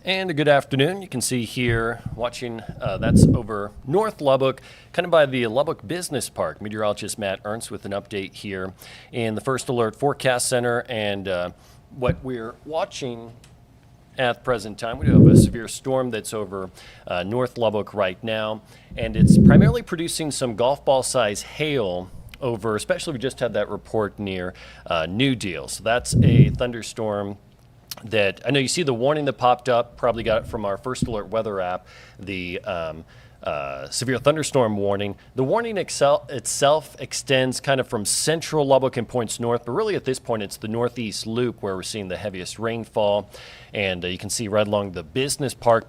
And a good afternoon. You can see here watching, that's over North Lubbock, kind of by the Lubbock Business Park. Meteorologist Matt Ernst with an update here in the First Alert Forecast Center. And what we're watching at the present time, we do have a severe storm that's over North Lubbock right now. And it's primarily producing some golf ball size hail over, especially we just had that report near New Deal. So that's a thunderstorm that I know you see the warning that popped up, probably got it from our First Alert weather app, the severe thunderstorm warning. The warning itself extends kind of from central Lubbock and points north, but really at this point it's the northeast loop where we're seeing the heaviest rainfall. And you can see right along the Business Park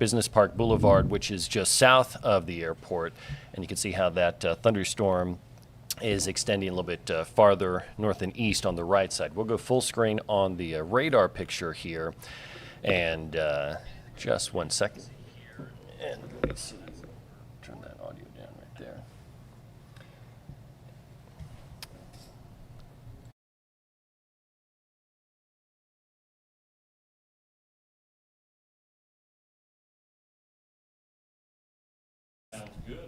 Boulevard, which is just south of the airport. And you can see how that thunderstorm is extending a little bit farther north and east on the right side. We'll go full screen on the radar picture here. And just one second. And let me see. Turn that audio down right there. Sounds good.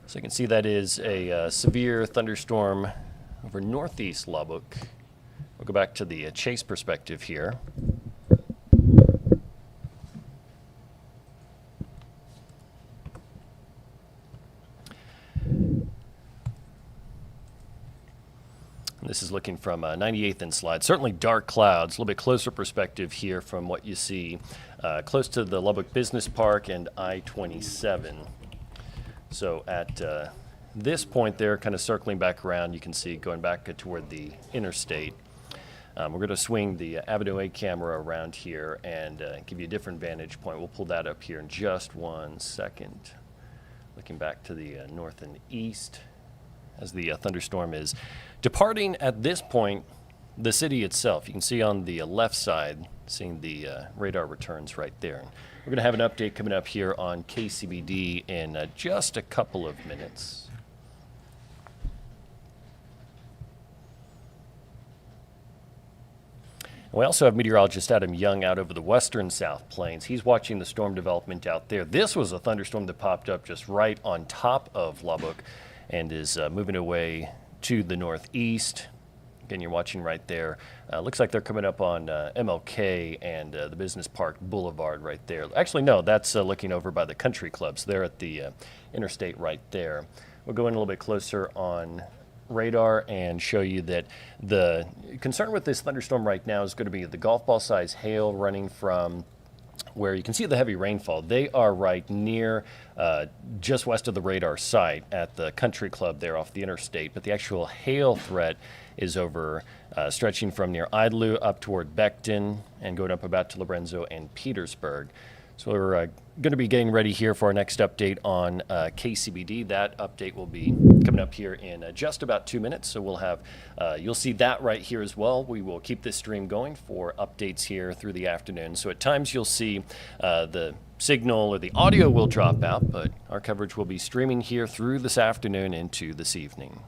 So you can see that is a severe thunderstorm over northeast Lubbock. We'll go back to the chase perspective here. And this is looking from 98th and Slide. Certainly dark clouds, a little bit closer perspective here from what you see close to the Lubbock Business Park and I-27. So at this point there, kind of circling back around, you can see going back toward the interstate. We're going to swing the Avenue A camera around here and give you a different vantage point. We'll pull that up here in just one second. Looking back to the north and east as the thunderstorm is departing at this point the city itself. You can see on the left side, seeing the radar returns right there. We're going to have an update coming up here on KCBD in just a couple of minutes. We also have meteorologist Adam Young out over the western South Plains. He's watching the storm development out there. This was a thunderstorm that popped up just right on top of Lubbock and is moving away to the northeast. Again, you're watching right there. Looks like they're coming up on MLK and the Business Park Boulevard right there. Actually, no, that's looking over by the country clubs. They're at the interstate right there. We'll go in a little bit closer on radar and show you that the concern with this thunderstorm right now is going to be the golf ball size hail running from where you can see the heavy rainfall. They are right near just west of the radar site at the country club there off the interstate, but the actual hail threat is over stretching from near Idlew up toward Beckton and going up about to Lorenzo and Petersburg. So we're going to be getting ready here for our next update on KCBD. That update will be coming up here in just about 2 minutes. So we'll have, you'll see that right here as well. We will keep this stream going for updates here through the afternoon. So at times you'll see the signal or the audio will drop out, but our coverage will be streaming here through this afternoon into this evening.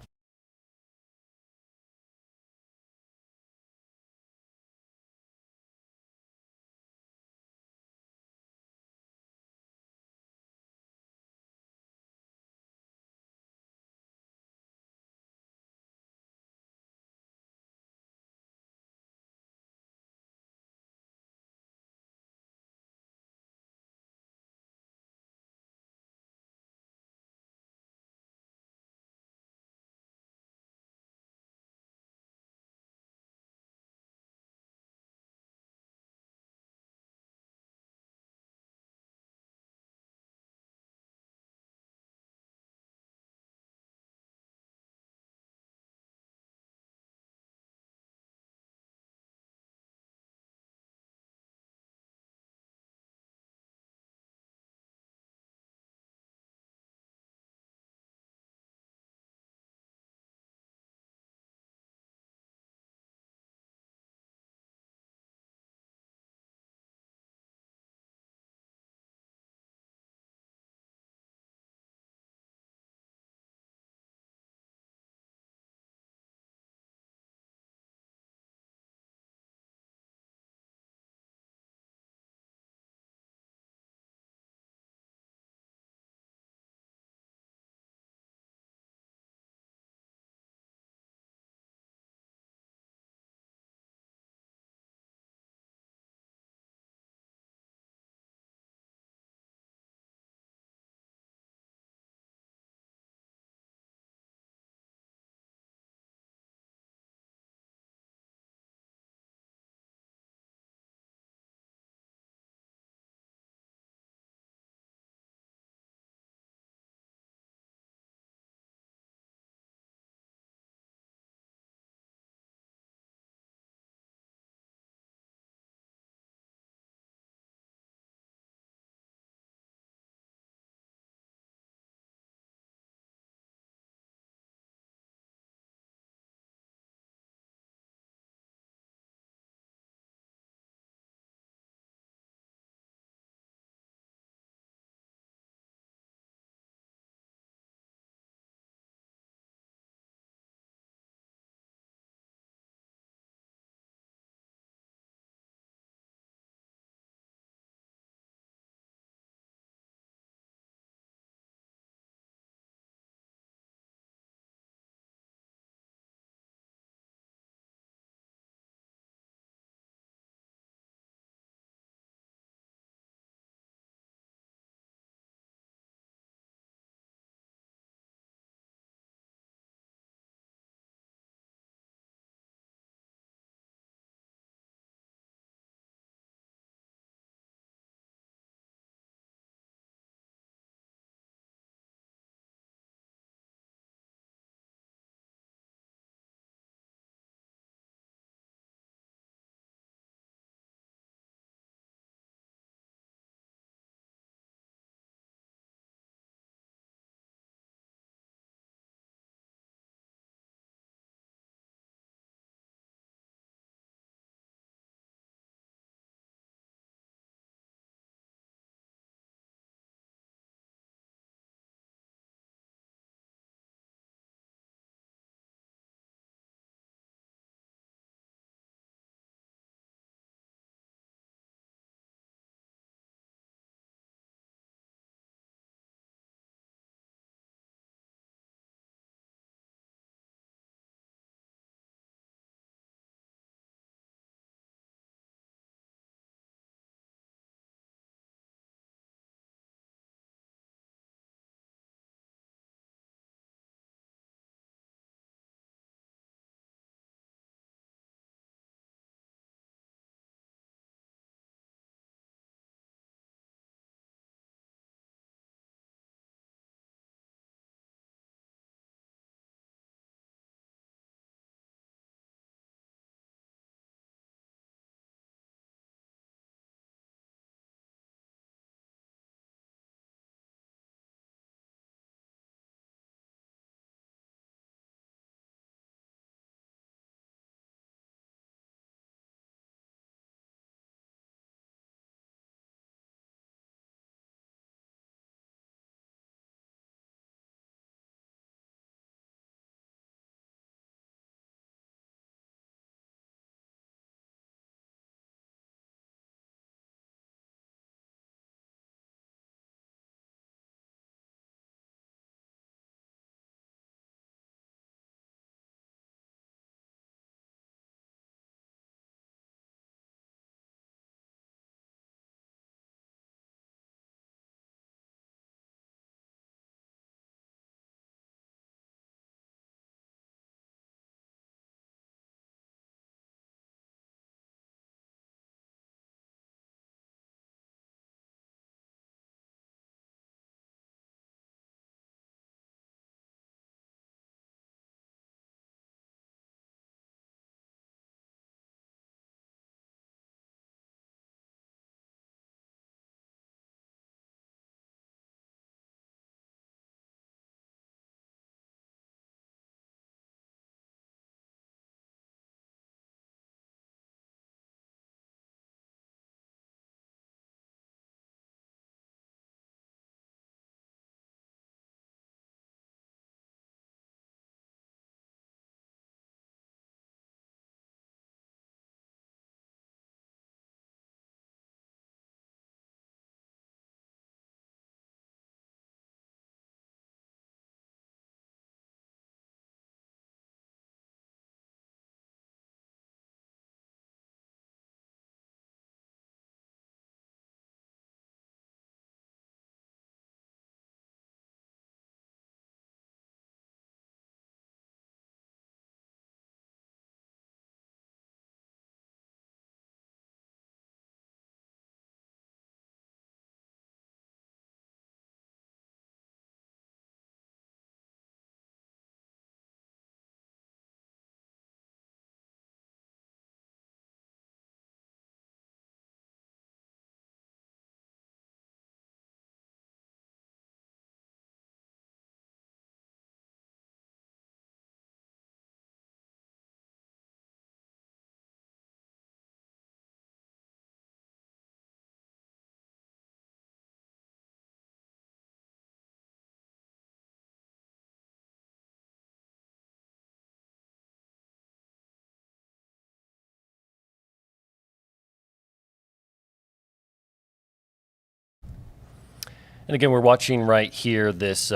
And again, we're watching right here this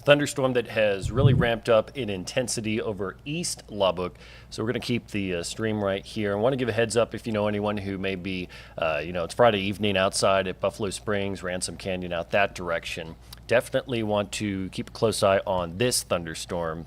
thunderstorm that has really ramped up in intensity over East Lubbock. So we're going to keep the stream right here. I want to give a heads up if you know anyone who may be, it's Friday evening outside at Buffalo Springs, Ransom Canyon, out that direction. Definitely want to keep a close eye on this thunderstorm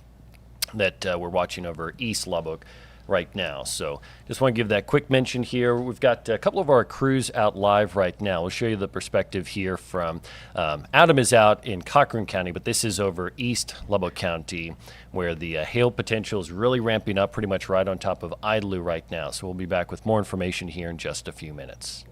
that we're watching over East Lubbock right now. So just want to give that quick mention here. We've got a couple of our crews out live right now. We'll show you the perspective here from Adam is out in Cochran County, but this is over East Lubbock County where the hail potential is really ramping up, pretty much right on top of Idalou right now. So we'll be back with more information here in just a few minutes.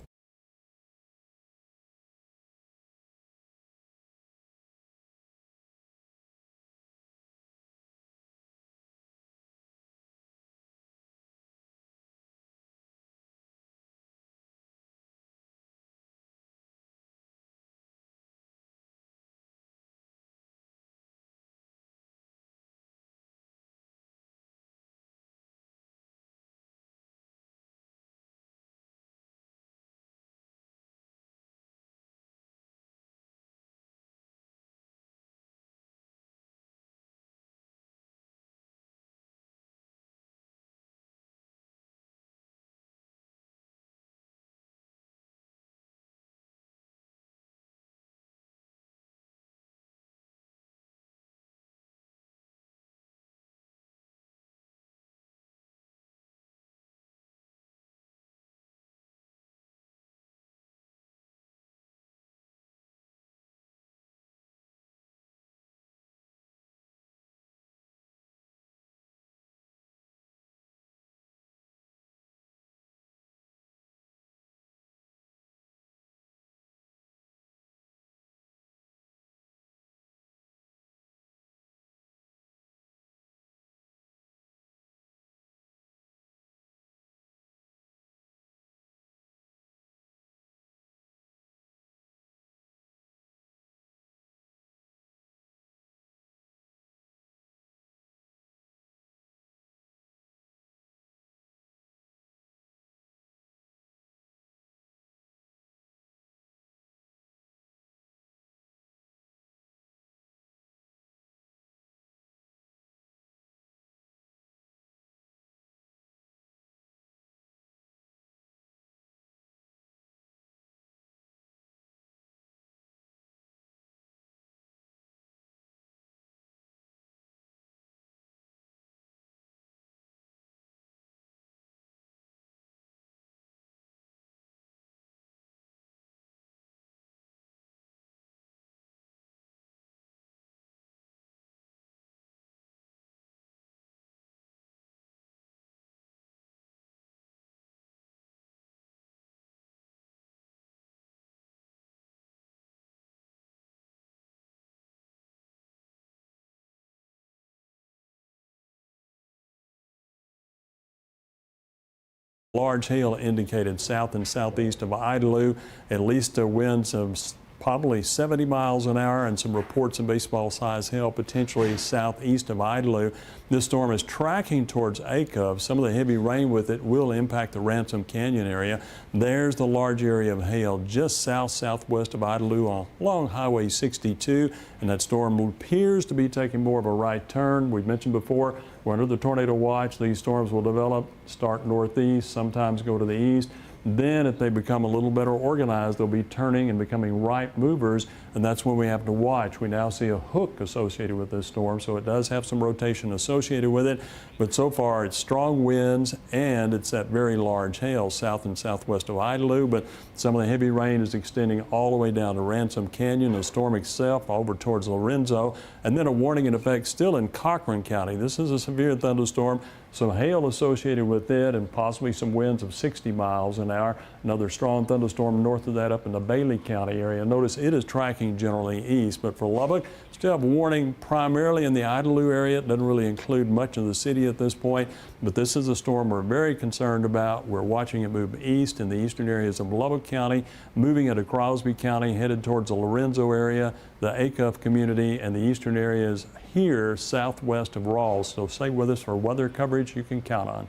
Large hail indicated south and southeast of Idalou, at least winds of probably 70 miles an hour and some reports of baseball-sized hail potentially southeast of Idalou. This storm is tracking towards Acove. Some of the heavy rain with it will impact the Ransom Canyon area. There's the large area of hail just southwest of Idalou along Highway 62, and that storm appears to be taking more of a right turn. We've mentioned before, we're under the tornado watch. These storms will develop, start northeast, sometimes go to the east. Then if they become a little better organized, they'll be turning and becoming right movers, and that's when we have to watch. We now see a hook associated with this storm, so it does have some rotation associated with it, but so far it's strong winds and it's that very large hail south and southwest of Idalou, but some of the heavy rain is extending all the way down to Ransom Canyon, the storm itself over towards Lorenzo, and then a warning in effect still in Cochran County. This is a severe thunderstorm. Some hail associated with it and possibly some winds of 60 miles an hour. Another strong thunderstorm north of that up in the Bailey County area. Notice it is tracking generally east, but for Lubbock, still have a warning primarily in the Idalou area. It doesn't really include much of the city at this point, but this is a storm we're very concerned about. We're watching it move east in the eastern areas of Lubbock County, moving into Crosby County, headed towards the Lorenzo area, the Acove community, and the eastern areas here southwest of Rawls. So stay with us for weather coverage you can count on.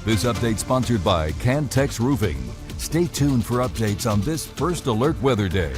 This update sponsored by Cantex Roofing. Stay tuned for updates on this First Alert Weather Day.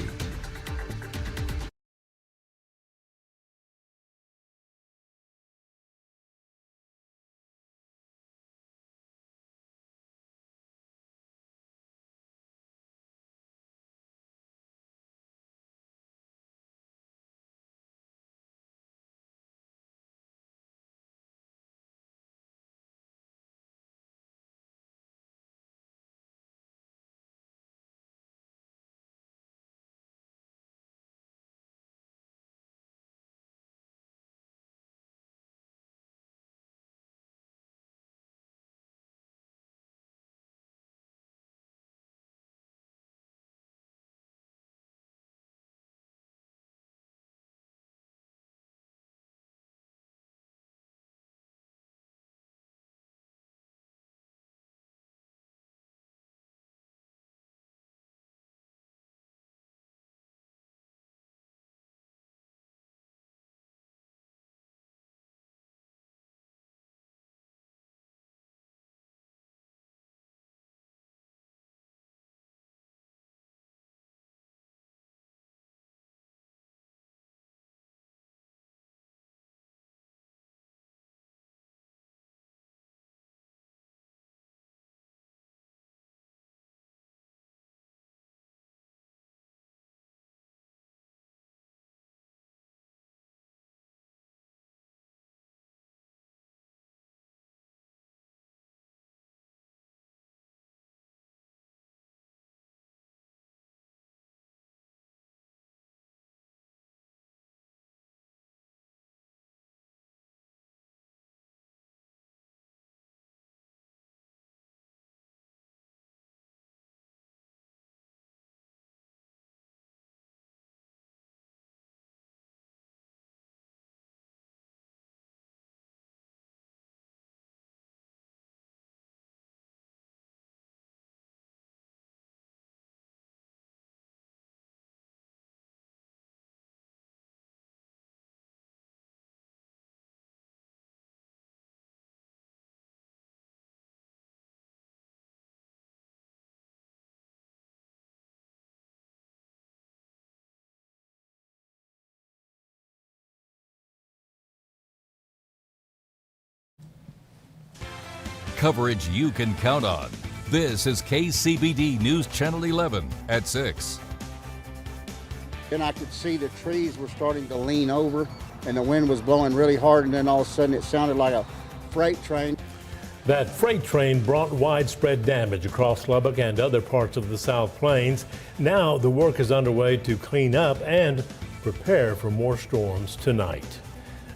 coverage you can count on. This is KCBD News Channel 11 at 6. Then I could see the trees were starting to lean over and the wind was blowing really hard, and then all of a sudden it sounded like a freight train. That freight train brought widespread damage across Lubbock and other parts of the South Plains. Now the work is underway to clean up and prepare for more storms tonight.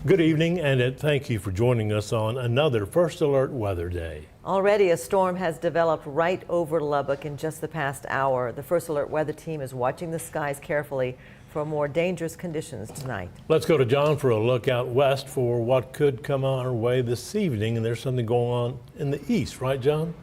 Good evening, and thank you for joining us on another First Alert Weather Day. Already a storm has developed right over Lubbock in just the past hour. The First Alert Weather Team is watching the skies carefully for more dangerous conditions tonight. Let's go to John for a look out west for what could come our way this evening. And there's something going on in the east, right, John?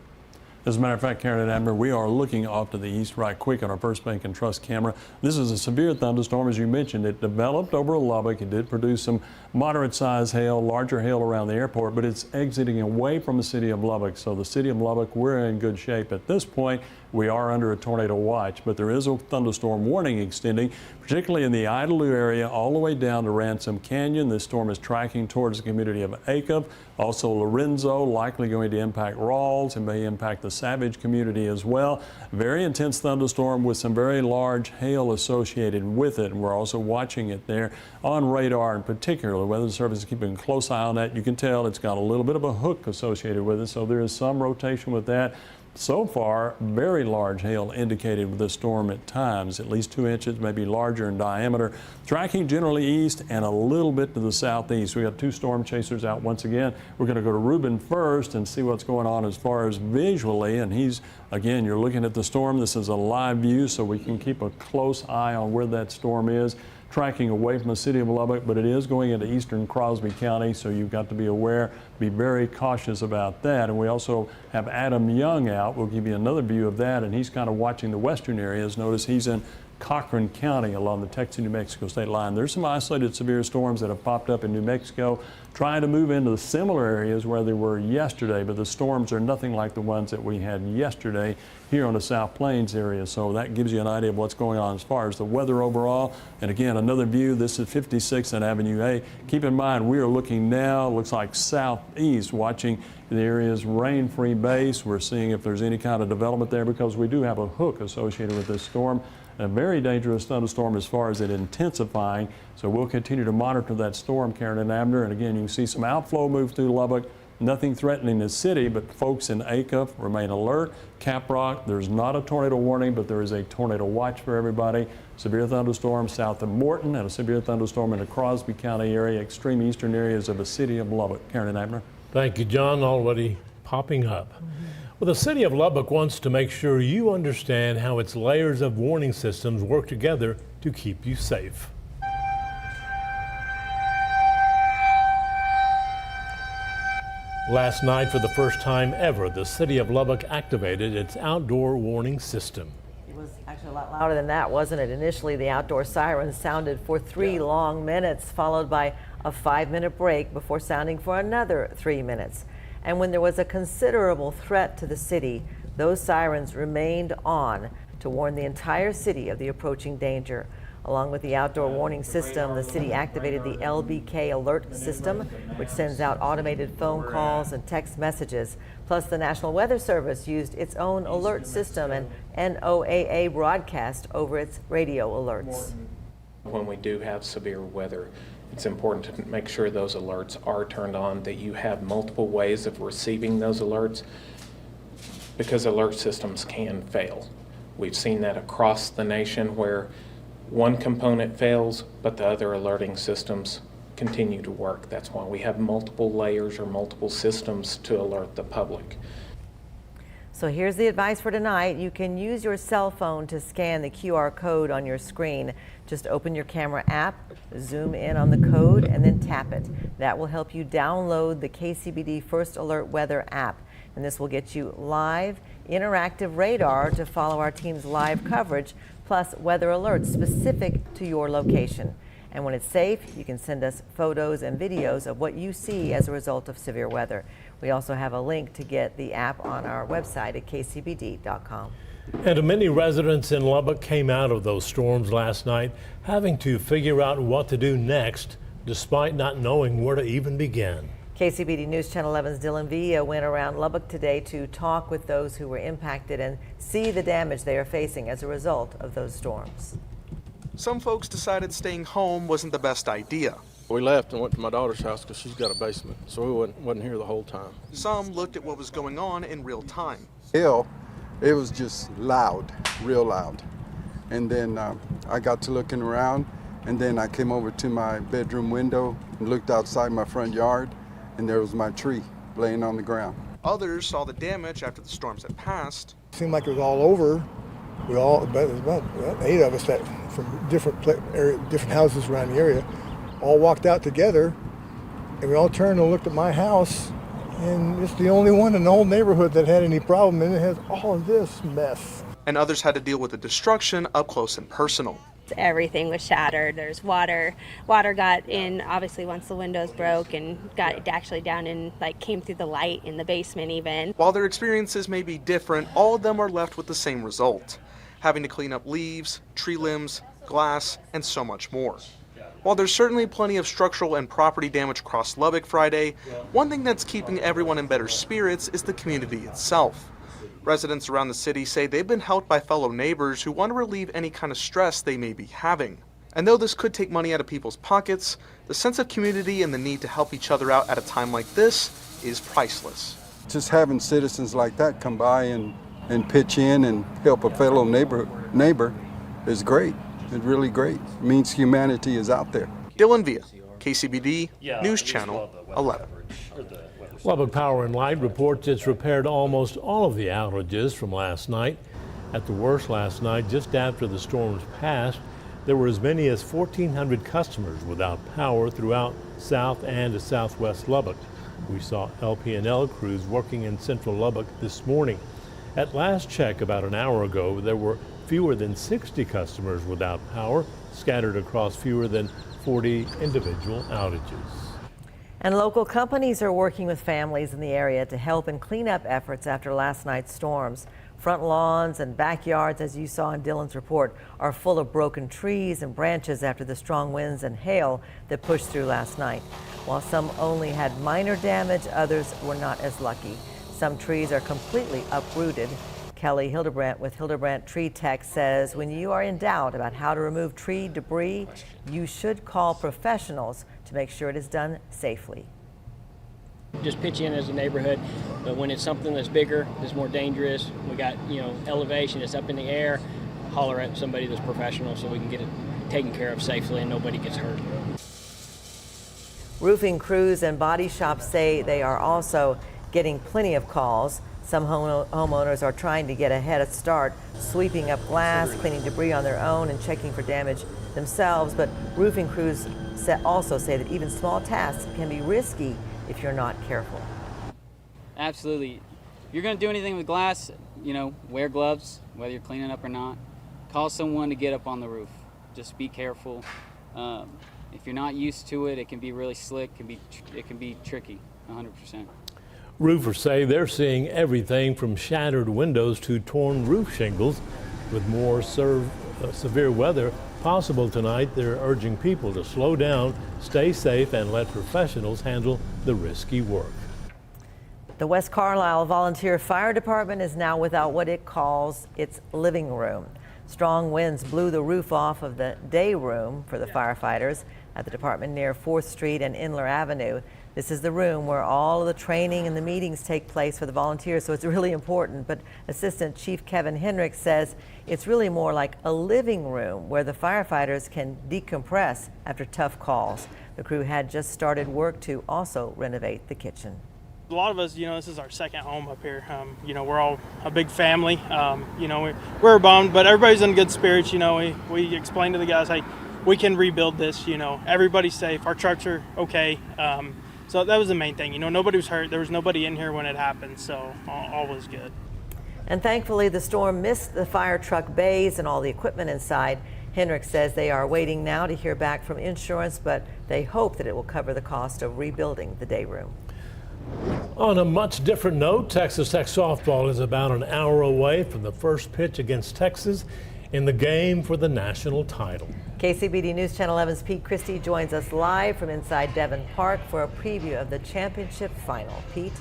As a matter of fact, Karen and Abner, we are looking off to the east right quick on our First Bank and Trust camera. This is a severe thunderstorm, as you mentioned. It developed over Lubbock. It did produce some moderate-sized hail, larger hail around the airport, but it's exiting away from the city of Lubbock. So the city of Lubbock, we're in good shape at this point. We are under a tornado watch, but there is a thunderstorm warning extending, particularly in the Idalou area, all the way down to Ransom Canyon. This storm is tracking towards the community of Acuff. Also Lorenzo, likely going to impact Rawls and may impact the Savage community as well. Very intense thunderstorm with some very large hail associated with it, and we're also watching it there on radar in particular. The Weather Service is keeping a close eye on that. You can tell it's got a little bit of a hook associated with it, so there is some rotation with that. So far, very large hail indicated with this storm at times, at least 2 inches, maybe larger in diameter. Tracking generally east and a little bit to the southeast. We got two storm chasers out once again. We're going to go to Ruben first and see what's going on as far as visually. And he's, again, you're looking at the storm. This is a live view, so we can keep a close eye on where that storm is. Tracking away from the city of Lubbock, but it is going into eastern Crosby County, so you've got to be aware, be very cautious about that. And we also have Adam Young out. We'll give you another view of that, and he's kind of watching the western areas. Notice he's in Cochran County along the Texas-New Mexico state line. There's some isolated severe storms that have popped up in New Mexico, trying to move into the similar areas where they were yesterday, but the storms are nothing like the ones that we had yesterday here on the South Plains area. So that gives you an idea of what's going on as far as the weather overall. And again, another view, this is 56th and Avenue A. Keep in mind, we are looking now, looks like southeast, watching the area's rain-free base. We're seeing if there's any kind of development there because we do have a hook associated with this storm. A very dangerous thunderstorm as far as it intensifying. So we'll continue to monitor that storm, Karen and Abner. And again, you can see some outflow move through Lubbock. Nothing threatening the city, but folks in Acuff remain alert. Caprock, there's not a tornado warning, but there is a tornado watch for everybody. Severe thunderstorm south of Morton and a severe thunderstorm in the Crosby County area, extreme eastern areas of the city of Lubbock. Karen and Abner. Thank you, John. Already popping up. Well, the city of Lubbock wants to make sure you understand how its layers of warning systems work together to keep you safe. Last night, for the first time ever, the city of Lubbock activated its outdoor warning system. It was actually a lot louder than that, wasn't it? Initially, the outdoor sirens sounded for 3 long minutes, followed by a 5-minute break before sounding for another 3 minutes. And when there was a considerable threat to the city, those sirens remained on to warn the entire city of the approaching danger. Along with the outdoor warning system, the city activated the LBK alert system, which sends out automated phone calls and text messages. Plus, the National Weather Service used its own alert system and NOAA broadcast over its radio alerts. When we do have severe weather, it's important to make sure those alerts are turned on, that you have multiple ways of receiving those alerts, because alert systems can fail. We've seen that across the nation where one component fails, but the other alerting systems continue to work. That's why we have multiple layers or multiple systems to alert the public. So here's the advice for tonight. You can use your cell phone to scan the QR code on your screen. Just open your camera app, zoom in on the code, and then tap it. That will help you download the KCBD First Alert Weather app. And this will get you live, interactive radar to follow our team's live coverage, plus weather alerts specific to your location. And when it's safe, you can send us photos and videos of what you see as a result of severe weather. We also have a link to get the app on our website at kcbd.com. And many residents in Lubbock came out of those storms last night having to figure out what to do next, despite not knowing where to even begin. KCBD News Channel 11's Dylan Villa went around Lubbock today to talk with those who were impacted and see the damage they are facing as a result of those storms. Some folks decided staying home wasn't the best idea. We left and went to my daughter's house because she's got a basement, so we wasn't here the whole time. Some looked at what was going on in real time. It was just loud, real loud. And then I got to looking around, and then I came over to my bedroom window and looked outside my front yard, and there was my tree laying on the ground. Others saw the damage after the storms had passed. It seemed like it was all over. There was about 8 of us that from different houses around the area all walked out together, and we all turned and looked at my house, and it's the only one in the whole neighborhood that had any problem, and it has all of this mess. And others had to deal with the destruction up close and personal. Everything was shattered. There's water. Water got in, obviously, once the windows broke, and got actually down in, came through the light in the basement even. While their experiences may be different, all of them are left with the same result: having to clean up leaves, tree limbs, glass, and so much more. While there's certainly plenty of structural and property damage across Lubbock Friday, one thing that's keeping everyone in better spirits is the community itself. Residents around the city say they've been helped by fellow neighbors who want to relieve any kind of stress they may be having. And though this could take money out of people's pockets, the sense of community and the need to help each other out at a time like this is priceless. Just having citizens like that come by and pitch in and help a fellow neighbor is great. It's really great. It means humanity is out there. Dylan Villa, KCBD News Channel 11. Lubbock Power and Light reports it's repaired almost all of the outages from last night. At the worst last night, just after the storms passed, there were as many as 1,400 customers without power throughout South and Southwest Lubbock. We saw LP&L crews working in central Lubbock this morning. At last check about an hour ago, there were fewer than 60 customers without power, scattered across fewer than 40 individual outages. And local companies are working with families in the area to help in cleanup efforts after last night's storms. Front lawns and backyards, as you saw in Dylan's report, are full of broken trees and branches after the strong winds and hail that pushed through last night. While some only had minor damage, others were not as lucky. Some trees are completely uprooted. Kelly Hildebrandt with Hildebrandt Tree Tech says when you are in doubt about how to remove tree debris, you should call professionals to make sure it is done safely. Just pitch in as a neighborhood, but when it's something that's bigger, that's more dangerous, we got, elevation, it's up in the air, holler at somebody that's professional so we can get it taken care of safely and nobody gets hurt. Roofing crews and body shops say they are also getting plenty of calls. Some homeowners are trying to get a head start, sweeping up glass, cleaning debris on their own, and checking for damage themselves. But roofing crews also say that even small tasks can be risky if you're not careful. Absolutely. If you're going to do anything with glass, wear gloves, whether you're cleaning up or not. Call someone to get up on the roof. Just be careful. If you're not used to it, it can be really slick. It can be tricky, 100%. Roofers say they're seeing everything from shattered windows to torn roof shingles. With more severe weather possible tonight, they're urging people to slow down, stay safe, and let professionals handle the risky work. The West Carlisle Volunteer Fire Department is now without what it calls its living room. Strong winds blew the roof off of the day room for the firefighters at the department near 4th Street and Inler Avenue. This is the room where all of the training and the meetings take place for the volunteers, so it's really important. But Assistant Chief Kevin Hendricks says it's really more like a living room where the firefighters can decompress after tough calls. The crew had just started work to also renovate the kitchen. A lot of us, this is our second home up here. We're all a big family. We're bummed, but everybody's in good spirits. We explained to the guys, hey, we can rebuild this. Everybody's safe. Our trucks are okay. So that was the main thing. Nobody was hurt. There was nobody in here when it happened, so all was good. And thankfully, the storm missed the fire truck bays and all the equipment inside. Hendricks says they are waiting now to hear back from insurance, but they hope that it will cover the cost of rebuilding the day room. On a much different note, Texas Tech softball is about an hour away from the first pitch against Texas in the game for the national title. KCBD News Channel 11's Pete Christie joins us live from inside Devon Park for a preview of the championship final. Pete?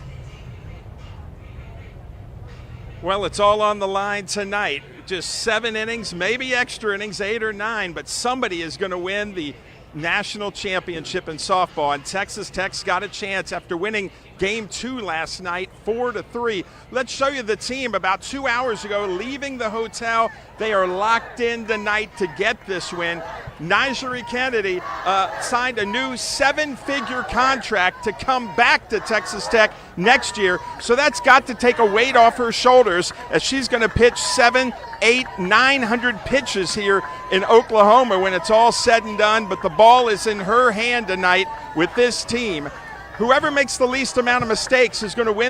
Well, it's all on the line tonight. Just 7 innings, maybe extra innings, 8 or 9, but somebody is going to win the national championship in softball. And Texas Tech's got a chance after winning Game 2 last night, 4-3. Let's show you the team about 2 hours ago leaving the hotel. They are locked in tonight to get this win. Nigeri Kennedy signed a new 7-figure contract to come back to Texas Tech next year. So that's got to take a weight off her shoulders as she's going to pitch 700, 800, 900 pitches here in Oklahoma when it's all said and done. But the ball is in her hand tonight with this team. Whoever makes the least amount of mistakes is going to win.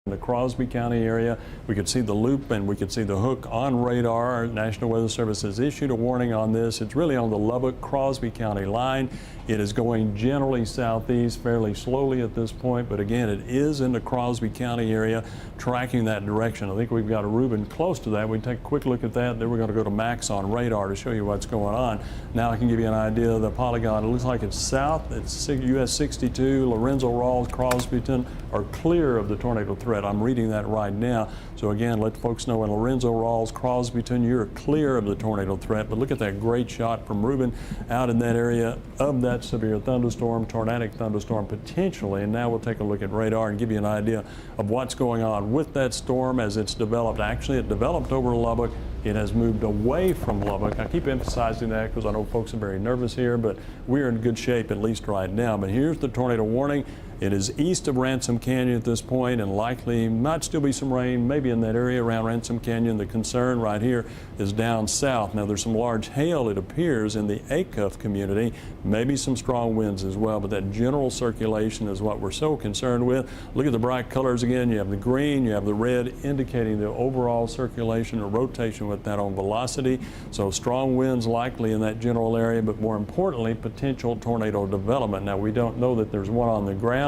In the Crosby County area, we could see the loop and we could see the hook on radar. Our National Weather Service has issued a warning on this. It's really on the Lubbock-Crosby County line. It is going generally southeast fairly slowly at this point, but again, it is in the Crosby County area tracking that direction. I think we've got a Reuben close to that. We can take a quick look at that, then we're going to go to Max on radar to show you what's going on. Now I can give you an idea of the polygon. It looks like it's south. It's US 62, Lorenzo, Rawls, Crosbyton are clear of the tornado threat. I'm reading that right now. So again, let folks know in Lorenzo, Rawls, Crosbyton, you're clear of the tornado threat. But look at that great shot from Reuben out in that area of that severe thunderstorm, tornadic thunderstorm potentially. And now we'll take a look at radar and give you an idea of what's going on with that storm as it's developed. Actually, it developed over Lubbock. It has moved away from Lubbock. I keep emphasizing that because I know folks are very nervous here, but we're in good shape at least right now. But here's the tornado warning. It is east of Ransom Canyon at this point, and likely might still be some rain, maybe in that area around Ransom Canyon. The concern right here is down south. Now there's some large hail, it appears, in the Acuff community, maybe some strong winds as well, but that general circulation is what we're so concerned with. Look at the bright colors again. You have the green, you have the red, indicating the overall circulation or rotation with that on velocity. So strong winds likely in that general area, but more importantly, potential tornado development. Now we don't know that there's one on the ground.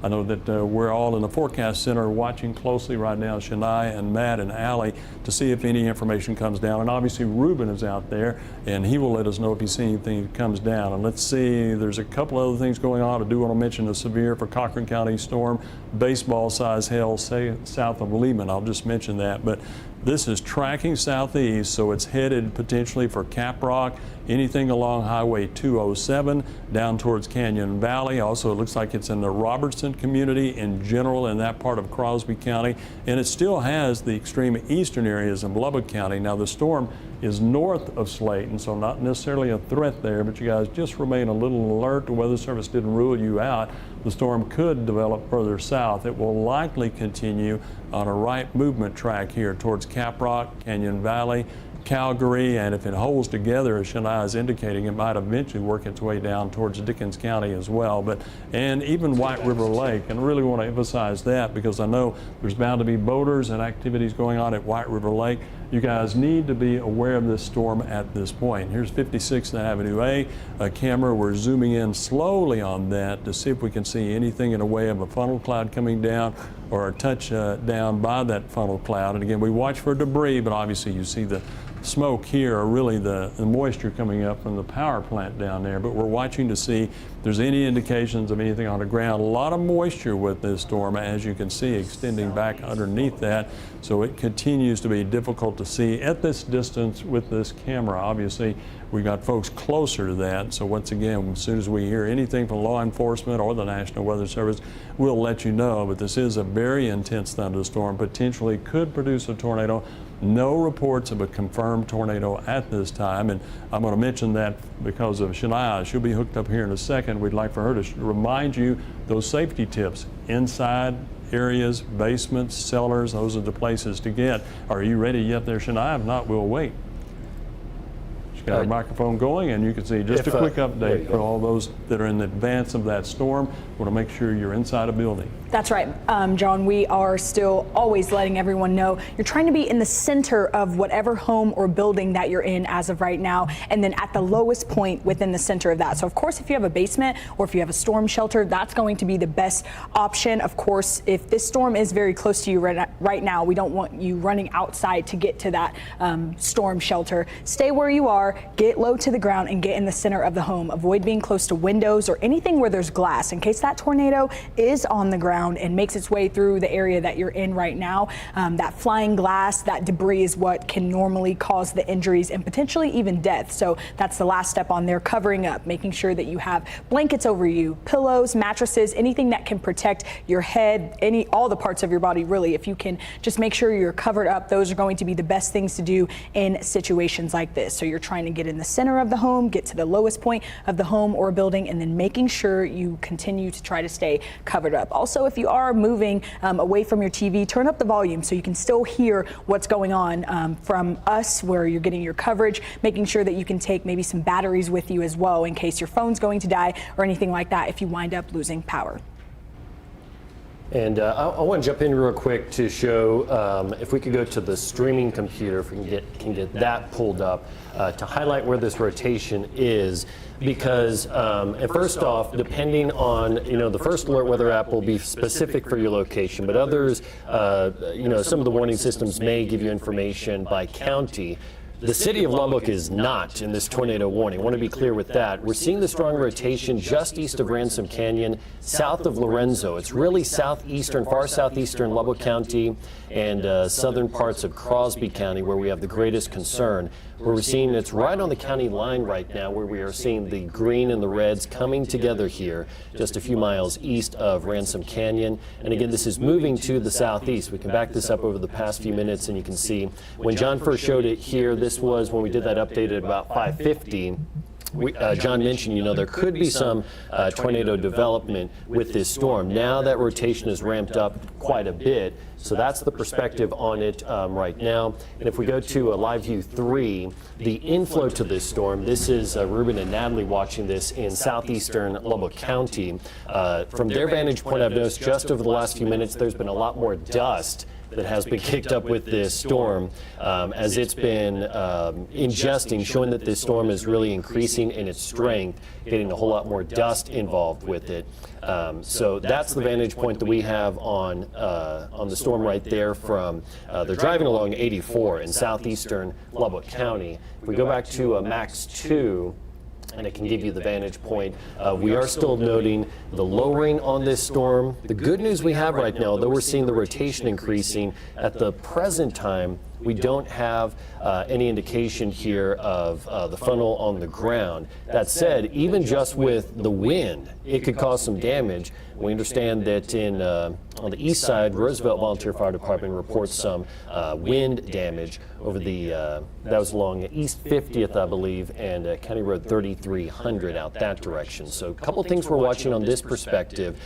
I know that we're all in the forecast center watching closely right now, Shania and Matt and Allie, to see if any information comes down. And obviously Reuben is out there, and he will let us know if he sees anything that comes down. And let's see, there's a couple other things going on. I do want to mention a severe for Cochran County storm, baseball-sized hail south of Lehman. I'll just mention that. But this is tracking southeast, so it's headed potentially for Caprock, anything along Highway 207 down towards Canyon Valley. Also, it looks like it's in the Robertson community in general in that part of Crosby County, and it still has the extreme eastern areas of Lubbock County. Now the storm is north of Slayton, so not necessarily a threat there, but you guys just remain a little alert. The Weather Service didn't rule you out. The storm could develop further south. It will likely continue on a right movement track here towards Caprock, Canyon Valley, Calgary, and if it holds together, as Shania is indicating, it might eventually work its way down towards Dickens County as well. And even White River Lake, and I really want to emphasize that because I know there's bound to be boaters and activities going on at White River Lake. you guys need to be aware of this storm at this point. Here's 56th Avenue A camera. We're zooming in slowly on that to see if we can see anything in the way of a funnel cloud coming down or a touch down by that funnel cloud. And again, we watch for debris, but obviously you see the smoke here, or really the moisture coming up from the power plant down there. But we're watching to see if there's any indications of anything on the ground. A lot of moisture with this storm, as you can see, extending back underneath that. So it continues to be difficult to see at this distance with this camera. Obviously, we got folks closer to that. So once again, as soon as we hear anything from law enforcement or the National Weather Service, we'll let you know. But this is a very intense thunderstorm, potentially could produce a tornado. No reports of a confirmed tornado at this time, and I'm going to mention that because of Shania. She'll be hooked up here in a second. We'd like for her to remind you those safety tips inside areas, basements, cellars. Those are the places to get. Are you ready yet there, Shania? If not, we'll wait. She's got her microphone going, and you can see just a quick update for all those that are in advance of that storm. Want to make sure you're inside a building. That's right, John. We are still always letting everyone know you're trying to be in the center of whatever home or building that you're in as of right now, and then at the lowest point within the center of that. So of course, if you have a basement or if you have a storm shelter, that's going to be the best option. Of course, if this storm is very close to you right now, we don't want you running outside to get to that storm shelter. Stay where you are, get low to the ground, and get in the center of the home. Avoid being close to windows or anything where there's glass in case that tornado is on the ground and makes its way through the area that you're in right now. That flying glass, that debris is what can normally cause the injuries and potentially even death. So that's the last step on there, covering up, making sure that you have blankets over you, pillows, mattresses, anything that can protect your head, all the parts of your body really. If you can just make sure you're covered up, those are going to be the best things to do in situations like this. So you're trying to get in the center of the home, get to the lowest point of the home or building, and then making sure you continue to try to stay covered up. Also, if you are moving away from your TV, turn up the volume so you can still hear what's going on from us where you're getting your coverage, making sure that you can take maybe some batteries with you as well in case your phone's going to die or anything like that if you wind up losing power. And I want to jump in real quick to show if we could go to the streaming computer, if we can get that pulled up to highlight where this rotation is. Because, and first off, depending on, the first alert weather app will be specific for your location, but others, some of the warning systems may give you information by county. The city of Lubbock is not in this tornado warning. I want to be clear with that. We're seeing the strong rotation just east of Ransom Canyon, south of Lorenzo. It's really southeastern, far southeastern Lubbock County and southern parts of Crosby County where we have the greatest concern. Where we're seeing it's right on the county line right now where we are seeing the green and the reds coming together here just a few miles east of Ransom Canyon. And again, this is moving to the southeast. We can back this up over the past few minutes and you can see when John first showed it here, this was when we did that update at about 5:50. John mentioned, there could be some tornado development with this storm. Now that rotation is ramped up quite a bit, so that's the perspective on it right now. And if we go to Live View 3, the inflow to this storm, this is Ruben and Natalie watching this in southeastern Lubbock County. From their vantage point, I've noticed just over the last few minutes, there's been a lot more dust that has been kicked up with this storm as it's been ingesting, showing that this storm is really increasing in its strength, getting a whole lot more dust involved with it. So that's the vantage point that we have on the storm right there from, they're driving along 84 in southeastern Lubbock County. If we go back to Max 2, and it can give you the vantage point. We are still noting the lowering on this storm. The good news we have right now, though we're seeing the rotation increasing, at the present time, we don't have any indication here of the funnel on the ground. That said, even just with the wind, it could cause some damage. We understand that on the east side, Roosevelt Volunteer Fire Department reports some wind damage over that was along East 50th, I believe, and County Road 3300 out that direction. So a couple things we're watching on this perspective.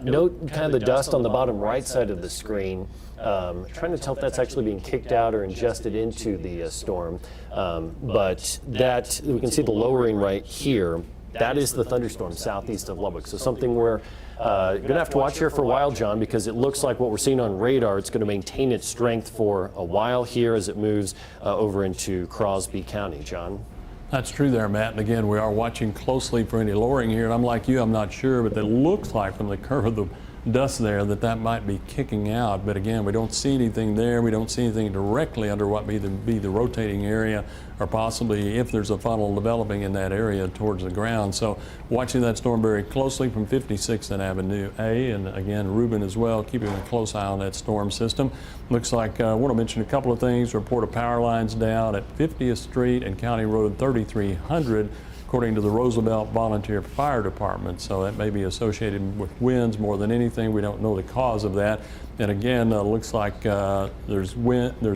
Note kind of the dust on the bottom right side of the screen. Trying to tell if that's actually being kicked out or ingested into the storm. But that, we can see the lowering right here. That is the thunderstorm southeast of Lubbock. So something we're Going to have to watch here for a while, John, because it looks like what we're seeing on radar, it's going to maintain its strength for a while here as it moves over into Crosby County. John? That's true there, Matt. And again, we are watching closely for any lowering here. And I'm like you, I'm not sure, but it looks like from the curve of the dust there that might be kicking out. But again, we don't see anything there. We don't see anything directly under what be the rotating area, or possibly if there's a funnel developing in that area towards the ground. So watching that storm very closely from 56th and Avenue A, and again, Reuben as well, keeping a close eye on that storm system. Looks like I want to mention a couple of things. Report of power lines down at 50th Street and County Road 3300. According to the Roosevelt Volunteer Fire Department. So that may be associated with winds more than anything. We don't know the cause of that. And again, looks like there's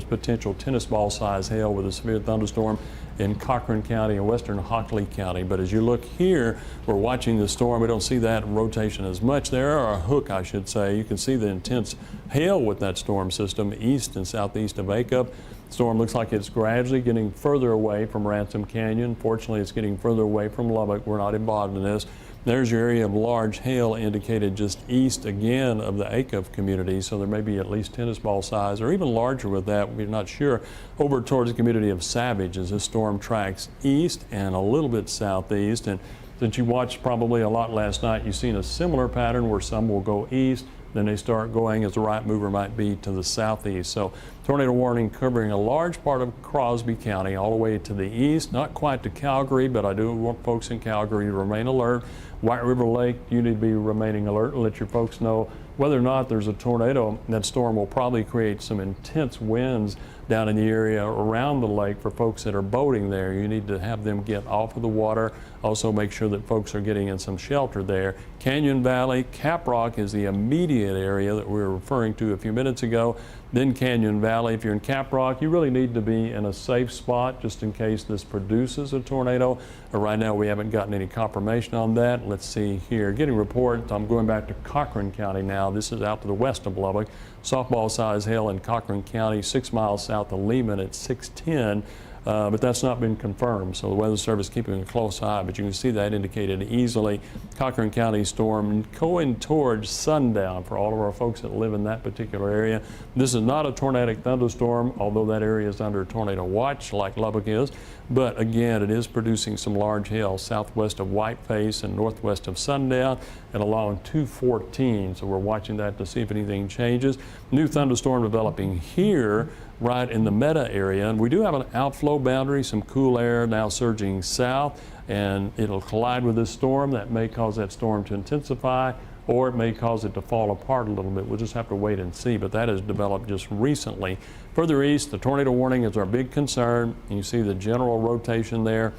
potential tennis ball size hail with a severe thunderstorm in Cochran County and western Hockley County. But as you look here, we're watching the storm. We don't see that rotation as much there, or a hook, I should say. You can see the intense hail with that storm system east and southeast of Acup. Storm looks like it's gradually getting further away from Ransom Canyon. Fortunately, it's getting further away from Lubbock. We're not involved in this. There's your area of large hail indicated just east again of the Acup community, so there may be at least tennis ball size or even larger with that. We're not sure. Over towards the community of Savage as this storm tracks east and a little bit southeast. And since you watched probably a lot last night, you've seen a similar pattern where some will go east, then they start going, as the right mover might be, to the southeast. So tornado warning covering a large part of Crosby County all the way to the east, not quite to Calgary, but I do want folks in Calgary to remain alert. White River Lake, you need to be remaining alert and let your folks know whether or not there's a tornado. That storm will probably create some intense winds down in the area around the lake for folks that are boating there. You need to have them get off of the water. Also make sure that folks are getting in some shelter there. Canyon Valley, Caprock is the immediate area that we were referring to a few minutes ago. Then Canyon Valley. If you're in Caprock, you really need to be in a safe spot just in case this produces a tornado. Right now we haven't gotten any confirmation on that. Let's see here. Getting reports. I'm going back to Cochran County now. This is out to the west of Lubbock. Softball size hail in Cochran County, 6 miles south of Lehman at 610. But that's not been confirmed, so the Weather Service keeping a close eye, but you can see that indicated easily. Cochran County storm going towards sundown for all of our folks that live in that particular area. This is not a tornadic thunderstorm, although that area is under tornado watch like Lubbock is. But again, it is producing some large hail southwest of Whiteface and northwest of Sundown and along 214. So we're watching that to see if anything changes. New thunderstorm developing here right in the Meta area. And we do have an outflow boundary, some cool air now surging south, and it'll collide with this storm. That may cause that storm to intensify, or it may cause it to fall apart a little bit. We'll just have to wait and see, but that has developed just recently. Further east, the tornado warning is our big concern. You see the general rotation there.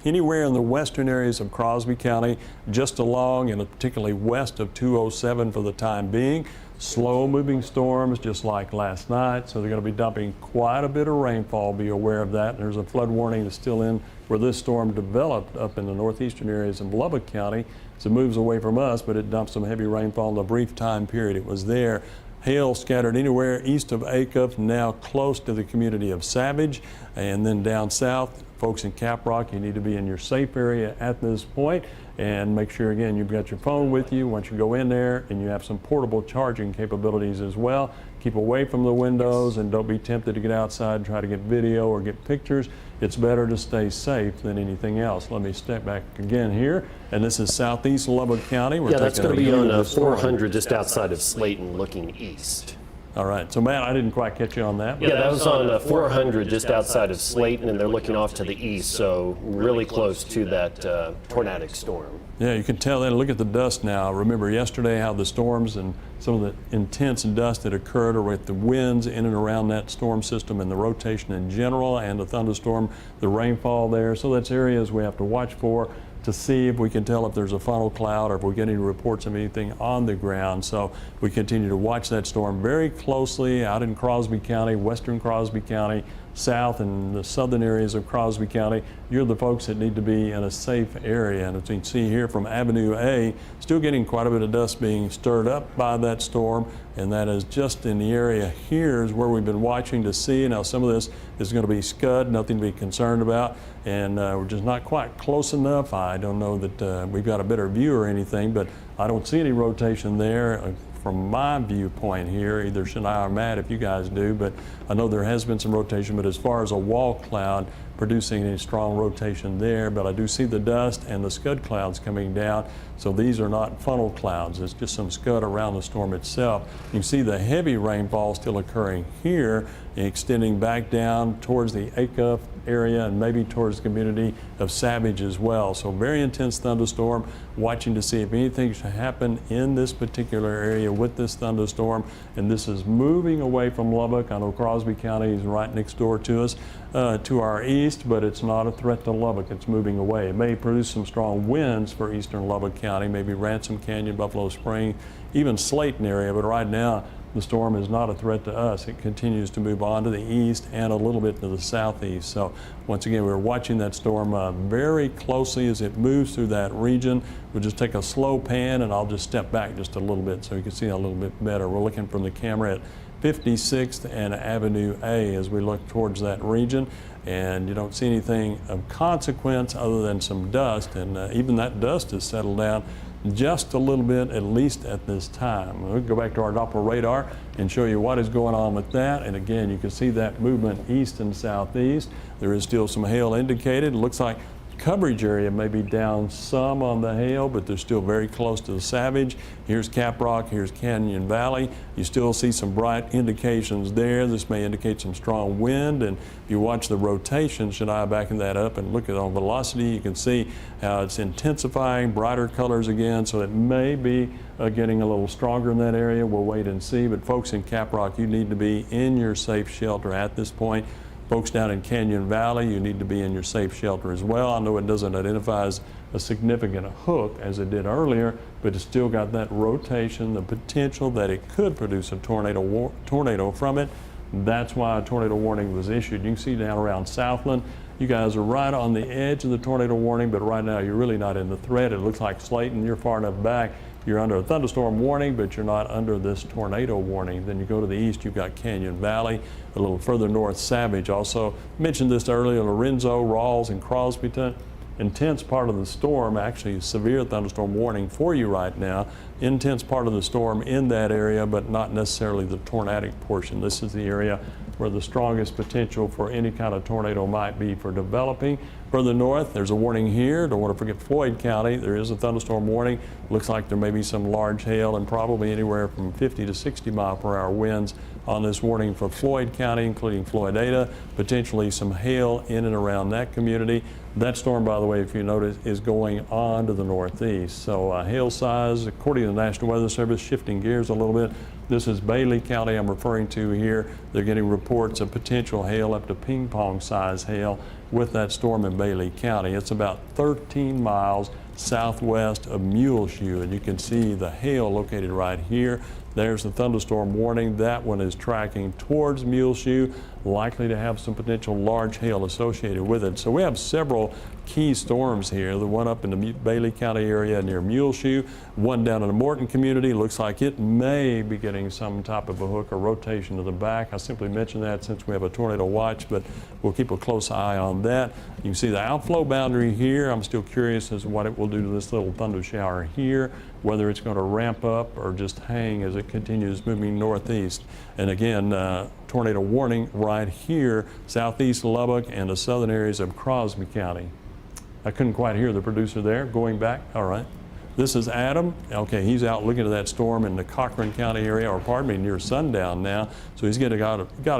Anywhere in the western areas of Crosby County, just along and particularly west of 207 for the time being. Slow moving storms just like last night, so they're going to be dumping quite a bit of rainfall. Be aware of that. There's a flood warning that's still in where this storm developed up in the northeastern areas of Lubbock County. So it moves away from us, but it dumped some heavy rainfall in the brief time period it was there. Hail scattered anywhere east of Acup, now close to the community of Savage, and then down south. Folks in Caprock, you need to be in your safe area at this point, and make sure again you've got your phone with you once you go in there, and you have some portable charging capabilities as well. Keep away from the windows and don't be tempted to get outside and try to get video or get pictures. It's better to stay safe than anything else. Let me step back again here, and this is southeast Lubbock County. Yeah, that's going to be on 400 just outside of Slayton looking east. All right, so Matt, I didn't quite catch you on that. Yeah, that was on 400 just outside of Slayton, and they're looking off to the east, so really close to that tornadic storm. Yeah, you can tell that. Look at the dust now. Remember yesterday how the storms and some of the intense dust that occurred or with the winds in and around that storm system and the rotation in general and the thunderstorm, the rainfall there. So that's areas we have to watch for to see if we can tell if there's a funnel cloud or if we're getting reports of anything on the ground. So we continue to watch that storm very closely out in Crosby County, western Crosby County, south and the southern areas of Crosby County. You're the folks that need to be in a safe area. And as you can see here from Avenue A, still getting quite a bit of dust being stirred up by that storm. And that is just in the area here is where we've been watching to see. Now some of this It's going to be scud, nothing to be concerned about, and we're just not quite close enough. I don't know that we've got a better view or anything, but I don't see any rotation there. From my viewpoint here, either Shania or Matt, if you guys do, but I know there has been some rotation, but as far as a wall cloud producing any strong rotation there, but I do see the dust and the scud clouds coming down, so these are not funnel clouds. It's just some scud around the storm itself. You see the heavy rainfall still occurring here, extending back down towards the Acuff area and maybe towards the community of Savage as well. So very intense thunderstorm, watching to see if anything should happen in this particular area with this thunderstorm. And this is moving away from Lubbock. I know Crosby County is right next door to us, to our east, but it's not a threat to Lubbock. It's moving away. It may produce some strong winds for eastern Lubbock County, maybe Ransom Canyon, Buffalo Spring, even Slayton area, but right now the storm is not a threat to us. It continues to move on to the east and a little bit to the southeast. So once again, we're watching that storm very closely as it moves through that region. We'll just take a slow pan and I'll just step back just a little bit so you can see a little bit better. We're looking from the camera at 56th and Avenue A as we look towards that region, and you don't see anything of consequence other than some dust, and even that dust has settled down just a little bit, at least at this time. We'll go back to our Doppler radar and show you what is going on with that. And again, you can see that movement east and southeast. There is still some hail indicated. It looks like coverage area may be down some on the hail, but they're still very close to the Savage. Here's Caprock, here's Canyon Valley. You still see some bright indications there. This may indicate some strong wind, and if you watch the rotation, should I backing that up and look at on velocity, you can see how it's intensifying, brighter colors again, so it may be getting a little stronger in that area. We'll wait and see, but folks in Caprock, you need to be in your safe shelter at this point. Folks down in Canyon Valley, you need to be in your safe shelter as well. I know it doesn't identify as a significant hook as it did earlier, but it's still got that rotation, the potential that it could produce a tornado from it. That's why a tornado warning was issued. You can see down around Southland, you guys are right on the edge of the tornado warning, but right now you're really not in the threat. It looks like Slayton, you're far enough back. You're under a thunderstorm warning, but you're not under this tornado warning. Then you go to the east, you've got Canyon Valley, a little further north, Savage. Also mentioned this earlier, Lorenzo, Rawls, and Crosbyton. Intense part of the storm, actually severe thunderstorm warning for you right now. Intense part of the storm in that area, but not necessarily the tornadic portion. This is the area where the strongest potential for any kind of tornado might be for developing. Further north, there's a warning here. Don't want to forget Floyd County. There is a thunderstorm warning. Looks like there may be some large hail and probably anywhere from 50 to 60 mile per hour winds on this warning for Floyd County, including Floydada. Potentially some hail in and around that community. That storm, by the way, if you notice, is going on to the northeast. So hail size, according to the National Weather Service, shifting gears a little bit. This is Bailey County I'm referring to here. They're getting reports of potential hail up to ping pong size hail with that storm in Bailey County. It's about 13 miles southwest of Muleshoe, and you can see the hail located right here. There's the thunderstorm warning. That one is tracking towards Muleshoe, likely to have some potential large hail associated with it. So we have several key storms here. The one up in the Bailey County area near Muleshoe, one down in the Morton community. Looks like it may be getting some type of a hook or rotation to the back. I simply mentioned that since we have a tornado watch, but we'll keep a close eye on that. You can see the outflow boundary here. I'm still curious as to what it will do to this little thunder shower here, whether it's going to ramp up or just hang as it continues moving northeast. And again, tornado warning right here, southeast Lubbock and the southern areas of Crosby County. I couldn't quite hear the producer there. Going back, all right. This is Adam. Okay, he's out looking at that storm in the Cochran County area, or pardon me, near sundown now. So he's got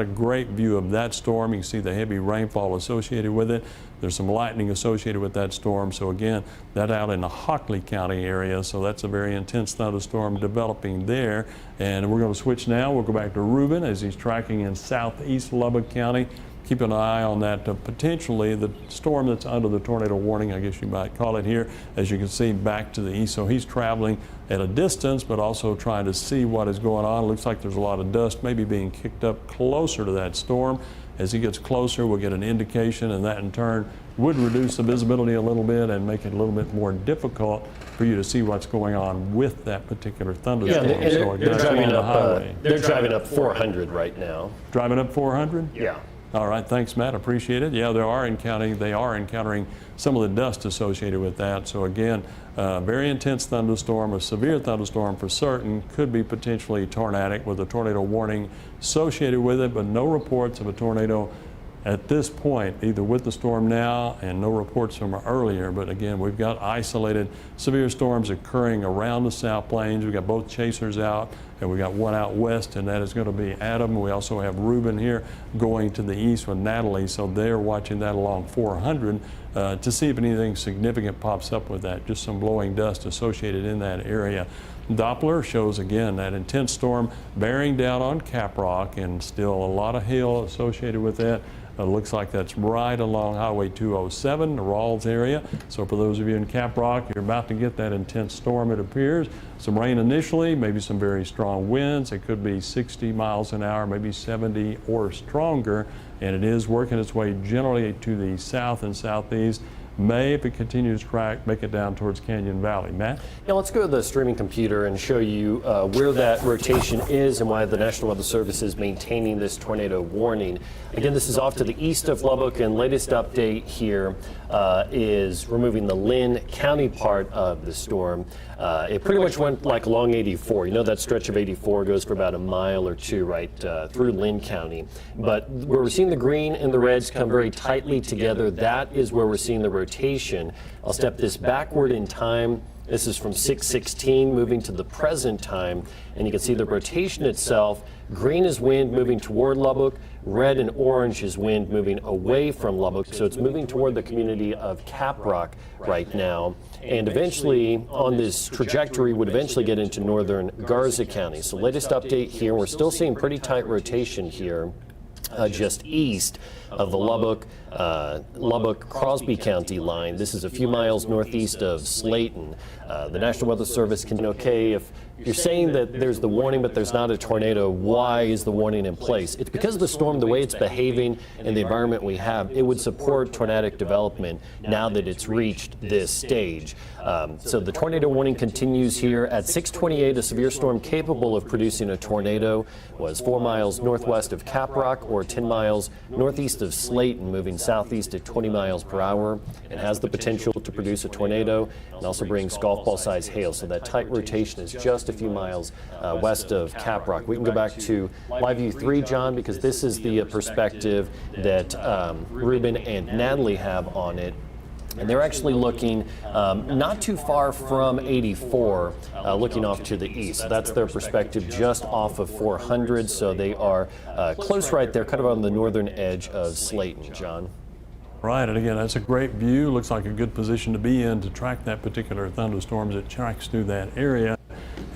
a great view of that storm. You can see the heavy rainfall associated with it. There's some lightning associated with that storm. So again, that out in the Hockley County area. So that's a very intense thunderstorm developing there. And we're going to switch now. We'll go back to Ruben as he's tracking in southeast Lubbock County. Keep an eye on that potentially the storm that's under the tornado warning, I guess you might call it here, as you can see back to the east. So he's traveling at a distance, but also trying to see what is going on. It looks like there's a lot of dust maybe being kicked up closer to that storm. As he gets closer, we'll get an indication, and that in turn would reduce the visibility a little bit and make it a little bit more difficult for you to see what's going on with that particular thunderstorm. Yeah, and they're driving up 400 right now. Driving up 400? Yeah. All right, thanks, Matt. Appreciate it. Yeah, they are encountering some of the dust associated with that. So again, very intense thunderstorm, a severe thunderstorm for certain, could be potentially tornadic with a tornado warning associated with it, but no reports of a tornado at this point, either with the storm now and no reports from earlier. But again, we've got isolated severe storms occurring around the South Plains. We've got both chasers out, and we got one out west, and that is going to be Adam. We also have Ruben here going to the east with Natalie, so they're watching that along 400 to see if anything significant pops up with that. Just some blowing dust associated in that area. Doppler shows again that intense storm bearing down on Caprock, and still a lot of hail associated with that. Looks like that's right along Highway 207, the Rawls area. So for those of you in Caprock, you're about to get that intense storm, it appears. Some rain initially, maybe some very strong winds. It could be 60 miles an hour, maybe 70 or stronger. And it is working its way generally to the south and southeast. May, if it continues to track, make it down towards Canyon Valley. Matt? Yeah, let's go to the streaming computer and show you where that rotation is and why the National Weather Service is maintaining this tornado warning. Again, this is off to the east of Lubbock, and latest update here is removing the Lynn County part of the storm. It pretty much went like along 84. You know that stretch of 84 goes for about a mile or two right through Lynn County. But where we're seeing the green and the reds come very tightly together, that is where we're seeing the rotation. I'll step this backward in time. This is from 6:16 moving to the present time, and you can see the rotation itself. Green is wind moving toward Lubbock. Red and orange is wind moving away from Lubbock, so it's moving toward the community of Caprock right now. And eventually, on this trajectory, would eventually get into northern Garza County. So latest update here, we're still seeing pretty tight rotation here. Just east of the Lubbock-Crosby County line. This is a few miles northeast of Slayton. The National Weather Service can, okay, if you're saying that there's the warning but there's not a tornado, why is the warning in place? It's because of the storm, the way it's behaving, and the environment we have. It would support tornadic development now that it's reached this stage. So the tornado warning continues here. At 6:28, a severe storm capable of producing a tornado was 4 miles northwest of Caprock or 10 miles northeast of Slayton, moving southeast at 20 miles per hour. It has the potential to produce a tornado and also brings golf ball size hail. So that tight rotation is just a few miles west of Caprock. We can go back to Live View 3, John, because this is the perspective that Ruben and Natalie have on it. And they're actually looking not too far from 84, looking off to the east. So that's their perspective just off of 400. So they are close right there, kind of on the northern edge of Slayton, John. Right, and again, that's a great view. Looks like a good position to be in to track that particular thunderstorm as it tracks through that area.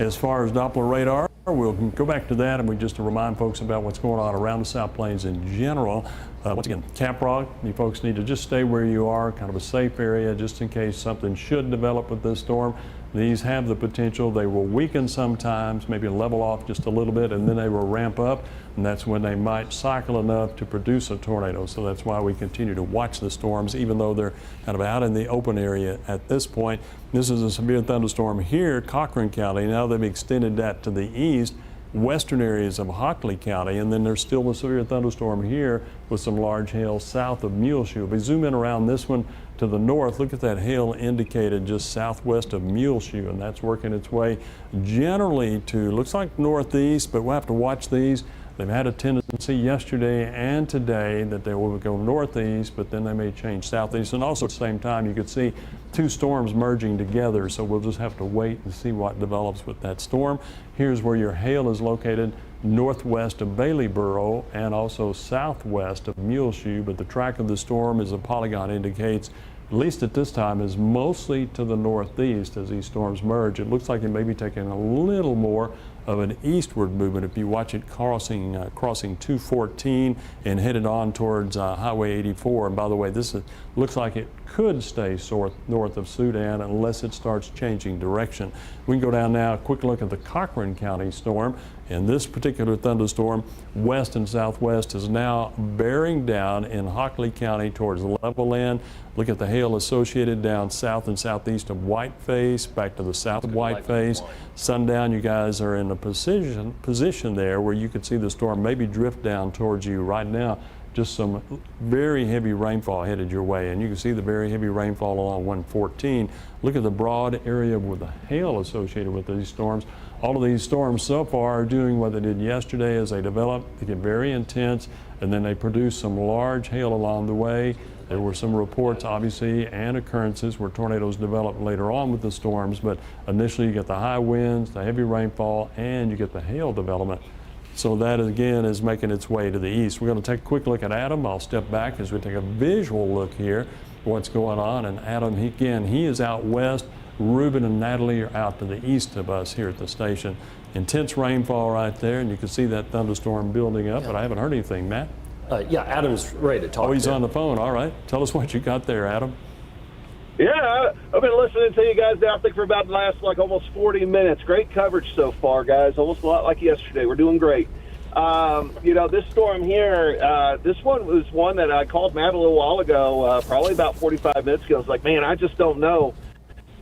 As far as Doppler radar, we'll go back to that, and we just to remind folks about what's going on around the South Plains in general. Once again, Caprock, you folks need to just stay where you are, kind of a safe area, just in case something should develop with this storm. These have the potential. They will weaken sometimes, maybe level off just a little bit, and then they will ramp up, and that's when they might cycle enough to produce a tornado. So that's why we continue to watch the storms, even though they're kind of out in the open area at this point. This is a severe thunderstorm here, Cochran County. Now they've extended that to the east, western areas of Hockley County, and then there's still a severe thunderstorm here with some large hail south of Muleshoe. If we zoom in around this one to the north, look at that hail indicated just southwest of Muleshoe, and that's working its way generally to, looks like northeast, but we'll have to watch these. They've had a tendency yesterday and today that they will go northeast, but then they may change southeast. And also at the same time, you could see two storms merging together. So we'll just have to wait and see what develops with that storm. Here's where your hail is located, northwest of Baileyboro and also southwest of Muleshoe. But the track of the storm, as the polygon indicates, at least at this time, is mostly to the northeast as these storms merge. It looks like it may be taking a little more of an eastward movement if you watch it crossing 214 and headed on towards Highway 84. And by the way, this looks like it could stay north of Sudan unless it starts changing direction. We can go down now, a quick look at the Cochran County storm. And this particular thunderstorm, west and southwest, is now bearing down in Hockley County towards Levelland. Look at the hail associated down south and southeast of Whiteface, back to the south of Whiteface. Sundown, you guys are in a position there where you could see the storm maybe drift down towards you right now. just some very heavy rainfall headed your way. And you can see the very heavy rainfall along 114. Look at the broad area with the hail associated with these storms. All of these storms so far are doing what they did yesterday as they develop. They get very intense, and then they produce some large hail along the way. There were some reports, obviously, and occurrences where tornadoes develop later on with the storms, but initially you get the high winds, the heavy rainfall, and you get the hail development. So that, again, is making its way to the east. We're going to take a quick look at Adam. I'll step back as we take a visual look here, what's going on. And Adam, he is out west. Ruben and Natalie are out to the east of us here at the station. Intense rainfall right there, and you can see that thunderstorm building up, but I haven't heard anything. Matt? Yeah, Adam's ready to talk. Oh, he's on the phone. All right. Tell us what you got there, Adam. Yeah, I've been listening to you guys now, I think, for about the last, almost 40 minutes. Great coverage so far, guys. Almost a lot like yesterday. We're doing great. This storm here, this one was one that I called Matt a little while ago, probably about 45 minutes ago. I was like, man, I just don't know.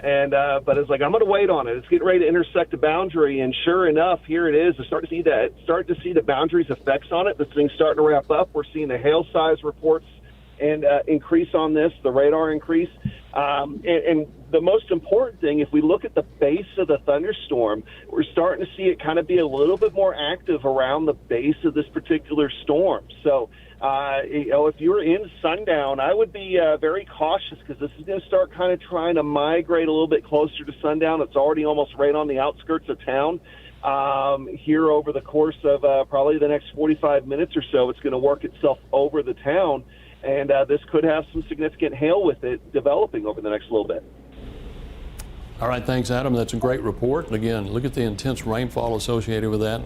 And but it's like, I'm going to wait on it. It's getting ready to intersect the boundary, and sure enough, here it is. I starting to see the boundary's effects on it. This thing's starting to wrap up. We're seeing the hail size reports and increase on this, the radar increase. And the most important thing, if we look at the base of the thunderstorm, we're starting to see it kind of be a little bit more active around the base of this particular storm. So, if you're in sundown, I would be very cautious, because this is going to start kind of trying to migrate a little bit closer to sundown. It's already almost right on the outskirts of town. Here over the course of probably the next 45 minutes or so, it's going to work itself over the town. And this could have some significant hail with it developing over the next little bit. All right, thanks, Adam. That's a great report. And again, look at the intense rainfall associated with that,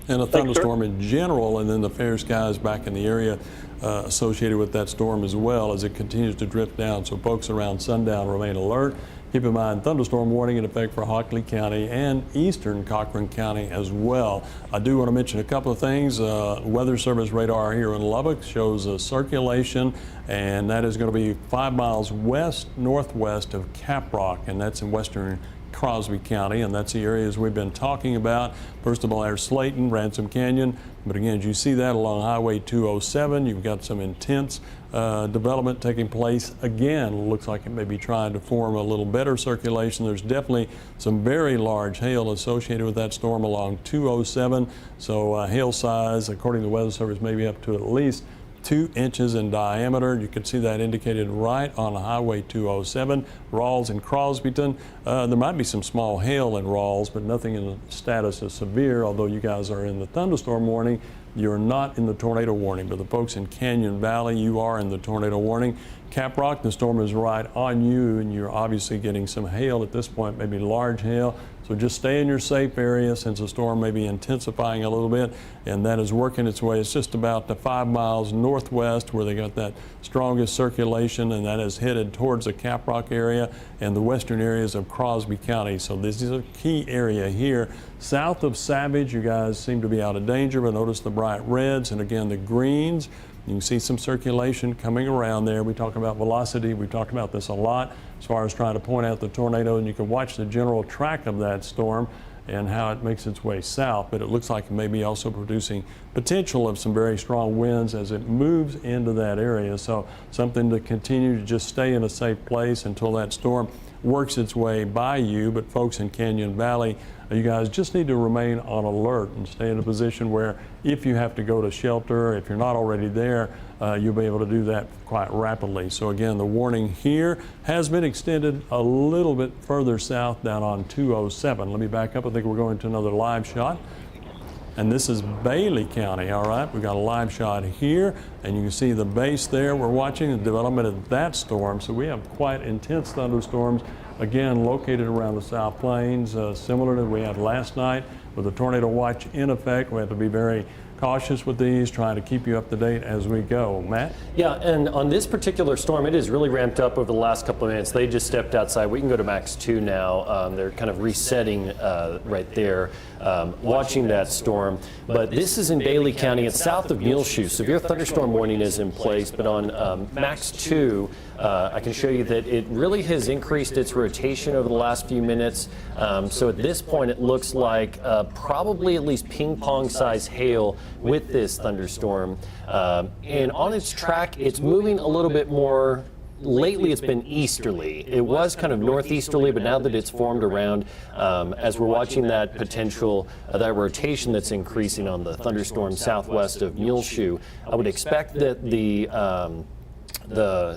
and a thunderstorm in general, and then the fair skies back in the area associated with that storm as well as it continues to drift down. So folks around sundown remain alert. Keep in mind, thunderstorm warning in effect for Hockley County and eastern Cochran County as well. I do want to mention a couple of things. Weather Service radar here in Lubbock shows a circulation, and that is going to be 5 miles west-northwest of Caprock, and that's in western Crosby County, and that's the areas we've been talking about. First of all, there's Slayton, Ransom Canyon, but again, as you see that along Highway 207, you've got some intense development taking place. Again, looks like it may be trying to form a little better circulation. There's definitely some very large hail associated with that storm along 207, so hail size, according to the Weather Service, maybe up to at least 2 inches in diameter. You can see that indicated right on Highway 207, Rawls and Crosbyton. There might be some small hail in Rawls, but nothing in the status of severe, although you guys are in the thunderstorm warning. You're not in the tornado warning, but the folks in Canyon Valley, you are in the tornado warning. Caprock, the storm is right on you, and you're obviously getting some hail at this point, maybe large hail. So just stay in your safe area, since the storm may be intensifying a little bit, and that is working its way. It's just about the 5 miles northwest where they got that strongest circulation, and that is headed towards the Caprock area and the western areas of Crosby County. So this is a key area here. South of Savage, you guys seem to be out of danger, but notice the bright reds and again the greens. You can see some circulation coming around there. We talk about velocity. We talked about this a lot as far as trying to point out the tornado, and you can watch the general track of that storm and how it makes its way south. But it looks like it may be also producing potential of some very strong winds as it moves into that area. So something to continue to just stay in a safe place until that storm works its way by you. But folks in Canyon Valley, you guys just need to remain on alert and stay in a position where if you have to go to shelter, if you're not already there, you'll be able to do that quite rapidly. So again, the warning here has been extended a little bit further south down on 207. Let me back up. I think we're going to another live shot. And this is Bailey County, all right? We've got a live shot here, and you can see the base there. We're watching the development of that storm. So we have quite intense thunderstorms, again, located around the South Plains, similar to what we had last night with the tornado watch in effect. We have to be very cautious with these, trying to keep you up to date as we go. Matt? Yeah, and on this particular storm, it has really ramped up over the last couple of minutes. They just stepped outside. We can go to max 2 now. They're kind of resetting right there, watching that storm. But this is in Bailey County. It's south of Muleshoe. Severe thunderstorm warning is in place, but on max 2, I can show you that it really has increased its rotation over the last few minutes. So at this point, it looks like probably at least ping pong size hail with this thunderstorm. And on its track, it's moving a little bit more. Lately, it's been easterly. It was kind of northeasterly, but now that it's formed around, as we're watching that potential, that rotation that's increasing on the thunderstorm southwest of Muleshoe, I would expect that the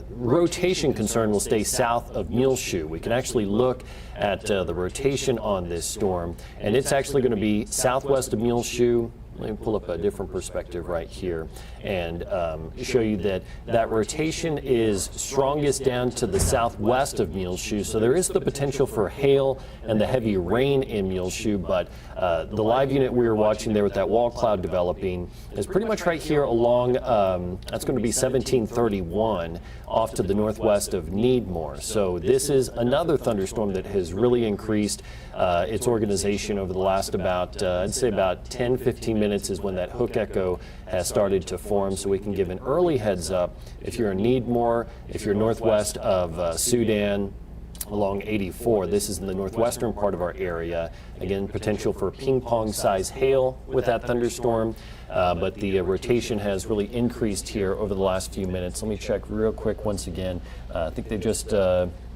rotation concern will stay south of Muleshoe. We can actually look at the rotation on this storm, and it's actually going to be southwest of Muleshoe. Let me pull up a different perspective right here and show you that that rotation is strongest down to the southwest of Muleshoe. So there is the potential for hail and the heavy rain in Muleshoe, but the live unit we were watching there with that wall cloud developing is pretty much right here along, that's going to be 1731 off to the northwest of Needmore. So this is another thunderstorm that has really increased its organization over the last about, I'd say about 10-15 minutes is when that hook echo has started to form, so we can give an early heads up if you're in Needmore, if you're northwest of Sudan along 84. This is in the northwestern part of our area. Again, potential for ping pong size hail with that thunderstorm, but the rotation has really increased here over the last few minutes. Let me check real quick once again. I think they just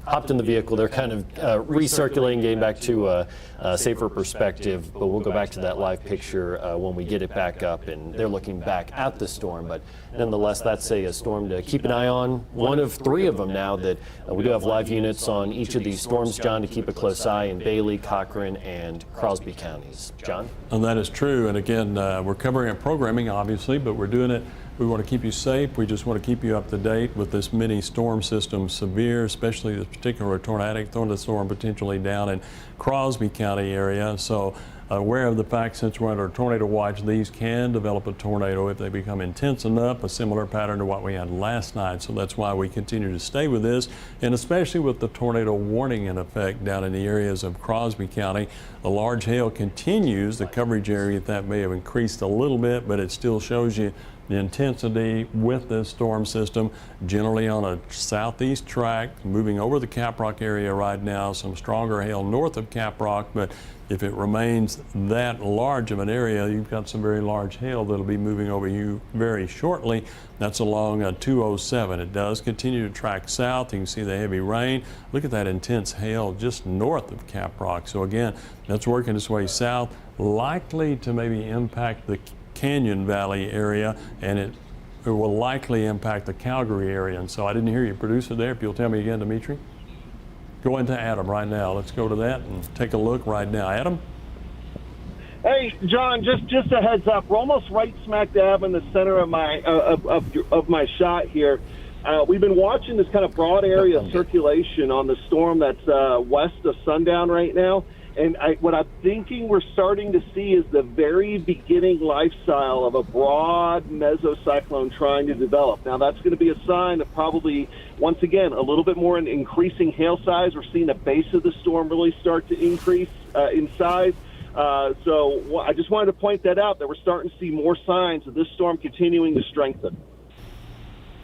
hopped in the vehicle. They're kind of recirculating, getting back to a safer perspective, but we'll go back to that live picture when we get it back up, and they're looking back at the storm. But nonetheless, that's a storm to keep an eye on. One of three of them now that we do have live units on each of these storms, John, to keep a close eye in Bailey, Cochran, and Crosby counties. John? And that is true. And again, we're covering our programming, obviously, but we're doing it. We want to keep you safe. We just want to keep you up to date with this mini storm system severe, especially this particular tornadic thunderstorm potentially down in Crosby County area. So aware of the fact, since we're under tornado watch, these can develop a tornado if they become intense enough, a similar pattern to what we had last night. So that's why we continue to stay with this, and especially with the tornado warning in effect down in the areas of Crosby County. The large hail continues. The coverage area that may have increased a little bit, but it still shows you the intensity with this storm system, generally on a southeast track, moving over the Caprock area right now. Some stronger hail north of Caprock, but if it remains that large of an area, you've got some very large hail that'll be moving over you very shortly. That's along 207. It does continue to track south. You can see the heavy rain. Look at that intense hail just north of Caprock. So again, that's working its way south, likely to maybe impact the Canyon Valley area, and it will likely impact the Calgary area. And so I didn't hear your producer there. If you'll tell me again, Dimitri. Go into Adam right now. Let's go to that and take a look right now. Adam? Hey, John, just a heads up. We're almost right smack dab in the center of my of my shot here. We've been watching this kind of broad area of circulation on the storm that's west of sundown right now. And what I'm thinking we're starting to see is the very beginning lifestyle of a broad mesocyclone trying to develop. Now, that's going to be a sign of probably, once again, a little bit more in increasing hail size. We're seeing the base of the storm really start to increase in size. So I just wanted to point that out, that we're starting to see more signs of this storm continuing to strengthen.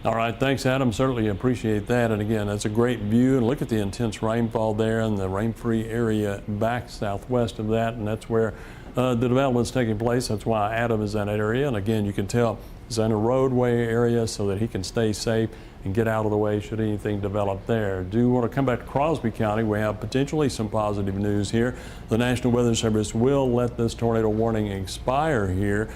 All right, thanks, Adam. Certainly appreciate that. And again, that's a great view. And look at the intense rainfall there and the rain-free area back southwest of that. And that's where the development's taking place. That's why Adam is in that area. And again, you can tell he's in a roadway area so that he can stay safe and get out of the way should anything develop there. Do want to come back to Crosby County. We have potentially some positive news here. The National Weather Service will let this tornado warning expire here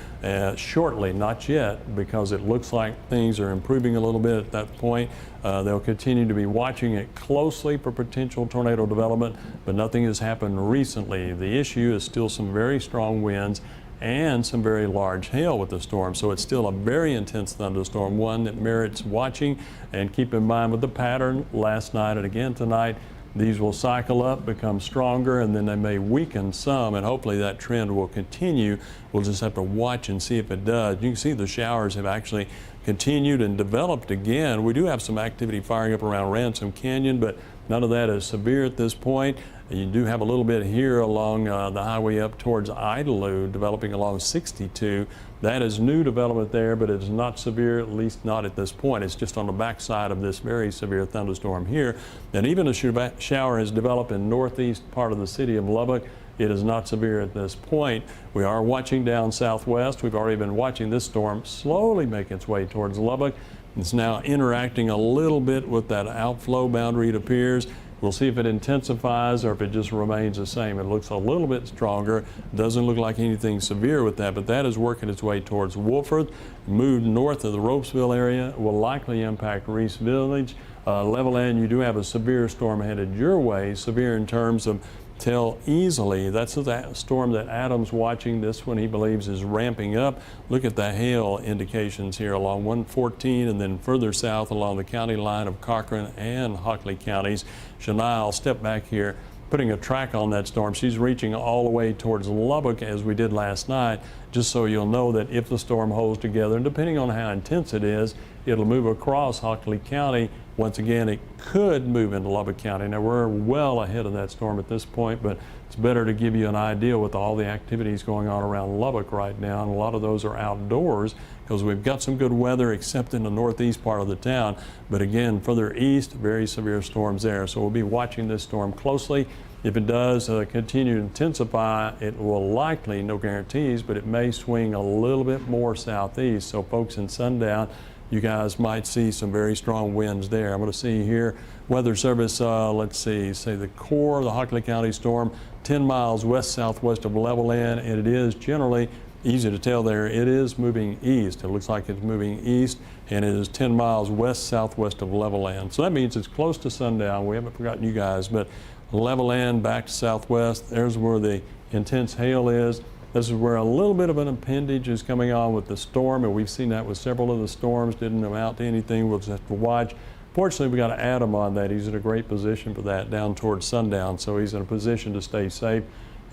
shortly, not yet, because it looks like things are improving a little bit at that point. They'll continue to be watching it closely for potential tornado development, but nothing has happened recently. The issue is still some very strong winds and some very large hail with the storm. So it's still a very intense thunderstorm, one that merits watching. And keep in mind with the pattern last night and again tonight, these will cycle up, become stronger, and then they may weaken some, and hopefully that trend will continue. We'll just have to watch and see if it does. You can see the showers have actually continued and developed again. We do have some activity firing up around Ransom Canyon, but none of that is severe at this point. You do have a little bit here along the highway up towards Idalou, developing along 62. That is new development there, but it's not severe, at least not at this point. It's just on the backside of this very severe thunderstorm here. And even a shower has developed in northeast part of the city of Lubbock. It is not severe at this point. We are watching down southwest. We've already been watching this storm slowly make its way towards Lubbock. It's now interacting a little bit with that outflow boundary, it appears. We'll see if it intensifies or if it just remains the same. It looks a little bit stronger. Doesn't look like anything severe with that, but that is working its way towards Wolford. Moved north of the Ropesville area, will likely impact Reese Village. Levelland, you do have a severe storm headed your way, severe in terms of tell easily. That's the storm that Adam's watching. This one he believes is ramping up. Look at the hail indications here along 114 and then further south along the county line of Cochran and Hockley counties. Shania, I'll step back here, putting a track on that storm. She's reaching all the way towards Lubbock as we did last night, just so you'll know that if the storm holds together, and depending on how intense it is, it'll move across Hockley County. Once again, it could move into Lubbock County. Now, we're well ahead of that storm at this point, but it's better to give you an idea with all the activities going on around Lubbock right now, and a lot of those are outdoors because we've got some good weather except in the northeast part of the town. But again, further east, very severe storms there. So we'll be watching this storm closely. If it does continue to intensify, it will likely, no guarantees, but it may swing a little bit more southeast. So folks in Sundown, you guys might see some very strong winds there. I'm going to see here, Weather Service, let's see, say the core of the Hockley County storm, 10 miles west-southwest of Levelland, and it is generally easy to tell there, it is moving east. It looks like it's moving east, and it is 10 miles west-southwest of Levelland. So that means it's close to sundown. We haven't forgotten you guys, but Levelland back to southwest, there's where the intense hail is. This is where a little bit of an appendage is coming on with the storm, and we've seen that with several of the storms. Didn't amount to anything. We'll just have to watch. Fortunately, we got Adam on that. He's in a great position for that down towards sundown, so he's in a position to stay safe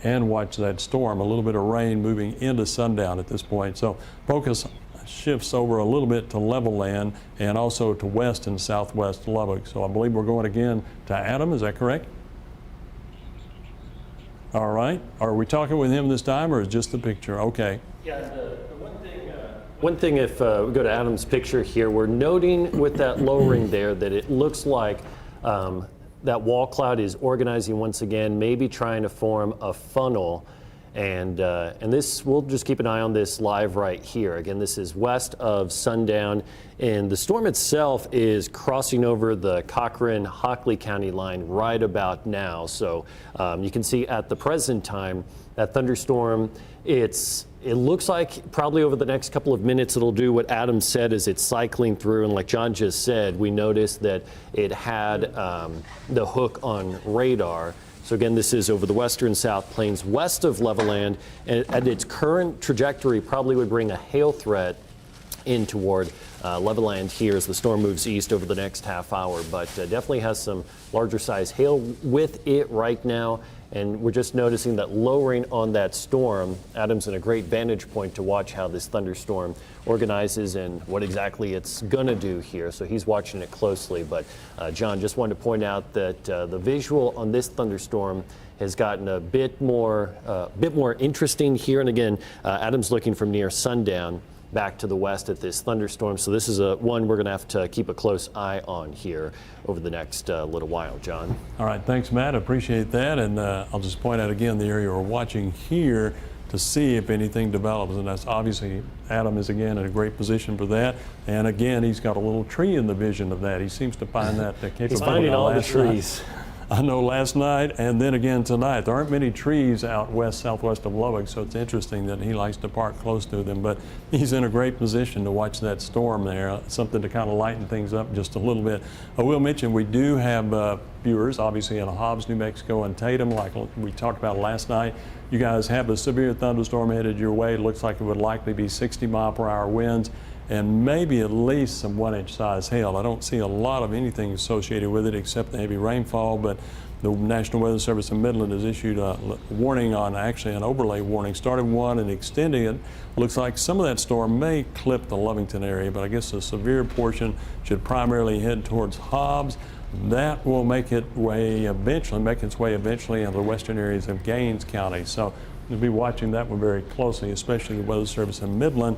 and watch that storm. A little bit of rain moving into sundown at this point. So focus shifts over a little bit to Levelland and also to west and southwest Lubbock. So I believe we're going again to Adam. Is that correct? All right. Are we talking with him this time, or is just the picture? Okay. Yeah, the one thing, if we go to Adam's picture here, we're noting with that lowering there that it looks like that wall cloud is organizing once again, maybe trying to form a funnel. And this, we'll just keep an eye on this live right here. Again, this is west of sundown, and the storm itself is crossing over the Cochran-Hockley County line right about now. So you can see at the present time, that thunderstorm, it looks like probably over the next couple of minutes it'll do what Adam said as it's cycling through. And like John just said, we noticed that it had the hook on radar. So again, this is over the western South Plains west of Levelland, and at its current trajectory probably would bring a hail threat in toward Levelland here as the storm moves east over the next half hour, but definitely has some larger size hail with it right now. And we're just noticing that lowering on that storm. Adam's in a great vantage point to watch how this thunderstorm organizes and what exactly it's going to do here. So he's watching it closely. But John, just wanted to point out that the visual on this thunderstorm has gotten a bit more interesting here. And again, Adam's looking from near sundown back to the west at this thunderstorm. So this is one we're going to have to keep a close eye on here over the next little while, John. All right, thanks, Matt. I appreciate that. And I'll just point out again the area we're watching here to see if anything develops. And that's obviously, Adam is again in a great position for that. And again, he's got a little tree in the vision of that. He seems to find that capability. He's finding all the trees. I know last night and then again tonight. There aren't many trees out southwest of Lubbock, so it's interesting that he likes to park close to them. But he's in a great position to watch that storm there, something to kind of lighten things up just a little bit. I will mention we do have viewers, obviously in Hobbs, New Mexico, and Tatum, like we talked about last night. You guys have a severe thunderstorm headed your way. It looks like it would likely be 60-mile-per-hour winds and maybe at least some 1-inch size hail. I don't see a lot of anything associated with it except the heavy rainfall, but the National Weather Service in Midland has issued a warning on, actually an overlay warning, starting one and extending it. Looks like some of that storm may clip the Lovington area, but I guess the severe portion should primarily head towards Hobbs. That will make its way eventually into the western areas of Gaines County. So we'll be watching that one very closely, especially the Weather Service in Midland.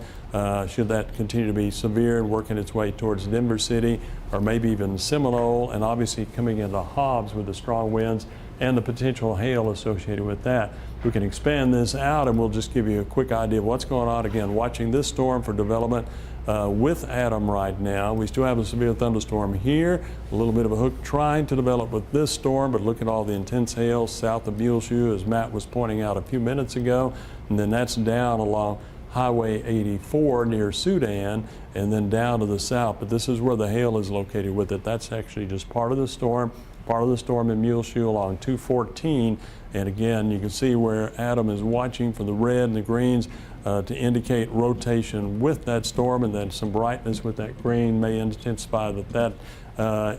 Should that continue to be severe and working its way towards Denver City or maybe even Seminole, and obviously coming into Hobbs with the strong winds, and the potential hail associated with that. We can expand this out, and we'll just give you a quick idea of what's going on. Again, watching this storm for development with Adam right now. We still have a severe thunderstorm here, a little bit of a hook trying to develop with this storm, but look at all the intense hail south of Muleshoe, as Matt was pointing out a few minutes ago, and then that's down along Highway 84 near Sudan, and then down to the south. But this is where the hail is located with it. That's actually just part of the storm in Muleshoe along 214. And again, you can see where Adam is watching for the red and the greens to indicate rotation with that storm, and then some brightness with that green may intensify that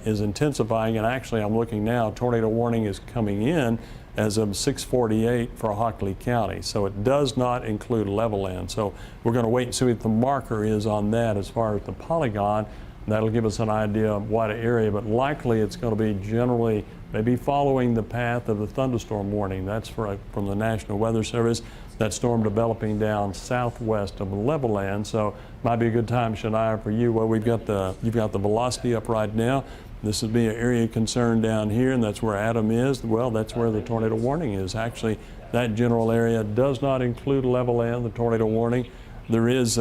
is intensifying. And actually, I'm looking now, tornado warning is coming in as of 6:48 for Hockley County. So it does not include Levelland. So we're going to wait and see what the marker is on that as far as the polygon. That'll give us an idea of what area, but likely it's going to be generally maybe following the path of the thunderstorm warning. That's from the National Weather Service. That storm developing down southwest of Levelland. So might be a good time, Shania, for you. Well, you've got the velocity up right now. This would be an area of concern down here, and that's where Adam is. Well, that's where the tornado warning is. Actually, that general area does not include Levelland, the tornado warning. There is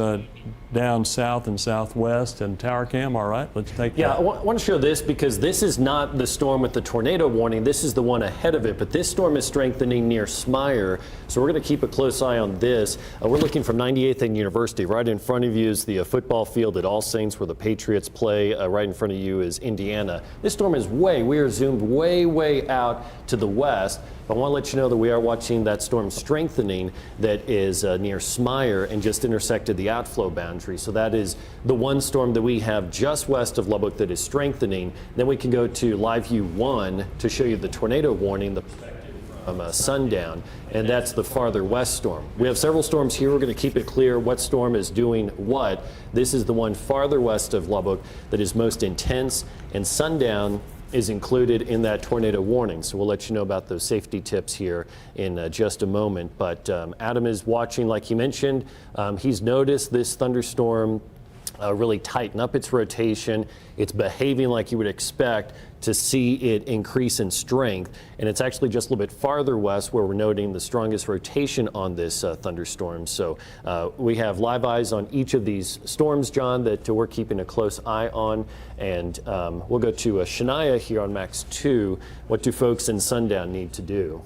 down south and southwest and Tower Cam. All right, let's take that. Yeah, I want to show this because this is not the storm with the tornado warning. This is the one ahead of it, but this storm is strengthening near Smyre, so we're going to keep a close eye on this. We're looking from 98th and University. Right in front of you is the football field at All Saints where the Patriots play. Right in front of you is Indiana. This storm is we are zoomed way out to the west. I want to let you know that we are watching that storm strengthening that is near Smyre and just intersected the outflow boundary. So that is the one storm that we have just west of Lubbock that is strengthening. Then we can go to Live View 1 to show you the tornado warning from sundown, and that's the farther west storm. We have several storms here. We're going to keep it clear what storm is doing what. This is the one farther west of Lubbock that is most intense, and sundown is included in that tornado warning. So we'll let you know about those safety tips here in just a moment. But Adam is watching, like he mentioned. He's noticed this thunderstorm really tighten up its rotation. It's behaving like you would expect to see it increase in strength. And it's actually just a little bit farther west where we're noting the strongest rotation on this thunderstorm. So we have live eyes on each of these storms, John, that we're keeping a close eye on. And we'll go to Shania here on Max 2. What do folks in Sundown need to do?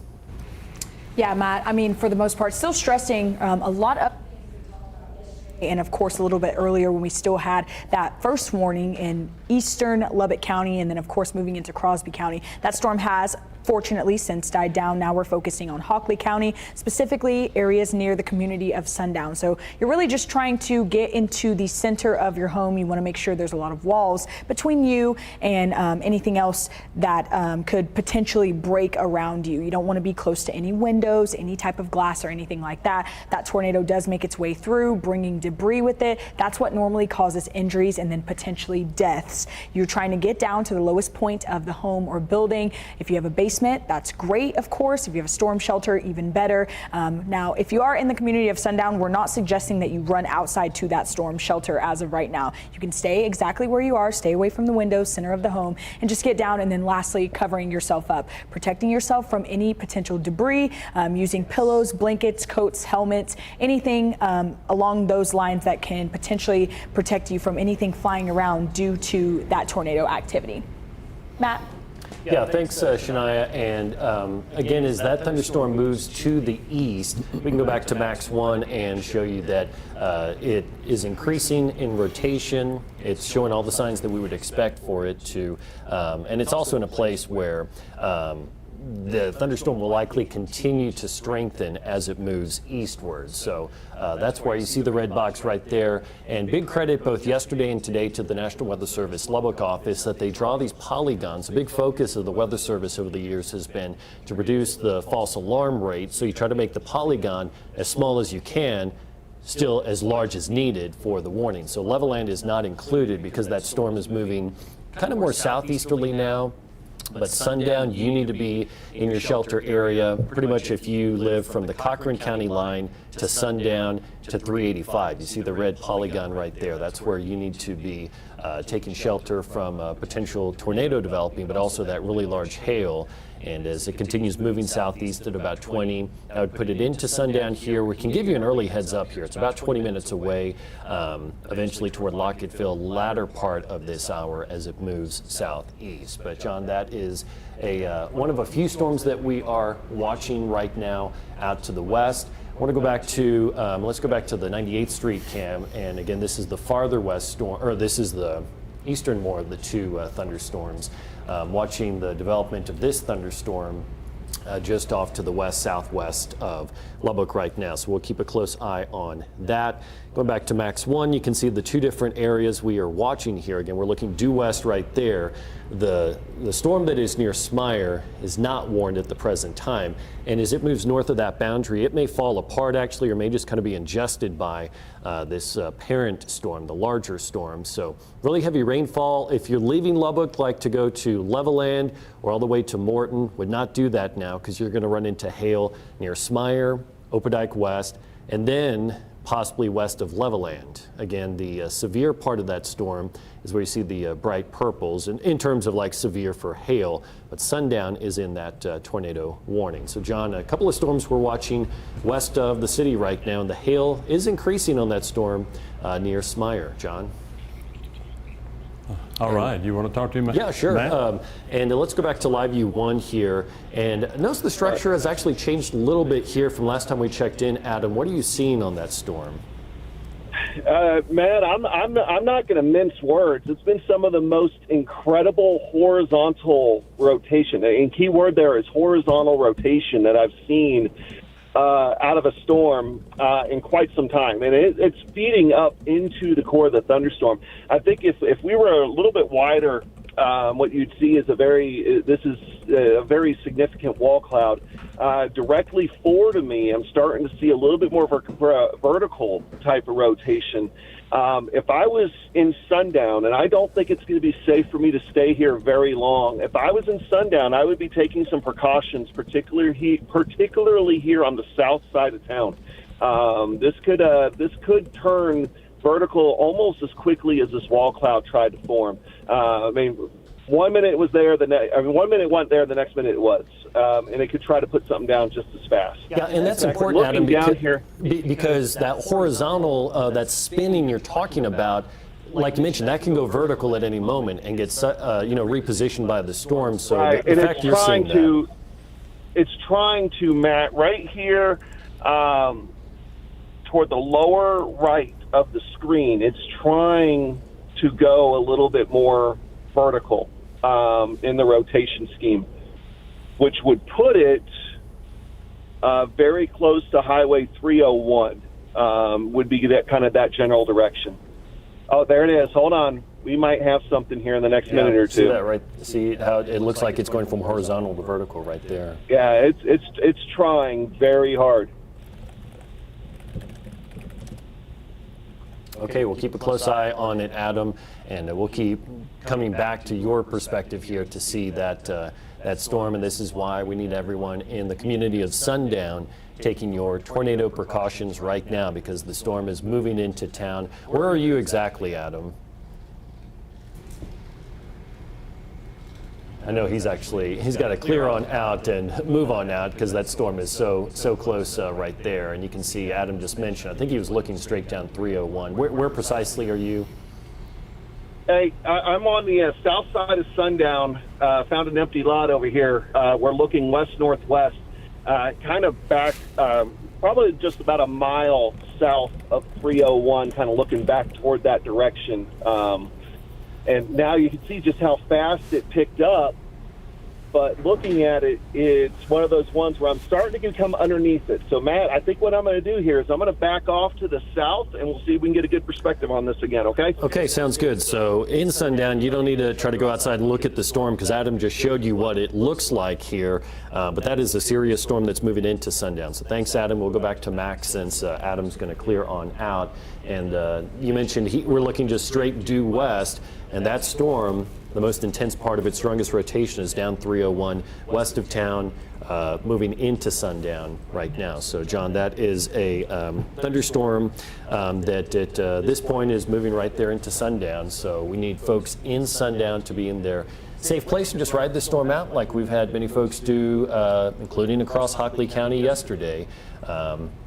Yeah, Matt, I mean, for the most part, still stressing a lot of. And of course, a little bit earlier when we still had that first warning in eastern Lubbock County, and then of course moving into Crosby County. That storm has fortunately since died down. Now we're focusing on Hockley County, specifically areas near the community of Sundown. So you're really just trying to get into the center of your home. You want to make sure there's a lot of walls between you and anything else that could potentially break around you. You don't want to be close to any windows, any type of glass or anything like that. That tornado does make its way through, bringing debris with it. That's what normally causes injuries and then potentially deaths. You're trying to get down to the lowest point of the home or building. If you have a basement, that's great, of course. If you have a storm shelter, even better. Now, if you are in the community of Sundown, we're not suggesting that you run outside to that storm shelter as of right now. You can stay exactly where you are, stay away from the windows, center of the home, and just get down. And then lastly, covering yourself up, protecting yourself from any potential debris, using pillows, blankets, coats, helmets, anything along those lines that can potentially protect you from anything flying around due to that tornado activity. Matt? Yeah, thanks, Shania. And again, as that thunderstorm moves to the east, we can go back to Max 1 and show you that it is increasing in rotation. It's showing all the signs that we would expect for it to. And it's also in a place where the thunderstorm will likely continue to strengthen as it moves eastward. So that's why you see the red box right there. And big credit both yesterday and today to the National Weather Service Lubbock office that they draw these polygons. A big focus of the Weather Service over the years has been to reduce the false alarm rate. So you try to make the polygon as small as you can, still as large as needed for the warning. So Levelland is not included because that storm is moving kind of more southeasterly now. But Sundown, you need to be in your shelter area. Pretty much if you live from the Cochran County line to Sundown, to 385. You see the red polygon right there. That's where you need to be taking shelter from potential tornado developing, but also that really large hail. And as it continues moving southeast at about 20, I would put it into sundown here. We can give you an early heads up here. It's about 20 minutes away, eventually toward Locketville, latter part of this hour as it moves southeast. But John, that is one of a few storms that we are watching right now out to the west. I want to go back to, let's go back to the 98th Street cam. And again, this is the farther west storm, or this is the easternmore of the two thunderstorms. Watching the development of this thunderstorm just off to the west-southwest of Lubbock right now. So we'll keep a close eye on that. Going back to Max 1, you can see the two different areas we are watching here. Again, we're looking due west right there. The storm that is near Smire is not warned at the present time. And as it moves north of that boundary, it may fall apart actually, or may just kind of be ingested by this parent storm, the larger storm. So really heavy rainfall. If you're leaving Lubbock, like to go to Levelland or all the way to Morton, would not do that now because you're going to run into hail near Smire, Opdyke West, and then possibly west of Levelland. Again, the severe part of that storm is where you see the bright purples in terms of like severe for hail, but sundown is in that tornado warning. So John, a couple of storms we're watching west of the city right now, and the hail is increasing on that storm near Smire. John? All right, you want to talk to him? Yeah, sure. Matt? And let's go back to Live View 1 here. And notice the structure has actually changed a little bit here from last time we checked in. Adam, what are you seeing on that storm? Matt, I'm not going to mince words. It's been some of the most incredible horizontal rotation. And key word there is horizontal rotation that I've seen out of a storm in quite some time, and it's feeding up into the core of the thunderstorm. I think if we were a little bit wider, what you'd see is a very significant wall cloud directly forward of me. I'm starting to see a little bit more of a vertical type of rotation. If I was in sundown, and I don't think it's going to be safe for me to stay here very long, if I was in sundown, I would be taking some precautions, particularly here on the south side of town. This could turn vertical almost as quickly as this wall cloud tried to form. I mean, 1 minute it was there, 1 minute it wasn't there, the next minute it was. And it could try to put something down just as fast. Yeah, and that's important, Adam, because that horizontal, that spinning you're talking about, like you mentioned, that can go vertical at any moment and get repositioned by the storm. So right. the fact you're seeing that. It's trying to, Matt, right here toward the lower right of the screen, it's trying to go a little bit more vertical in the rotation scheme, which would put it very close to Highway 301, would be that general direction. Oh, there it is. Hold on. We might have something here in the next minute or two. See that right? See how it looks like it's going from horizontal to vertical right there. Yeah, it's trying very hard. Okay, we'll keep a close eye on it, Adam, and we'll keep coming back to your perspective here to see that storm, and this is why we need everyone in the community of Sundown taking your tornado precautions right now because the storm is moving into town. Where are you exactly, Adam? I know he's got to clear on out and move on out because that storm is so close right there. And you can see Adam just mentioned, I think he was looking straight down 301. Where precisely are you? Hey, I'm on the south side of Sundown. Found an empty lot over here. We're looking west-northwest, kind of back, probably just about a mile south of 301, kind of looking back toward that direction. And now you can see just how fast it picked up. But looking at it, it's one of those ones where I'm starting to come underneath it. So, Matt, I think what I'm going to do here is I'm going to back off to the south, and we'll see if we can get a good perspective on this again, okay? Okay, sounds good. So in Sundown, you don't need to try to go outside and look at the storm because Adam just showed you what it looks like here. But that is a serious storm that's moving into Sundown. So thanks, Adam. We'll go back to Max since Adam's going to clear on out. And you mentioned we're looking just straight due west, and that storm, the most intense part of its strongest rotation is down 301 west of town, moving into sundown right now. So, John, that is a thunderstorm that at this point is moving right there into sundown. So we need folks in sundown to be in their safe place and just ride the storm out like we've had many folks do, including across Hockley County yesterday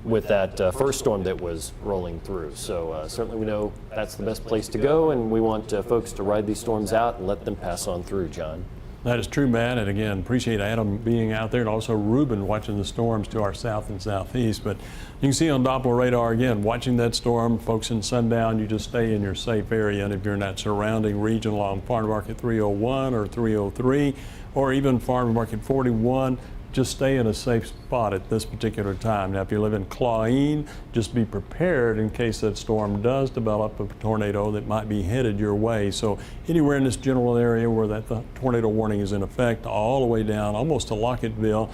with that first storm that was rolling through. So certainly we know that's the best place to go, and we want folks to ride these storms out and let them pass on through, John. That is true, Matt, and again, appreciate Adam being out there and also Ruben watching the storms to our south and southeast. But you can see on Doppler radar, again, watching that storm, folks in sundown, you just stay in your safe area. And if you're in that surrounding region along Farm Market 301 or 303, or even Farm Market 41, just stay in a safe spot at this particular time. Now, if you live in Clawine, just be prepared in case that storm does develop a tornado that might be headed your way. So anywhere in this general area where that tornado warning is in effect, all the way down almost to Lockettville,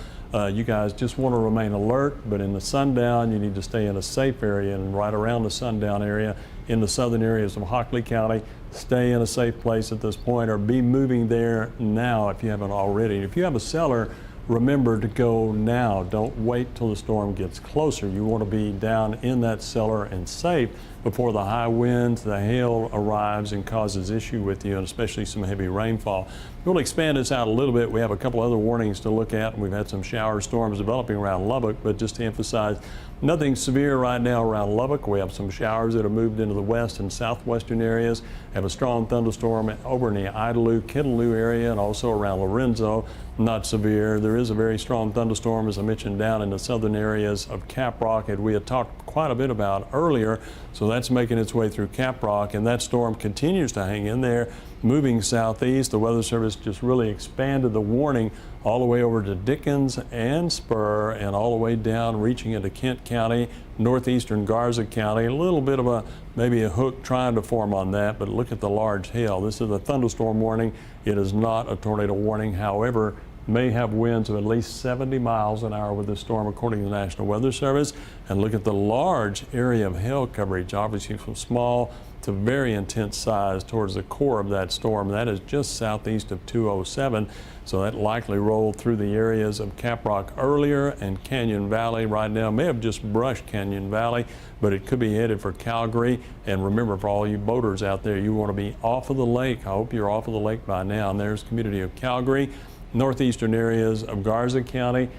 you guys just want to remain alert, but in the sundown, you need to stay in a safe area, and right around the sundown area in the southern areas of Hockley County, stay in a safe place at this point, or be moving there now if you haven't already. If you have a cellar, remember to go now. Don't wait till the storm gets closer. You want to be down in that cellar and safe before the high winds, the hail arrives and causes issue with you, and especially some heavy rainfall. We'll expand this out a little bit. We have a couple other warnings to look at. We've had some shower storms developing around Lubbock, but just to emphasize, nothing severe right now around Lubbock. We have some showers that have moved into the west and southwestern areas. Have a strong thunderstorm over in the Idalou, Kittilou area, and also around Lorenzo. Not severe. There is a very strong thunderstorm, as I mentioned, down in the southern areas of Caprock, that we had talked quite a bit about earlier. So that's making its way through Caprock, and that storm continues to hang in there, moving southeast. The Weather Service just really expanded the warning all the way over to Dickens and Spur, and all the way down, reaching into Kent County, northeastern Garza County. A little bit of maybe a hook trying to form on that, but look at the large hail. This is a thunderstorm warning. It is not a tornado warning. However, may have winds of at least 70 miles an hour with this storm, according to the National Weather Service. And look at the large area of hail coverage, obviously from small to very intense size towards the core of that storm. That is just southeast of 207. So that likely rolled through the areas of Caprock earlier and Canyon Valley right now. May have just brushed Canyon Valley, but it could be headed for Calgary. And remember, for all you boaters out there, you want to be off of the lake. I hope you're off of the lake by now. And there's the community of Calgary. Northeastern areas of Garza County.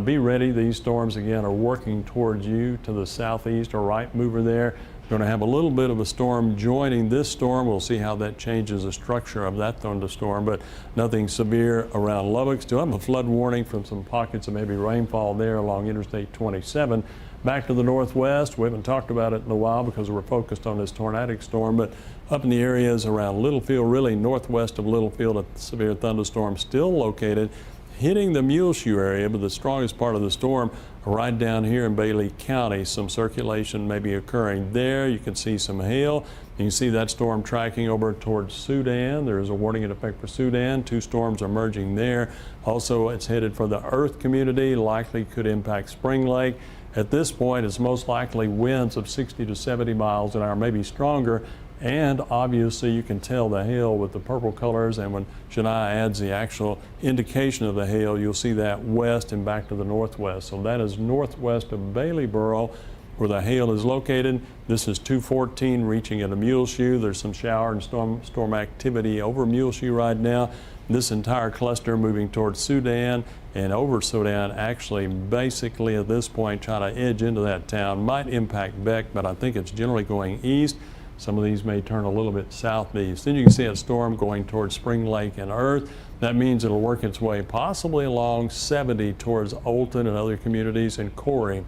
Be ready. These storms, again, are working towards you to the southeast or right mover there. Going to have a little bit of a storm joining this storm. We'll see how that changes the structure of that thunderstorm, but nothing severe around Lubbock. Still have a flood warning from some pockets of maybe rainfall there along Interstate 27. Back to the northwest, we haven't talked about it in a while because we're focused on this tornadic storm, but up in the areas around Littlefield, really northwest of Littlefield, a severe thunderstorm still located, hitting the Muleshoe area, but the strongest part of the storm right down here in Bailey County. Some circulation may be occurring there. You can see some hail. You can see that storm tracking over towards Sudan. There is a warning in effect for Sudan. Two storms are merging there. Also, it's headed for the Earth community, likely could impact Spring Lake. At this point, it's most likely winds of 60 to 70 miles an hour, maybe stronger. And obviously you can tell the hail with the purple colors, and when Shania adds the actual indication of the hail, you'll see that west and back to the northwest. So that is northwest of Baileyboro where the hail is located. This is 214 reaching into Muleshoe. There's some shower and storm activity over Muleshoe right now. This entire cluster moving towards Sudan and over Sudan, actually basically at this point trying to edge into that town. Might impact Beck, but I think it's generally going east. Some of these may turn a little bit southeast. Then you can see a storm going towards Spring Lake and Earth. That means it'll work its way possibly along 70 towards Olton and other communities and Corey.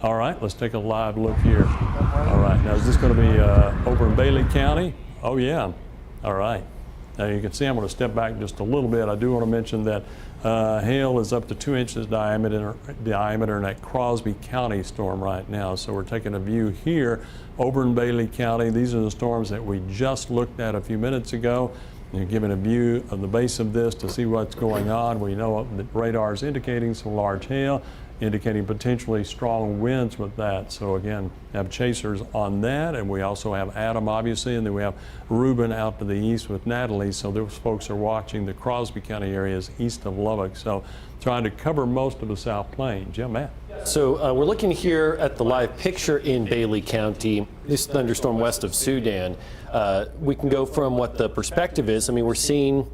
All right, let's take a live look here. All right, now is this going to be over in Bailey County? Oh yeah, all right. Now you can see I'm going to step back just a little bit. I do want to mention that hail is up to 2 inches diameter in that Crosby County storm right now. So we're taking a view here over in Bailey County. These are the storms that we just looked at a few minutes ago. You're given a view of the base of this to see what's going on. We know that radar is indicating some large hail. indicating potentially strong winds with that. So again, have chasers on that, and we also have Adam, obviously, and then we have Ruben out to the east with Natalie. So those folks are watching the Crosby County areas east of Lubbock. So trying to cover most of the South Plains. Yeah, Matt. So we're looking here at the live picture in Bailey County, this thunderstorm west of Sudan. We can go from what the perspective is. I mean, we're seeing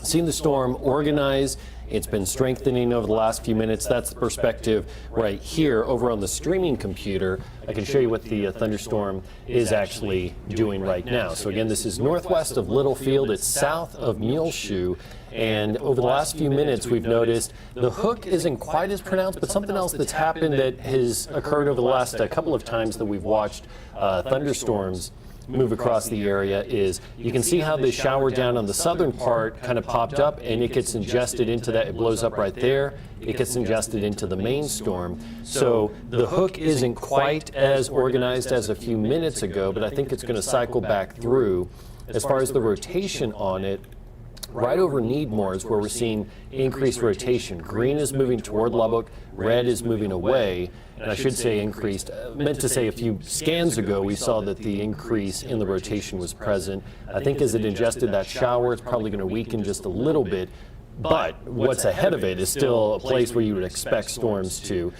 the storm organize. It's been strengthening over the last few minutes. That's the perspective right here. Over on the streaming computer, I can show you what the thunderstorm is actually doing right now. So again, this is northwest of Littlefield. It's south of Muleshoe. And over the last few minutes, we've noticed the hook isn't quite as pronounced, but something else that's happened that has occurred over the last couple of times that we've watched thunderstorms move across the area is you can see how the shower down on the southern part kind of popped up, and it gets ingested into that. It blows up right there. It gets ingested into the main storm. So the hook isn't quite as organized as a few minutes ago, but I think it's going to cycle back through. As far as the rotation on it, right over Needmore is where we're seeing increased rotation. Green is moving toward Lubbock, red is moving away, and I should say increased. Meant to say a few scans ago we saw that the increase in the rotation was present. I think as it ingested that shower, it's probably going to weaken just a little bit. But what's ahead of it is still a place where you would expect storms to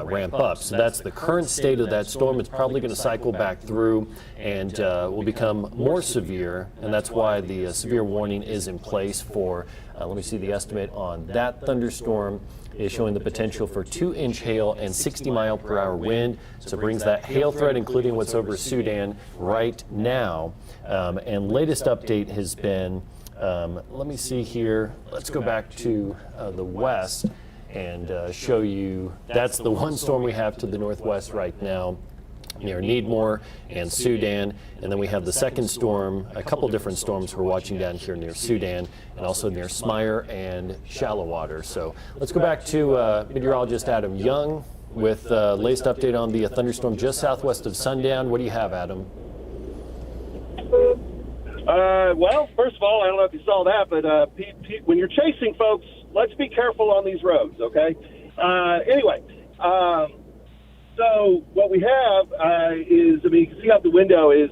ramp up. So that's the current state of that storm. It's probably going to cycle back through and will become more severe, and that's why the severe warning is in place for, let me see the estimate on that thunderstorm is showing the potential for 2-inch hail and 60-mile-per-hour wind. So it brings that hail threat, including what's over Sudan right now. And latest update has been, let me see here. Let's go back to the west and show you. That's the one storm we have to the northwest right now, near Needmore and Sudan. And then we have the second storm, a couple different storms we're watching down here near Sudan and also near Smyre and Shallow Water. So let's go back to meteorologist Adam Young with the latest update on the thunderstorm just southwest of Sundown. What do you have, Adam? Well, first of all, I don't know if you saw that, but when you're chasing folks, let's be careful on these roads, okay? Anyway, so what we have is, I mean, you can see out the window is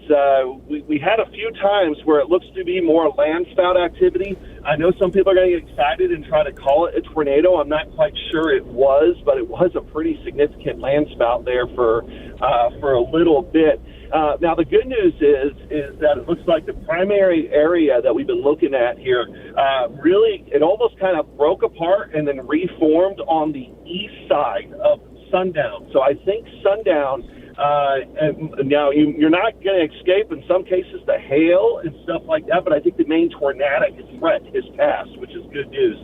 we had a few times where it looks to be more landspout activity. I know some people are going to get excited and try to call it a tornado. I'm not quite sure it was, but it was a pretty significant landspout there for a little bit. Now, the good news is that it looks like the primary area that we've been looking at here, really, it almost kind of broke apart and then reformed on the east side of Sundown. So I think Sundown, and now you're not going to escape, in some cases, the hail and stuff like that, but I think the main tornadic threat is past, which is good news.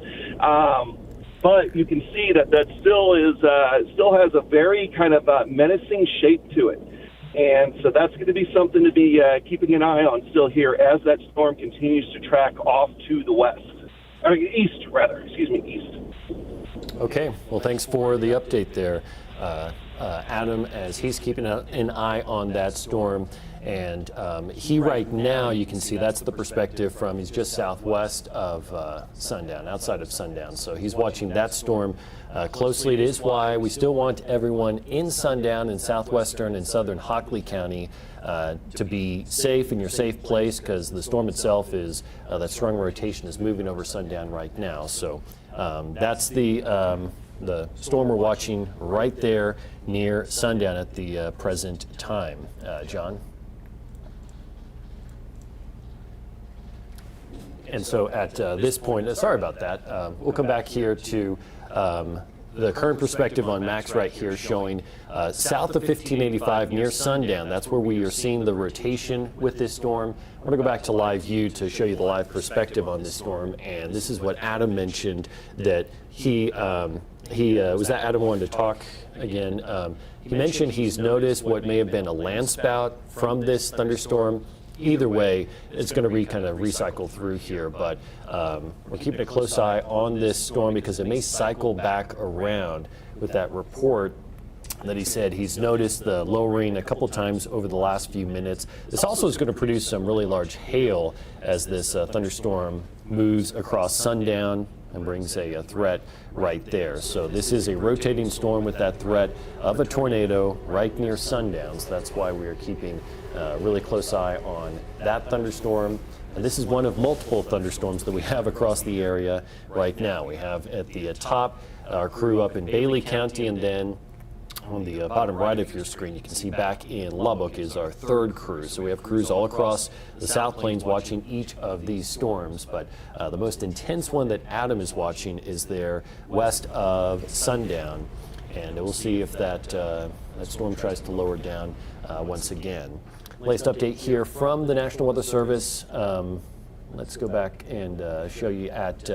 But you can see that still has a very kind of menacing shape to it. And so that's going to be something to be keeping an eye on still here as that storm continues to track off to the west. Or east, rather. Excuse me, east. Okay. Well, thanks for the update there, Adam, as he's keeping an eye on that storm. And he right now, you can see that's the perspective from, he's just southwest of Sundown, outside of Sundown. So he's watching that storm closely. It is why we still want everyone in Sundown in southwestern and southern Hockley County to be safe in your safe place, because the storm itself is, that strong rotation is moving over Sundown right now. So that's the storm we're watching right there near Sundown at the present time. John? And so at this point, sorry about that, we'll come back here to the current perspective on Max right here showing south of 1585 near Sundown. That's where we are seeing the rotation with this storm. We're going to go back to live view to show you the live perspective on this storm. And this is what Adam mentioned, that he was that Adam wanted to talk again. He mentioned he's noticed what may have been a landspout from this thunderstorm. Either way, it's going to kind of recycle through here, but we're keeping a close eye on this storm because it may cycle back around with that report that he said he's noticed the lowering a couple times over the last few minutes. This also is going to produce some really large hail as this thunderstorm moves across Sundown, and brings a threat right there. So this is a rotating storm with that threat of a tornado right near sundown. So that's why we are keeping a really close eye on that thunderstorm. And this is one of multiple thunderstorms that we have across the area right now. We have at the top our crew up in Bailey County, and then on the bottom right of your screen, you can see back in Lubbock is our third crew. So we have crews all across the South Plains watching each of these storms. But the most intense one that Adam is watching is there west of sundown. And we'll see if that storm tries to lower down once again. Latest update here from the National Weather Service. Let's go back and show you at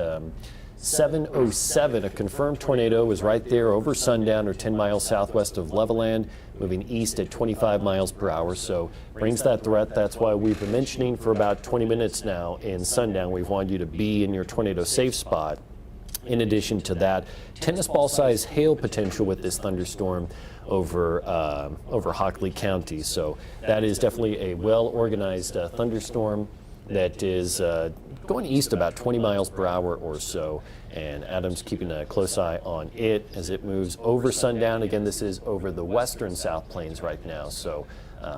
7:07, a confirmed tornado was right there over sundown or 10 miles southwest of Levelland, moving east at 25 miles per hour. So brings that threat. That's why we've been mentioning for about 20 minutes now in sundown, we've wanted you to be in your tornado safe spot. In addition to that, tennis ball size hail potential with this thunderstorm over Hockley County. So that is definitely a well-organized thunderstorm that is going east about 20 miles per hour or so, and Adam's keeping a close eye on it as it moves over sundown. Again, this is over the western South Plains right now, so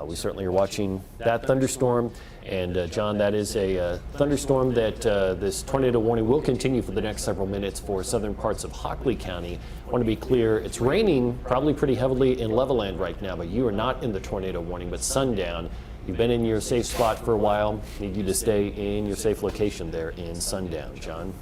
we certainly are watching that thunderstorm. And John, that is a thunderstorm that this tornado warning will continue for the next several minutes for southern parts of Hockley County. I want to be clear, it's raining probably pretty heavily in Levelland right now, but you are not in the tornado warning. But sundown, you've been in your safe spot for a while. Need you to stay in your safe location there in sundown. John?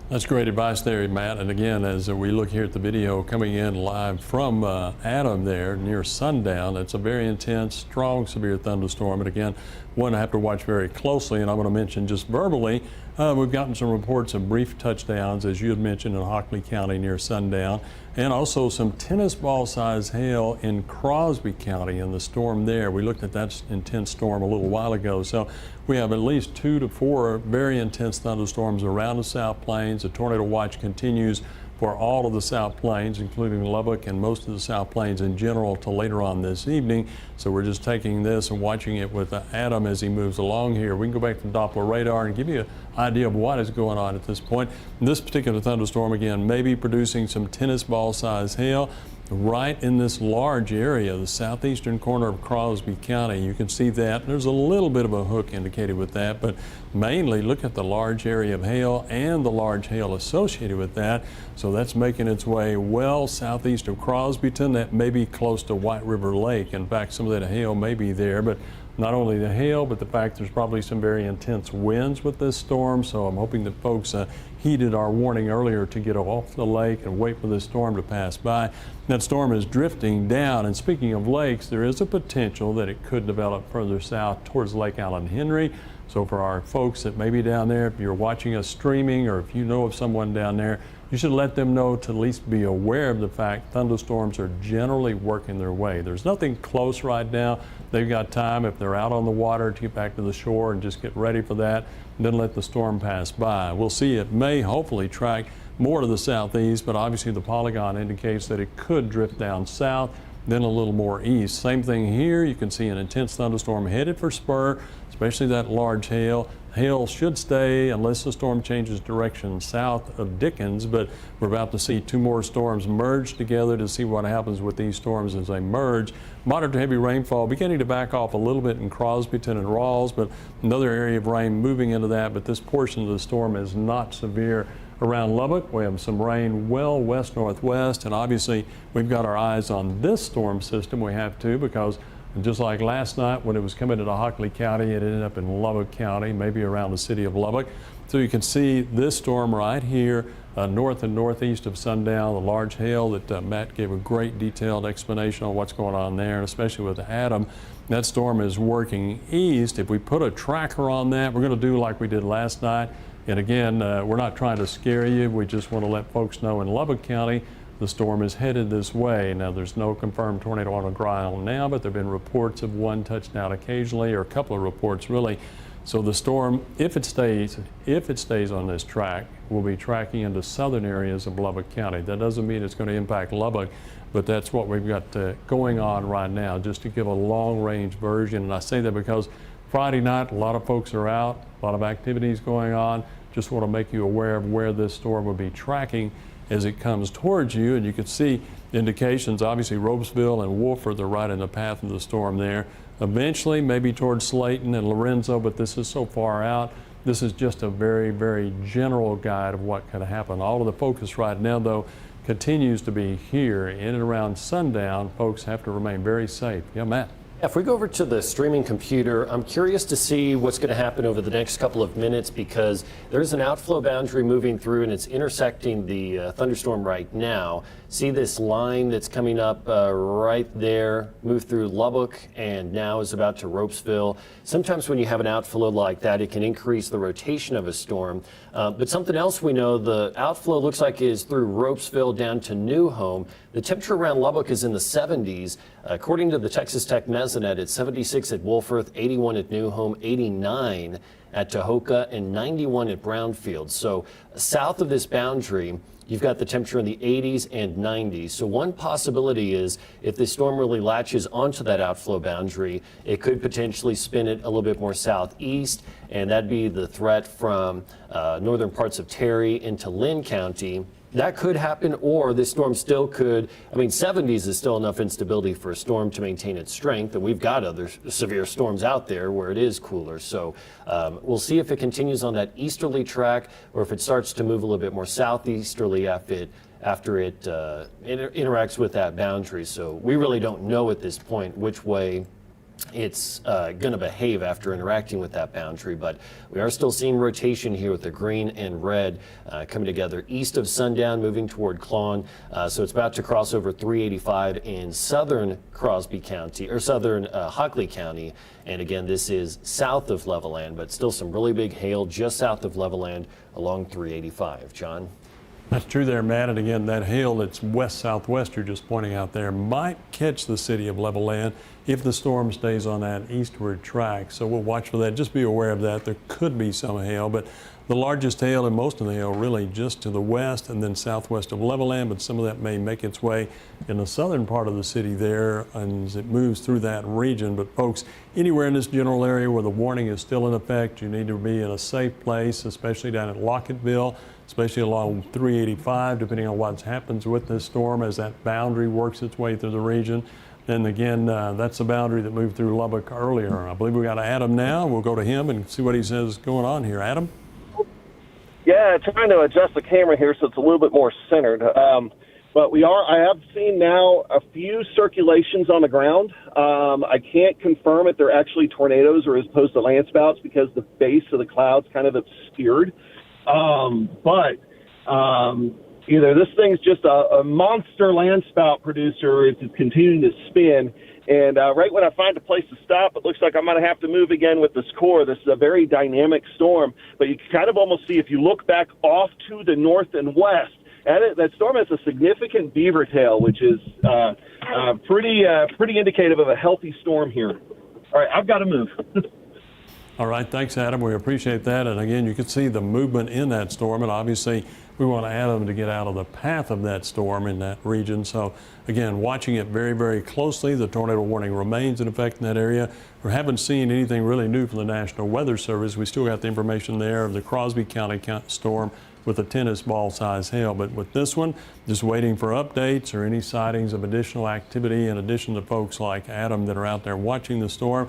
That's great advice there, Matt. And again, as we look here at the video coming in live from Adam there near sundown, it's a very intense, strong, severe thunderstorm. And again, one I have to watch very closely. And I'm going to mention just verbally, we've gotten some reports of brief touchdowns, as you had mentioned, in Hockley County near sundown, and also some tennis ball size hail in Crosby County in the storm there. We looked at that intense storm a little while ago. So we have at least 2 to 4 very intense thunderstorms around the South Plains. The tornado watch continues for all of the South Plains, including Lubbock and most of the South Plains in general, till later on this evening. So we're just taking this and watching it with Adam as he moves along here. We can go back to Doppler radar and give you an idea of what is going on at this point. This particular thunderstorm, again, may be producing some tennis ball size hail right in this large area, the southeastern corner of Crosby County. You can see that. There's a little bit of a hook indicated with that, but mainly look at the large area of hail and the large hail associated with that. So that's making its way well southeast of Crosbyton. That may be close to White River Lake. In fact, some of that hail may be there, but not only the hail, but the fact there's probably some very intense winds with this storm. So I'm hoping that folks heeded our warning earlier to get off the lake and wait for this storm to pass by. That storm is drifting down, and speaking of lakes, there is a potential that it could develop further south towards Lake Allen Henry. So for our folks that may be down there, if you're watching us streaming or if you know of someone down there, you should let them know to at least be aware of the fact thunderstorms are generally working their way. There's nothing close right now. They've got time, if they're out on the water, to get back to the shore and just get ready for that, and then let the storm pass by. We'll see. It may hopefully track more to the southeast, but obviously the polygon indicates that it could drift down south, then a little more east. Same thing here. You can see an intense thunderstorm headed for Spur, especially that large hail. Hail should stay unless the storm changes direction south of Dickens, but we're about to see 2 more storms merge together to see what happens with these storms as they merge. Moderate to heavy rainfall beginning to back off a little bit in Crosbyton and Rawls, but another area of rain moving into that, but this portion of the storm is not severe. Around Lubbock, we have some rain well west-northwest, and obviously we've got our eyes on this storm system. We have to, because just like last night when it was coming into Hockley County, it ended up in Lubbock County, maybe around the city of Lubbock. So you can see this storm right here, north and northeast of sundown, the large hail that Matt gave a great detailed explanation on what's going on there, and especially with Adam. That storm is working east. If we put a tracker on that, we're going to do like we did last night. And again, we're not trying to scare you. We just want to let folks know in Lubbock County, the storm is headed this way. Now, there's no confirmed tornado on the ground now, but there have been reports of one touchdown occasionally, or a couple of reports really. So the storm, if it stays on this track, will be tracking into southern areas of Lubbock County. That doesn't mean it's going to impact Lubbock, but that's what we've got going on right now, just to give a long-range version. And I say that because Friday night, a lot of folks are out, a lot of activities going on. Just want to make you aware of where this storm will be tracking as it comes towards you. And you can see indications, obviously Ropesville and Wolford, they're right in the path of the storm there. Eventually, maybe towards Slayton and Lorenzo, but this is so far out. This is just a very, very general guide of what could happen. All of the focus right now, though, continues to be here in and around sundown. Folks have to remain very safe. Yeah, Matt. If we go over to the streaming computer, I'm curious to see what's going to happen over the next couple of minutes, because there's an outflow boundary moving through and it's intersecting the thunderstorm right now. See this line that's coming up right there, move through Lubbock and now is about to Ropesville. Sometimes when you have an outflow like that, it can increase the rotation of a storm. But something else we know, the outflow looks like is through Ropesville down to New Home. The temperature around Lubbock is in the 70s. According to the Texas Tech Mesonet, it's 76 at Wolforth, 81 at New Home, 89 at Tahoka, and 91 at Brownfield. So south of this boundary, you've got the temperature in the 80s and 90s. So one possibility is if this storm really latches onto that outflow boundary, it could potentially spin it a little bit more southeast, and that'd be the threat from northern parts of Terry into Lynn County. That could happen, or this storm still could. I mean, 70s is still enough instability for a storm to maintain its strength, and we've got other severe storms out there where it is cooler. So we'll see if it continues on that easterly track, or if it starts to move a little bit more southeasterly after it interacts with that boundary. So we really don't know at this point which way it's going to behave after interacting with that boundary, but we are still seeing rotation here with the green and red coming together east of sundown, moving toward Clawson. So it's about to cross over 385 in southern Crosby County, or southern Hockley County. And again, this is south of Levelland, but still some really big hail just south of Levelland along 385. John? That's true there, Matt. And again, that hail that's west-southwest you're just pointing out there might catch the city of Levelland if the storm stays on that eastward track. So we'll watch for that. Just be aware of that. There could be some hail, but the largest hail and most of the hail really just to the west and then southwest of Levelland, but some of that may make its way in the southern part of the city there as it moves through that region. But folks, anywhere in this general area where the warning is still in effect, you need to be in a safe place, especially down at Lockettville, especially along 385, depending on what happens with this storm as that boundary works its way through the region. And again, that's the boundary that moved through Lubbock earlier. I believe we got Adam now. We'll go to him and see what he says is going on here. Adam? Yeah, trying to adjust the camera here so it's a little bit more centered. But I have seen now a few circulations on the ground. I can't confirm if they're actually tornadoes or as opposed to landspouts because the base of the cloud's kind of obscured. Either this thing's just a monster landspout producer, or it's continuing to spin. And right when I find a place to stop, it looks like I'm going to have to move again with this core. This is a very dynamic storm, but you can kind of almost see if you look back off to the north and west, that storm has a significant beaver tail, which is pretty indicative of a healthy storm here. All right, I've got to move. All right, thanks, Adam. We appreciate that. And again, you can see the movement in that storm, and obviously we want Adam to get out of the path of that storm in that region. So again, watching it very, very closely. The tornado warning remains in effect in that area. We haven't seen anything really new from the National Weather Service. We still got the information there of the Crosby County storm with a tennis ball size hail. But with this one, just waiting for updates or any sightings of additional activity in addition to folks like Adam that are out there watching the storm.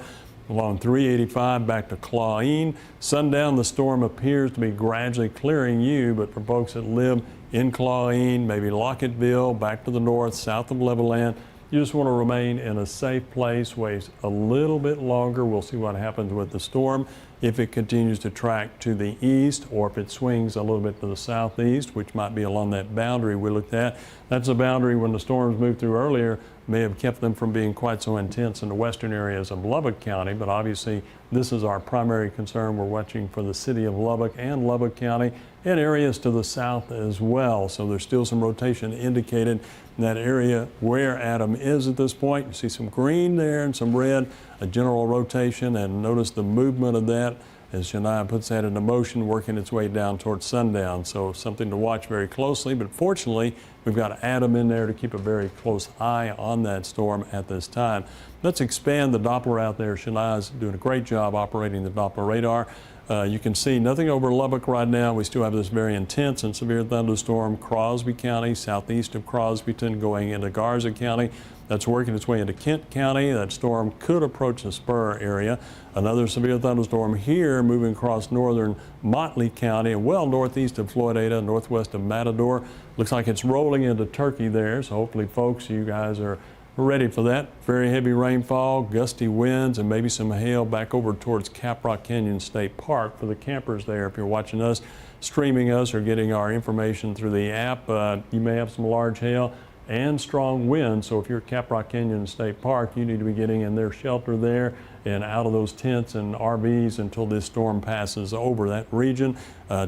Along 385 back to Clawson. Sundown, the storm appears to be gradually clearing you, but for folks that live in Clawson, maybe Lockettville, back to the north, south of Levelland, you just want to remain in a safe place, wait a little bit longer. We'll see what happens with the storm. If it continues to track to the east or if it swings a little bit to the southeast, which might be along that boundary we looked at. That's a boundary when the storms moved through earlier may have kept them from being quite so intense in the western areas of Lubbock County, but obviously this is our primary concern. We're watching for the city of Lubbock and Lubbock County and areas to the south as well. So there's still some rotation indicated in that area where Adam is at this point. You see some green there and some red, a general rotation, and notice the movement of that as Shania puts that into motion, working its way down towards sundown. So something to watch very closely, but fortunately, we've got Adam in there to keep a very close eye on that storm at this time. Let's expand the Doppler out there. Shania's doing a great job operating the Doppler radar. You can see nothing over Lubbock right now. We still have this very intense and severe thunderstorm, Crosby County, southeast of Crosbyton, going into Garza County. That's working its way into Kent County. That storm could approach the Spur area. Another severe thunderstorm here moving across northern Motley County and well northeast of Floydada, northwest of Matador. Looks like it's rolling into Turkey there, so hopefully, folks, you guys are ready for that. Very heavy rainfall, gusty winds, and maybe some hail back over towards Caprock Canyon State Park for the campers there. If you're watching us, streaming us, or getting our information through the app, you may have some large hail and strong winds. So if you're at Caprock Canyon State Park, you need to be getting in their shelter there and out of those tents and RVs until this storm passes over that region.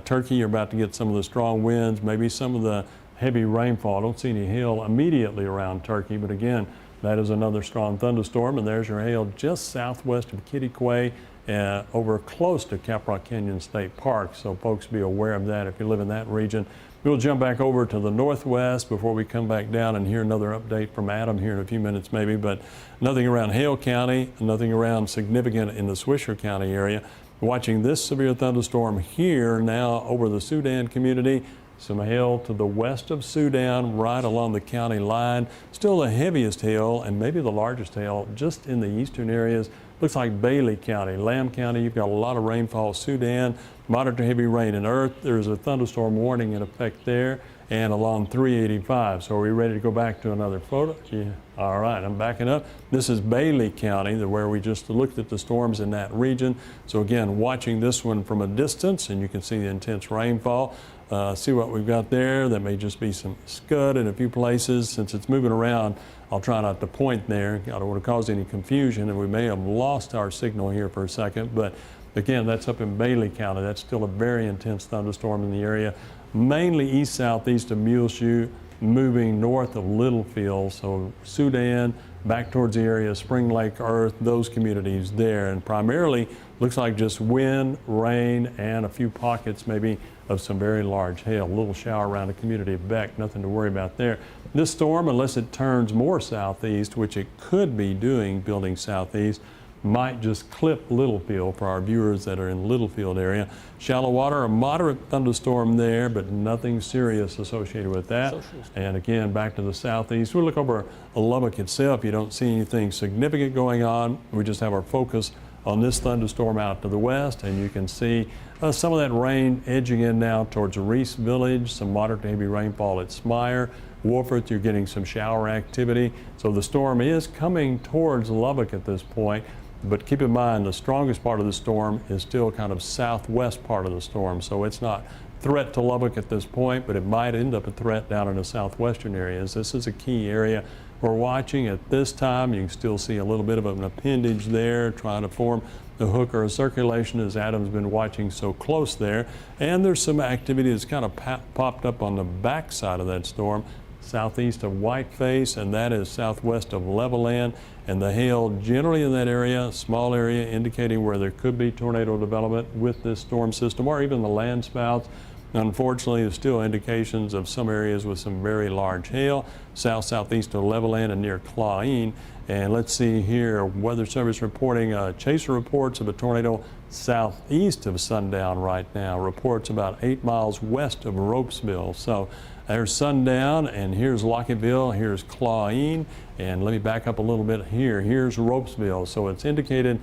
Turkey, you're about to get some of the strong winds, maybe some of the heavy rainfall. I don't see any hail immediately around Turkey, but again, that is another strong thunderstorm. And there's your hail just southwest of Kitty over close to Caprock Canyon State Park. So folks, be aware of that if you live in that region. We'll jump back over to the northwest before we come back down and hear another update from Adam here in a few minutes maybe, but nothing around Hale County, nothing around significant in the Swisher County area. Watching this severe thunderstorm here now over the Sudan community. Some hail to the west of Sudan, right along the county line. Still the heaviest hail and maybe the largest hail just in the eastern areas. Looks like Bailey County, Lamb County, you've got a lot of rainfall. Sudan, moderate to heavy rain and earth. There's a thunderstorm warning in effect there and along 385. So are we ready to go back to another photo? Yeah. All right, I'm backing up. This is Bailey County, where we just looked at the storms in that region. So again, watching this one from a distance, and you can see the intense rainfall. See what we've got there. That may just be some scud in a few places. Since it's moving around, I'll try not to point there. I don't want to cause any confusion, and we may have lost our signal here for a second. But again, that's up in Bailey County. That's still a very intense thunderstorm in the area, mainly east-southeast of Muleshoe, moving north of Littlefield. So Sudan, back towards the area of Spring Lake, Earth, those communities there. And primarily looks like just wind, rain, and a few pockets maybe of some very large hail. A little shower around the community of Beck, nothing to worry about there. This storm, unless it turns more southeast, which it could be doing, building southeast, might just clip Littlefield for our viewers that are in Littlefield area. Shallow water, a moderate thunderstorm there, but nothing serious associated with that. And again, back to the southeast. We look over Lubbock itself. You don't see anything significant going on. We just have our focus on this thunderstorm out to the west, and you can see some of that rain edging in now towards Reese Village, some moderate to heavy rainfall at Smyre. Wolford, you're getting some shower activity. So the storm is coming towards Lubbock at this point, but keep in mind the strongest part of the storm is still kind of southwest part of the storm. So it's not threat to Lubbock at this point, but it might end up a threat down in the southwestern areas. This is a key area we're watching at this time. You can still see a little bit of an appendage there trying to form the hook or a circulation as Adam's been watching so close there. And there's some activity that's kind of popped up on the back side of that storm, southeast of Whiteface, and that is southwest of Levelland. And the hail generally in that area, small area, indicating where there could be tornado development with this storm system or even the land spouts. Unfortunately, there's still indications of some areas with some very large hail, southeast of Levelland and near Clawine. And let's see here, Weather Service reporting chaser reports of a tornado southeast of Sundown right now. Reports about 8 miles west of Ropesville. So there's Sundown, and here's Lockettville, here's Clawine, and let me back up a little bit here. Here's Ropesville. So it's indicated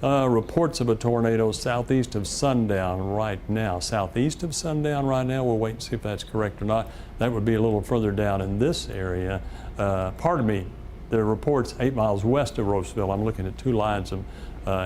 reports of a tornado southeast of Sundown right now. Southeast of Sundown right now. We'll wait and see if that's correct or not. That would be a little further down in this area. Pardon me, there are reports 8 miles west of Roseville. I'm looking at two lines of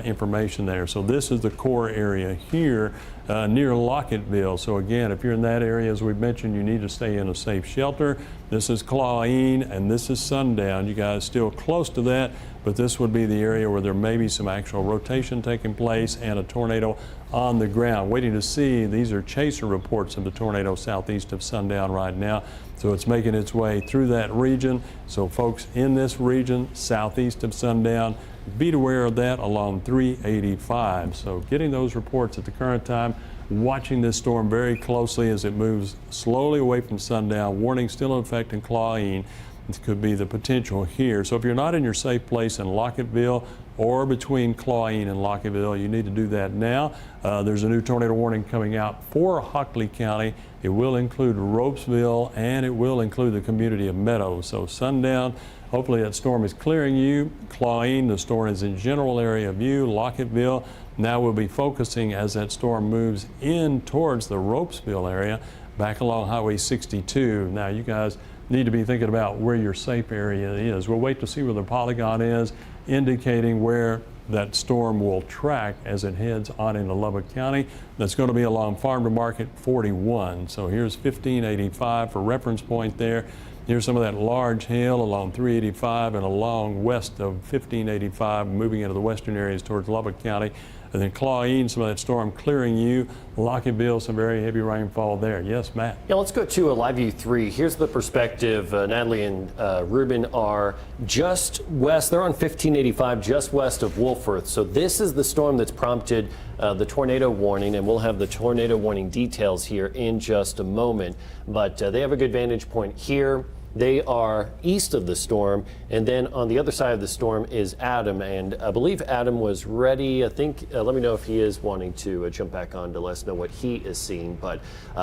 information there. So this is the core area here near Lockettville. So again, if you're in that area, as we've mentioned, you need to stay in a safe shelter. This is Clawine and this is Sundown. You guys still close to that, but this would be the area where there may be some actual rotation taking place and a tornado on the ground. Waiting to see, these are chaser reports of the tornado southeast of Sundown right now. So it's making its way through that region. So folks in this region, southeast of Sundown, be aware of that along 385. So getting those reports at the current time, watching this storm very closely as it moves slowly away from Sundown. Warning still in effect in Clawine. This could be the potential here. So if you're not in your safe place in Lockettville, or between Clawine and Lockettville. You need to do that now. There's a new tornado warning coming out for Hockley County. It will include Ropesville, and it will include the community of Meadows. So sundown, hopefully that storm is clearing you. Clawine, the storm is in general area view. Lockettville, now we'll be focusing as that storm moves in towards the Ropesville area, back along Highway 62. Now you guys need to be thinking about where your safe area is. We'll wait to see where the polygon is, indicating where that storm will track as it heads on into Lubbock County. That's going to be along Farm to Market 41. So here's 1585 for reference point there. Here's some of that large hail along 385 and along west of 1585, moving into the western areas towards Lubbock County. And then Clawine, some of that storm clearing you. Lockettville, some very heavy rainfall there. Yes, Matt? Yeah, let's go to a Live View 3. Here's the perspective. Natalie and Ruben are just west. They're on 1585, just west of Wolforth. So this is the storm that's prompted the tornado warning, and we'll have the tornado warning details here in just a moment. But they have a good vantage point here. They are east of the storm, and then on the other side of the storm is Adam, and I believe Adam was ready. I think, let me know if he is wanting to jump back on to let us know what he is seeing, but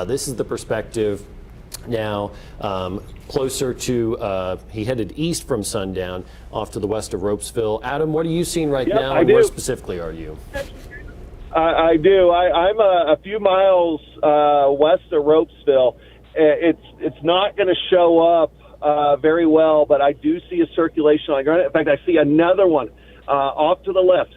this is the perspective now, closer to, he headed east from sundown off to the west of Ropesville. Adam, what are you seeing right now, and where specifically are you? I do. I'm a few miles west of Ropesville. It's not going to show up very well, but I do see a circulation on the ground. In fact, I see another one off to the left.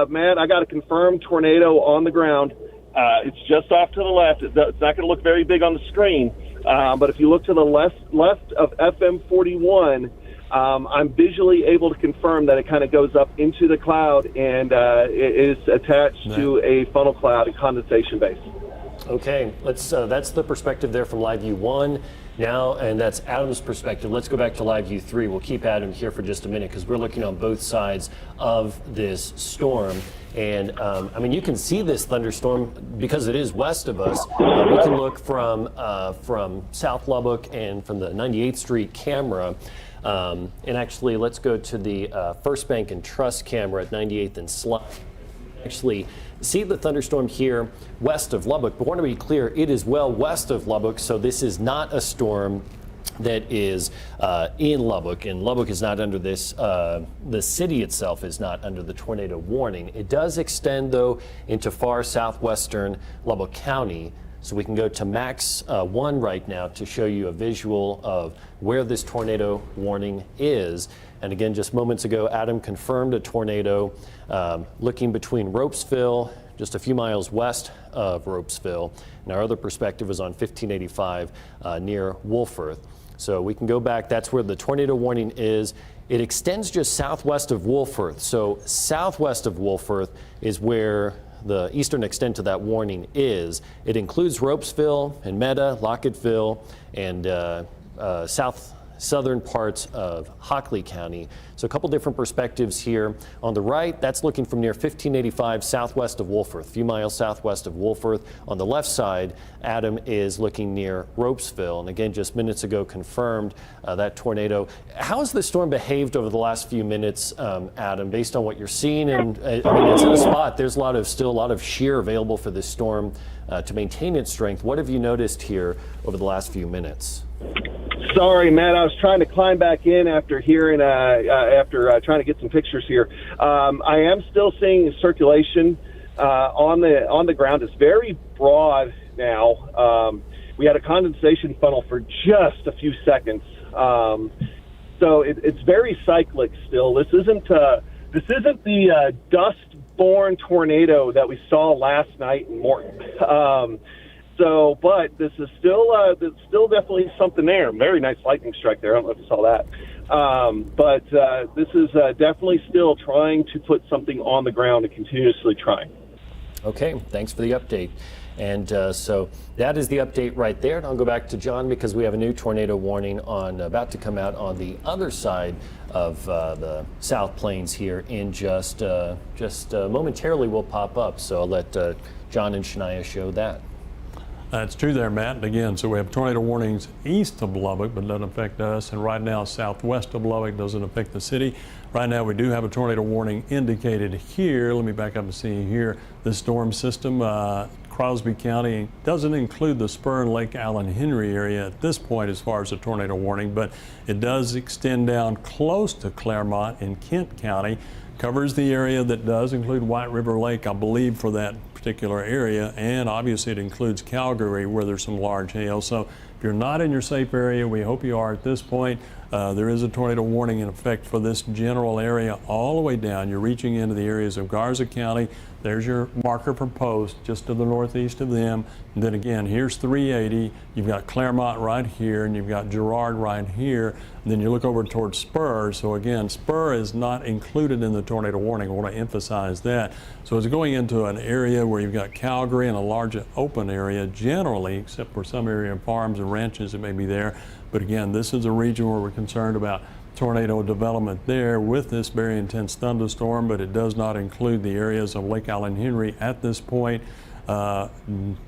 Man, I got a confirmed tornado on the ground. It's just off to the left. It's not going to look very big on the screen, but if you look to the left of FM 41, I'm visually able to confirm that it kind of goes up into the cloud and it is attached to a funnel cloud and condensation base. Okay, let's. That's the perspective there from Live View 1 now, and that's Adam's perspective. Let's go back to Live View 3. We'll keep Adam here for just a minute because we're looking on both sides of this storm. And I mean, you can see this thunderstorm because it is west of us. We can look from South Lubbock and from the 98th Street camera. And actually, let's go to the First Bank and Trust camera at 98th and Slide. Actually see the thunderstorm here west of Lubbock, but want to be clear, it is well west of Lubbock, so this is not a storm that is in Lubbock, and Lubbock is not under this, the city itself is not under the tornado warning. It does extend, though, into far southwestern Lubbock County, so we can go to Max 1 right now to show you a visual of where this tornado warning is. And again, just moments ago, Adam confirmed a tornado looking between Ropesville, just a few miles west of Ropesville. And our other perspective is on 1585 near Wolforth. So we can go back. That's where the tornado warning is. It extends just southwest of Wolforth. So southwest of Wolforth is where the eastern extent to that warning is. It includes Ropesville and Meta, Lockettville, and southern parts of Hockley County. So a couple different perspectives here. On the right, that's looking from near 1585 southwest of Wolforth, a few miles southwest of Wolforth. On the left side, Adam is looking near Ropesville. And again, just minutes ago confirmed that tornado. How has the storm behaved over the last few minutes, Adam, based on what you're seeing? And I mean, it's in a spot. There's still a lot of shear available for this storm to maintain its strength. What have you noticed here over the last few minutes? Sorry, Matt. I was trying to climb back in after hearing, trying to get some pictures here. I am still seeing circulation on the ground. It's very broad now. We had a condensation funnel for just a few seconds, so it's very cyclic still. This isn't the dust-borne tornado that we saw last night in Morton. But this is still definitely something there. Very nice lightning strike there. I don't know if you saw that. But this is definitely still trying to put something on the ground and continuously trying. Okay, thanks for the update. And so that is the update right there. And I'll go back to John because we have a new tornado warning about to come out on the other side of the South Plains here in just momentarily will pop up. So I'll let John and Shania show that. That's true there, Matt. And again, so we have tornado warnings east of Lubbock, but doesn't affect us. And right now, southwest of Lubbock doesn't affect the city. Right now, we do have a tornado warning indicated here. Let me back up and see here. The storm system, Crosby County, doesn't include the Spur and Lake Allen Henry area at this point as far as a tornado warning, but it does extend down close to Claremont in Kent County. Covers the area that does include White River Lake, I believe, for that particular area, and obviously it includes Calgary where there's some large hail. So if you're not in your safe area, we hope you are at this point. There is a tornado warning in effect for this general area all the way down. You're reaching into the areas of Garza County. There's your marker for Post, just to the northeast of them. And then again, here's 380. You've got Claremont right here, and you've got Girard right here. And then you look over towards Spur. So again, Spur is not included in the tornado warning. I want to emphasize that. So it's going into an area where you've got Calgary and a large open area generally, except for some area of farms and ranches that may be there. But again, this is a region where we're concerned about tornado development there with this very intense thunderstorm, but it does not include the areas of Lake Allen Henry at this point.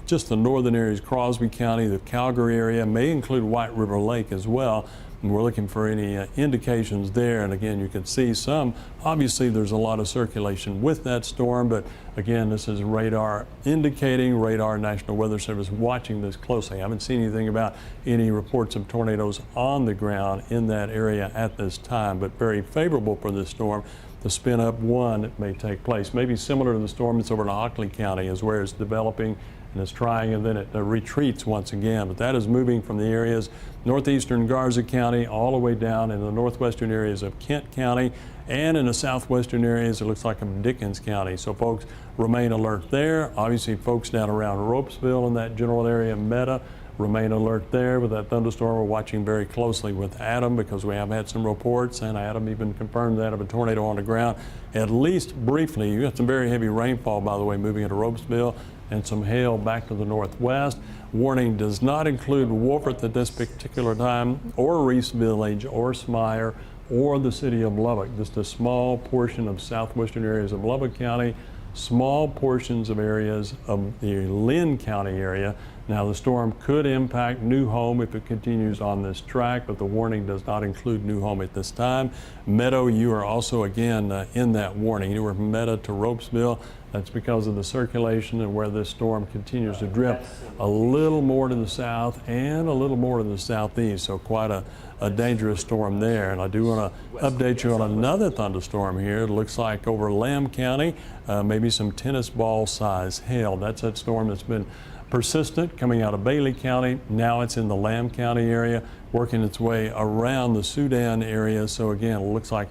Just the northern areas, Crosby County, the Calgary area, may include White River Lake as well. And we're looking for any indications there. And again, you can see some, obviously there's a lot of circulation with that storm, but again, this is radar indicating, National Weather Service watching this closely. I haven't seen anything about any reports of tornadoes on the ground in that area at this time, but very favorable for this storm. The spin up one that may take place, maybe similar to the storm that's over in Hockley County, is where it's developing and it's trying, and then it retreats once again. But that is moving from the areas northeastern Garza County all the way down in the northwestern areas of Kent County, and in the southwestern areas it looks like of Dickens County. So folks, remain alert there. Obviously folks down around Ropesville in that general area, Meta, remain alert there with that thunderstorm. We're watching very closely with Adam because we have had some reports, and Adam even confirmed that, of a tornado on the ground, at least briefly. You got some very heavy rainfall, by the way, moving into Ropesville, and some hail back to the northwest. Warning does not include Wolford at this particular time, or Reese Village, or Smyer, or the city of Lubbock. Just a small portion of southwestern areas of Lubbock County, small portions of areas of the Lynn County area. Now the storm could impact New Home if it continues on this track, but the warning does not include New Home at this time. Meadow, you are also again in that warning. You were from Meadow to Ropesville. That's because of the circulation and where this storm continues to drift a little more to the south and a little more to the southeast. So quite a dangerous storm there. And I do want to update you on another thunderstorm here. It looks like over Lamb County, maybe some tennis ball size hail. That's that storm that's been persistent coming out of Bailey County. Now it's in the Lamb County area, working its way around the Sudan area. So again, it looks like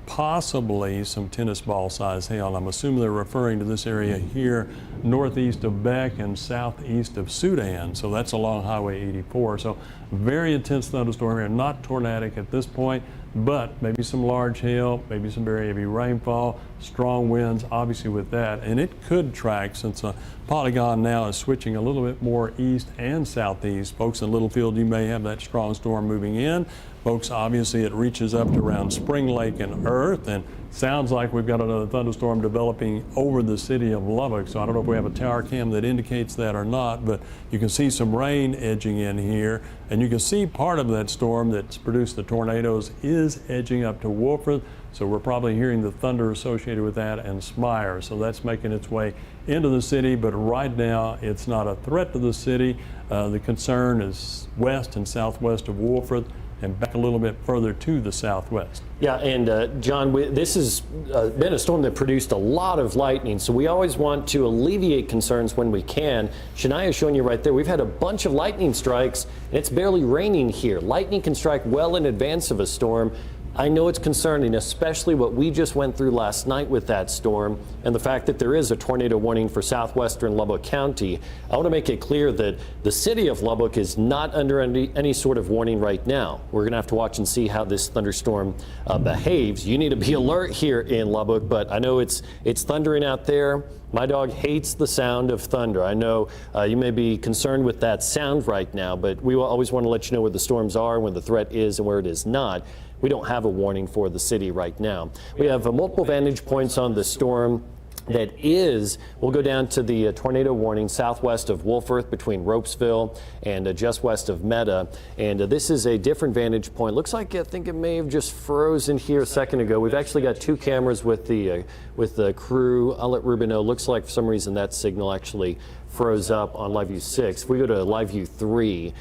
possibly some tennis ball size hail. I'm assuming they're referring to this area here northeast of Beck and southeast of Sudan. So that's along Highway 84. So very intense thunderstorm here, not tornadic at this point, but maybe some large hail, maybe some very heavy rainfall, strong winds obviously with that. And it could track, since a polygon now is switching a little bit more east and southeast. Folks in Littlefield, you may have that strong storm moving in. Folks, obviously it reaches up to around Spring Lake and Earth, and sounds like we've got another thunderstorm developing over the city of Lubbock. So I don't know if we have a tower cam that indicates that or not, but you can see some rain edging in here, and you can see part of that storm that's produced the tornadoes is edging up to Wolford. So we're probably hearing the thunder associated with that, and Smyer. So that's making its way into the city, but right now it's not a threat to the city. The concern is west and southwest of Wolford, and back a little bit further to the southwest. Yeah, and John, this has been a storm that produced a lot of lightning, so we always want to alleviate concerns when we can. Shania is showing you right there, we've had a bunch of lightning strikes, and it's barely raining here. Lightning can strike well in advance of a storm. I know it's concerning, especially what we just went through last night with that storm and the fact that there is a tornado warning for southwestern Lubbock County. I want to make it clear that the city of Lubbock is not under any sort of warning right now. We're going to have to watch and see how this thunderstorm behaves. You need to be alert here in Lubbock, but I know it's thundering out there. My dog hates the sound of thunder. I know you may be concerned with that sound right now, but we will always want to let you know where the storms are, when the threat is, and where it is not. We don't have a warning for the city right now. We have multiple vantage points on the storm. we'll go down to the tornado warning southwest of Wolforth between Ropesville and just west of Meta. And this is a different vantage point. Looks like, I think it may have just frozen here a second ago. We've actually got 2 cameras with the crew. I'll let Ruben know. Looks like for some reason that signal actually froze up on live view 6. If we go to live view 3,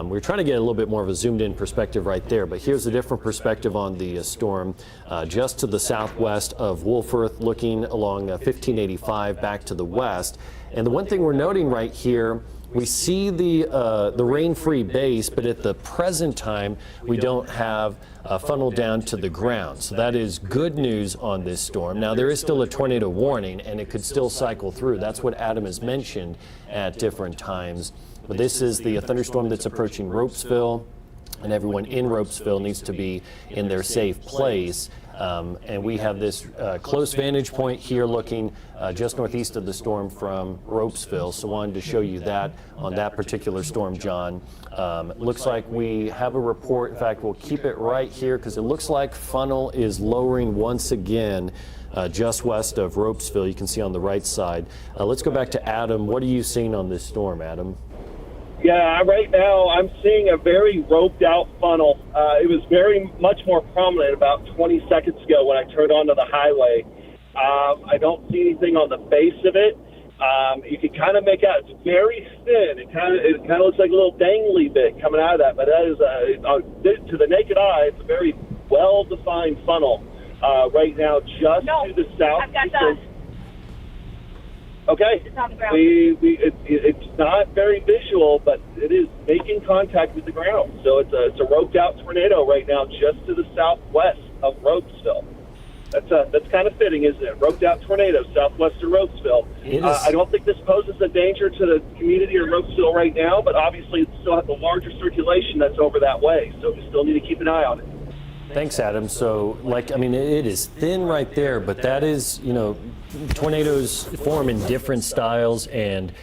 we're trying to get a little bit more of a zoomed in perspective right there, but here's a different perspective on the storm just to the southwest of Wolforth, looking along 1585 back to the west. And the one thing we're noting right here, we see the rain-free base, but at the present time, we don't have a funnel down to the ground. So that is good news on this storm. Now, there is still a tornado warning, and it could still cycle through. That's what Adam has mentioned at different times. But this is the thunderstorm that's approaching Ropesville, and everyone in Ropesville needs to be in their safe place. And we have this close vantage point here looking just northeast of the storm from Ropesville. So wanted to show you that on that particular storm, John. Looks like we have a report. In fact, we'll keep it right here because it looks like funnel is lowering once again just west of Ropesville. You can see on the right side. Let's go back to Adam. What are you seeing on this storm, Adam? Yeah, right now I'm seeing a very roped out funnel. It was very much more prominent about 20 seconds ago when I turned onto the highway. I don't see anything on the base of it. You can kind of make out it's very thin. It kind of looks like a little dangly bit coming out of that, but that is to the naked eye, it's a very well-defined funnel right now, just to the south. I've got that. Okay. It's on the ground. It's not very visual, but it is making contact with the ground. So it's a roped out tornado right now, just to the southwest of Ropesville. That's kind of fitting, isn't it? Roped out tornado southwest of Ropesville. I don't think this poses a danger to the community of Ropesville right now, but obviously it still has a larger circulation that's over that way. So we still need to keep an eye on it. Thanks, Adam. So, it is thin right there, but that is, tornadoes form in different styles and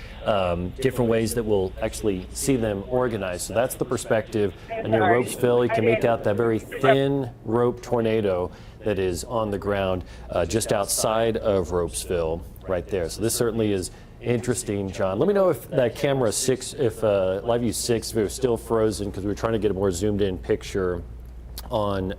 different ways that we'll actually see them organized. So that's the perspective. And near Ropesville, you can make out that very thin rope tornado that is on the ground just outside of Ropesville right there. So this certainly is interesting, John. Let me know if that camera 6, if live view 6, if it was still frozen, because we were trying to get a more zoomed in picture on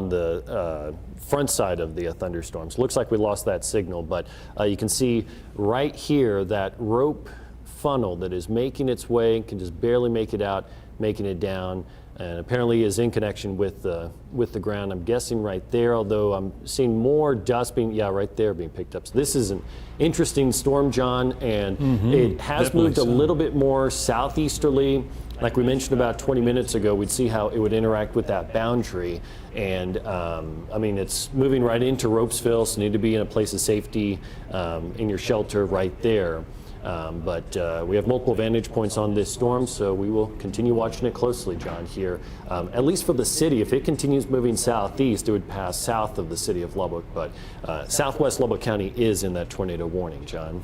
the front side of the thunderstorms. Looks like we lost that signal, but you can see right here that rope funnel that is making its way, can just barely make it out, making it down, and apparently is in connection with the ground. I'm guessing right there, although I'm seeing more dust being, right there being picked up. So this is an interesting storm, John, and it has moved a little bit more southeasterly. Like we mentioned about 20 minutes ago, we'd see how it would interact with that boundary. And it's moving right into Ropesville, so you need to be in a place of safety in your shelter right there. But we have multiple vantage points on this storm, so we will continue watching it closely, John, here. At least for the city, if it continues moving southeast, it would pass south of the city of Lubbock. But southwest Lubbock County is in that tornado warning, John.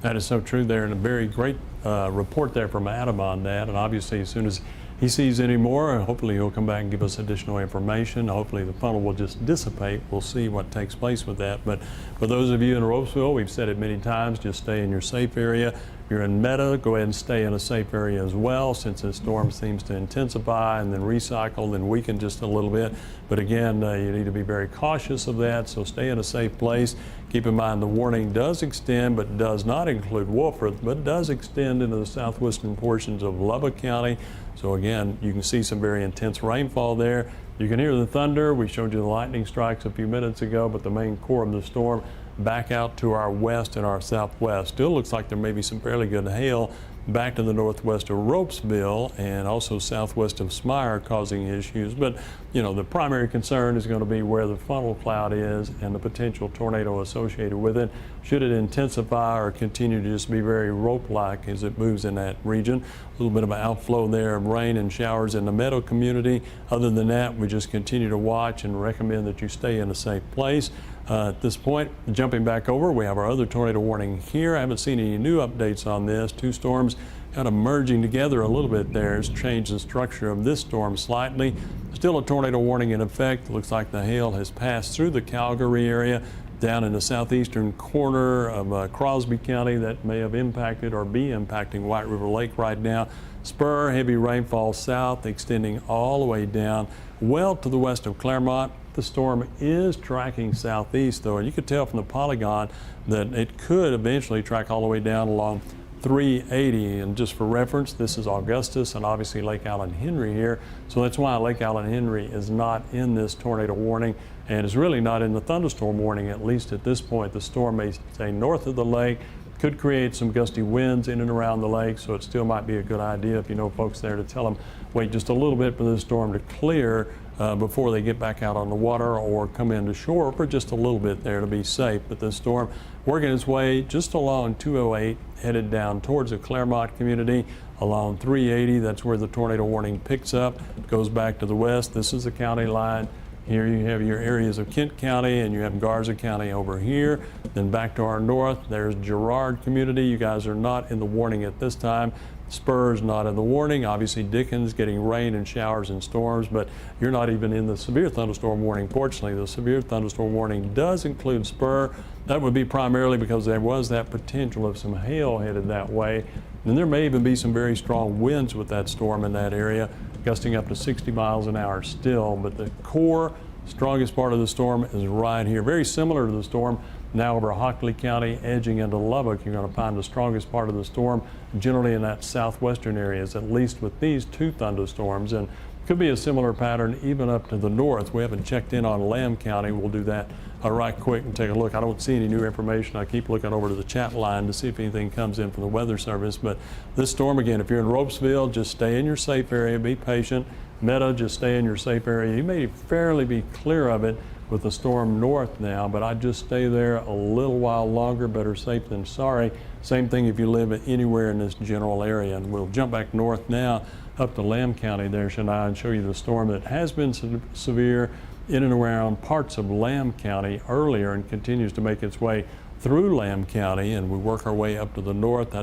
That is so true there, and a very great report there from Adam on that. And obviously, as soon as he sees any more, hopefully he'll come back and give us additional information. Hopefully the funnel will just dissipate. We'll see what takes place with that. But for those of you in Ropesville, we've said it many times, just stay in your safe area. If you're in Meta, go ahead and stay in a safe area as well, since the storm seems to intensify and then recycle and weaken just a little bit. But again, you need to be very cautious of that, so stay in a safe place. Keep in mind the warning does extend, but does not include Wolforth, but does extend into the southwestern portions of Lubbock County. So again, you can see some very intense rainfall there. You can hear the thunder. We showed you the lightning strikes a few minutes ago, but the main core of the storm back out to our west and our southwest. Still looks like there may be some fairly good hail back to the northwest of Ropesville and also southwest of Smyre, causing issues. But the primary concern is going to be where the funnel cloud is and the potential tornado associated with it. Should it intensify or continue to just be very rope-like as it moves in that region? A little bit of an outflow there of rain and showers in the Meadow community. Other than that, we just continue to watch and recommend that you stay in a safe place. At this point, jumping back over, we have our other tornado warning here. I haven't seen any new updates on this. Two storms kind of merging together a little bit there has changed the structure of this storm slightly. Still a tornado warning in effect. Looks like the hail has passed through the Calgary area, down in the southeastern corner of Crosby County that may have impacted or be impacting White River Lake right now. Spur, heavy rainfall south, extending all the way down well to the west of Claremont. The storm is tracking southeast, though, and you could tell from the polygon that it could eventually track all the way down along 380. And just for reference, this is Augustus and obviously Lake Allen Henry here. So that's why Lake Allen Henry is not in this tornado warning and is really not in the thunderstorm warning, at least at this point. The storm may stay north of the lake, could create some gusty winds in and around the lake, so it still might be a good idea if you know folks there to tell them wait just a little bit for this storm to clear before they get back out on the water or come into shore for just a little bit there to be safe. But this storm working its way just along 208, headed down towards the Claremont community along 380. That's where the tornado warning picks up, goes back to the west. This is the county line. Here you have your areas of Kent County and you have Garza County over here. Then back to our north, there's Girard community. You guys are not in the warning at this time. Spurs not in the warning. Obviously Dickens getting rain and showers and storms, but you're not even in the severe thunderstorm warning. Fortunately, the severe thunderstorm warning does include Spur. That would be primarily because there was that potential of some hail headed that way. And there may even be some very strong winds with that storm in that area, gusting up to 60 miles an hour still. But the core, strongest part of the storm is right here. Very similar to the storm now over Hockley County, edging into Lubbock. You're going to find the strongest part of the storm generally in that southwestern areas, at least with these two thunderstorms. And could be a similar pattern even up to the north. We haven't checked in on Lamb County. We'll do that right quick and take a look. I don't see any new information. I keep looking over to the chat line to see if anything comes in from the Weather Service. But this storm, again, if you're in Ropesville, just stay in your safe area, be patient. Meta, just stay in your safe area. You may fairly be clear of it with the storm north now, but I'd just stay there a little while longer. Better safe than sorry. Same thing if you live anywhere in this general area. And we'll jump back north now up to Lamb County there, Shania, and show you the storm that has been severe in and around parts of Lamb County earlier and continues to make its way through Lamb County, and we work our way up to the north.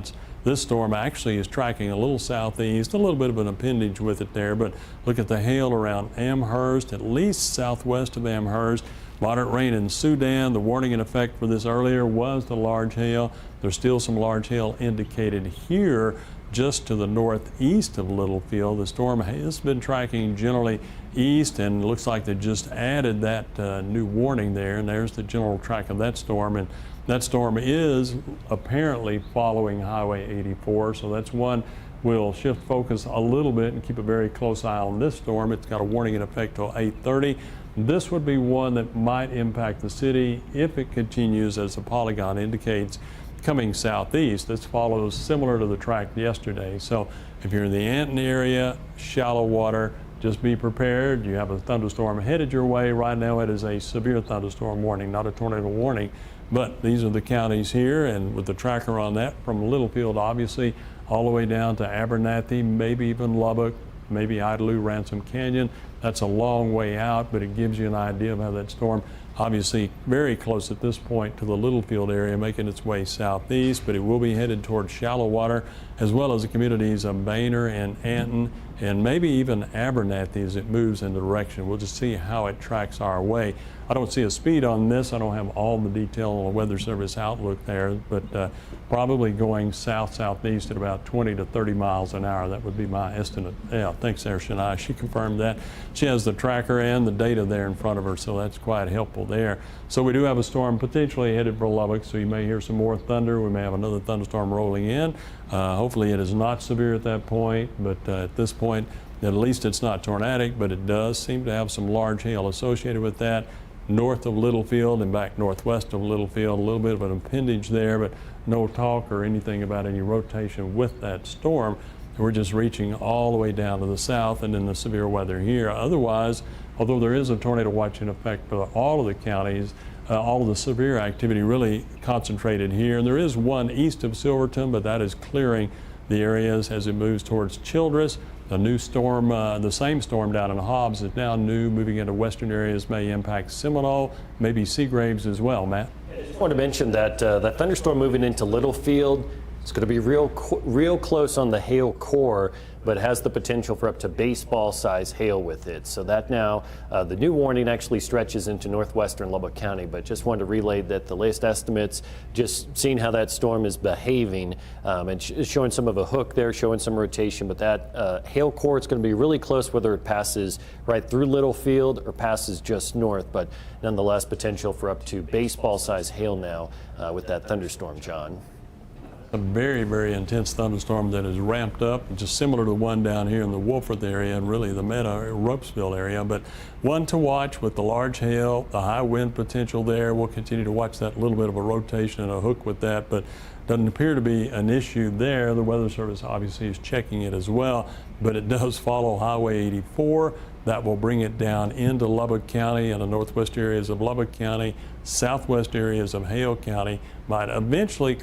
This storm actually is tracking a little southeast, a little bit of an appendage with it there, but look at the hail around Amherst, at least southwest of Amherst. Moderate rain in Sudan. The warning in effect for this earlier was the large hail. There's still some large hail indicated here just to the northeast of Littlefield. The storm has been tracking generally east, and it looks like they just added that new warning there, and there's the general track of that storm. And that storm is apparently following Highway 84, so that's one we'll shift focus a little bit and keep a very close eye on this storm. It's got a warning in effect till 8:30. This would be one that might impact the city if it continues, as the polygon indicates, coming southeast. This follows similar to the track yesterday. So if you're in the Anton area, shallow water, just be prepared. You have a thunderstorm headed your way. Right now it is a severe thunderstorm warning, not a tornado warning. But these are the counties here, and with the tracker on that from Littlefield, obviously, all the way down to Abernathy, maybe even Lubbock, maybe Idalou, Ransom Canyon. That's a long way out, but it gives you an idea of how that storm, obviously very close at this point to the Littlefield area, making its way southeast, but it will be headed towards shallow water, as well as the communities of Boehner and Anton, and maybe even Abernathy as it moves in the direction. We'll just see how it tracks our way. I don't see a speed on this. I don't have all the detail on the Weather Service outlook there, but probably going south-southeast at about 20 to 30 miles an hour. That would be my estimate. Yeah, thanks there, Shania. She confirmed that. She has the tracker and the data there in front of her, so that's quite helpful there. So we do have a storm potentially headed for Lubbock, so you may hear some more thunder. We may have another thunderstorm rolling in. Hopefully it is not severe at that point, but at this point, at least it's not tornadic, but it does seem to have some large hail associated with that. North of Littlefield and back northwest of Littlefield, a little bit of an appendage there, but no talk or anything about any rotation with that storm. We're just reaching all the way down to the south and in the severe weather here. Otherwise, although there is a tornado watch in effect for all of the counties, all of the severe activity really concentrated here. And there is one east of Silverton, but that is clearing the areas as it moves towards Childress. The new storm, the same storm down in Hobbs is now new, moving into western areas, may impact Seminole, maybe Seagraves as well. Matt? I just want to mention that that thunderstorm moving into Littlefield It's going to be real close on the hail core, but has the potential for up to baseball-size hail with it. So that now, the new warning actually stretches into northwestern Lubbock County, but just wanted to relay that the latest estimates, just seeing how that storm is behaving, and showing some of a hook there, showing some rotation, but that hail core, it's going to be really close whether it passes right through Littlefield or passes just north, but nonetheless potential for up to baseball-size hail now with that thunderstorm, John. A very, very intense thunderstorm that is ramped up, just similar to the one down here in the Wolford area and really the Meadow, Ropesville area. But one to watch with the large hail, the high wind potential there. We'll continue to watch that little bit of a rotation and a hook with that, but doesn't appear to be an issue there. The Weather Service obviously is checking it as well, but it does follow Highway 84. That will bring it down into Lubbock County and the northwest areas of Lubbock County, southwest areas of Hale County, might eventually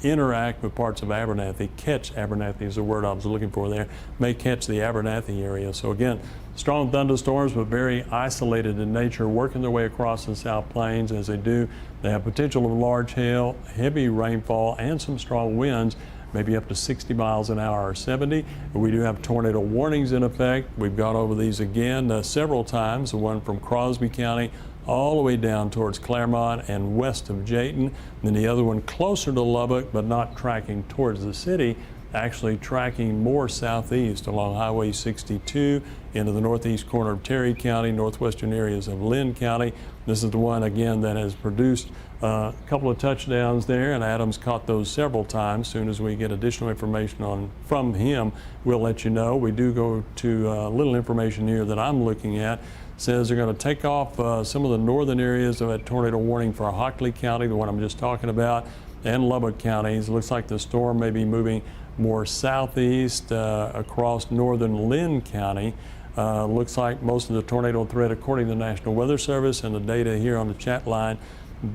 interact with parts of Abernathy, catch Abernathy is the word I was looking for there, may catch the Abernathy area. So again, strong thunderstorms, but very isolated in nature, working their way across the South Plains. As they do, they have potential of large hail, heavy rainfall, and some strong winds, maybe up to 60 miles an hour or 70. We do have tornado warnings in effect. We've gone over these again several times, the one from Crosby County all the way down towards Claremont and west of Jayton. And then the other one closer to Lubbock, but not tracking towards the city, actually tracking more southeast along Highway 62 into the northeast corner of Terry County, northwestern areas of Lynn County. This is the one, again, that has produced a couple of touchdowns there, and Adams caught those several times. As soon as we get additional information from him, we'll let you know. We do go to a little information here that I'm looking at. Says they're going to take off some of the northern areas of that tornado warning for Hockley County, the one I'm just talking about, and Lubbock counties. It looks like the storm may be moving more southeast across northern Lynn County. Looks like most of the tornado threat, according to the National Weather Service and the data here on the chat line,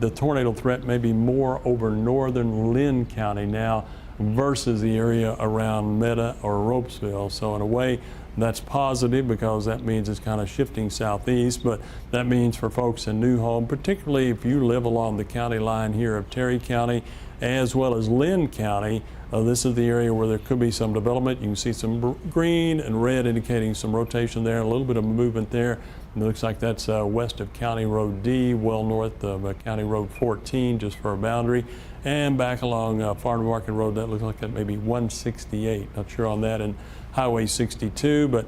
the tornado threat may be more over northern Lynn County now versus the area around Meta or Ropesville. So in a way, that's positive because that means it's kind of shifting southeast, but that means for folks in New Home, particularly if you live along the county line here of Terry County as well as Lynn County, this is the area where there could be some development. You can see some green and red indicating some rotation there, a little bit of movement there. It looks like that's west of County Road D, well north of County Road 14, just for a boundary. And back along Farm Market Road, that looks like that may be 168. Not sure on that. And Highway 62, but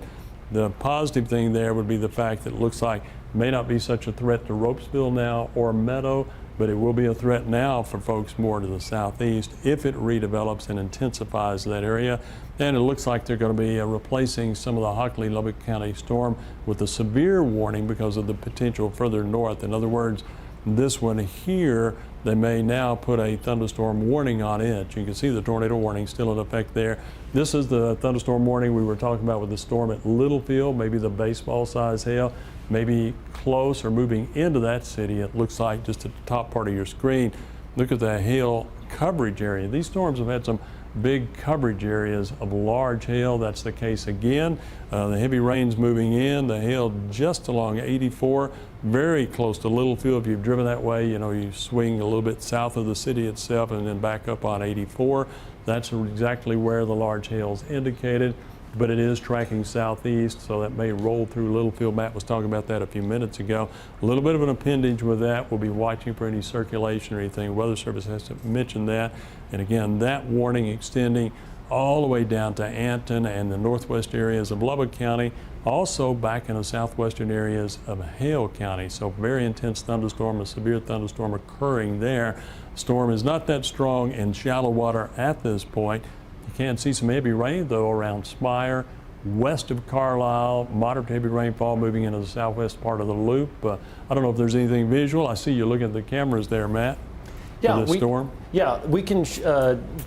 the positive thing there would be the fact that it looks like it may not be such a threat to Ropesville now or Meadow, but it will be a threat now for folks more to the southeast if it redevelops and intensifies that area. And it looks like they're going to be replacing some of the Hockley Lubbock County storm with a severe warning because of the potential further north. In other words, this one here, they may now put a thunderstorm warning on it. You can see the tornado warning still in effect there. This is the thunderstorm warning we were talking about with the storm at Littlefield, maybe the baseball size hail, maybe close or moving into that city. It looks like just at the top part of your screen. Look at the hail coverage area. These storms have had some big coverage areas of large hail. That's the case again. The heavy rains moving in, the hail just along 84, very close to Littlefield. If you've driven that way, you know, you swing a little bit south of the city itself and then back up on 84. That's exactly where the large hail is indicated, but it is tracking southeast, so that may roll through Littlefield. Matt was talking about that a few minutes ago. A little bit of an appendage with that. We'll be watching for any circulation or anything. Weather Service has to mention that. And again, that warning extending all the way down to Anton and the northwest areas of Lubbock County, also back in the southwestern areas of Hale County. So very intense thunderstorm, a severe thunderstorm occurring there. Storm is not that strong in shallow water at this point. You can see some heavy rain, though, around Spire, west of Carlisle, moderate heavy rainfall moving into the southwest part of the loop. I don't know if there's anything visual. I see you looking at the cameras there, Matt. Yeah, storm. Yeah, we can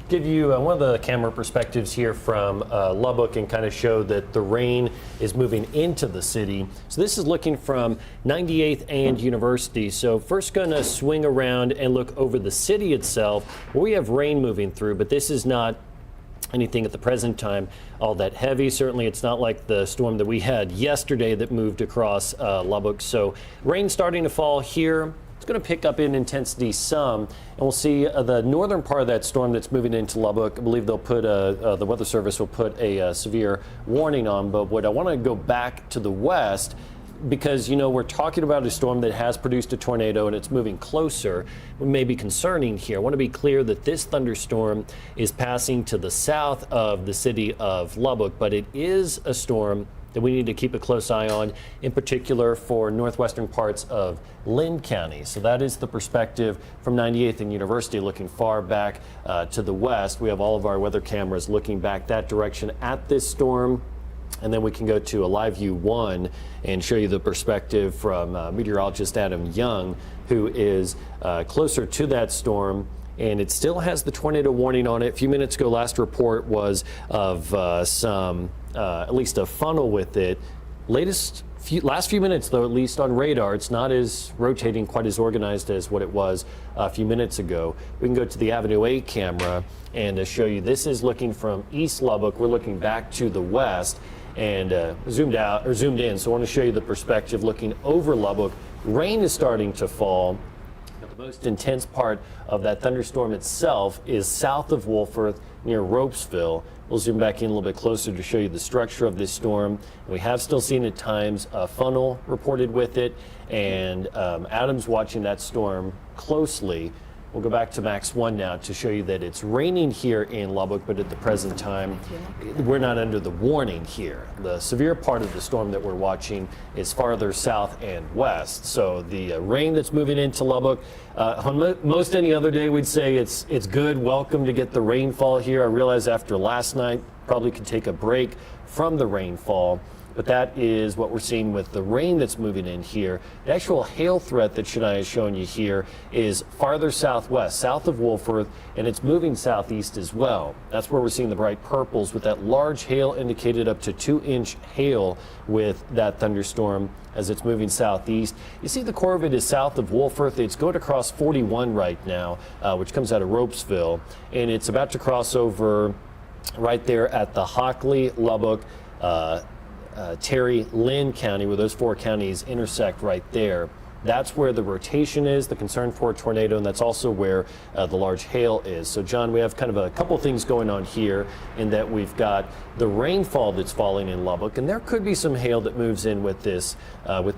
give you one of the camera perspectives here from Lubbock and kind of show that the rain is moving into the city. So this is looking from 98th and University. So first going to swing around and look over the city itself, where we have rain moving through, but this is not anything at the present time all that heavy. Certainly it's not like the storm that we had yesterday that moved across Lubbock. So rain starting to fall here It's going to pick up in intensity some, and we'll see the northern part of that storm that's moving into Lubbock. I believe they'll put the Weather Service will put a severe warning on. But what I want to go back to the west, because, you know, we're talking about a storm that has produced a tornado and it's moving closer. What may be concerning here, I want to be clear that this thunderstorm is passing to the south of the city of Lubbock, but it is a storm that we need to keep a close eye on, in particular for northwestern parts of Lynn County. So that is the perspective from 98th and University, looking far back to the west. We have all of our weather cameras looking back that direction at this storm. And then we can go to a live view 1 and show you the perspective from meteorologist Adam Young, who is closer to that storm. And it still has the tornado warning on it. A few minutes ago, last report was of at least a funnel with it. Last few minutes, though, at least on radar, it's not as rotating, quite as organized as what it was a few minutes ago. We can go to the Avenue A camera and show you. This is looking from East Lubbock. We're looking back to the west and zoomed in. So I want to show you the perspective looking over Lubbock. Rain is starting to fall. The most intense part of that thunderstorm itself is south of Wolforth near Ropesville. We'll zoom back in a little bit closer to show you the structure of this storm. We have still seen at times a funnel reported with it, and Adam's watching that storm closely. We'll go back to Max 1 now to show you that it's raining here in Lubbock, but at the present time, we're not under the warning here. The severe part of the storm that we're watching is farther south and west. So the rain that's moving into Lubbock, on most any other day, we'd say it's good. Welcome to get the rainfall here. I realize after last night, probably could take a break from the rainfall. But that is what we're seeing with the rain that's moving in here. The actual hail threat that Shania is showing you here is farther southwest, south of Wolforth, and it's moving southeast as well. That's where we're seeing the bright purples with that large hail indicated up to 2-inch hail with that thunderstorm as it's moving southeast. You see the core of it is south of Wolforth. It's going across 41 right now, which comes out of Ropesville, and it's about to cross over right there at the Hockley, Lubbock, Terry, Lynn County, where those 4 counties intersect right there. That's where the rotation is, the concern for a tornado, and that's also where the large hail is. So, John, we have kind of a couple things going on here in that we've got the rainfall that's falling in Lubbock, and there could be some hail that moves in with this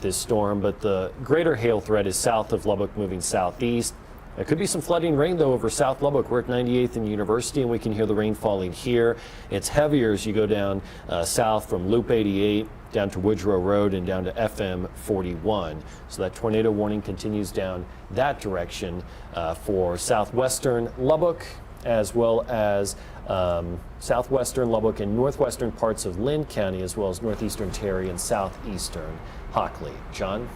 storm, but the greater hail threat is south of Lubbock, moving southeast. There could be some flooding rain, though, over South Lubbock. We're at 98th and University, and we can hear the rain falling here. It's heavier as you go down south from Loop 88 down to Woodrow Road and down to FM 41. So that tornado warning continues down that direction for southwestern Lubbock, as well as southwestern Lubbock and northwestern parts of Lynn County, as well as northeastern Terry and southeastern Hockley. John?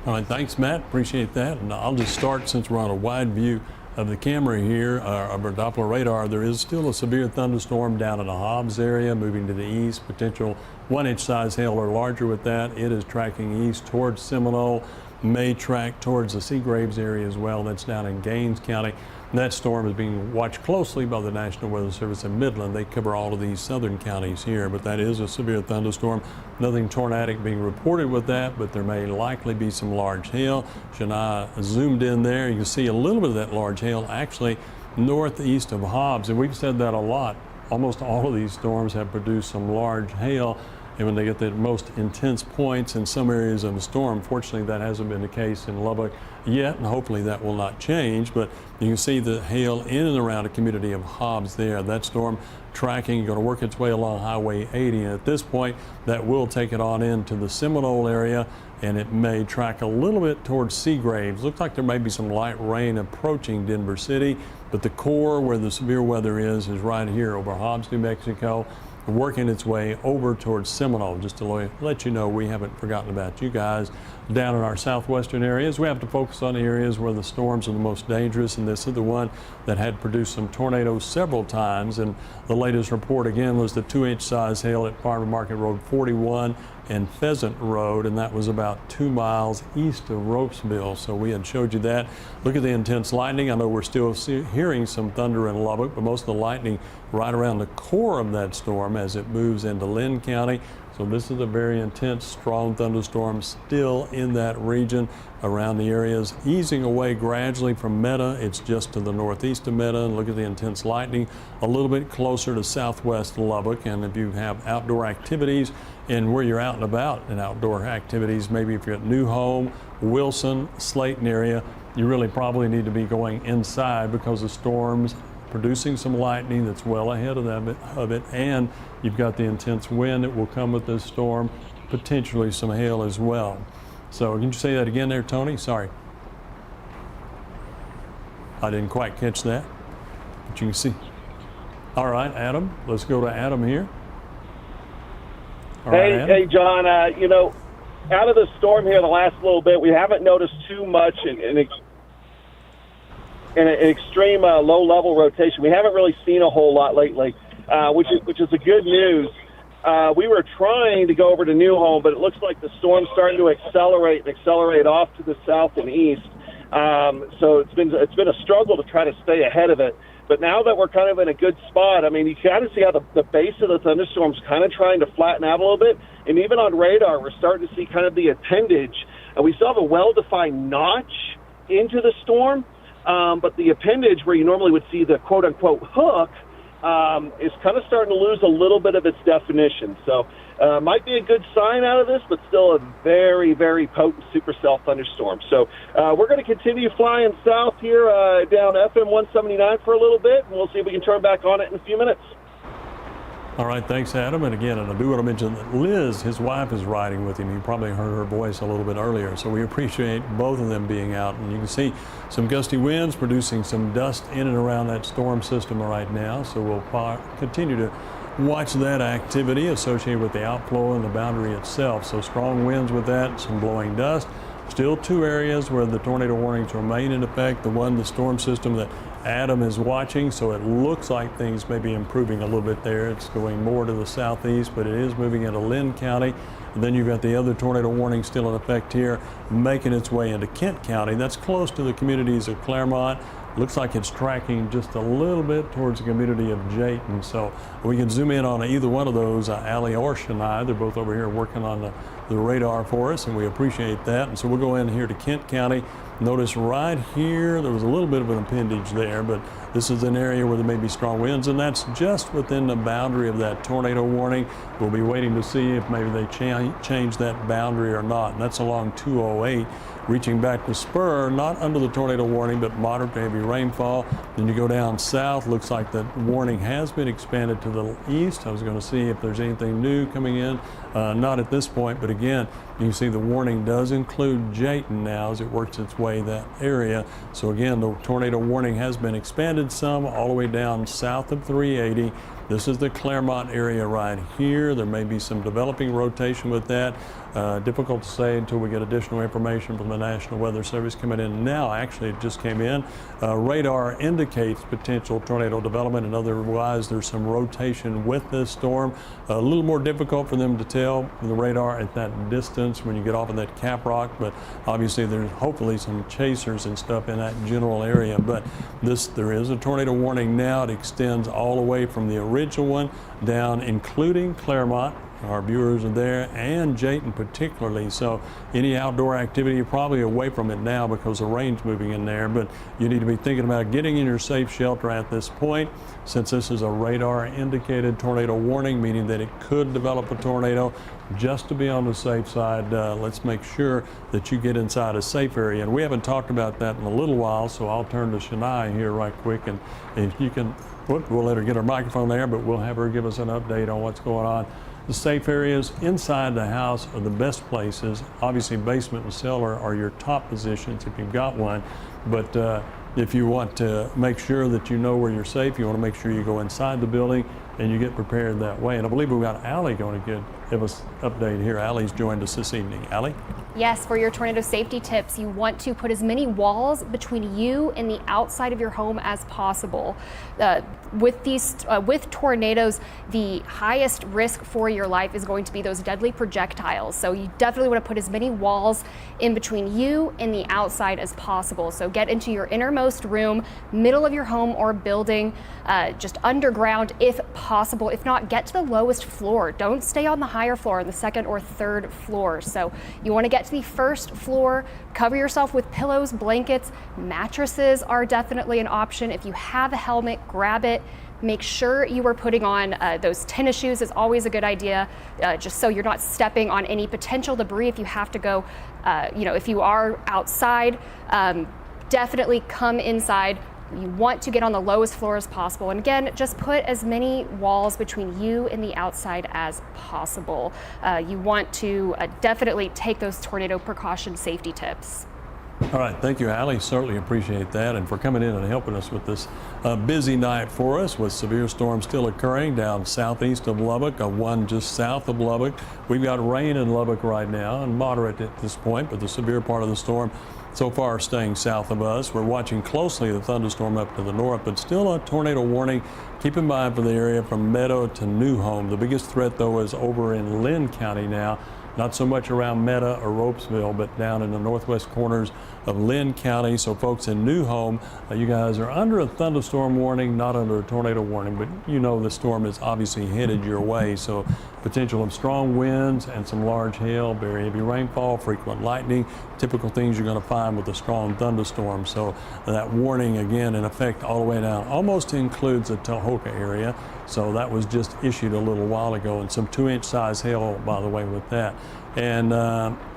All right, thanks, Matt. Appreciate that. And I'll just start, since we're on a wide view of the camera here, of our Doppler radar. There is still a severe thunderstorm down in the Hobbs area, moving to the east. Potential 1-inch size hail or larger with that. It is tracking east towards Seminole, may track towards the Seagraves area as well. That's down in Gaines County. And that storm is being watched closely by the National Weather Service in Midland. They cover all of these southern counties here, but that is a severe thunderstorm. Nothing tornadic being reported with that, but there may likely be some large hail. Shania zoomed in there. You can see a little bit of that large hail actually northeast of Hobbs, and we've said that a lot. Almost all of these storms have produced some large hail, and when they get the most intense points in some areas of the storm. Fortunately, that hasn't been the case in Lubbock yet, and hopefully that will not change. But you can see the hail in and around the community of Hobbs there. That storm tracking, going to work its way along Highway 80, and at this point, that will take it on into the Seminole area, and it may track a little bit towards Seagraves. Looks like there may be some light rain approaching Denver City, but the core where the severe weather is right here over Hobbs, New Mexico, working its way over towards Seminole. Just to let you know, we haven't forgotten about you guys down in our southwestern areas. We have to focus on the areas where the storms are the most dangerous, and this is the one that had produced some tornadoes several times. And the latest report again was the 2-inch size hail at Farmer Market Road 41 and Pheasant Road, and that was about 2 miles east of Ropesville. So we had showed you that. Look at the intense lightning. I know we're still hearing some thunder in Lubbock, but most of the lightning right around the core of that storm as it moves into Lynn County. So this is a very intense, strong thunderstorm still in that region around the areas, easing away gradually from Meta. It's just to the northeast of Meta. And look at the intense lightning a little bit closer to southwest Lubbock. And if you have outdoor activities and where you're out and about in outdoor activities, maybe if you're at New Home, Wilson, Slayton area, you really probably need to be going inside because the storm's producing some lightning that's well ahead of it, and you've got the intense wind that will come with this storm, potentially some hail as well. So can you say that again there, Tony? Sorry. I didn't quite catch that, but you can see. All right, Adam, let's go to Adam here. All right, Adam. Hey, John, you know, out of the storm here the last little bit, we haven't noticed too much in an extreme low-level rotation. We haven't really seen a whole lot lately, which is a good news. We were trying to go over to New Home, but it looks like the storm's starting to accelerate off to the south and east. So it's been a struggle to try to stay ahead of it. But now that we're kind of in a good spot, I mean, you kind of see how the base of the thunderstorm's kind of trying to flatten out a little bit. And even on radar, we're starting to see kind of the appendage. And we still have a well-defined notch into the storm. But the appendage, where you normally would see the quote-unquote hook, is kind of starting to lose a little bit of its definition. So might be a good sign out of this, but still a very, very potent supercell thunderstorm. So we're going to continue flying south here down FM 179 for a little bit, and we'll see if we can turn back on it in a few minutes. All right, thanks, Adam. And again, and I do want to mention that Liz, his wife, is riding with him. You probably heard her voice a little bit earlier. So we appreciate both of them being out. And you can see some gusty winds producing some dust in and around that storm system right now. So we'll continue to watch that activity associated with the outflow and the boundary itself. So strong winds with that, some blowing dust. Still two areas where the tornado warnings remain in effect. The storm system that Adam is watching, so it looks like things may be improving a little bit there. It's going more to the southeast, but it is moving into Lynn County. And then you've got the other tornado warning still in effect here, making its way into Kent County. That's close to the communities of Claremont. Looks like it's tracking just a little bit towards the community of Jayton. So we can zoom in on either one of those, Allie or Shania. They're both over here working on the radar for us, and we appreciate that. And so we'll go in here to Kent County. Notice right here, there was a little bit of an appendage there, but this is an area where there may be strong winds, and that's just within the boundary of that tornado warning. We'll be waiting to see if maybe they change that boundary or not, and that's along 208. Reaching back to Spur, not under the tornado warning, but moderate to heavy rainfall. Then you go down south, looks like the warning has been expanded to the east. I was going to see if there's anything new coming in. Not at this point, but again, you can see the warning does include Jayton now as it works its way that area. So again, the tornado warning has been expanded some all the way down south of 380. This is the Claremont area right here. There may be some developing rotation with that. Difficult to say until we get additional information from the National Weather Service coming in now. Actually, it just came in. Radar indicates potential tornado development, and otherwise there's some rotation with this storm. A little more difficult for them to tell the radar at that distance when you get off of that cap rock, but obviously there's hopefully some chasers and stuff in that general area. But there is a tornado warning now. It extends all the way from the original one down, including Claremont. Our viewers are there, and Jayton particularly. So any outdoor activity, you're probably away from it now because the rain's moving in there, but you need to be thinking about getting in your safe shelter at this point, since this is a radar indicated tornado warning, meaning that it could develop a tornado. Just to be on the safe side, let's make sure that you get inside a safe area. And we haven't talked about that in a little while, so I'll turn to Shania here right quick, and if you can, we'll let her get her microphone there, but we'll have her give us an update on what's going on. The safe areas inside the house are the best places. Obviously, basement and cellar are your top positions if you've got one. But if you want to make sure that you know where you're safe, you want to make sure you go inside the building and you get prepared that way. And I believe we've got Allie going to give us an update here. Allie's joined us this evening. Allie? Yes, for your tornado safety tips, you want to put as many walls between you and the outside of your home as possible. with tornadoes, the highest risk for your life is going to be those deadly projectiles. So you definitely want to put as many walls in between you and the outside as possible. So get into your innermost room, middle of your home or building, just underground if possible. If not, get to the lowest floor. Don't stay on the higher floor, on the second or third floor. So you want to get to the first floor, cover yourself with pillows, blankets. Mattresses are definitely an option. If you have a helmet, grab it. Make sure you are putting on those tennis shoes is always a good idea, just so you're not stepping on any potential debris if you have to go, if you are outside, definitely come inside. You want to get on the lowest floor as possible. And again, just put as many walls between you and the outside as possible. You want to definitely take those tornado precaution safety tips. All right, thank you, Allie. Certainly appreciate that, and for coming in and helping us with this busy night for us, with severe storms still occurring down southeast of Lubbock, one just south of Lubbock. We've got rain in Lubbock right now, and moderate at this point, but the severe part of the storm so far staying south of us. We're watching closely the thunderstorm up to the north, but still a tornado warning. Keep in mind for the area from Meadow to New Home. The biggest threat, though, is over in Lynn County now. Not so much around Meta or Ropesville, but down in the northwest corners of Lynn County. So folks in New Home, you guys are under a thunderstorm warning, not under a tornado warning, but you know the storm is obviously headed your way. So potential of strong winds and some large hail, very heavy rainfall, frequent lightning, typical things you're going to find with a strong thunderstorm. So that warning, again, in effect all the way down, almost includes the Tahoka area. So that was just issued a little while ago, and some 2-inch size hail, by the way, with that. And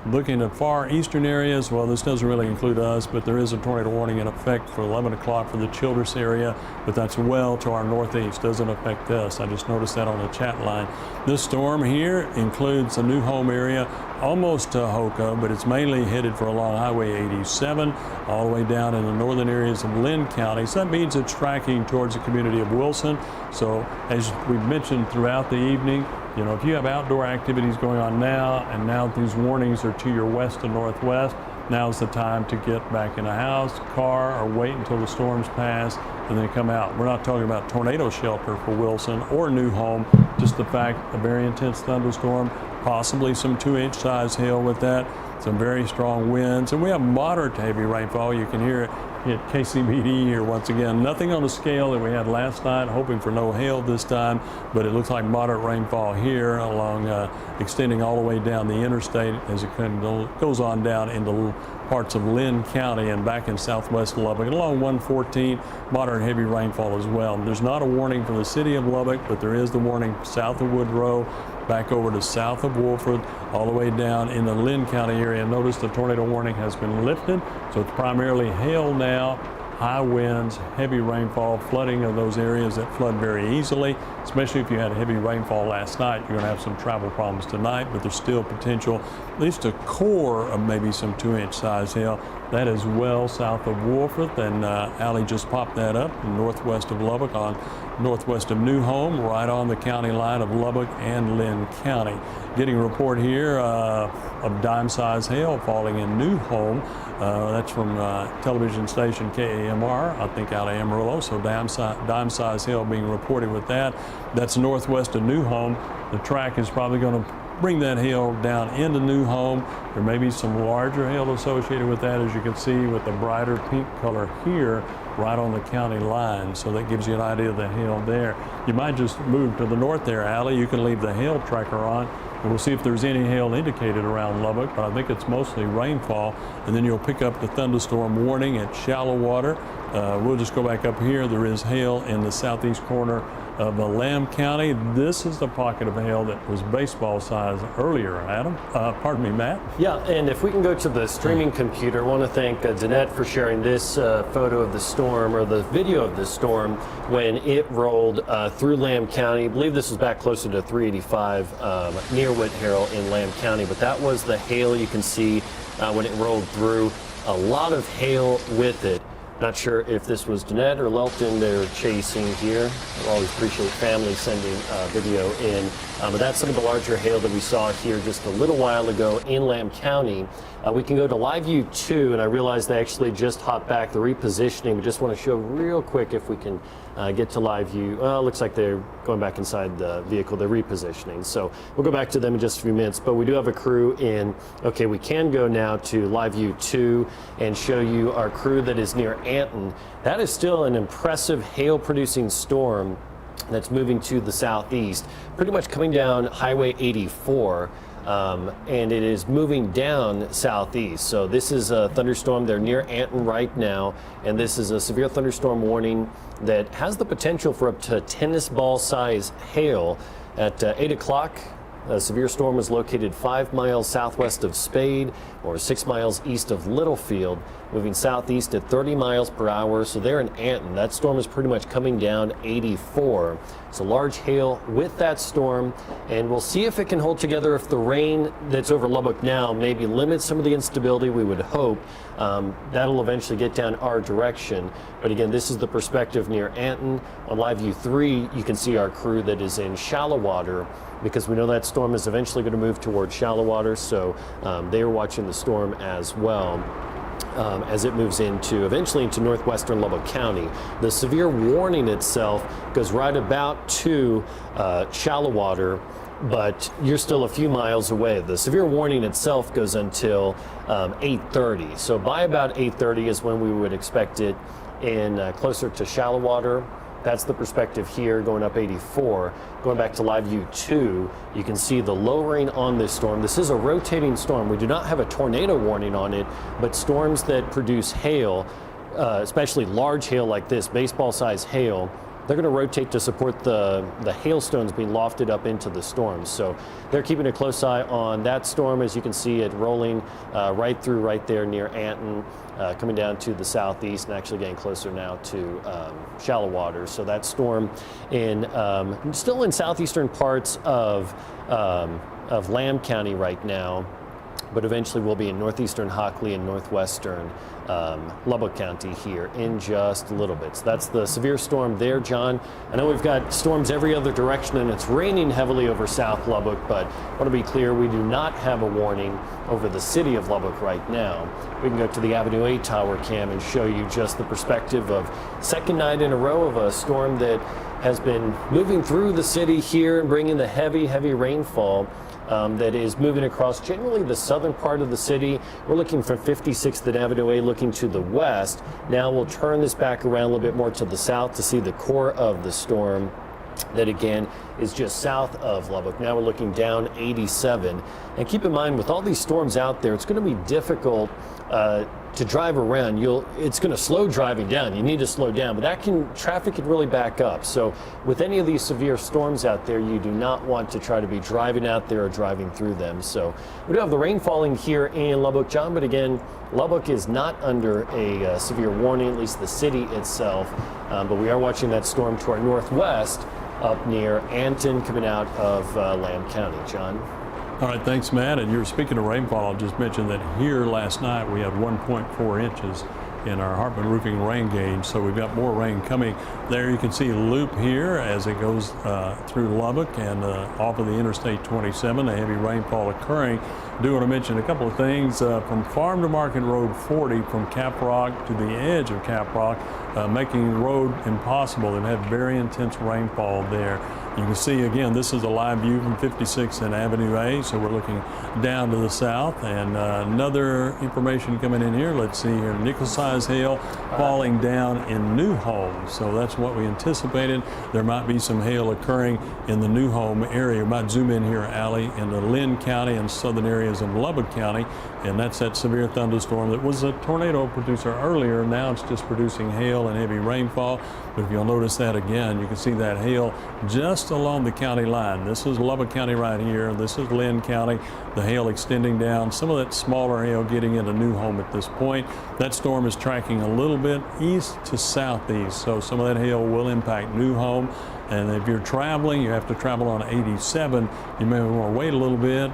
looking at far eastern areas, well, this doesn't really include us, but there is a tornado warning in effect for 11 o'clock for the Childress area, but that's well to our northeast, doesn't affect us. I just noticed that on the chat line. This storm here includes the New Home area, almost Tahoka, but it's mainly headed for along Highway 87, all the way down in the northern areas of Lynn County. So that means it's tracking towards the community of Wilson. So as we've mentioned throughout the evening, you know, if you have outdoor activities going on now, and now these warnings are to your west and northwest, now's the time to get back in a house, car, or wait until the storms pass and then come out. We're not talking about tornado shelter for Wilson or New Home, just the fact a very intense thunderstorm, possibly some 2-inch size hail with that, some very strong winds, and we have moderate to heavy rainfall. You can hear it at KCBD here once again. Nothing on the scale that we had last night, hoping for no hail this time, but it looks like moderate rainfall here along, extending all the way down the interstate as it goes on down into parts of Lynn County and back in southwest Lubbock. And along 114, moderate heavy rainfall as well. There's not a warning for the city of Lubbock, but there is the warning south of Woodrow, back over to south of Wolford, all the way down in the Lynn County area. Notice the tornado warning has been lifted, so it's primarily hail now, high winds, heavy rainfall, flooding of those areas that flood very easily, especially if you had heavy rainfall last night. You're going to have some travel problems tonight, but there's still potential, at least a core of maybe some 2-inch size hail. That is well south of Wolford, and Allie just popped that up northwest of Lubbock, on northwest of New Home, right on the county line of Lubbock and Lynn County. Getting a report here of dime-size hail falling in New Home. That's from television station KAMR, I think out of Amarillo, so dime-size hail being reported with that. That's northwest of New Home. The track is probably going to bring that hail down into New Home. There may be some larger hail associated with that, as you can see with the brighter pink color here, right on the county line. So that gives you an idea of the hail there. You might just move to the north there, Allie. You can leave the hail tracker on, and we'll see if there's any hail indicated around Lubbock, but I think it's mostly rainfall. And then you'll pick up the thunderstorm warning at shallow water. We'll just go back up here. There is hail in the southeast corner of Lamb County. This is the pocket of hail that was baseball size earlier, Adam. Pardon me, Matt. Yeah, and if we can go to the streaming computer, I want to thank Danette for sharing this photo of the storm, or the video of the storm when it rolled through Lamb County. I believe this was back closer to 385 near Whitehall in Lamb County, but that was the hail you can see when it rolled through. A lot of hail with it. Not sure if this was Danette or Lelton they're chasing here. I always appreciate family sending video in. But that's some of the larger hail that we saw here just a little while ago in Lamb County. We can go to Live View 2, and I realize they actually just hopped back the repositioning. We just want to show real quick if we can get to Live View. Looks like they're going back inside the vehicle. They're repositioning. So we'll go back to them in just a few minutes. But we do have a crew in. Okay, we can go now to Live View 2 and show you our crew that is near Anton. That is still an impressive hail-producing storm that's moving to the southeast, pretty much coming down Highway 84. And it is moving down southeast. So this is a thunderstorm. They're near Anton right now, and this is a severe thunderstorm warning that has the potential for up to tennis ball size hail. At 8 o'clock, a severe storm is located 5 miles southwest of Spade or 6 miles east of Littlefield, moving southeast at 30 miles per hour. So they're in Anton. That storm is pretty much coming down 84. So large hail with that storm, and we'll see if it can hold together. If the rain that's over Lubbock now maybe limits some of the instability, we would hope that'll eventually get down our direction. But again, this is the perspective near Anton. On Live View 3, you can see our crew that is in shallow water, because we know that storm is eventually going to move towards shallow water. So they are watching the storm as well. As it moves eventually into northwestern Lubbock County. The severe warning itself goes right about to shallow water, but you're still a few miles away. The severe warning itself goes until 8:30. So by about 8:30 is when we would expect it in closer to shallow water. That's the perspective here going up 84. Going back to Live View 2, you can see the lowering on this storm. This is a rotating storm. We do not have a tornado warning on it, but storms that produce hail, especially large hail like this, baseball-sized hail, they're going to rotate to support the hailstones being lofted up into the storm. So they're keeping a close eye on that storm. As you can see it rolling right through right there near Anton, coming down to the southeast and actually getting closer now to shallow water. So that storm still in southeastern parts of Lamb County right now, but eventually we'll be in northeastern Hockley and northwestern Lubbock County here in just a little bit. So that's the severe storm there, John. I know we've got storms every other direction, and it's raining heavily over South Lubbock, but I want to be clear, we do not have a warning over the city of Lubbock right now. We can go to the Avenue A tower cam and show you just the perspective of second night in a row of a storm that has been moving through the city here and bringing the heavy rainfall that is moving across generally the southern part of the city. We're looking from 56th and Avenue A looking to the west. Now we'll turn this back around a little bit more to the south to see the core of the storm that again is just south of Lubbock. Now we're looking down 87. And keep in mind, with all these storms out there, it's going to be difficult to drive around. It's going to slow driving down. You need to slow down, but traffic can really back up. So with any of these severe storms out there, you do not want to try to be driving out there or driving through them. So we do have the rain falling here in Lubbock, John, but again, Lubbock is not under a severe warning, at least the city itself. But we are watching that storm to our northwest up near Anton coming out of Lamb County. John? All right, thanks, Matt. And you're speaking of rainfall. I'll just mention that here last night we had 1.4 inches in our Hartman Roofing rain gauge, so we've got more rain coming. There you can see a loop here as it goes through Lubbock and off of the Interstate 27, a heavy rainfall occurring. I do want to mention a couple of things. From Farm to Market Road 40 from Caprock to the edge of Caprock, making the road impossible. They've had very intense rainfall there. You can see, again, this is a live view from 56th and Avenue A, so we're looking down to the south. And another information coming in here, let's see here, nickel-sized hail falling down in New Home. So that's what we anticipated. There might be some hail occurring in the New Home area. We might zoom in here, Allie, into Lynn County and southern areas of Lubbock County. And that's that severe thunderstorm that was a tornado producer earlier. Now it's just producing hail and heavy rainfall. But if you'll notice that again, you can see that hail just along the county line. This is Lubbock County right here. This is Lynn County. The hail extending down. Some of that smaller hail getting into New Home at this point. That storm is tracking a little bit east to southeast. So some of that hail will impact New Home. And if you're traveling, you have to travel on 87. You may want to wait a little bit.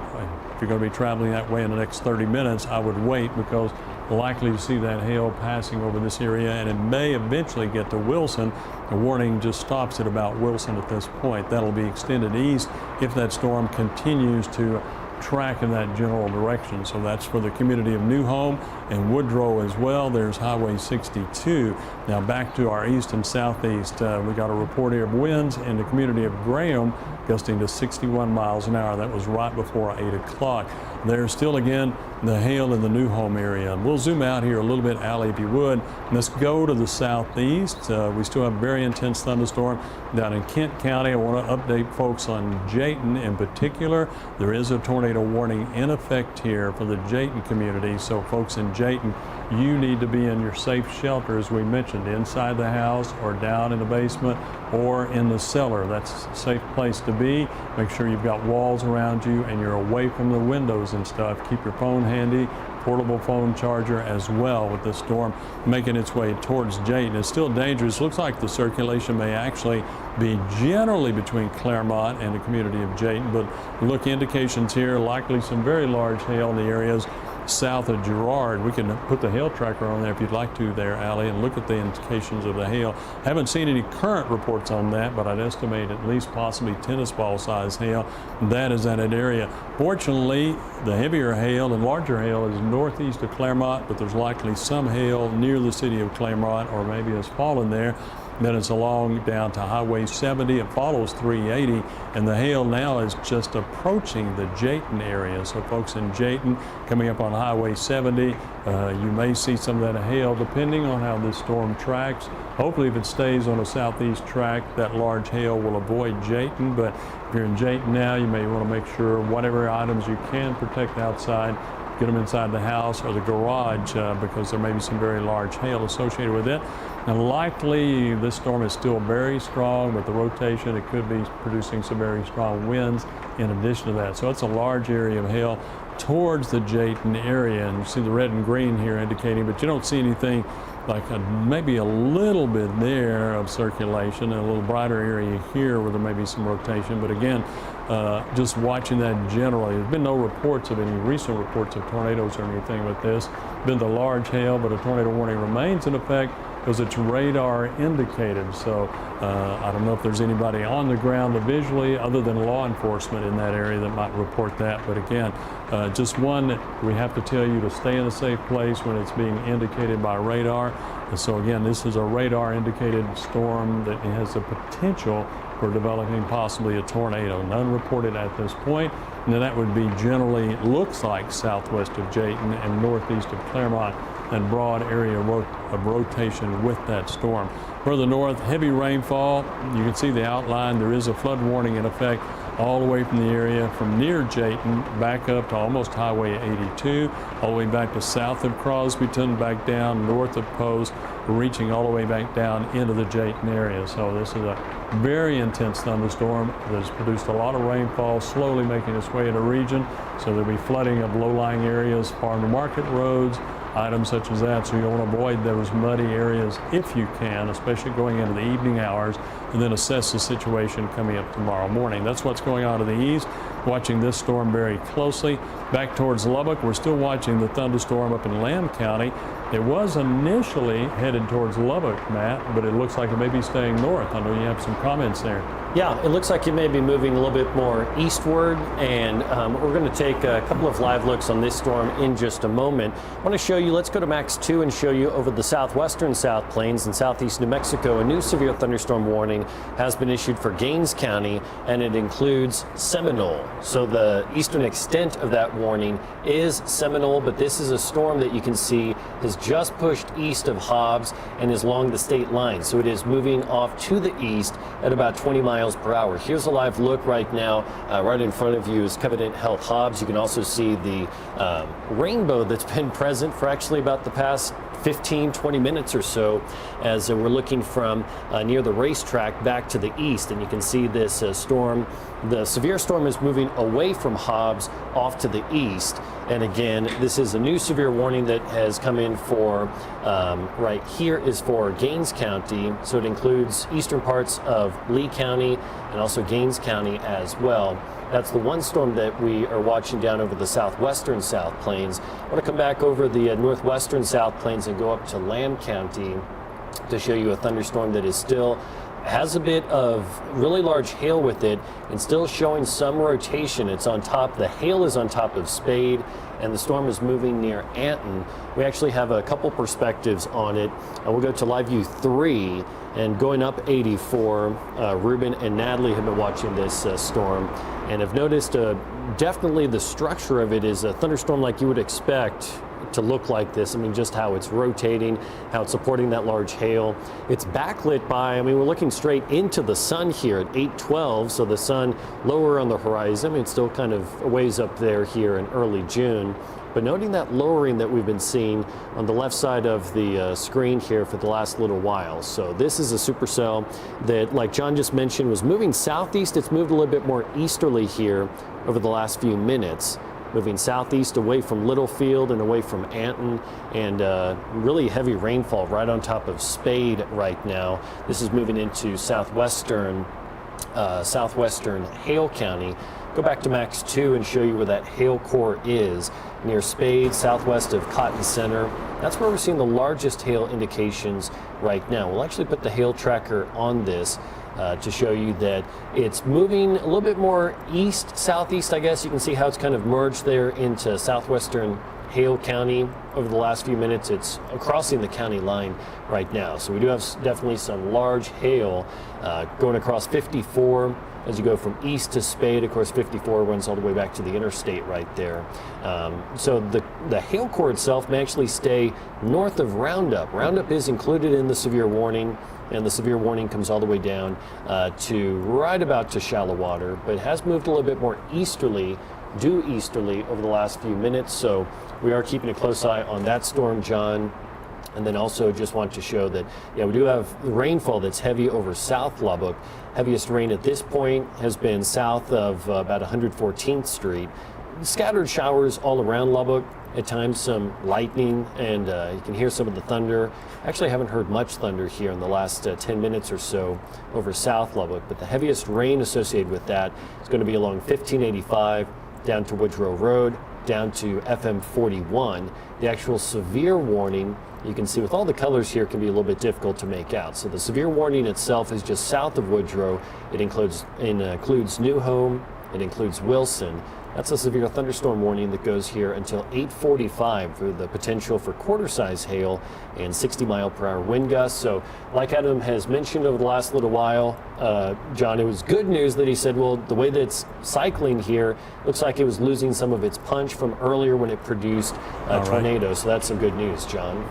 If you're going to be traveling that way in the next 30 minutes, I would wait, because likely to see that hail passing over this area, and it may eventually get to Wilson. The warning just stops at about Wilson at this point. That'll be extended east if that storm continues to track in that general direction. So that's for the community of New Home and Woodrow as well. There's Highway 62. Now back to our east and southeast. We got a report here of winds in the community of Graham gusting to 61 miles an hour. That was right before 8 o'clock. There's still again the hail in the New Home area. We'll zoom out here a little bit, Allie, if you would. Let's go to the southeast. We still have very intense thunderstorm down in Kent County. I want to update folks on Jayton in particular. There is a tornado warning in effect here for the Jayton community. So folks in Jayton, you need to be in your safe shelter, as we mentioned, inside the house or down in the basement or in the cellar. That's a safe place to be. Make sure you've got walls around you and you're away from the windows and stuff. Keep your phone handy, portable phone charger as well, with the storm making its way towards Jayton. It's still dangerous. Looks like the circulation may actually be generally between Claremont and the community of Jayton, but look, indications here, likely some very large hail in the areas south of Girard. We can put the hail tracker on there if you'd like to there, Allie, and look at the indications of the hail. Haven't seen any current reports on that, but I'd estimate at least possibly tennis ball size hail. That is in that area. Fortunately, the heavier hail and larger hail is northeast of Claremont, but there's likely some hail near the city of Claremont, or maybe has fallen there. Then it's along down to Highway 70. It follows 380, and the hail now is just approaching the Jayton area. So folks in Jayton coming up on Highway 70, you may see some of that hail depending on how this storm tracks. Hopefully, if it stays on a southeast track, that large hail will avoid Jayton. But if you're in Jayton now, you may want to make sure whatever items you can protect outside, get them inside the house or the garage, because there may be some very large hail associated with it. And likely this storm is still very strong, but the rotation, it could be producing some very strong winds in addition to that. So it's a large area of hail towards the Jayton area, and you see the red and green here indicating, but you don't see anything like maybe a little bit there of circulation, and a little brighter area here where there may be some rotation. But again, just watching that generally. There's been no reports of any recent reports of tornadoes or anything with this. Been the large hail, but a tornado warning remains in effect because it's radar indicated. So I don't know if there's anybody on the ground visually other than law enforcement in that area that might report that. But again, just one that we have to tell you to stay in a safe place when it's being indicated by radar. And so again, this is a radar indicated storm that has the potential for developing possibly a tornado. None reported at this point. And then that would be generally, looks like southwest of Jayton and northeast of Claremont, and broad area of rotation with that storm. Further north, heavy rainfall. You can see the outline. There is a flood warning in effect all the way from the area from near Jayton back up to almost Highway 82, all the way back to south of Crosbyton, back down north of Post, reaching all the way back down into the Jayton area. So this is a very intense thunderstorm that has produced a lot of rainfall, slowly making its way in the region. So there'll be flooding of low-lying areas, farm to market roads, items such as that. So you'll want to avoid those muddy areas if you can, especially going into the evening hours, and then assess the situation coming up tomorrow morning. That's what's going on to the east. Watching this storm very closely. Back towards Lubbock, we're still watching the thunderstorm up in Lamb County. It was initially headed towards Lubbock, Matt, but it looks like it may be staying north. I know you have some comments there. Yeah, it looks like it may be moving a little bit more eastward, and we're going to take a couple of live looks on this storm in just a moment. I want to show you, let's go to Max 2 and show you over the southwestern South Plains and southeast New Mexico. A new severe thunderstorm warning has been issued for Gaines County, and it includes Seminole. So the eastern extent of that warning is Seminole, but this is a storm that you can see has just pushed east of Hobbs and is along the state line. So it is moving off to the east at about 20 miles per hour. Here's a live look right now. Right in front of you is Covenant Health Hobbs. You can also see the rainbow that's been present for actually about the past 15-20 minutes or so as we're looking from near the racetrack back to the east, and you can see this storm. The severe storm is moving away from Hobbs off to the east, and again, this is a new severe warning that has come in for right here is for Gaines County, so it includes eastern parts of Lee County County and also Gaines County as well. That's the one storm that we are watching down over the southwestern South Plains. I want to come back over the northwestern South Plains and go up to Lamb County to show you a thunderstorm that is still has a bit of really large hail with it and still showing some rotation. It's on top, the hail is on top of Spade, and the storm is moving near Anton. We actually have a couple perspectives on it. We'll go to live view 3 and going up 84. Ruben and Natalie have been watching this storm and have noticed definitely the structure of it is a thunderstorm like you would expect to look like this. I mean, just how it's rotating, how it's supporting that large hail. It's backlit by, I mean, we're looking straight into the sun here at 8:12, so the sun lower on the horizon. I mean, it's still kind of a ways up there here in early June. But noting that lowering that we've been seeing on the left side of the screen here for the last little while. So this is a supercell that, like John just mentioned, was moving southeast. It's moved a little bit more easterly here over the last few minutes, moving southeast away from Littlefield and away from Anton, and really heavy rainfall right on top of Spade right now. This is moving into southwestern Hale County. Go back to Max 2 and show you where that hail core is, near Spade, southwest of Cotton Center. That's where we're seeing the largest hail indications right now. We'll actually put the hail tracker on this to show you that it's moving a little bit more east, southeast, I guess. You can see how it's kind of merged there into southwestern Hale County over the last few minutes. It's crossing the county line right now. So we do have definitely some large hail going across 54 as you go from east to Spade. Of course, 54 runs all the way back to the interstate right there. So the hail core itself may actually stay north of Roundup. Roundup is included in the severe warning, and the severe warning comes all the way down to right about to shallow water, but it has moved a little bit more easterly, due easterly over the last few minutes. So we are keeping a close eye on that storm, John. And then also just want to show that, yeah, we do have rainfall that's heavy over South Lubbock. Heaviest rain at this point has been south of about 114th Street. Scattered showers all around Lubbock. At times some lightning, and you can hear some of the thunder. Actually, I haven't heard much thunder here in the last 10 minutes or so over South Lubbock, but the heaviest rain associated with that is going to be along 1585 down to Woodrow Road, down to FM 41. The actual severe warning, you can see with all the colors here, can be a little bit difficult to make out. So the severe warning itself is just south of Woodrow. It includes New Home, it includes Wilson. That's a severe thunderstorm warning that goes here until 8:45 for the potential for quarter-size hail and 60-mile-per-hour wind gusts. So like Adam has mentioned over the last little while, John, it was good news that he said, well, the way that it's cycling here looks like it was losing some of its punch from earlier when it produced tornadoes. So that's some good news, John.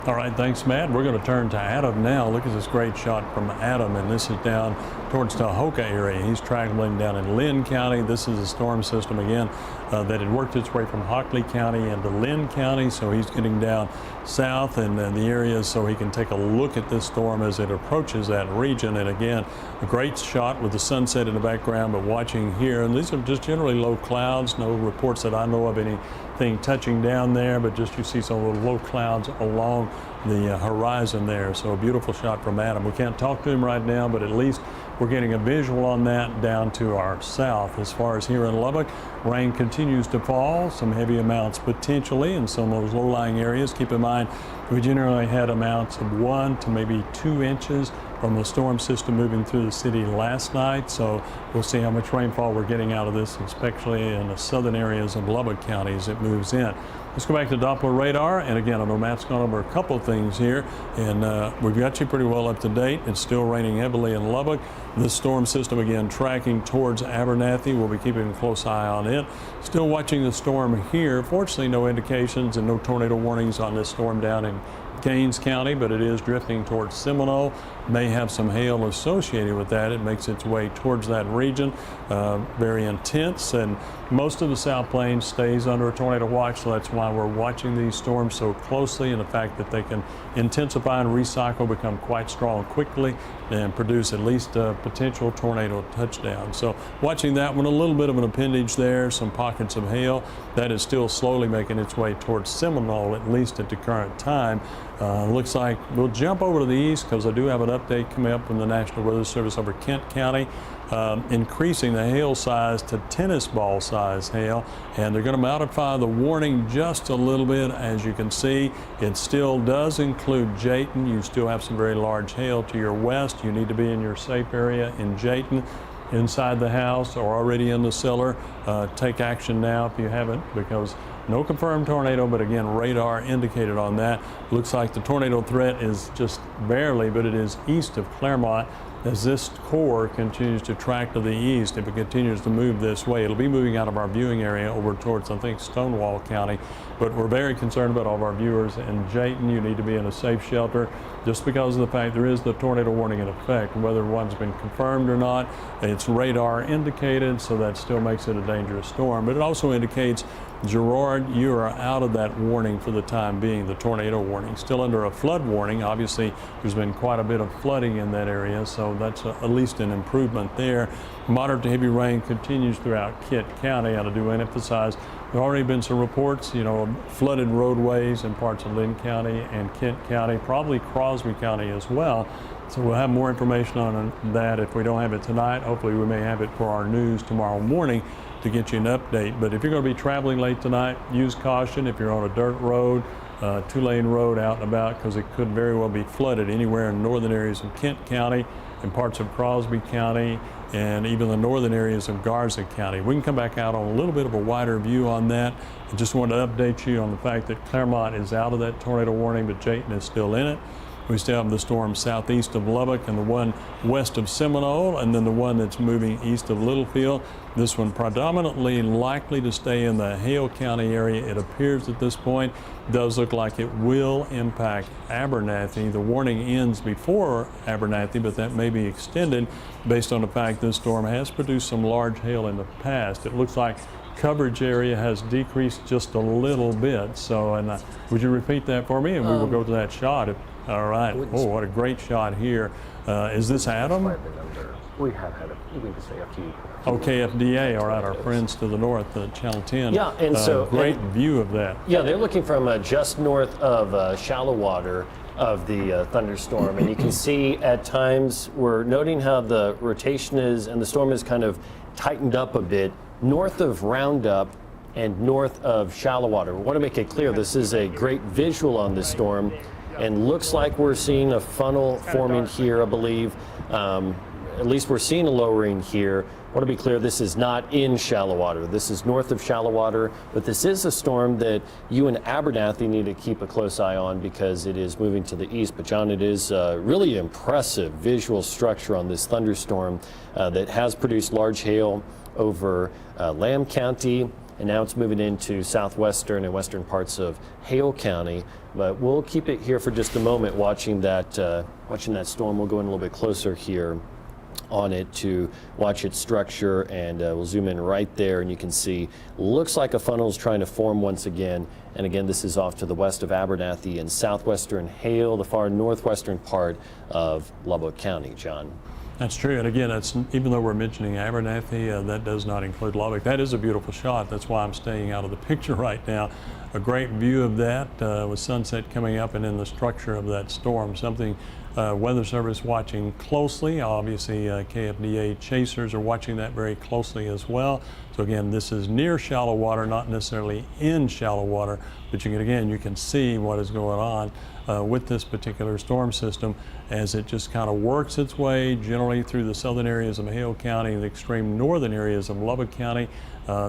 All right, thanks, Matt. We're going to turn to Adam now. Look at this great shot from Adam, and this is down towards Tahoka area. He's traveling down in Lynn County. This is a storm system, again, that had worked its way from Hockley County into Lynn County, so he's getting down south and the areas so he can take a look at this storm as it approaches that region. And again, a great shot with the sunset in the background, but watching here, and these are just generally low clouds, no reports that I know of anything touching down there, but just you see some of the low clouds along the horizon there. So a beautiful shot from Adam. We can't talk to him right now, but at least we're getting a visual on that down to our south. As far as here in Lubbock, rain continues to fall, some heavy amounts potentially in some of those low-lying areas. Keep in mind, we generally had amounts of 1 to maybe 2 inches from the storm system moving through the city last night. So we'll see how much rainfall we're getting out of this, especially in the southern areas of Lubbock County as it moves in. Let's go back to Doppler radar. And again, I know Matt's gone over a couple of things here, and we've got you pretty well up to date. It's still raining heavily in Lubbock. This storm system, again, tracking towards Abernathy. We'll be keeping a close eye on it. Still watching the storm here. Fortunately, no indications and no tornado warnings on this storm down in Gaines County, but it is drifting towards Seminole. May have some hail associated with that. It makes its way towards that region. Very intense, and most of the South Plains stays under a tornado watch, so that's why we're watching these storms so closely, and the fact that they can intensify and recycle, become quite strong quickly, and produce at least a potential tornado touchdown. So watching that one, a little bit of an appendage there, some pockets of hail. That is still slowly making its way towards Seminole, at least at the current time. Looks like we'll jump over to the east because I do have an update coming up from the National Weather Service over Kent County, increasing the hail size to tennis ball size hail, and they're going to modify the warning just a little bit. As you can see, it still does include Jayton. You still have some very large hail to your west. You need to be in your safe area in Jayton, inside the house or already in the cellar. Take action now if you haven't, because no confirmed tornado, but again, radar indicated on that. Looks like the tornado threat is just barely, but it is east of Claremont. As this core continues to track to the east, if it continues to move this way, it'll be moving out of our viewing area over towards, I think, Stonewall County. But we're very concerned about all of our viewers in Jayton. You need to be in a safe shelter just because of the fact there is the tornado warning in effect. Whether one's been confirmed or not, it's radar indicated, so that still makes it a dangerous storm. But it also indicates, Gerard, you are out of that warning for the time being, the tornado warning. Still under a flood warning. Obviously, there's been quite a bit of flooding in that area, so that's at least an improvement there. Moderate to heavy rain continues throughout Kent County. I do emphasize there have already been some reports, flooded roadways in parts of Lynn County and Kent County, probably Crosby County as well. So we'll have more information on that. If we don't have it tonight, hopefully we may have it for our news tomorrow morning to get you an update. But if you're going to be traveling late tonight, use caution if you're on a dirt road, two-lane road out and about, because it could very well be flooded anywhere in northern areas of Kent County and parts of Crosby County and even the northern areas of Garza County. We can come back out on a little bit of a wider view on that. I just wanted to update you on the fact that Claremont is out of that tornado warning, but Jayton is still in it. We still have the storm southeast of Lubbock and the one west of Seminole, and then the one that's moving east of Littlefield. This one predominantly likely to stay in the Hale County area. It appears at this point, does look like it will impact Abernathy. The warning ends before Abernathy, but that may be extended based on the fact this storm has produced some large hail in the past. It looks like coverage area has decreased just a little bit. So, and would you repeat that for me? And we will go to that shot. All right. Oh, what a great shot here. Is this Adam? We have had you can say a few. Oh, KFDA, all right, our friends to the north, Channel 10. Yeah, and so great view of that. Yeah, they're looking from just north of shallow water of the thunderstorm, and you can see at times we're noting how the rotation is, and the storm is kind of tightened up a bit north of Roundup and north of shallow water. We want to make it clear this is a great visual on this storm, and looks like we're seeing a funnel forming here, I believe. At least we're seeing a lowering here. I want to be clear, this is not in shallow water. This is north of shallow water, but this is a storm that you and Abernathy need to keep a close eye on because it is moving to the east. But John, it is really impressive visual structure on this thunderstorm that has produced large hail over Lamb County, and now it's moving into southwestern and western parts of Hale County. But we'll keep it here for just a moment, watching that storm. We'll go in a little bit closer here on it to watch its structure, and we'll zoom in right there, and you can see looks like a funnel is trying to form once again. And again, this is off to the west of Abernathy and southwestern Hale, the far northwestern part of Lubbock County. John. That's true, and again, that's, even though we're mentioning Abernathy, that does not include Lubbock. That is a beautiful shot. That's why I'm staying out of the picture right now. A great view of that with sunset coming up and in the structure of that storm. Something Weather Service watching closely. Obviously, KFDA chasers are watching that very closely as well. So again, this is near shallow water, not necessarily in shallow water, but you can see what is going on with this particular storm system as it just kind of works its way generally through the southern areas of Hale County and the extreme northern areas of Lubbock County.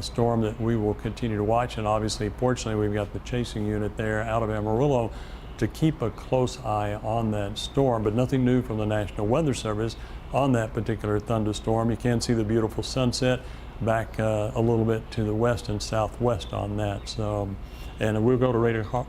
Storm that we will continue to watch, and obviously, fortunately, we've got the chasing unit there out of Amarillo to keep a close eye on that storm. But nothing new from the National Weather Service on that particular thunderstorm. You can see the beautiful sunset back a little bit to the west and southwest on that. So, and we'll go to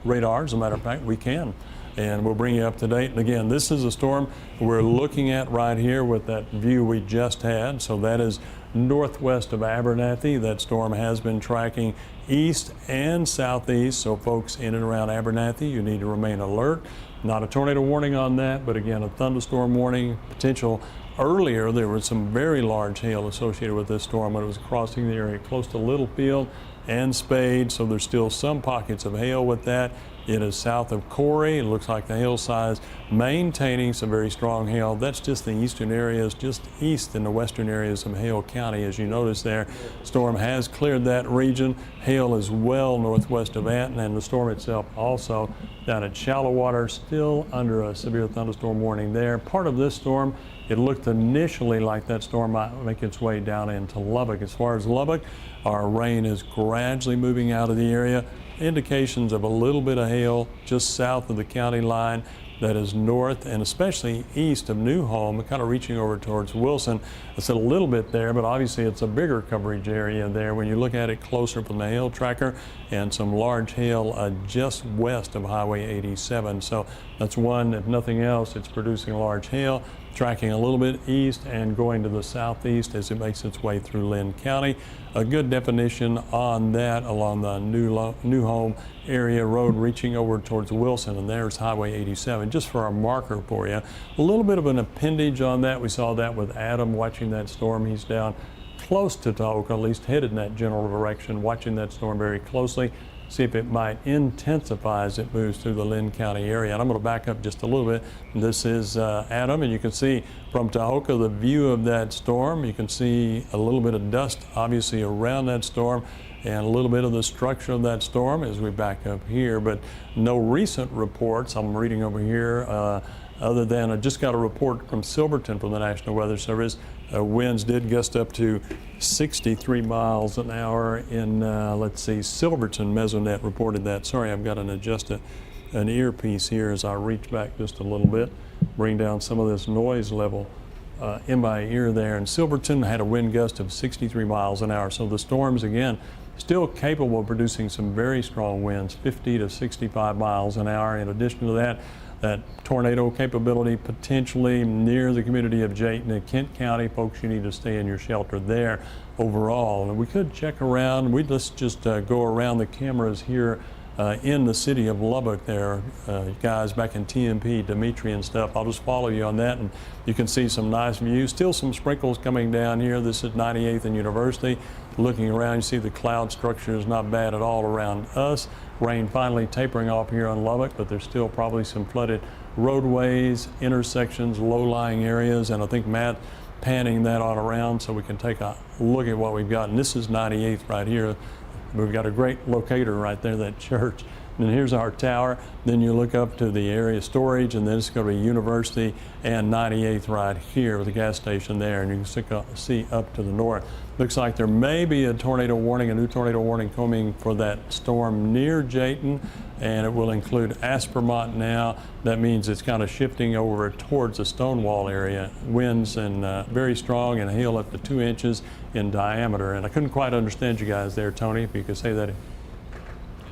radar, as a matter of fact, we can. And we'll bring you up to date. And again, this is a storm we're looking at right here with that view we just had. So that is northwest of Abernathy. That storm has been tracking east and southeast. So folks in and around Abernathy, you need to remain alert. Not a tornado warning on that, but again, a thunderstorm warning potential. Earlier, there was some very large hail associated with this storm when it was crossing the area close to Littlefield. and Spade, so there's still some pockets of hail with that. It is south of Corey. It looks like the hail size maintaining some very strong hail. That's just the eastern areas, just east in the western areas of Hale County. As you notice there, storm has cleared that region. Hail is well northwest of Anton, and the storm itself also down at shallow water, still under a severe thunderstorm warning there. Part of this storm, it looked initially like that storm might make its way down into Lubbock. As far as Lubbock, our rain is gradually moving out of the area. Indications of a little bit of hail just south of the county line that is north and especially east of New Home, kind of reaching over towards Wilson. I said a little bit there, but obviously it's a bigger coverage area there when you look at it closer from the hail tracker, and some large hail just west of Highway 87. So that's one, if nothing else, it's producing large hail, tracking a little bit east and going to the southeast as it makes its way through Lynn County. A good definition on that along the New Home area road reaching over towards Wilson, and there's Highway 87 just for our marker for you. A little bit of an appendage on that. We saw that with Adam watching that storm. He's down close to Tahoka, at least headed in that general direction, watching that storm very closely. See if it might intensify as it moves through the Lynn County area. And I'm going to back up just a little bit. This is Adam, and you can see from Tahoka the view of that storm. You can see a little bit of dust obviously around that storm and a little bit of the structure of that storm as we back up here, but no recent reports I'm reading over here other than I just got a report from Silverton from the National Weather Service. Winds did gust up to 63 miles an hour in, let's see, Silverton. Mesonet reported that. Sorry, I've got to adjust an earpiece here as I reach back just a little bit, bring down some of this noise level in my ear there. And Silverton had a wind gust of 63 miles an hour. So the storms, again, still capable of producing some very strong winds, 50 to 65 miles an hour. In addition to that, that tornado capability potentially near the community of Jayton and Kent County. Folks, you need to stay in your shelter there overall. And we could check around. Let's just go around the cameras here in the city of Lubbock there. Guys back in TMP, Dimitri and stuff. I'll just follow you on that, and you can see some nice views. Still some sprinkles coming down here. This is 98th and University. Looking around, you see the cloud structure is not bad at all around us. Rain finally tapering off here on Lubbock, but there's still probably some flooded roadways, intersections, low-lying areas, and I think Matt panning that on around so we can take a look at what we've got. And this is 98th right here. We've got a great locator right there, that church. And here's our tower. Then you look up to the area storage, and then it's going to be University and 98th right here with the gas station there. And you can see up to the north. Looks like there may be a tornado warning, a new tornado warning coming for that storm near Jayton, and it will include Aspermont now. That means it's kind of shifting over towards the Stonewall area. Winds and very strong, and hail up to 2 inches in diameter. And I couldn't quite understand you guys there, Tony, if you could say that.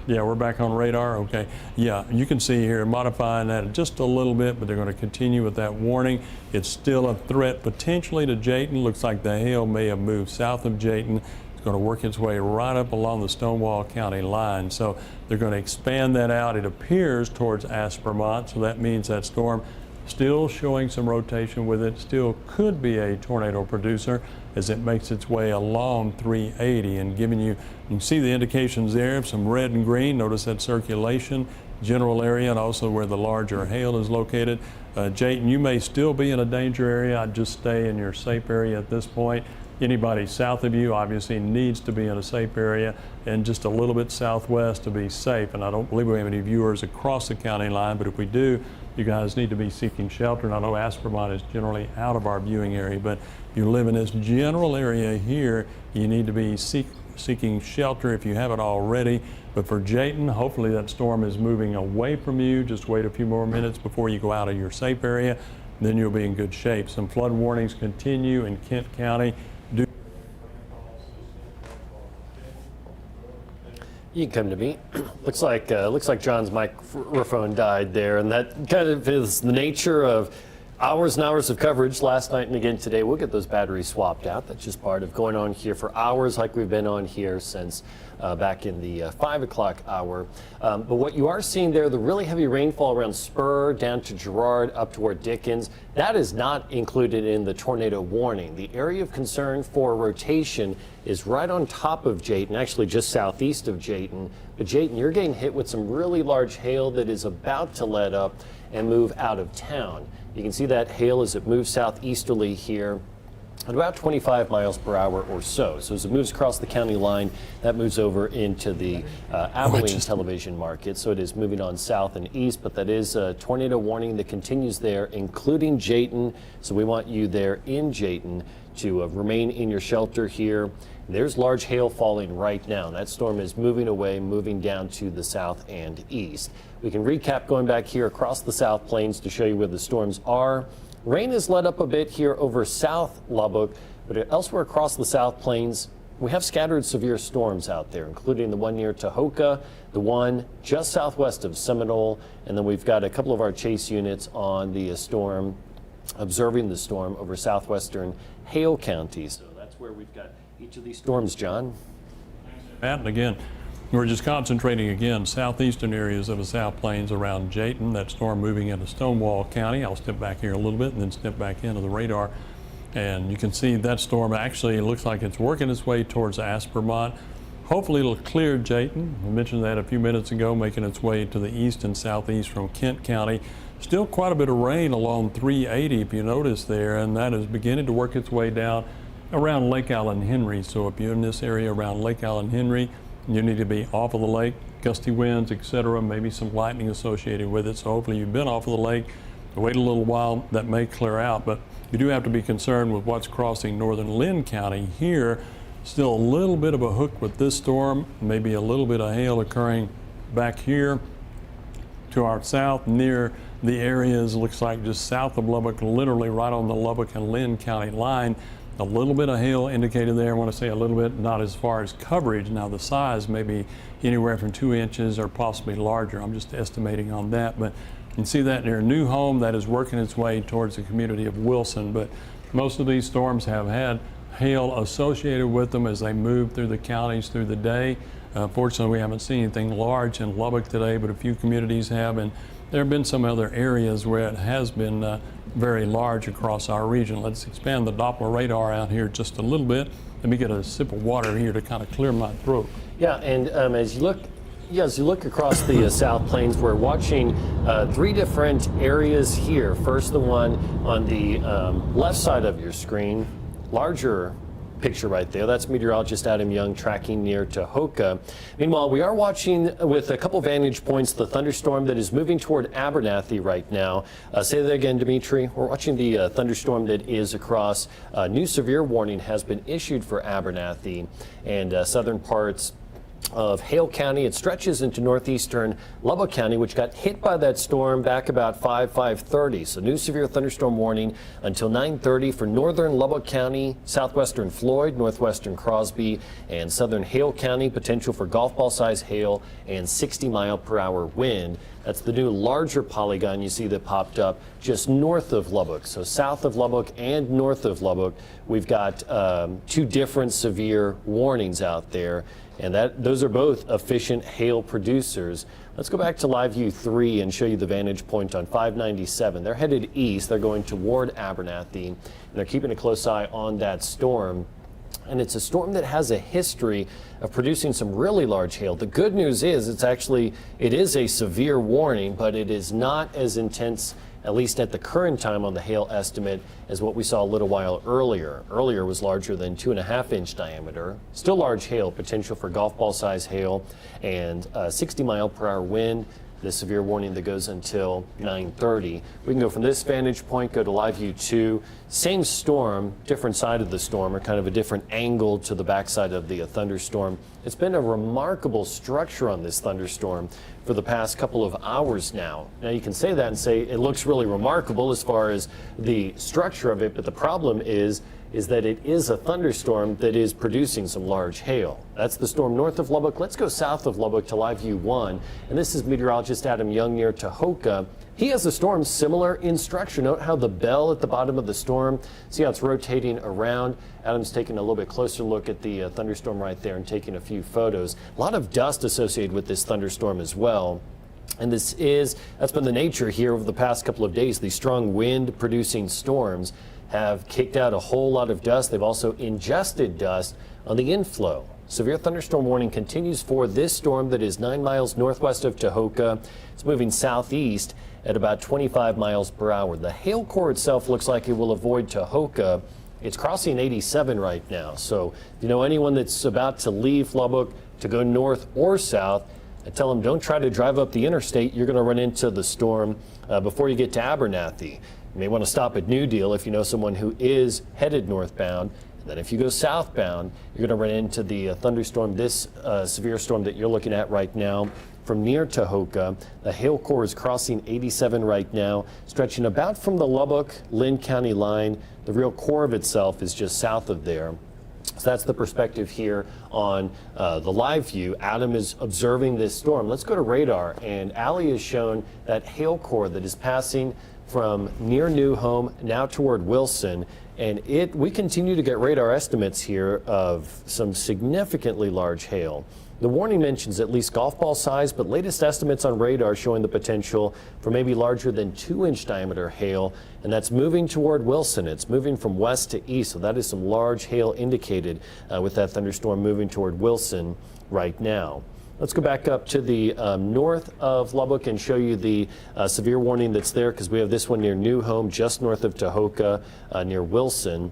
Yeah, we're back on radar. Okay. Yeah, you can see here modifying that just a little bit, but they're going to continue with that warning. It's still a threat potentially to Jayton. Looks like the hail may have moved south of Jayton. It's going to work its way right up along the Stonewall County line. So they're going to expand that out. It appears towards Aspermont. So that means that storm still showing some rotation with it, still could be a tornado producer as it makes its way along 380 and giving you can see the indications there of some red and green. Notice that circulation, general area, and also where the larger hail is located. Jayton, you may still be in a danger area. I'd just stay in your safe area at this point. Anybody south of you obviously needs to be in a safe area, and just a little bit southwest to be safe. And I don't believe we have any viewers across the county line, but if we do, you guys need to be seeking shelter. And I know Aspermont is generally out of our viewing area, but if you live in this general area here, you need to be seeking shelter if you haven't already. But for Jayton, hopefully that storm is moving away from you. Just wait a few more minutes before you go out of your safe area, then you'll be in good shape. Some flood warnings continue in Kent County. You can come to me. Looks like John's microphone died there, and that kind of is the nature of Hours and hours of coverage last night and again today. We'll get those batteries swapped out. That's just part of going on here for hours like we've been on here since back in the 5 o'clock hour. But what you are seeing there, the really heavy rainfall around Spur down to Girard up toward Dickens, that is not included in the tornado warning. The area of concern for rotation is right on top of Jayton, actually just southeast of Jayton. But Jayton, you're getting hit with some really large hail that is about to let up and move out of town. You can see that hail as it moves southeasterly here at about 25 miles per hour or so. So as it moves across the county line, that moves over into the Abilene television market. So it is moving on south and east, but that is a tornado warning that continues there, including Jayton. So we want you there in Jayton to remain in your shelter here. There's large hail falling right now. That storm is moving away, moving down to the south and east. We can recap going back here across the South Plains to show you where the storms are. Rain has let up a bit here over South Lubbock, but elsewhere across the South Plains, we have scattered severe storms out there, including the one near Tahoka, the one just southwest of Seminole, and then we've got a couple of our chase units on the storm, observing the storm over southwestern Hale County. So that's where we've got each of these storms, John. Matt, and again, we're just concentrating again southeastern areas of the South Plains around Jayton. That storm moving into Stonewall County. I'll step back here a little bit and then step back into the radar. And you can see that storm actually, it looks like it's working its way towards Aspermont. Hopefully it'll clear Jayton. I mentioned that a few minutes ago, making its way to the east and southeast from Kent County. Still quite a bit of rain along 380, if you notice there, and that is beginning to work its way down around Lake Allen Henry. So if you're in this area around Lake Allen Henry, you need to be off of the lake, gusty winds, etc., maybe some lightning associated with it. So hopefully you've been off of the lake. Wait a little while, that may clear out, but you do have to be concerned with what's crossing northern Lynn County here. Still a little bit of a hook with this storm, maybe a little bit of hail occurring back here to our south near the areas, looks like just south of Lubbock, literally right on the Lubbock and Lynn County line. A little bit of hail indicated there. I want to say a little bit, not as far as coverage. Now the size may be anywhere from 2 inches or possibly larger. I'm just estimating on that. But you can see that near New Home, that is working its way towards the community of Wilson. But most of these storms have had hail associated with them as they move through the counties through the day. Fortunately, we haven't seen anything large in Lubbock today, but a few communities have. And there have been some other areas where it has been very large across our region. Let's expand the Doppler radar out here just a little bit. Let me get a sip of water here to kind of clear my throat. Yeah, and as you look across the South Plains, we're watching 3 different areas here. First, the one on the left side of your screen, larger picture right there. That's meteorologist Adam Young tracking near Tahoka. Meanwhile, we are watching with a couple vantage points the thunderstorm that is moving toward Abernathy right now. Say that again, Dimitri. We're watching the thunderstorm that is across. New severe warning has been issued for Abernathy and southern parts of Hale County. It stretches into northeastern Lubbock County, which got hit by that storm back about 5:30. So new severe thunderstorm warning until 9:30 for northern Lubbock County, southwestern Floyd, northwestern Crosby, and southern Hale County. Potential for golf ball size hail and 60-mile-per-hour wind. That's the new larger polygon you see that popped up just north of Lubbock. So south of Lubbock and north of Lubbock, we've got 2 different severe warnings out there. And those are both efficient hail producers. Let's go back to Live View 3 and show you the vantage point on 597. They're headed east. They're going toward Abernathy, and they're keeping a close eye on that storm. And it's a storm that has a history of producing some really large hail. The good news is it is a severe warning, but it is not as intense, at least at the current time on the hail estimate, as what we saw a little while earlier. Earlier was larger than 2.5-inch diameter. Still large hail, potential for golf ball size hail, and 60-mile-per-hour wind. The severe warning that goes until 9:30. We can go from this vantage point, go to Live View 2. Same storm, different side of the storm, or kind of a different angle to the backside of the thunderstorm. It's been a remarkable structure on this thunderstorm for the past couple of hours now. Now you can say that and say it looks really remarkable as far as the structure of it, but the problem is is that it is a thunderstorm that is producing some large hail. That's the storm north of Lubbock. Let's go south of Lubbock to Live View 1. And this is meteorologist Adam Young near Tahoka. He has a storm similar in structure. Note how the bell at the bottom of the storm, see how it's rotating around. Adam's taking a little bit closer look at the thunderstorm right there and taking a few photos. A lot of dust associated with this thunderstorm as well. And that's been the nature here over the past couple of days. These strong wind producing storms have kicked out a whole lot of dust. They've also ingested dust on the inflow. Severe thunderstorm warning continues for this storm that is 9 miles northwest of Tahoka. It's moving southeast at about 25 miles per hour. The hail core itself looks like it will avoid Tahoka. It's crossing 87 right now. So if you know anyone that's about to leave Lubbock to go north or south, I tell them don't try to drive up the interstate. You're going to run into the storm before you get to Abernathy. You may want to stop at New Deal if you know someone who is headed northbound. And then if you go southbound, you're going to run into the thunderstorm, this severe storm that you're looking at right now from near Tahoka. The hail core is crossing 87 right now, stretching about from the Lubbock-Lynn County line. The real core of itself is just south of there. So that's the perspective here on the live view. Adam is observing this storm. Let's go to radar, and Allie has shown that hail core that is passing from near New Home now toward Wilson, and we continue to get radar estimates here of some significantly large hail. The warning mentions at least golf ball size, but latest estimates on radar showing the potential for maybe larger than 2-inch diameter hail, and that's moving toward Wilson. It's moving from west to east, so that is some large hail indicated with that thunderstorm moving toward Wilson right now. Let's go back up to the north of Lubbock and show you the severe warning that's there, because we have this one near New Home, just north of Tahoka, near Wilson.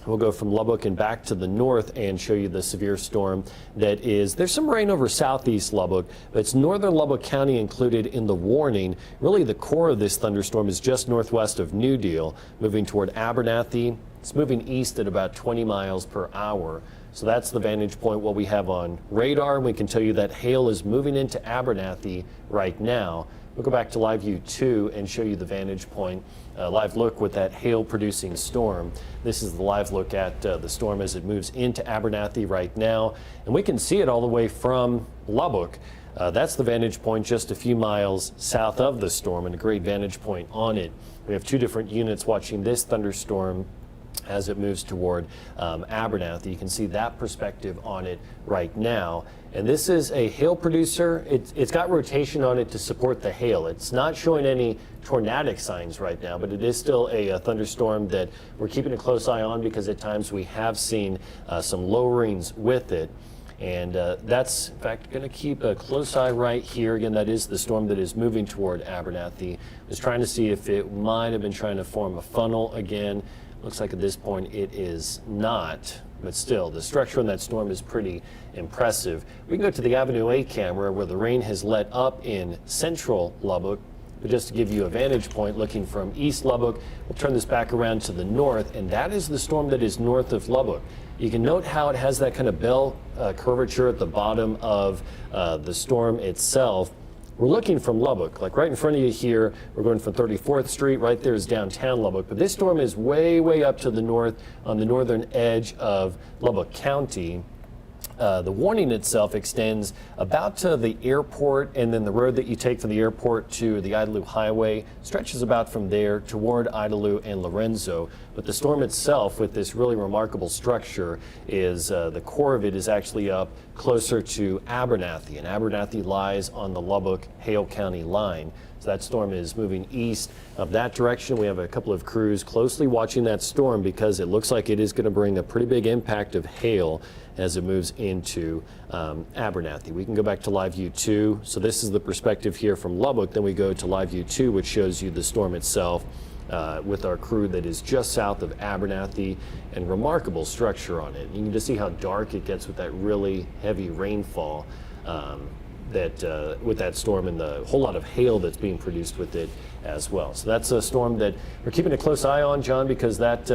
We'll go from Lubbock and back to the north and show you the severe storm that is. There's some rain over southeast Lubbock, but it's northern Lubbock County included in the warning. Really, the core of this thunderstorm is just northwest of New Deal, moving toward Abernathy. It's moving east at about 20 miles per hour. So that's the vantage point, what we have on radar. We can tell you that hail is moving into Abernathy right now. We'll go back to Live View 2 and show you the vantage point, live look with that hail producing storm. This is the live look at the storm as it moves into Abernathy right now. And we can see it all the way from Lubbock. That's the vantage point just a few miles south of the storm, and a great vantage point on it. We have 2 different units watching this thunderstorm as it moves toward Abernathy. You can see that perspective on it right now. And this is a hail producer. It's got rotation on it to support the hail. It's not showing any tornadic signs right now, but it is still a thunderstorm that we're keeping a close eye on, because at times we have seen some lowerings with it. And that's, in fact, going to keep a close eye right here. Again, that is the storm that is moving toward Abernathy. I was trying to see if it might have been trying to form a funnel again. Looks like at this point it is not, but still, the structure on that storm is pretty impressive. We can go to the Avenue A camera where the rain has let up in central Lubbock. But just to give you a vantage point, looking from East Lubbock, we'll turn this back around to the north, and that is the storm that is north of Lubbock. You can note how it has that kind of bell curvature at the bottom of the storm itself. We're looking from Lubbock, like right in front of you here. We're going from 34th Street. Right there is downtown Lubbock. But this storm is way, way up to the north on the northern edge of Lubbock County. The warning itself extends about to the airport, and then the road that you take from the airport to the Idalou Highway stretches about from there toward Idalou and Lorenzo. But the storm itself, with this really remarkable structure, is the core of it is actually up closer to Abernathy, and Abernathy lies on the Lubbock-Hale County line. So that storm is moving east of that direction. We have a couple of crews closely watching that storm, because it looks like it is going to bring a pretty big impact of hail as it moves into Abernathy. We can go back to Live View 2. So this is the perspective here from Lubbock. Then we go to Live View 2, which shows you the storm itself with our crew that is just south of Abernathy, and remarkable structure on it. You can just see how dark it gets with that really heavy rainfall with that storm, and the whole lot of hail that's being produced with it as well. So that's a storm that we're keeping a close eye on, John, because that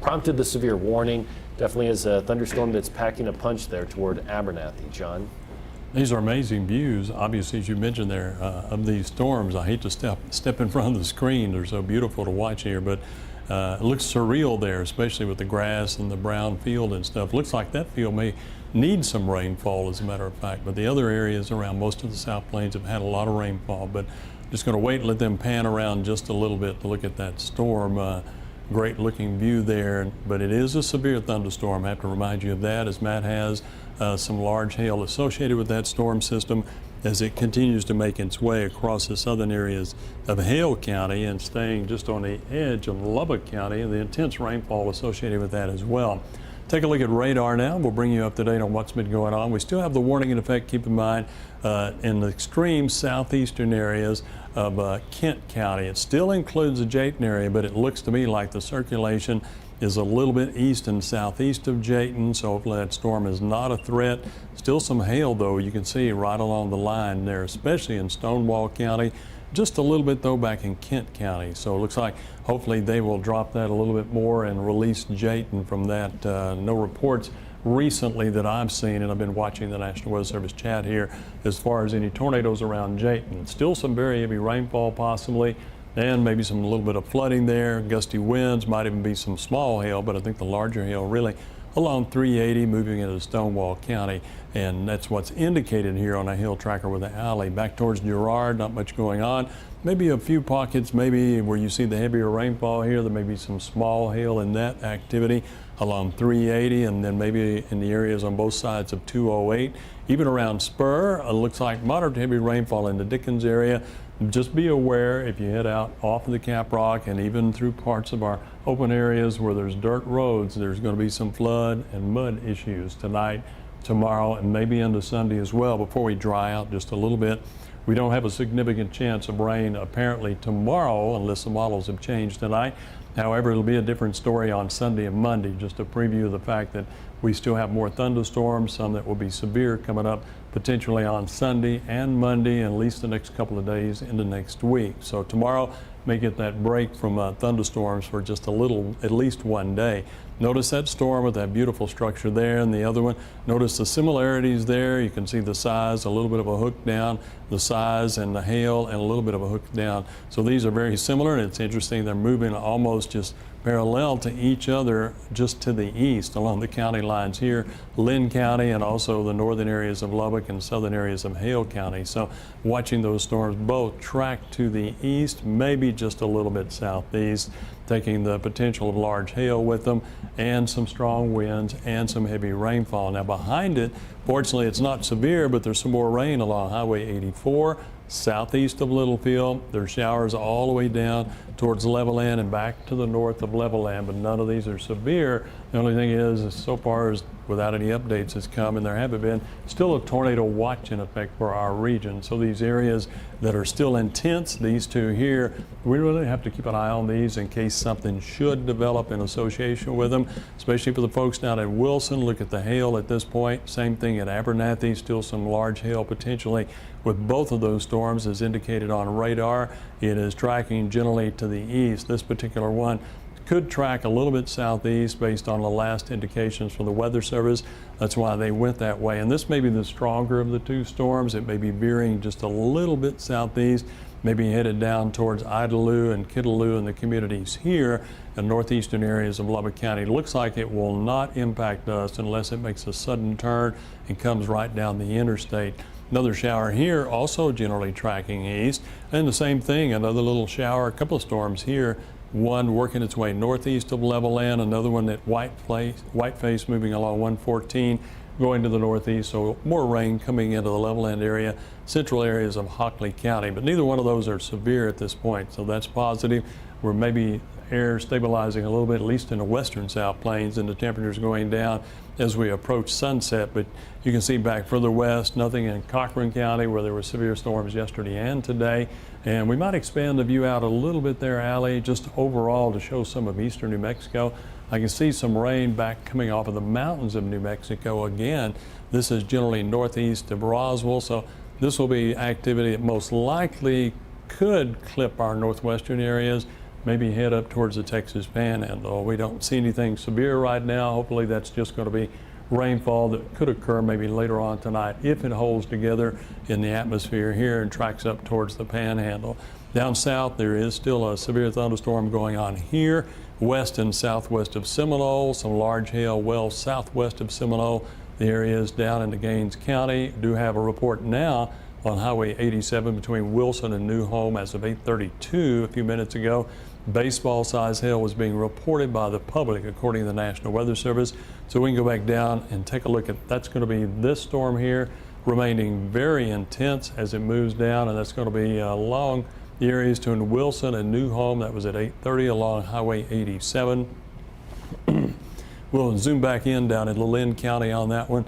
prompted the severe warning. Definitely is a thunderstorm that's packing a punch there toward Abernathy. John? These are amazing views, obviously, as you mentioned there, of these storms. I hate to step in front of the screen. They're so beautiful to watch here, but It looks surreal there, especially with the grass and the brown field and stuff. Looks like that field may need some rainfall, as a matter of fact. But the other areas around most of the South Plains have had a lot of rainfall. But just going to wait and let them pan around just a little bit to look at that storm. Great looking view there, but it is a severe thunderstorm. I have to remind you of that, as Matt has some large hail associated with that storm system as it continues to make its way across the southern areas of Hale County and staying just on the edge of Lubbock County, and the intense rainfall associated with that as well. Take a look at radar now. We'll bring you up to date on what's been going on. We still have the warning in effect, keep in mind, in the extreme southeastern areas of Kent County. It still includes the Jayton area, but it looks to me like the circulation is a little bit east and southeast of Jayton, so hopefully that storm is not a threat. Still some hail, though, you can see right along the line there, especially in Stonewall County. Just a little bit, though, back in Kent County. So it looks like hopefully they will drop that a little bit more and release Jayton from that. No reports recently that I've seen, and I've been watching the National Weather Service chat here, as far as any tornadoes around Jayton. Still some very heavy rainfall possibly, and maybe some little bit of flooding there. Gusty winds, might even be some small hail, but I think the larger hail really along 380 moving into Stonewall County, and that's what's indicated here on a hill tracker with the alley. Back towards Girard, not much going on. Maybe a few pockets, maybe where you see the heavier rainfall here, there may be some small hail in that activity along 380, and then maybe in the areas on both sides of 208. Even around Spur, it looks like moderate to heavy rainfall in the Dickens area. Just be aware if you head out off of the Cap Rock and even through parts of our open areas where there's dirt roads, there's going to be some flood and mud issues tonight, tomorrow, and maybe into Sunday as well before we dry out just a little bit. We don't have a significant chance of rain apparently tomorrow unless the models have changed tonight. However, it'll be a different story on Sunday and Monday, just a preview of the fact that we still have more thunderstorms, some that will be severe coming up potentially on Sunday and Monday, and at least the next couple of days into next week. So tomorrow may get that break from thunderstorms for just a little, at least one day. Notice that storm with that beautiful structure there, and the other one. Notice the similarities there. You can see the size, a little bit of a hook down, the size and the hail, and a little bit of a hook down. So these are very similar, and it's interesting. They're moving almost just parallel to each other just to the east along the county lines here, Lynn County, and also the northern areas of Lubbock and southern areas of Hale County. So watching those storms both track to the east, maybe just a little bit southeast, taking the potential of large hail with them and some strong winds and some heavy rainfall. Now behind it, fortunately it's not severe, but there's some more rain along Highway 84, southeast of Littlefield. There's showers all the way down towards Levelland and back to the north of Levelland, but none of these are severe. The only thing is so far as without any updates has come, and there haven't been, still a tornado watch in effect for our region. So these areas that are still intense, these two here, we really have to keep an eye on these in case something should develop in association with them, especially for the folks down at Wilson. Look at the hail at this point. Same thing at Abernathy, still some large hail potentially with both of those storms as indicated on radar. It is tracking generally to the east. This particular one could track a little bit southeast based on the last indications from the Weather Service. That's why they went that way. And this may be the stronger of the two storms. It may be veering just a little bit southeast, maybe headed down towards Idalou and Kittilou and the communities here in northeastern areas of Lubbock County. It looks like it will not impact us unless it makes a sudden turn and comes right down the interstate. Another shower here, also generally tracking east. And the same thing, another little shower, a couple of storms here. One working its way northeast of Levelland, another one at Whiteface moving along 114, going to the northeast. So more rain coming into the Levelland area, central areas of Hockley County. But neither one of those are severe at this point, so that's positive. We're maybe air stabilizing a little bit, at least in the western South Plains, and the temperatures going down as we approach sunset. But you can see back further west, nothing in Cochran County where there were severe storms yesterday and today. And we might expand the view out a little bit there, Allie, just overall to show some of eastern New Mexico. I can see some rain back coming off of the mountains of New Mexico again. This is generally northeast of Roswell, so this will be activity that most likely could clip our northwestern areas, maybe head up towards the Texas Panhandle. We don't see anything severe right now. Hopefully that's just going to be rainfall that could occur maybe later on tonight if it holds together in the atmosphere here and tracks up towards the Panhandle. Down south, there is still a severe thunderstorm going on here. west and southwest of Seminole, some large hail well southwest of Seminole. The area is down into Gaines County. Do have a report now on Highway 87 between Wilson and New Home as of 8:32 a few minutes ago. Baseball-sized hail was being reported by the public, according to the National Weather Service. So we can go back down and take a look at, that's going to be this storm here, remaining very intense as it moves down, and that's going to be along the areas between Wilson and New Home. That was at 8:30 along Highway 87. We'll zoom back in down in Lynn County on that one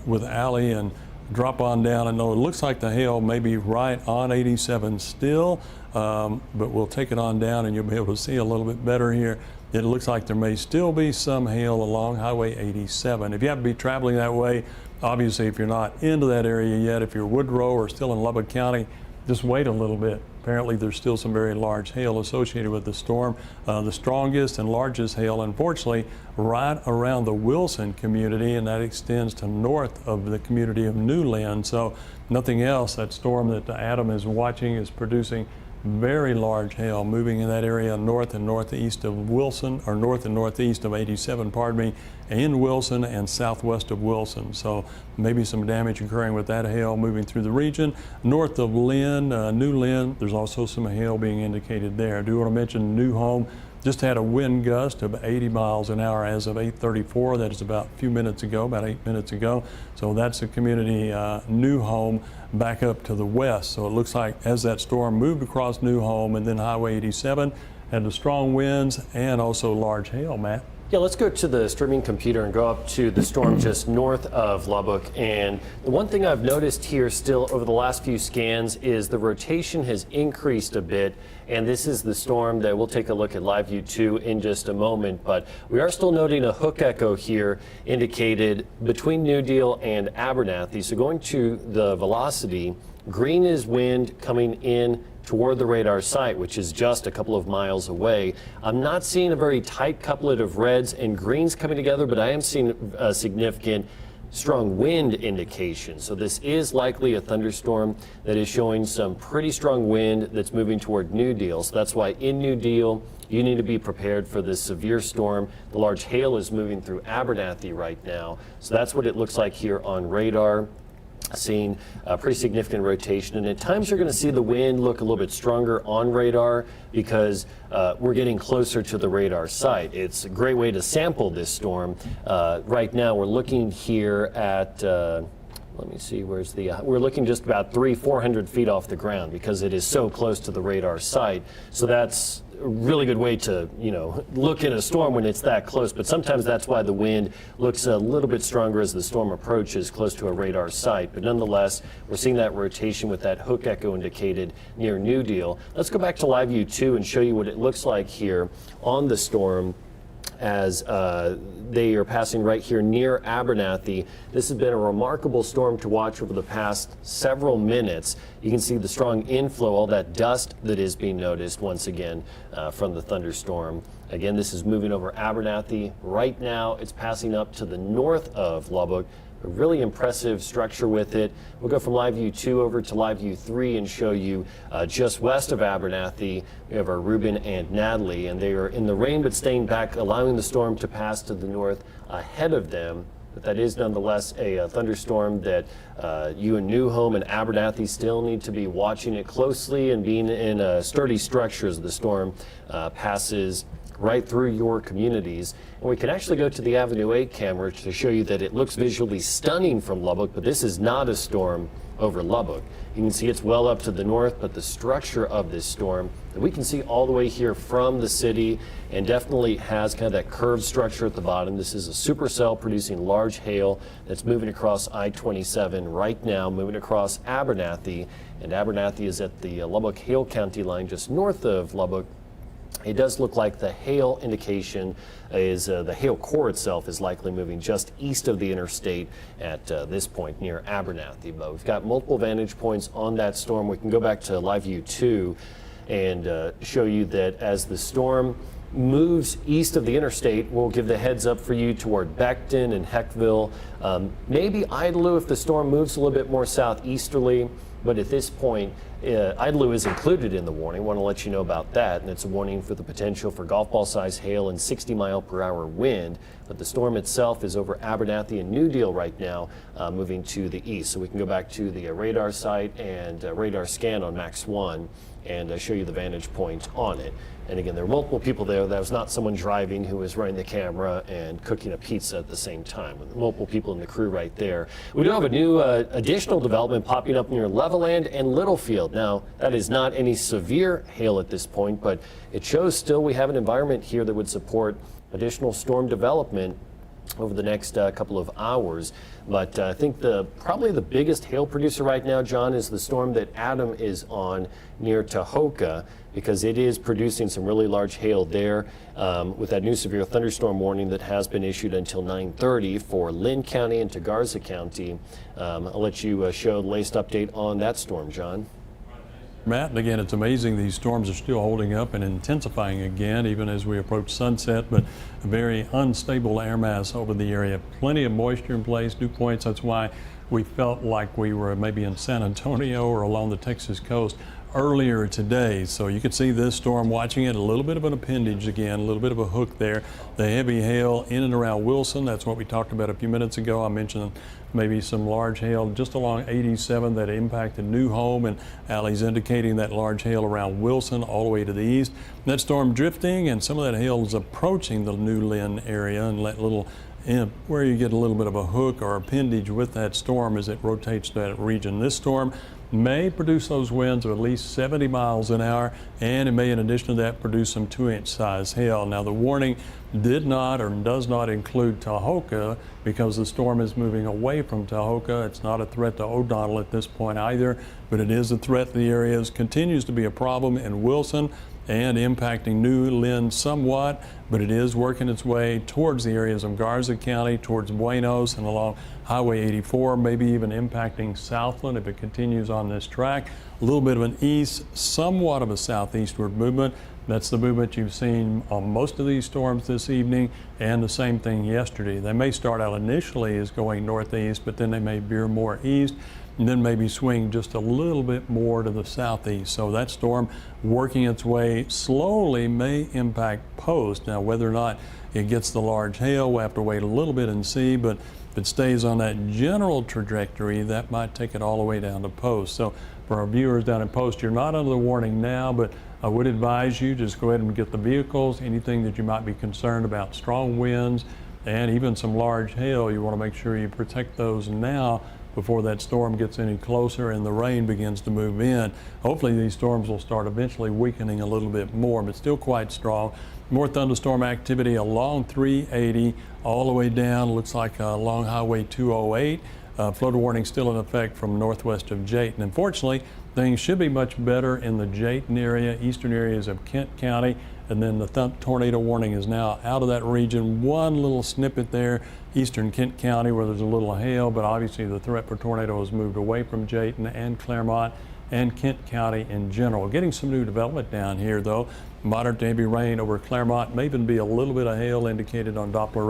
with Alley and drop on down. I know it looks like the hail may be right on 87 still, but we'll take it on down and you'll be able to see a little bit better here. It looks like there may still be some hail along Highway 87. If you happen to be traveling that way, obviously if you're not into that area yet, if you're Woodrow or still in Lubbock County, just wait a little bit. Apparently there's still some very large hail associated with the storm. The strongest and largest hail, unfortunately, right around the Wilson community, and that extends to north of the community of New Lynn. So nothing else. That storm that Adam is watching is producing very large hail moving in that area north and northeast of Wilson, or north and northeast of 87, pardon me, in Wilson and southwest of Wilson. So maybe some damage occurring with that hail moving through the region. North of Lynn, New Lynn, there's also some hail being indicated there. I do want to mention New Home just had a wind gust of 80 miles an hour as of 8:34. That is about a few minutes ago, about 8 minutes ago. So that's the community New Home back up to the west. So it looks like as that storm moved across New Home and then Highway 87 had the strong winds and also large hail, Matt. Yeah, let's go to the streaming computer and go up to the storm just north of Lubbock. And the one thing I've noticed here still over the last few scans is the rotation has increased a bit. And this is the storm that we'll take a look at Live View 2 in just a moment. But we are still noting a hook echo here indicated between New Deal and Abernathy. So going to the velocity, green is wind coming in toward the radar site, which is just a couple of miles away. I'm not seeing a very tight couplet of reds and greens coming together, but I am seeing a significant strong wind indication. So this is likely a thunderstorm that is showing some pretty strong wind that's moving toward New Deal. So that's why in New Deal, you need to be prepared for this severe storm. The large hail is moving through Abernathy right now. So that's what it looks like here on radar. Seeing a pretty significant rotation, and at times you're going to see the wind look a little bit stronger on radar because we're getting closer to the radar site. It's a great way to sample this storm. Right now we're looking here at let me see, where's the, we're looking just about 400 feet off the ground because it is so close to the radar site. So that's a really good way to, you know, look at a storm when it's that close. But sometimes that's why the wind looks a little bit stronger as the storm approaches close to a radar site. But nonetheless, we're seeing that rotation with that hook echo indicated near New Deal. Let's go back to Live View 2 and show you what it looks like here on the storm as they are passing right here near Abernathy. This has been a remarkable storm to watch over the past several minutes. You can see the strong inflow, all that dust that is being noticed once again from the thunderstorm. Again, this is moving over Abernathy. Right now, it's passing up to the north of Lubbock. A really impressive structure with it. We'll go from Live View 2 over to Live View 3 and show you just west of Abernathy, we have our Reuben and Natalie, and they are in the rain but staying back, allowing the storm to pass to the north ahead of them. But that is nonetheless a thunderstorm that you in New Home and Abernathy still need to be watching it closely and being in a sturdy structure as the storm passes right through your communities. And we can actually go to the Avenue 8 camera to show you that it looks visually stunning from Lubbock, but this is not a storm over Lubbock. You can see it's well up to the north, but the structure of this storm that we can see all the way here from the city and definitely has kind of that curved structure at the bottom. This is a supercell producing large hail that's moving across I-27 right now, moving across Abernathy, and Abernathy is at the Lubbock-Hale County line just north of Lubbock. It does look like the hail indication is the hail core itself is likely moving just east of the interstate at this point near Abernathy. But we've got multiple vantage points on that storm. We can go back to Live View 2 and show you that as the storm moves east of the interstate, we'll give the heads up for you toward Beckton and Heckville. Maybe Idalou if the storm moves a little bit more southeasterly, but at this point, Idalou is included in the warning. Want to let you know about that, and it's a warning for the potential for golf ball size hail and 60-mile-per-hour wind. But the storm itself is over Abernathy and New Deal right now, moving to the east. So we can go back to the radar site and radar scan on Max 1 and show you the vantage point on it. And again, there were multiple people there. That was not someone driving who was running the camera and cooking a pizza at the same time. Multiple people in the crew right there. We do have a new additional development popping up near Levelland and Littlefield. Now, that is not any severe hail at this point, but it shows still we have an environment here that would support additional storm development over the next couple of hours. But I think probably the biggest hail producer right now, John, is the storm that Adam is on near Tahoka, because it is producing some really large hail there with that new severe thunderstorm warning that has been issued until 9:30 for Lynn County and Garza County. I'll let you show the latest update on that storm, John. Matt, and again, it's amazing these storms are still holding up and intensifying again, even as we approach sunset, but a very unstable air mass over the area. Plenty of moisture in place, dew points. That's why we felt like we were maybe in San Antonio or along the Texas coast earlier today. So you could see this storm, watching it, a little bit of an appendage again, a little bit of a hook there. The heavy hail in and around Wilson, that's what we talked about a few minutes ago. I mentioned maybe some large hail just along 87 that impacted New Home, and Allie's indicating that large hail around Wilson all the way to the east. That storm drifting, and some of that hail is approaching the New Lynn area, and where you get a little bit of a hook or appendage with that storm as it rotates that region. This storm may produce those winds of at least 70 miles an hour, and it may, in addition to that, produce some 2-inch size hail. Now, the warning did not or does not include Tahoka because the storm is moving away from Tahoka. It's not a threat to O'Donnell at this point either, but it is a threat to the areas. Continues to be a problem in Wilson and impacting New Lynn somewhat, but it is working its way towards the areas of Garza County, towards Buenos, and along Highway 84, maybe even impacting Southland if it continues on this track. A little bit of an east, somewhat of a southeastward movement. That's the movement you've seen on most of these storms this evening, and the same thing yesterday. They may start out initially as going northeast, but then they may veer more east, and then maybe swing just a little bit more to the southeast. So that storm working its way slowly may impact Post. Now, whether or not it gets the large hail, we'll have to wait a little bit and see, but if it stays on that general trajectory, that might take it all the way down to Post. So for our viewers down in Post, you're not under the warning now, but I would advise you just go ahead and get the vehicles. Anything that you might be concerned about, strong winds and even some large hail, you want to make sure you protect those now before that storm gets any closer and the rain begins to move in. Hopefully these storms will start eventually weakening a little bit more, but still quite strong. More thunderstorm activity along 380 all the way down, looks like along Highway 208. Floater warning still in effect from northwest of Jayton. Unfortunately, things should be much better in the Jayton area, eastern areas of Kent County, and then the tornado warning is now out of that region. One little snippet there, eastern Kent County, where there's a little hail, but obviously the threat for tornado has moved away from Jayton and Claremont and Kent County in general. Getting some new development down here, though. Moderate to heavy rain over Claremont, may even be a little bit of hail indicated on Doppler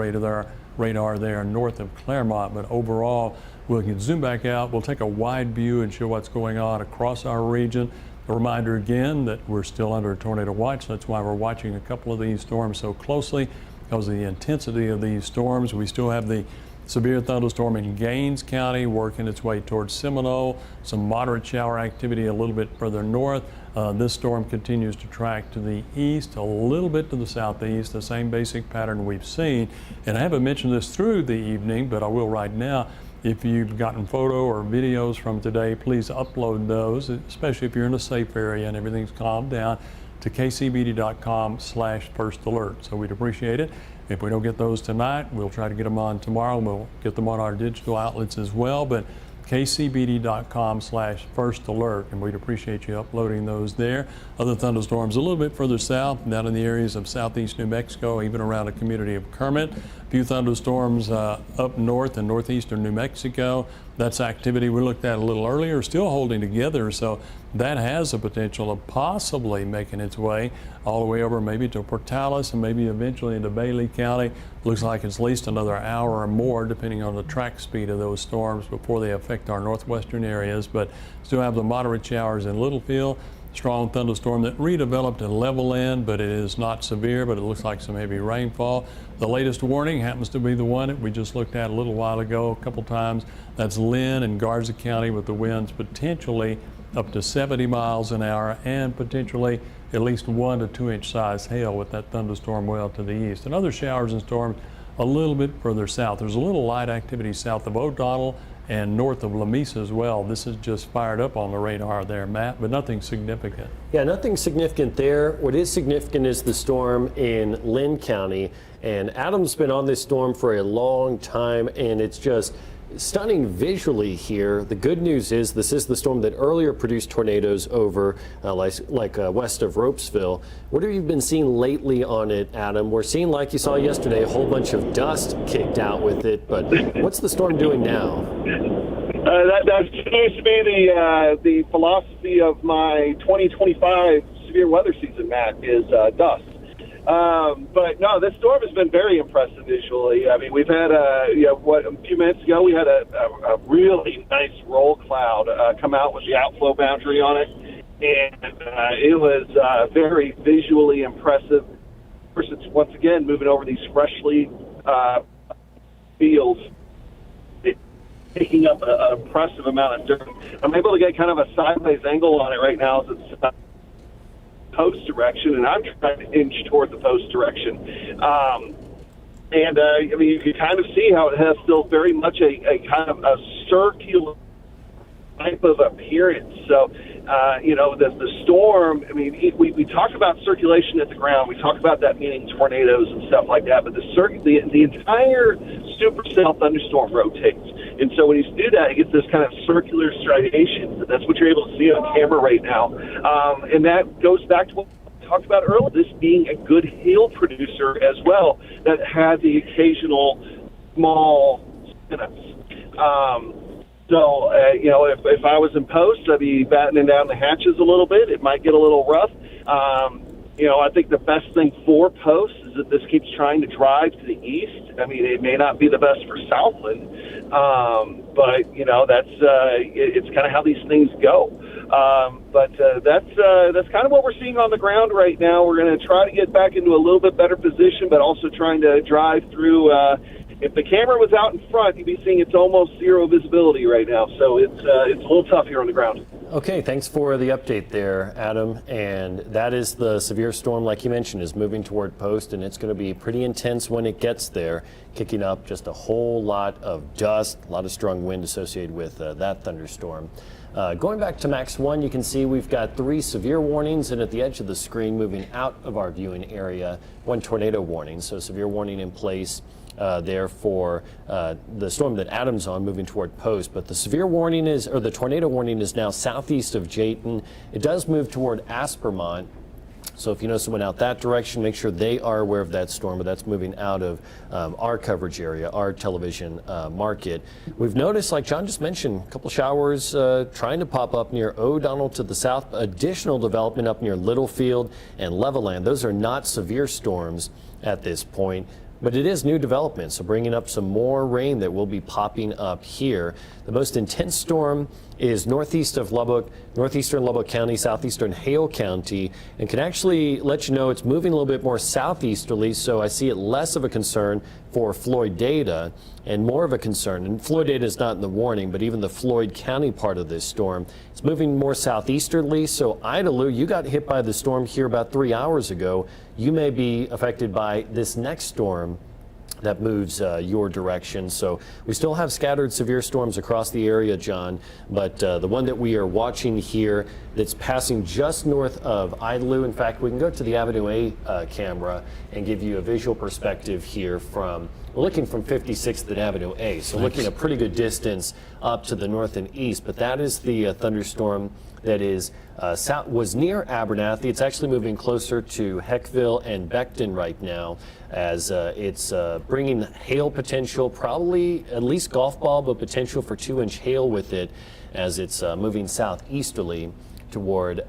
radar there north of Claremont, but overall, we can zoom back out. We'll take a wide view and show what's going on across our region. A reminder again that we're still under a tornado watch. That's why we're watching a couple of these storms so closely, because of the intensity of these storms. We still have the severe thunderstorm in Gaines County working its way towards Seminole. Some moderate shower activity a little bit further north. This storm continues to track to the east, a little bit to the southeast, the same basic pattern we've seen. And I haven't mentioned this through the evening, but I will right now. If you've gotten photo or videos from today, please upload those, especially if you're in a safe area and everything's calmed down, to kcbd.com/firstalert. So we'd appreciate it. If we don't get those tonight, we'll try to get them on tomorrow. We'll get them on our digital outlets as well, but kcbd.com/firstalert, and we'd appreciate you uploading those there. Other thunderstorms a little bit further south, down in the areas of southeast New Mexico, even around the community of Kermit. A few thunderstorms up north and northeastern New Mexico. That's activity we looked at a little earlier, still holding together. So that has the potential of possibly making its way all the way over maybe to Portales and maybe eventually into Bailey County. Looks like it's at least another hour or more depending on the track speed of those storms before they affect our northwestern areas. But still have the moderate showers in Littlefield. Strong thunderstorm that redeveloped in Levelland, but it is not severe, but it looks like some heavy rainfall. The latest warning happens to be the one that we just looked at a little while ago, a couple times. That's Lynn and Garza County with the winds potentially up to 70 miles an hour and potentially at least 1 to 2 inch size hail with that thunderstorm well to the east. And other showers and storms a little bit further south. There's a little light activity south of O'Donnell and north of Lamesa as well. This is just fired up on the radar there, Matt, but nothing significant. Yeah, nothing significant there. What is significant is the storm in Lynn County. And Adam's been on this storm for a long time, and it's just stunning visually here. The good news is this is the storm that earlier produced tornadoes over west of Ropesville. What have you been seeing lately on it, Adam? We're seeing, like you saw yesterday, a whole bunch of dust kicked out with it, but what's the storm doing now? That seems to be the philosophy of my 2025 severe weather season, Matt, is dust. But no, this storm has been very impressive visually. I mean, we've had a few minutes ago we had a really nice roll cloud come out with the outflow boundary on it, and it was very visually impressive. Of course, it's once again moving over these freshly fields, taking up an impressive amount of dirt. I'm able to get kind of a sideways angle on it right now as it's post direction, and I'm trying to inch toward the post direction. I mean, you can kind of see how it has still very much a kind of a circular type of appearance. So, the storm, I mean, we talk about circulation at the ground. We talk about that meaning tornadoes and stuff like that, but the entire supercell thunderstorm rotates. And so when you do that, it gets this kind of circular striations. That's what you're able to see on camera right now. And that goes back to what we talked about earlier, this being a good hail producer as well, that had the occasional small spin-ups. If I was in post, I'd be battening down the hatches a little bit. It might get a little rough. I think the best thing for post is that this keeps trying to drive to the east. I mean, it may not be the best for Southland, but it's kind of how these things go. That's kind of what we're seeing on the ground right now. We're going to try to get back into a little bit better position, but also trying to drive through. If the camera was out in front, you'd be seeing it's almost zero visibility right now. So it's a little tough here on the ground. Okay, thanks for the update there, Adam. And that is the severe storm, like you mentioned, is moving toward post, and it's going to be pretty intense when it gets there, kicking up just a whole lot of dust, a lot of strong wind associated with that thunderstorm. Going back to Max 1, you can see we've got 3 severe warnings, and at the edge of the screen, moving out of our viewing area, 1 tornado warning. So severe warning in place there for the storm that Adam's on, moving toward post. But the severe warning the tornado warning is now southeast of Jayton. It does move toward Aspermont. So if you know someone out that direction, make sure they are aware of that storm, but that's moving out of our coverage area, our television market. We've noticed, like John just mentioned, a couple showers trying to pop up near O'Donnell to the south, additional development up near Littlefield and Levelland. Those are not severe storms at this point, but it is new development, so bringing up some more rain that will be popping up here. The most intense storm is northeast of Lubbock, northeastern Lubbock County, southeastern Hale County, and can actually let you know it's moving a little bit more southeasterly, so I see it less of a concern for Floyd data and more of a concern. And Floyd data is not in the warning, but even the Floyd County part of this storm, it's moving more southeasterly. So Idalou, you got hit by the storm here about 3 hours ago. You may be affected by this next storm that moves your direction. So we still have scattered severe storms across the area, John, but the one that we are watching here that's passing just north of Idalou. In fact, we can go to the Avenue A camera and give you a visual perspective here from We're looking from 56th Avenue A, so looking a pretty good distance up to the north and east. But that is the thunderstorm that is was near Abernathy. It's actually moving closer to Heckville and Beckton right now, as it's bringing hail potential, probably at least golf ball, but potential for 2-inch hail with it, as it's moving southeasterly toward,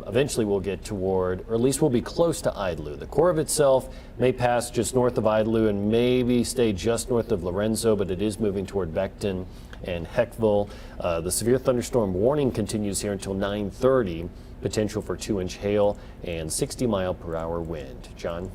eventually we'll get toward, or at least we'll be close to Idlew. The core of itself may pass just north of Idlew and maybe stay just north of Lorenzo, but it is moving toward Beckton and Heckville. The severe thunderstorm warning continues here until 9:30. Potential for 2-inch hail and 60-mile-per-hour wind. John?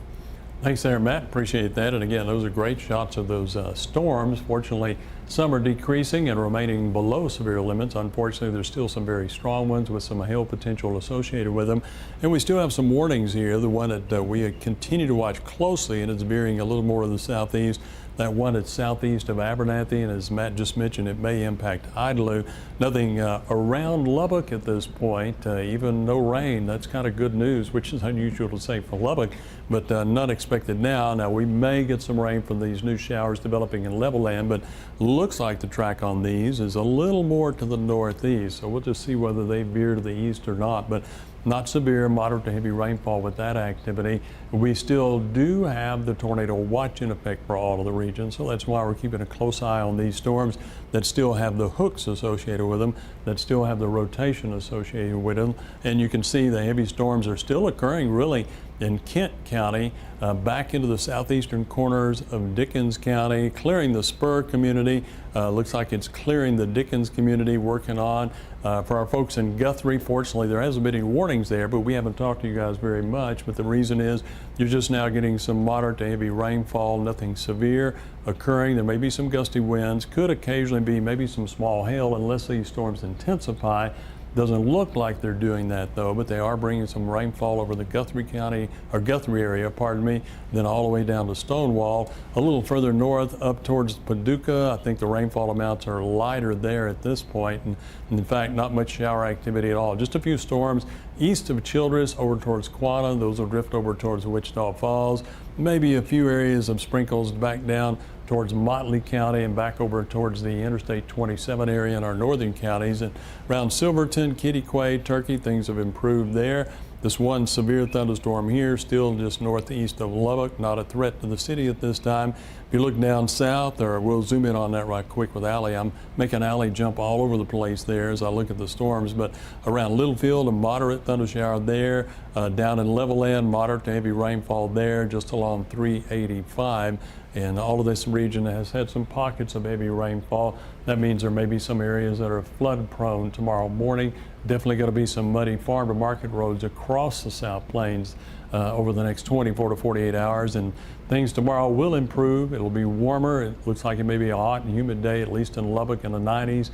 Thanks there, Matt. Appreciate that. And again, those are great shots of those storms. Fortunately, some are decreasing and remaining below severe limits. Unfortunately, there's still some very strong ones with some hail potential associated with them. And we still have some warnings here. The one that we continue to watch closely, and it's veering a little more to the southeast. That one that's southeast of Abernathy, and as Matt just mentioned, it may impact Idlew. Nothing around Lubbock at this point, even no rain. That's kind of good news, which is unusual to say for Lubbock, but not expected now. Now, we may get some rain from these new showers developing in Levelland, but looks like the track on these is a little more to the northeast, so we'll just see whether they veer to the east or not. But not severe, moderate to heavy rainfall with that activity. We still do have the tornado watch in effect for all of the regions, so that's why we're keeping a close eye on these storms that still have the hooks associated with them, that still have the rotation associated with them. And you can see the heavy storms are still occurring really in Kent County, back into the southeastern corners of Dickens County, clearing the Spur community. Looks like it's clearing the Dickens community, working on. For our folks in Guthrie, fortunately, there hasn't been any warnings there, but we haven't talked to you guys very much. But the reason is you're just now getting some moderate to heavy rainfall, nothing severe occurring. There may be some gusty winds, could occasionally be maybe some small hail unless these storms intensify. Doesn't look like they're doing that though, but they are bringing some rainfall over the Guthrie County, or Guthrie area, pardon me, then all the way down to Stonewall. A little further north up towards Paducah, I think the rainfall amounts are lighter there at this point, and in fact not much shower activity at all. Just a few storms east of Childress over towards Quanah. Those will drift over towards Wichita Falls. Maybe a few areas of sprinkles back down towards Motley County and back over towards the Interstate 27 area in our northern counties. And around Silverton, Kittiquay, Turkey, things have improved there. This one severe thunderstorm here, still just northeast of Lubbock, not a threat to the city at this time. If you look down south, or we'll zoom in on that right quick with Allie. I'm making Allie jump all over the place there as I look at the storms, but around Littlefield, a moderate thundershower there. Down in Levelland, moderate to heavy rainfall there, just along 385. And all of this region has had some pockets of heavy rainfall. That means there may be some areas that are flood prone tomorrow morning. Definitely going to be some muddy farm to market roads across the South Plains over the next 24 to 48 hours. And things tomorrow will improve. It'll be warmer. It looks like it may be a hot and humid day, at least in Lubbock in the 90s.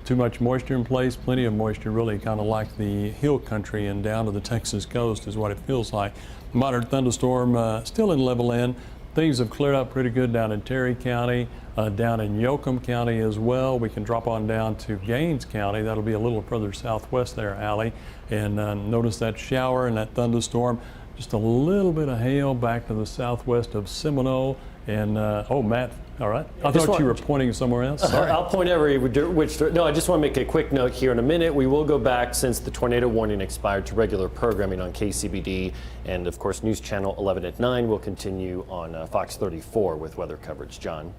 Too much moisture in place, plenty of moisture, really kind of like the hill country and down to the Texas coast is what it feels like. Moderate thunderstorm still in Levelland. Things have cleared up pretty good down in Terry County, down in Yoakum County as well. We can drop on down to Gaines County. That'll be a little further southwest there, Allie. And notice that shower and that thunderstorm. Just a little bit of hail back to the southwest of Seminole. And, oh, Matt, all right. I thought you were pointing somewhere else. Sorry. I'll point which. No, I just want to make a quick note here. In a minute, we will go back, since the tornado warning expired, to regular programming on KCBD. And, of course, News Channel 11 at 9 will continue on Fox 34 with weather coverage. John.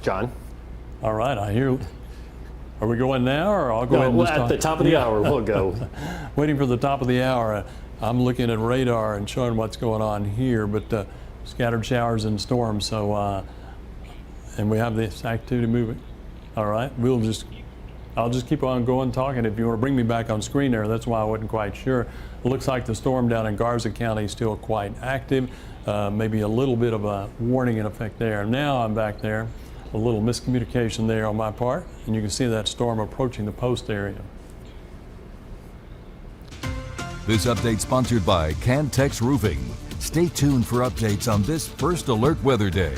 John. All right, I hear. Are we going now, or I'll go ahead and well, just at the top of the hour, we'll go. Waiting for the top of the hour. I'm looking at radar and showing what's going on here, but scattered showers and storms. So, and we have this activity moving. All right, I'll just keep on going talking. If you want to bring me back on screen there, that's why I wasn't quite sure. It looks like the storm down in Garza County is still quite active. Maybe a little bit of a warning in effect there. Now I'm back there. A little miscommunication there on my part, and you can see that storm approaching the post area. This update sponsored by Cantex Roofing. Stay tuned for updates on this First Alert Weather Day.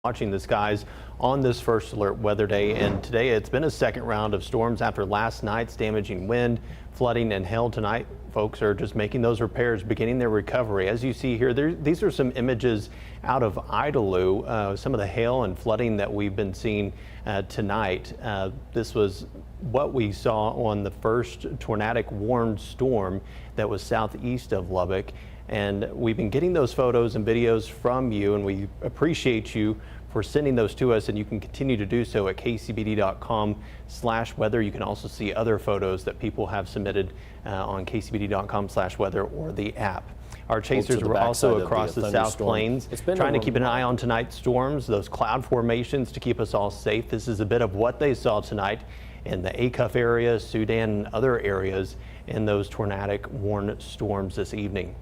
Watching the skies on this first alert weather day, and today it's been a second round of storms after last night's damaging wind, flooding, and hail. Tonight, folks are just making those repairs, beginning their recovery. As you see here, these are some images out of Idalou, some of the hail and flooding that we've been seeing tonight. This was what we saw on the first tornadic warned storm that was southeast of Lubbock. And we've been getting those photos and videos from you, and we appreciate you for sending those to us, and you can continue to do so at kcbd.com/weather. You can also see other photos that people have submitted on kcbd.com/weather or the app. Our chasers were also across the South Plains trying to keep an eye on tonight's storms, those cloud formations to keep us all safe. This is a bit of what they saw tonight in the Acuff area, Sudan, and other areas in those tornadic warned storms this evening.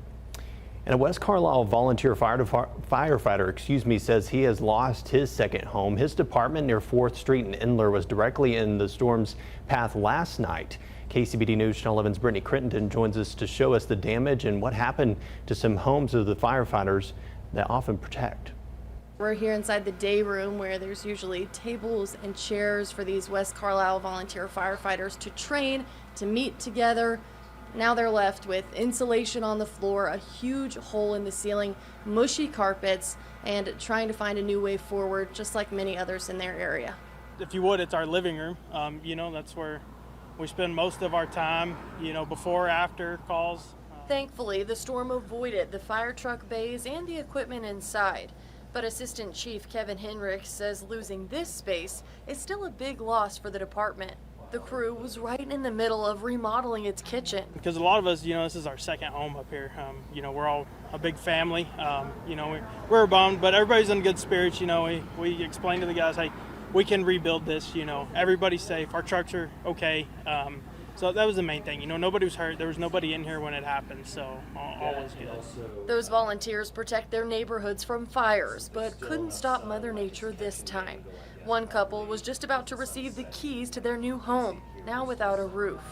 And a West Carlisle volunteer firefighter, says he has lost his second home. His department near 4th Street in Endler was directly in the storm's path last night. KCBD News Channel 11's Brittany Crittenden joins us to show us the damage and what happened to some homes of the firefighters that often protect. We're here inside the day room where there's usually tables and chairs for these West Carlisle volunteer firefighters to train, to meet together. Now they're left with insulation on the floor, a huge hole in the ceiling, mushy carpets, and trying to find a new way forward, just like many others in their area. If you would, it's our living room. That's where we spend most of our time, before, after calls. Thankfully, the storm avoided the fire truck bays and the equipment inside. But Assistant Chief Kevin Henrich says losing this space is still a big loss for the department. The crew was right in the middle of remodeling its kitchen. Because a lot of us, this is our second home up here. We're all a big family. We're bummed, but everybody's in good spirits. We explained to the guys, hey, we can rebuild this. Everybody's safe. Our trucks are okay. So that was the main thing. Nobody was hurt. There was nobody in here when it happened, so all was good. Those volunteers protect their neighborhoods from fires, but couldn't stop Mother Nature this time. One couple was just about to receive the keys to their new home, now without a roof.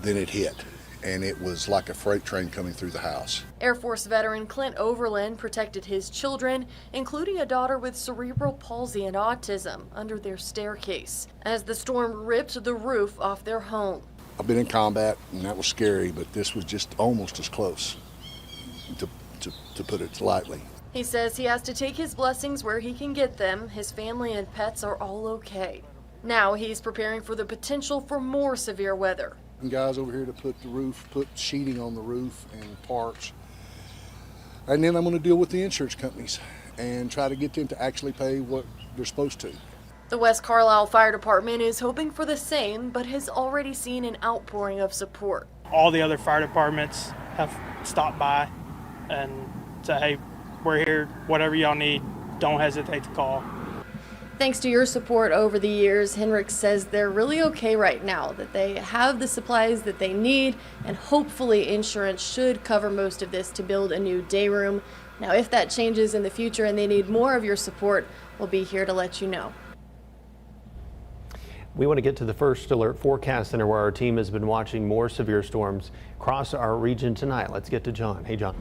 Then it hit, and it was like a freight train coming through the house. Air Force veteran Clint Overland protected his children, including a daughter with cerebral palsy and autism, under their staircase, as the storm ripped the roof off their home. I've been in combat, and that was scary, but this was just almost as close, to put it lightly. He says he has to take his blessings where he can get them. His family and pets are all okay. Now he's preparing for the potential for more severe weather. Guys over here to put sheeting on the roof and parts. And then I'm going to deal with the insurance companies and try to get them to actually pay what they're supposed to. The West Carlisle Fire Department is hoping for the same, but has already seen an outpouring of support. All the other fire departments have stopped by and said, hey, we're here, whatever y'all need, don't hesitate to call. Thanks to your support over the years, Henrich says they're really okay right now, that they have the supplies that they need, and hopefully insurance should cover most of this to build a new day room. Now, if that changes in the future and they need more of your support, we'll be here to let you know. We want to get to the First Alert Forecast Center, where our team has been watching more severe storms across our region tonight. Let's get to John. Hey, John.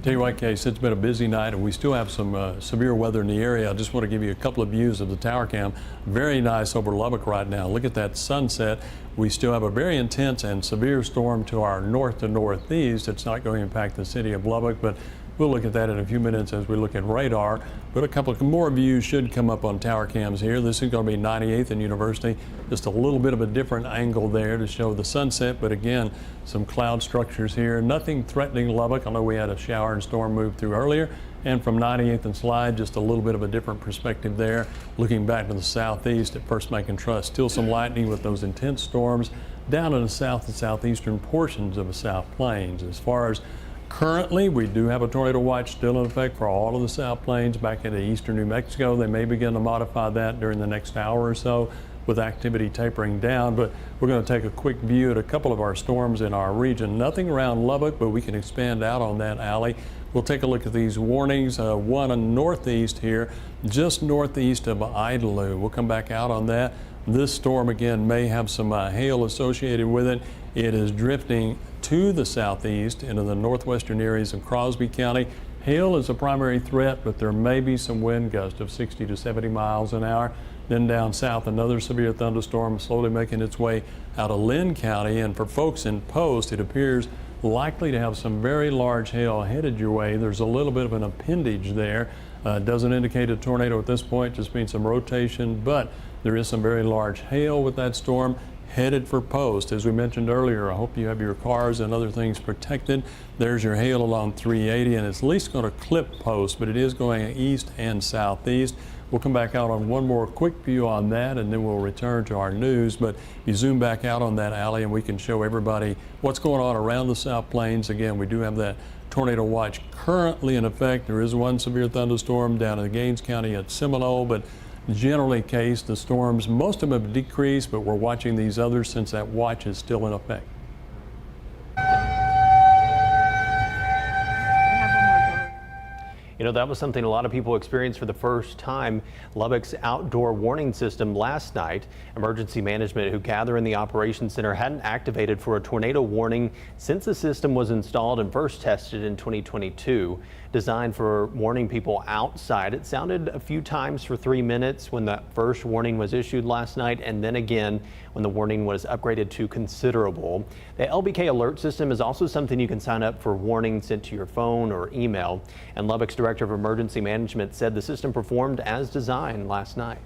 Tell you what, Case, it's been a busy night, and we still have some severe weather in the area. I just want to give you a couple of views of the tower cam. Very nice over Lubbock right now. Look at that sunset. We still have a very intense and severe storm to our north to northeast. It's not going to impact the city of Lubbock, but we'll look at that in a few minutes as we look at radar. But a couple of more views should come up on tower cams here. This is going to be 98th and University. Just a little bit of a different angle there to show the sunset, but again, some cloud structures here. Nothing threatening Lubbock. I know we had a shower and storm move through earlier. And from 98th and Slide, just a little bit of a different perspective there. Looking back to the southeast at First Bank and Trust, still some lightning with those intense storms down in the south and southeastern portions of the South Plains. As far as currently, we do have a tornado watch still in effect for all of the South Plains back into eastern New Mexico. They may begin to modify that during the next hour or so with activity tapering down, but we're going to take a quick view at a couple of our storms in our region. Nothing around Lubbock, but we can expand out on that alley. We'll take a look at these warnings. One in northeast here, just northeast of Idalou. We'll come back out on that. This storm again may have some hail associated with it. It is drifting to the southeast into the northwestern areas of Crosby County. Hail is a primary threat, but there may be some wind gusts of 60 to 70 miles an hour. Then down south, another severe thunderstorm slowly making its way out of Lynn County. And for folks in Post, it appears likely to have some very large hail headed your way. There's a little bit of an appendage there. Doesn't indicate a tornado at this point, just means some rotation, but there is some very large hail with that storm headed for Post. As we mentioned earlier, I hope you have your cars and other things protected. There's your hail along 380, and it's at least going to clip Post, but it is going east and southeast. We'll come back out on one more quick view on that, and then we'll return to our news. But you zoom back out on that alley, and we can show everybody what's going on around the South Plains. Again, we do have that tornado watch currently in effect. There is one severe thunderstorm down in Gaines County at Seminole, but generally case, the storms, most of them have decreased, but we're watching these others since that watch is still in effect. You know, that was something a lot of people experienced for the first time. Lubbock's outdoor warning system last night. Emergency management who gather in the operations center hadn't activated for a tornado warning since the system was installed and first tested in 2022. Designed for warning people outside. It sounded a few times for 3 minutes when that first warning was issued last night, and then again when the warning was upgraded to considerable. The LBK alert system is also something you can sign up for warnings sent to your phone or email. And Lubbock's Director of Emergency Management said the system performed as designed last night.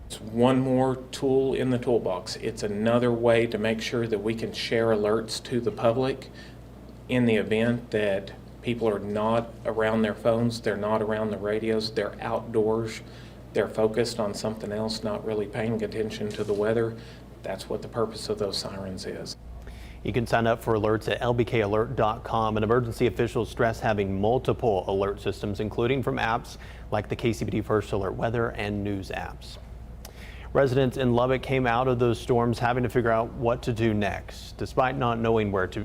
It's one more tool in the toolbox. It's another way to make sure that we can share alerts to the public in the event that people are not around their phones, they're not around the radios, they're outdoors, they're focused on something else, not really paying attention to the weather. That's what the purpose of those sirens is. You can sign up for alerts at lbkalert.com, and emergency officials stress having multiple alert systems, including from apps like the KCBD First Alert Weather and News apps. Residents in Lubbock came out of those storms having to figure out what to do next, despite not knowing where to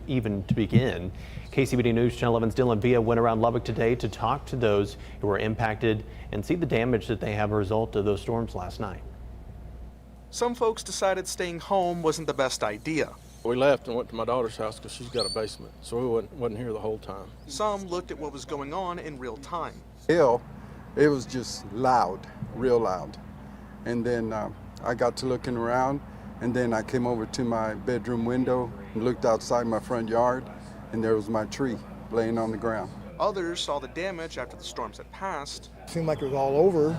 begin. KCBD News Channel 11's Dylan Villa went around Lubbock today to talk to those who were impacted and see the damage that they have a result of those storms last night. Some folks decided staying home wasn't the best idea. We left and went to my daughter's house because she's got a basement, so we wasn't here the whole time. Some looked at what was going on in real time. It was just loud, real loud. And then I got to looking around, and then I came over to my bedroom window and looked outside my front yard, and there was my tree laying on the ground. Others saw the damage after the storms had passed. It seemed like it was all over.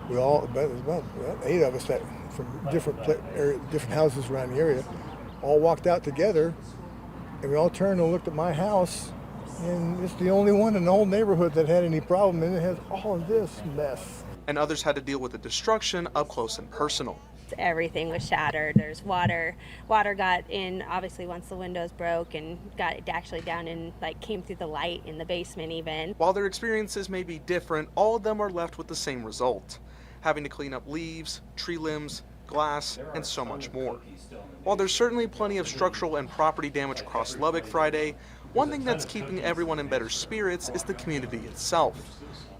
There was about 8 of us that from different houses around the area, all walked out together, and we all turned and looked at my house, and it's the only one in the whole neighborhood that had any problem, and it has all of this mess. And others had to deal with the destruction up close and personal. Everything was shattered. There's water got in, obviously, once the windows broke, and got actually down in, came through the light in the basement even. While their experiences may be different, all of them are left with the same result: having to clean up leaves, tree limbs, glass, and so much more. While there's certainly plenty of structural and property damage across Lubbock Friday, one thing that's keeping everyone in better spirits is the community itself.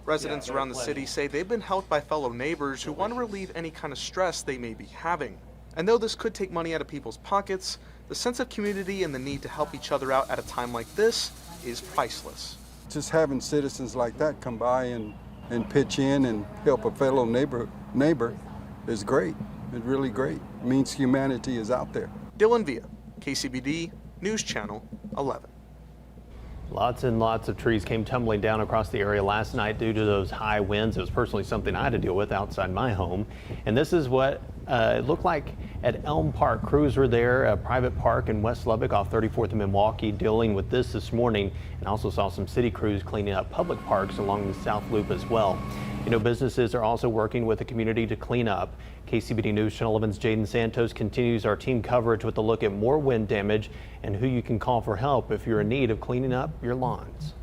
Residents around the city say they've been helped by fellow neighbors who want to relieve any kind of stress they may be having. And though this could take money out of people's pockets, the sense of community and the need to help each other out at a time like this is priceless. Just having citizens like that come by and pitch in and help a fellow neighbor is great. It's really great. It means humanity is out there. Dylan Villa, KCBD News Channel 11. Lots and lots of trees came tumbling down across the area last night due to those high winds. It was personally something I had to deal with outside my home. And this is what it looked like at Elm Park. Crews were there, a private park in West Lubbock off 34th and Milwaukee, dealing with this morning, and also saw some city crews cleaning up public parks along the South Loop as well. You know, businesses are also working with the community to clean up. KCBD News Channel 11's Jaden Santos continues our team coverage with a look at more wind damage and who you can call for help if you're in need of cleaning up your lawns.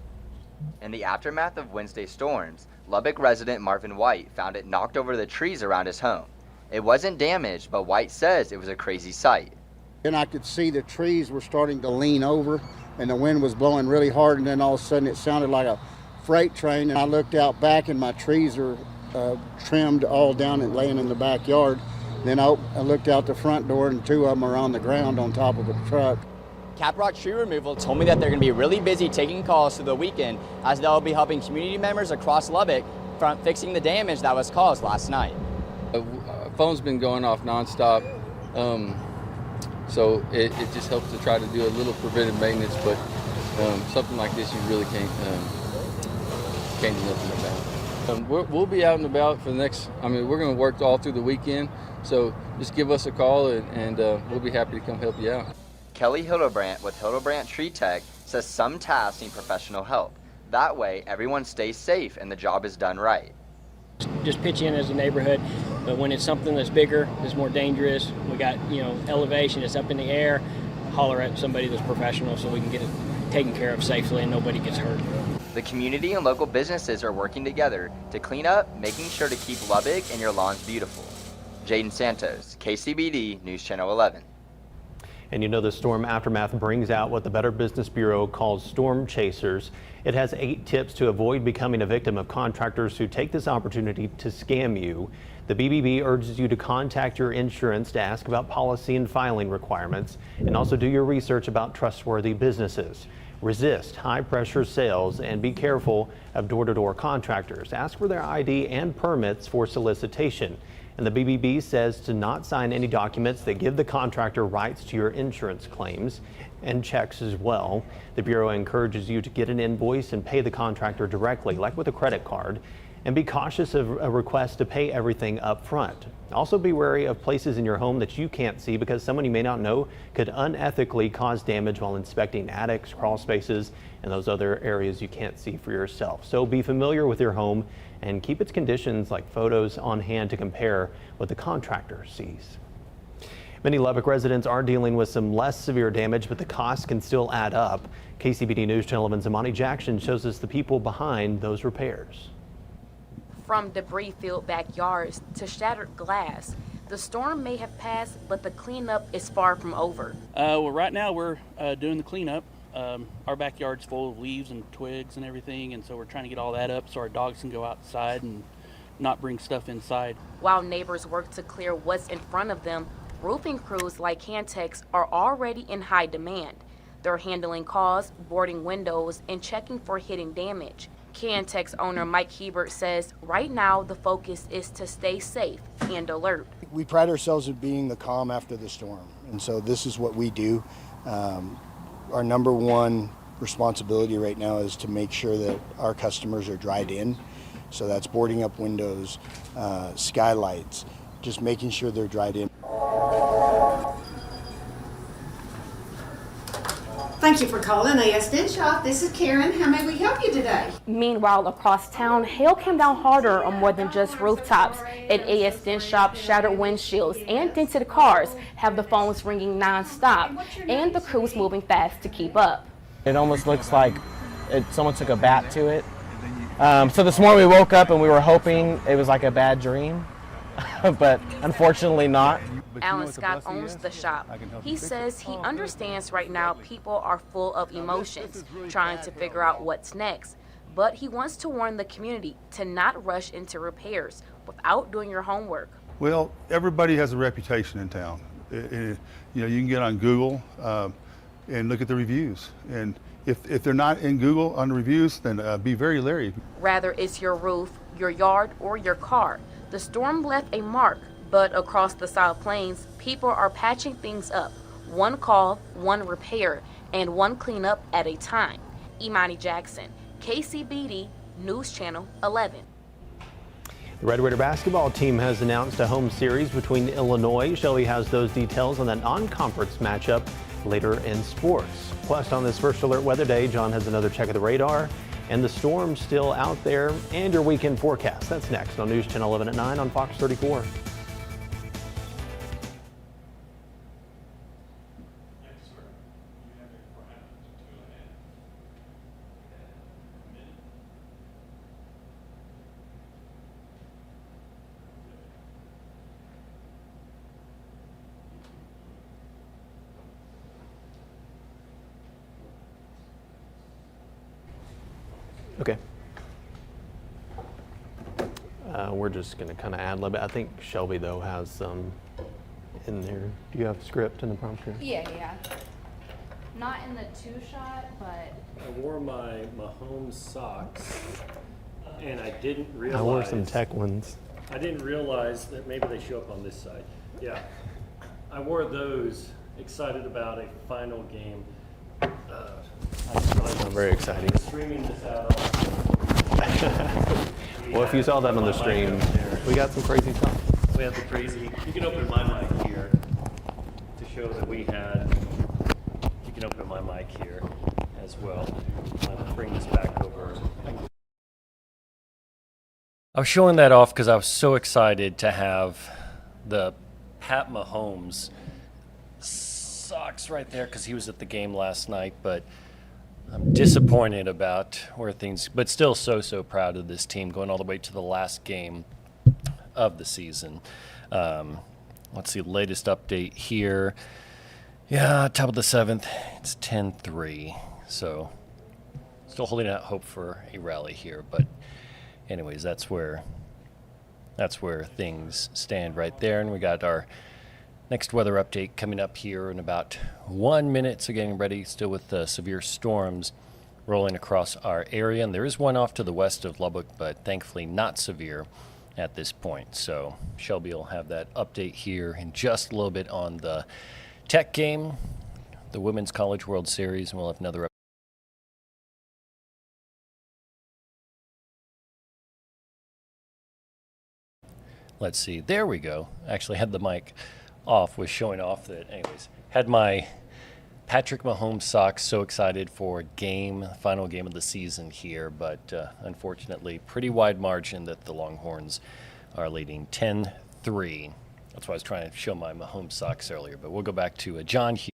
In the aftermath of Wednesday's storms, Lubbock resident Marvin White found it knocked over the trees around his home. It wasn't damaged, but White says it was a crazy sight. And I could see the trees were starting to lean over and the wind was blowing really hard, and then all of a sudden it sounded like a freight train, and I looked out back and my trees are trimmed all down and laying in the backyard. Then I looked out the front door and 2 of them are on the ground on top of a truck. Caprock Tree Removal told me that they're going to be really busy taking calls through the weekend, as they'll be helping community members across Lubbock from fixing the damage that was caused last night. Phone's been going off nonstop, so it just helps to try to do a little preventive maintenance, but something like this you really can't do nothing about. We'll be out and about for the next, we're going to work all through the weekend, so just give us a call and we'll be happy to come help you out. Kelly Hildebrandt with Hildebrandt Tree Tech says some tasks need professional help. That way, everyone stays safe and the job is done right. Just pitch in as a neighborhood, but when it's something that's bigger, that's more dangerous, we got, elevation, it's up in the air, holler at somebody that's professional so we can get it taken care of safely and nobody gets hurt. The community and local businesses are working together to clean up, making sure to keep Lubbock and your lawns beautiful. Jaden Santos, KCBD News Channel 11. And the storm aftermath brings out what the Better Business Bureau calls storm chasers. It has 8 tips to avoid becoming a victim of contractors who take this opportunity to scam you. The BBB urges you to contact your insurance to ask about policy and filing requirements, and also do your research about trustworthy businesses. Resist high-pressure sales and be careful of door-to-door contractors. Ask for their ID and permits for solicitation. And the BBB says to not sign any documents that give the contractor rights to your insurance claims and checks as well. The Bureau encourages you to get an invoice and pay the contractor directly, like with a credit card, and be cautious of a request to pay everything up front. Also be wary of places in your home that you can't see because someone you may not know could unethically cause damage while inspecting attics, crawl spaces, and those other areas you can't see for yourself. So be familiar with your home and keep its conditions like photos on hand to compare what the contractor sees. Many Lubbock residents are dealing with some less severe damage, but the costs can still add up. KCBD News Channel 11's Amani Jackson shows us the people behind those repairs. From debris-filled backyards to shattered glass, the storm may have passed, but the cleanup is far from over. Well, right now we're doing the cleanup. Our backyard's full of leaves and twigs and everything, and so we're trying to get all that up so our dogs can go outside and not bring stuff inside. While neighbors work to clear what's in front of them, roofing crews like Cantex are already in high demand. They're handling calls, boarding windows, and checking for hidden damage. Cantex owner Mike Hebert says right now the focus is to stay safe and alert. We pride ourselves at being the calm after the storm, and so this is what we do. Our number one responsibility right now is to make sure that our customers are dried in. So that's boarding up windows, skylights, just making sure they're dried in. Thank you for calling ASN Shop. This is Karen. How may we help you today? Meanwhile, across town, hail came down harder on more than just rooftops. At ASN Shop, shattered windshields and dented cars have the phones ringing nonstop, and the crews moving fast to keep up. It almost looks like someone took a bat to it. So this morning we woke up and we were hoping it was like a bad dream, but unfortunately not. Alan Scott owns the shop. He says he understands right now people are full of emotions, trying to figure out what's next. But he wants to warn the community to not rush into repairs without doing your homework. Well, everybody has a reputation in town. You can get on Google and look at the reviews. And if they're not in Google on the reviews, then be very leery. Rather it's your roof, your yard, or your car. The storm left a mark. But across the South Plains, people are patching things up. One call, one repair, and one cleanup at a time. Imani Jackson, KCBD News Channel 11. The Red Raider basketball team has announced a home series between Illinois. Shelby has those details on that non-conference matchup later in sports. Plus, on this First Alert Weather Day, John has another check of the radar and the storm still out there and your weekend forecast. That's next on News Channel 11 at 9 on Fox 34. Okay. We're just going to kind of ad lib it. I think Shelby, though, has some in there. Do you have script in the prompt here? Yeah. Not in the two shot, but I wore my Mahomes socks, and I didn't realize. I wore some tech ones. I didn't realize that maybe they show up on this side. Yeah, I wore those, excited about a final game. Not very exciting. Streaming this out. Well, if you saw that on the stream, we got some crazy stuff. We had the crazy. You can open my mic here to show that we had. You can open my mic here as well. I'm going to bring this back over. I was showing that off because I was so excited to have the Pat Mahomes socks right there because he was at the game last night, but I'm disappointed about where things, but still so proud of this team going all the way to the last game of the season. Let's see, latest update here. Yeah, top of the 7th, it's 10-3. So still holding out hope for a rally here, but anyways, that's where things stand right there. And we got our next weather update coming up here in about 1 minute. So getting ready still with severe storms rolling across our area. And there is one off to the west of Lubbock, but thankfully not severe at this point. So Shelby will have that update here in just a little bit on the Tech game, the Women's College World Series, and we'll have another update. Let's see, there we go. Actually had the mic off, was showing off that, anyways, had my Patrick Mahomes socks, so excited for final game of the season here, but unfortunately, pretty wide margin that the Longhorns are leading 10-3. That's why I was trying to show my Mahomes socks earlier, but we'll go back to John here.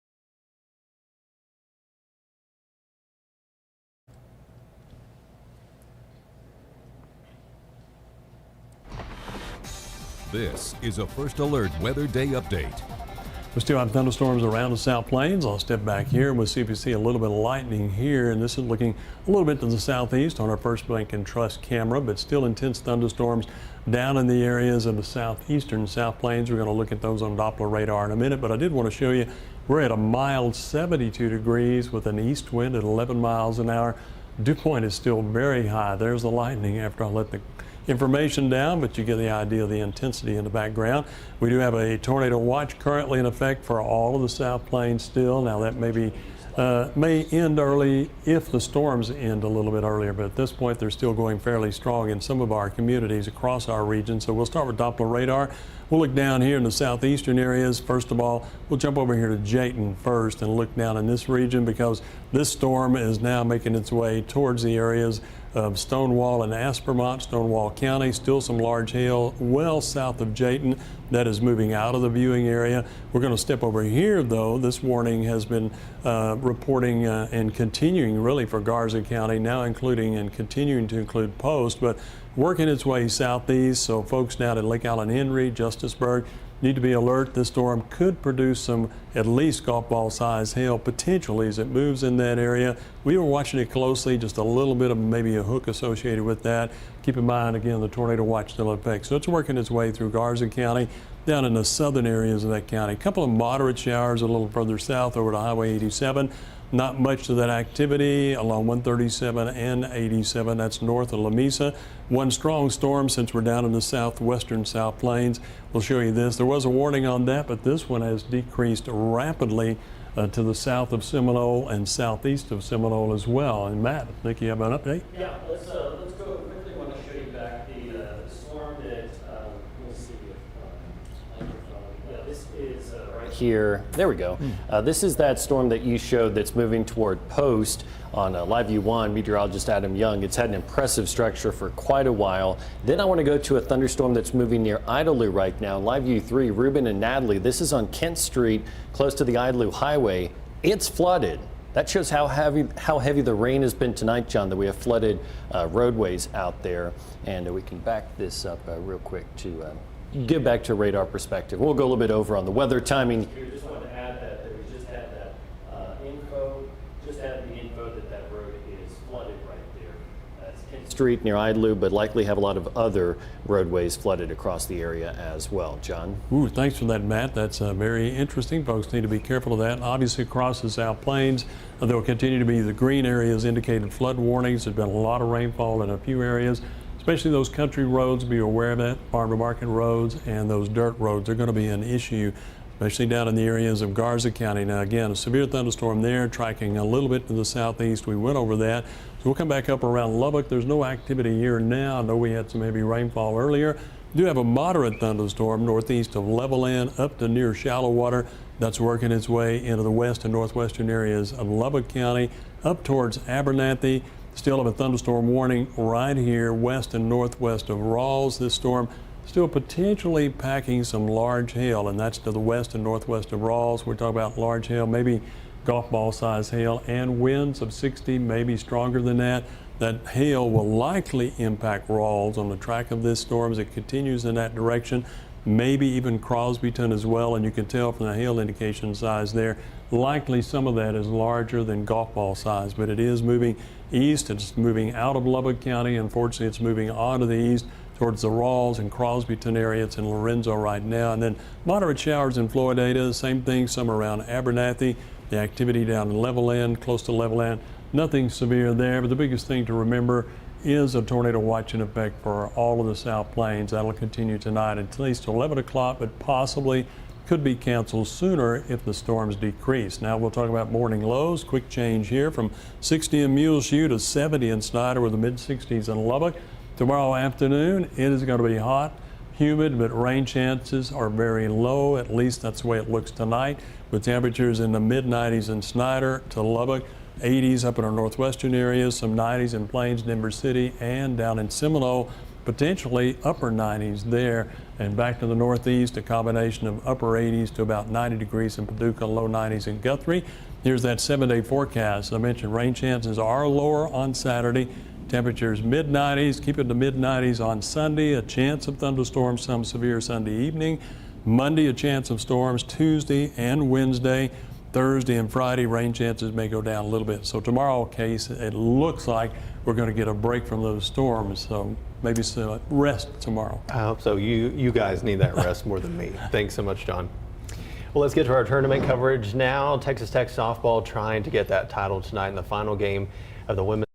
This is a First Alert Weather Day update. We still have thunderstorms around the South Plains. I'll step back here and we'll see if we see a little bit of lightning here. And this is looking a little bit to the southeast on our First Bank and Trust camera, but still intense thunderstorms down in the areas of the southeastern South Plains. We're going to look at those on Doppler radar in a minute, but I did want to show you we're at a mild 72 degrees with an east wind at 11 miles an hour. Dew point is still very high. There's the lightning after I let the information down, but you get the idea of the intensity in the background. We do have a tornado watch currently in effect for all of the South Plains still. Now that may end early if the storms end a little bit earlier, but at this point they're still going fairly strong in some of our communities across our region. So we'll start with Doppler radar. We'll look down here in the southeastern areas. First of all, we'll jump over here to Jayton first and look down in this region because this storm is now making its way towards the areas of Stonewall and Aspermont, Stonewall County. Still some large hail well south of Jayton that is moving out of the viewing area. We're going to step over here though. This warning has been reporting and continuing really for Garza County, now including and continuing to include Post, but working its way southeast. So folks down in Lake Allen Henry, Justisburg, need to be alert. This storm could produce some at least golf ball size hail potentially as it moves in that area. We were watching it closely, just a little bit of maybe a hook associated with that. Keep in mind, again, the tornado watch still in effect. So it's working its way through Garza County, down in the southern areas of that county. A couple of moderate showers a little further south over to Highway 87. Not much of that activity along 137 and 87. That's north of Lamesa. One strong storm since we're down in the southwestern South Plains. We'll show you this. There was a warning on that, but this one has decreased rapidly to the south of Seminole and southeast of Seminole as well. And Matt, I think you have an update? Yeah, let's go quickly. I want to show you back the storm that, let's see if, yeah, this is right here. There we go. This is that storm that you showed that's moving toward Post on Live View 1, meteorologist Adam Young. It's had an impressive structure for quite a while. Then I want to go to a thunderstorm that's moving near Idalou right now. Live View 3, Ruben and Natalie. This is on Kent Street, close to the Idalou Highway. It's flooded. That shows how heavy the rain has been tonight, John, that we have flooded roadways out there. And we can back this up real quick to get back to radar perspective. We'll go a little bit over on the weather timing. Here, just wanted to add that we just had that info, just added the info that road is flooded right there. That's Kent Street. Street near Idlew, but likely have a lot of other roadways flooded across the area as well. John? Ooh, thanks for that, Matt. That's very interesting. Folks need to be careful of that. Obviously, across the South Plains, there will continue to be the green areas indicated flood warnings. There's been a lot of rainfall in a few areas, especially those country roads. Be aware of that. Farm to market roads and those dirt roads are going to be an issue, especially down in the areas of Garza County. Now, again, a severe thunderstorm there, tracking a little bit to the southeast. We went over that. So we'll come back up around Lubbock. There's no activity here now. I know we had some heavy rainfall earlier. We do have a moderate thunderstorm northeast of Levelland up to near shallow water. That's working its way into the west and northwestern areas of Lubbock County, up towards Abernathy. Still have a thunderstorm warning right here west and northwest of Rawls. This storm still potentially packing some large hail, and that's to the west and northwest of Rawls. We're talking about large hail, maybe golf ball size hail, and winds of 60, maybe stronger than that. That hail will likely impact Rawls on the track of this storm as it continues in that direction, maybe even Crosbyton as well, and you can tell from the hail indication size there, likely some of that is larger than golf ball size, but it is moving east. It's moving out of Lubbock County. Unfortunately, it's moving on to the east towards the Rawls and Crosbyton area. It's in Lorenzo right now. And then moderate showers in Floridata, same thing, some around Abernathy. The activity down in Levelland, close to Levelland, nothing severe there. But the biggest thing to remember is a tornado watch in effect for all of the South Plains. That'll continue tonight at least 11 o'clock, but possibly could be canceled sooner if the storms decrease. Now we'll talk about morning lows. Quick change here from 60 in Muleshoe to 70 in Snyder with the mid-60s in Lubbock. Tomorrow afternoon, it is going to be hot, humid, but rain chances are very low. At least that's the way it looks tonight, with temperatures in the mid-90s in Snyder to Lubbock, 80s up in our northwestern areas, some 90s in Plains, Denver City, and down in Seminole, potentially upper 90s there. And back to the northeast, a combination of upper 80s to about 90 degrees in Paducah, low 90s in Guthrie. Here's that 7-day forecast. As I mentioned, rain chances are lower on Saturday. Temperatures mid-90s, keep it to mid-90s on Sunday. A chance of thunderstorms, some severe Sunday evening. Monday, a chance of storms Tuesday and Wednesday. Thursday and Friday, rain chances may go down a little bit. So tomorrow, Case, it looks like we're going to get a break from those storms. So maybe some rest tomorrow. I hope so. You guys need that rest more than me. Thanks so much, John. Well, let's get to our tournament coverage now. Texas Tech softball trying to get that title tonight in the final game of the women's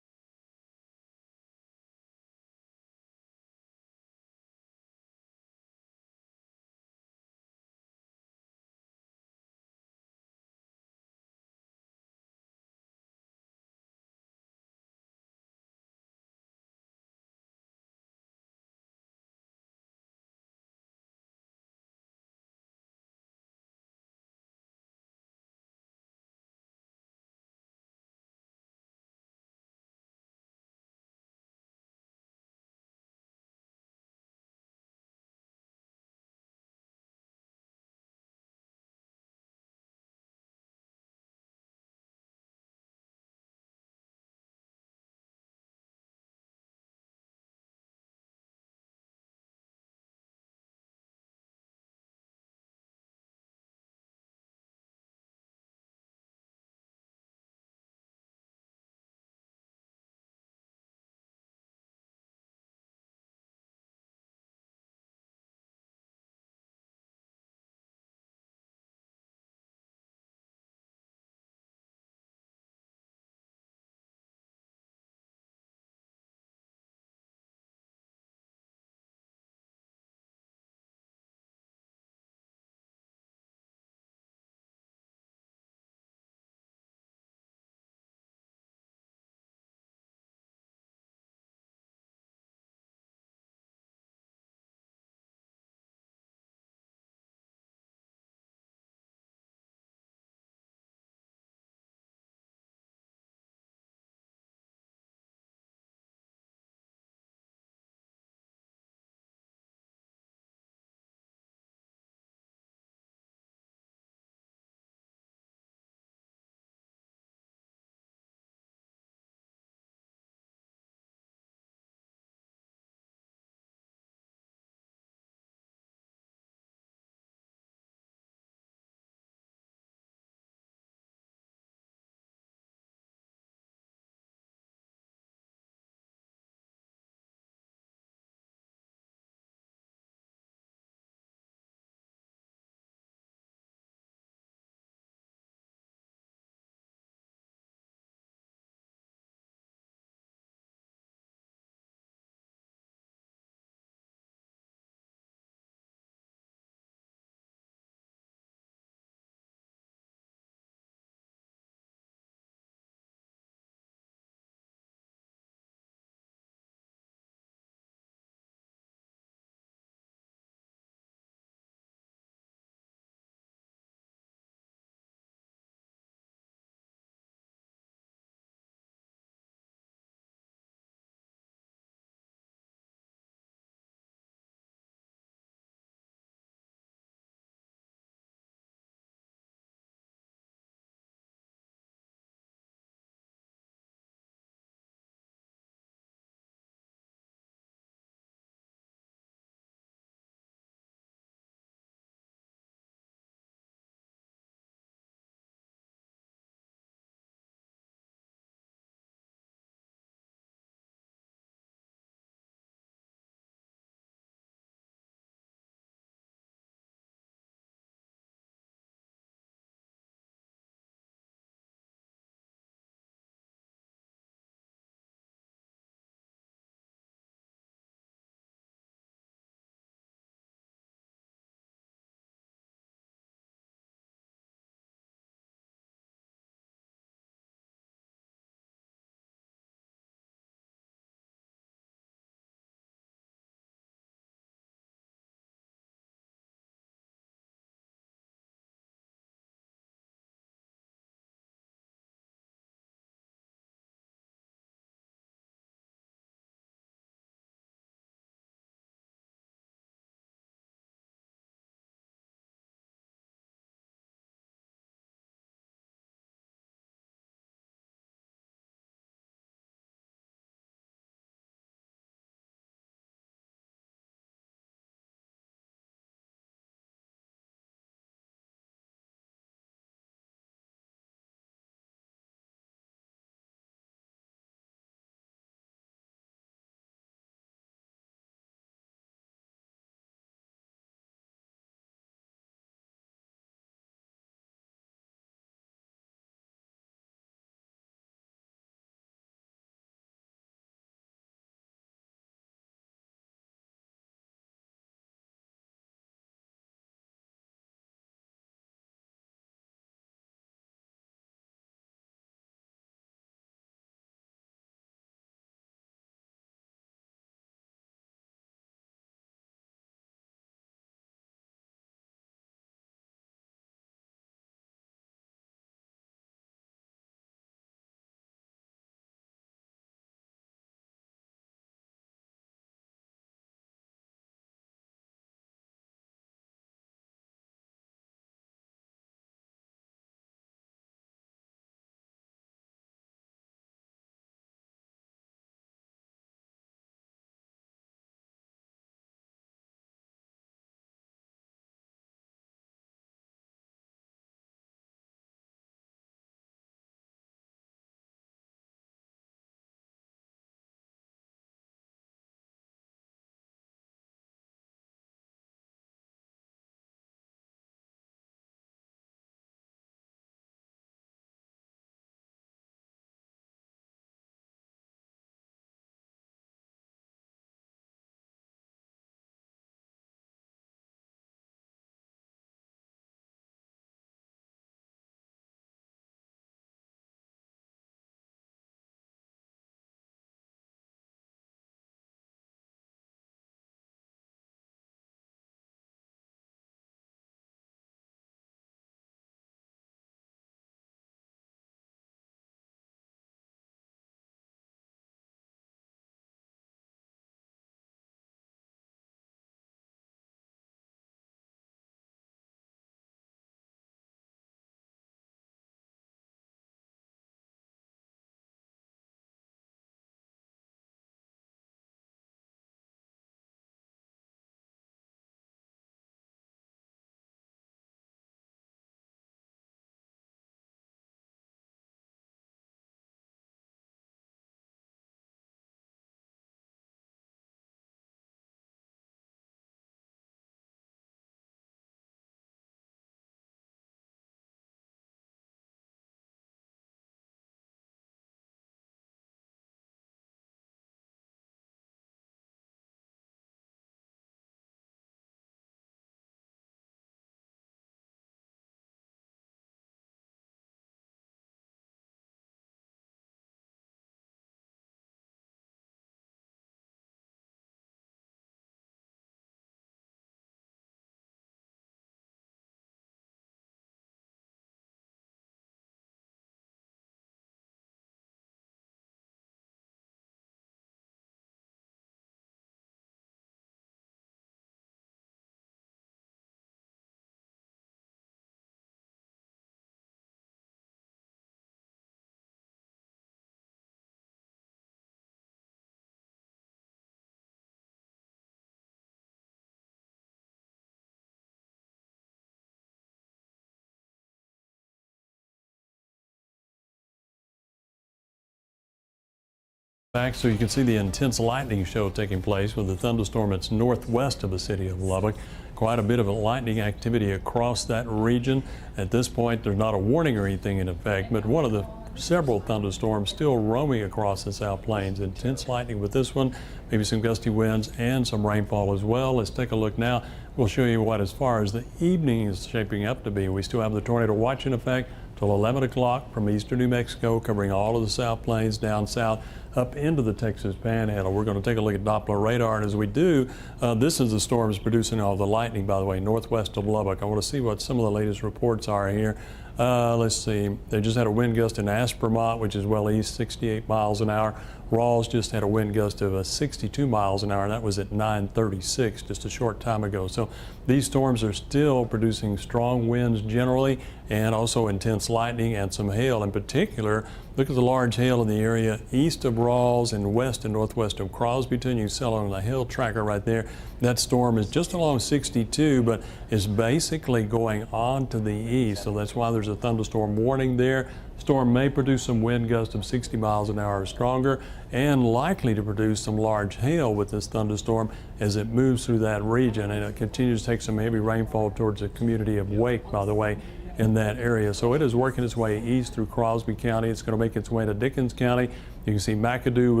Back so you can see the intense lightning show taking place with the thunderstorm that's northwest of the city of Lubbock. Quite a bit of lightning activity across that region. At this point, there's not a warning or anything in effect, but one of the several thunderstorms still roaming across the South Plains. Intense lightning with this one, maybe some gusty winds and some rainfall as well. Let's take a look now. We'll show you what as far as the evening is shaping up to be. We still have the tornado watch in effect till 11 o'clock from eastern New Mexico, covering all of the South Plains down south up into the Texas Panhandle. We're going to take a look at Doppler radar, and as we do, this is the storms producing all the lightning, by the way, northwest of Lubbock. I want to see what some of the latest reports are here. Let's see. They just had a wind gust in Aspermont, which is well east, 68 miles an hour. Rawls just had a wind gust of 62 miles an hour, and that was at 9:36 just a short time ago. So these storms are still producing strong winds generally, and also intense lightning and some hail in particular. Look at the large hail in the area east of Rawls and west and northwest of Crosbyton. You see on the hail tracker right there. That storm is just along 62, but is basically going on to the east. So that's why there's a thunderstorm warning there. Storm may produce some wind gusts of 60 miles an hour or stronger, and likely to produce some large hail with this thunderstorm as it moves through that region. And it continues to take some heavy rainfall towards the community of Wake, by the way, in that area. So it is working its way east through Crosby County. It's going to make its way to Dickens County. You can see McAdoo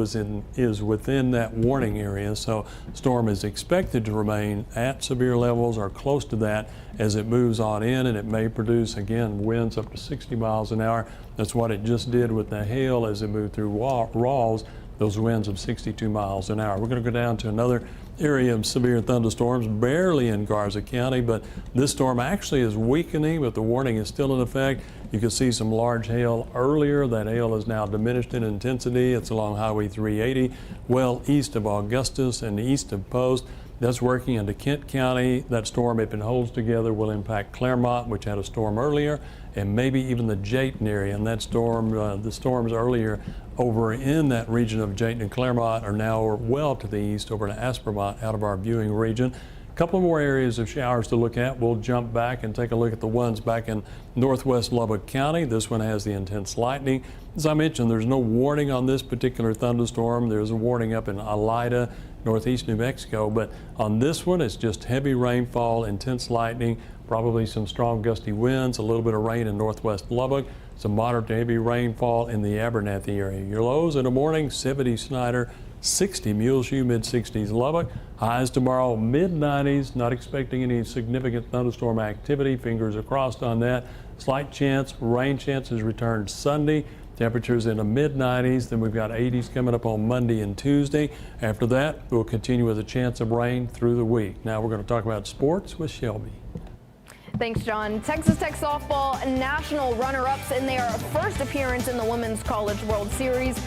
is within that warning area. So storm is expected to remain at severe levels or close to that as it moves on in, and it may produce, again, winds up to 60 miles an hour. That's what it just did with the hail as it moved through Rawls, those winds of 62 miles an hour. We're going to go down to another area of severe thunderstorms, barely in Garza County, but this storm actually is weakening, but the warning is still in effect. You can see some large hail earlier. That hail is now diminished in intensity. It's along Highway 380, well east of Augustus and east of Post. That's working into Kent County. That storm, if it holds together, will impact Claremont, which had a storm earlier, and maybe even the Jayton area. And that storm, the storms earlier over in that region of Jayton and Claremont are now well to the east over to Aspermont out of our viewing region. A couple more areas of showers to look at. We'll jump back and take a look at the ones back in northwest Lubbock County. This one has the intense lightning. As I mentioned, there's no warning on this particular thunderstorm. There's a warning up in Alida, northeast New Mexico, but on this one, it's just heavy rainfall, intense lightning, probably some strong gusty winds, a little bit of rain in northwest Lubbock, some moderate to heavy rainfall in the Abernathy area. Your lows in the morning, 70 Snyder, 60 Muleshoe, mid-60s Lubbock. Highs tomorrow, mid-90s. Not expecting any significant thunderstorm activity. Fingers are crossed on that. Slight chance, rain chances returned Sunday. Temperatures in the mid-90s. Then we've got 80s coming up on Monday and Tuesday. After that, we'll continue with a chance of rain through the week. Now we're going to talk about sports with Shelby. Thanks, John. Texas Tech softball national runner-ups in their first appearance in the Women's College World Series.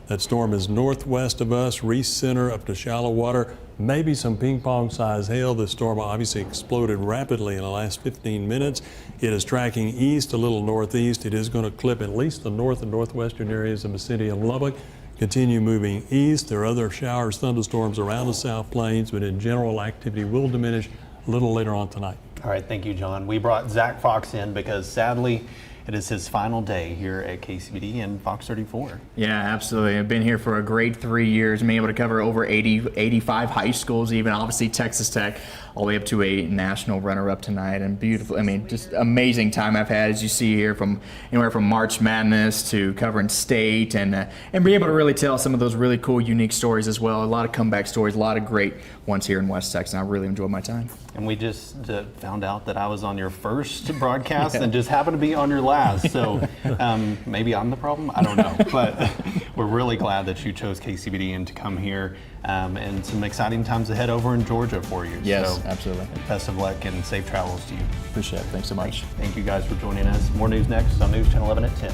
That storm is northwest of us, recenter up to shallow water, maybe some ping pong size hail. The storm obviously exploded rapidly in the last 15 minutes. It is tracking east, a little northeast. It is going to clip at least the north and northwestern areas of the city of Lubbock. Continue moving east. There are other showers, thunderstorms around the South Plains, but in general, activity will diminish a little later on tonight. All right, thank you, John. We brought Zach Fox in because sadly, it is his final day here at KCBD and Fox 34. Yeah, absolutely. I've been here for a great 3 years, being able to cover over 85 high schools, even obviously Texas Tech, all the way up to a national runner-up tonight. And beautiful, I mean, just amazing time I've had, as you see here, from anywhere from March Madness to covering state, and be able to really tell some of those really cool, unique stories as well. A lot of comeback stories, a lot of great ones here in West Texas. And I really enjoyed my time. And we just found out that I was on your first broadcast and just happened to be on your last. So maybe I'm the problem. I don't know. But we're really glad that you chose KCBD and to come here, and some exciting times ahead over in Georgia for you. Yes, so, absolutely. Best of luck and safe travels to you. Appreciate it. Thanks so much. Thank you guys for joining us. More news next on News Channel 11 at 10.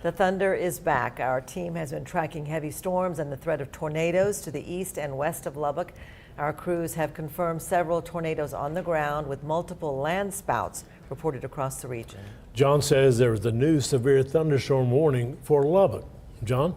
The thunder is back. Our team has been tracking heavy storms and the threat of tornadoes to the east and west of Lubbock. Our crews have confirmed several tornadoes on the ground with multiple land spouts reported across the region. John says there was a new severe thunderstorm warning for Lubbock. John?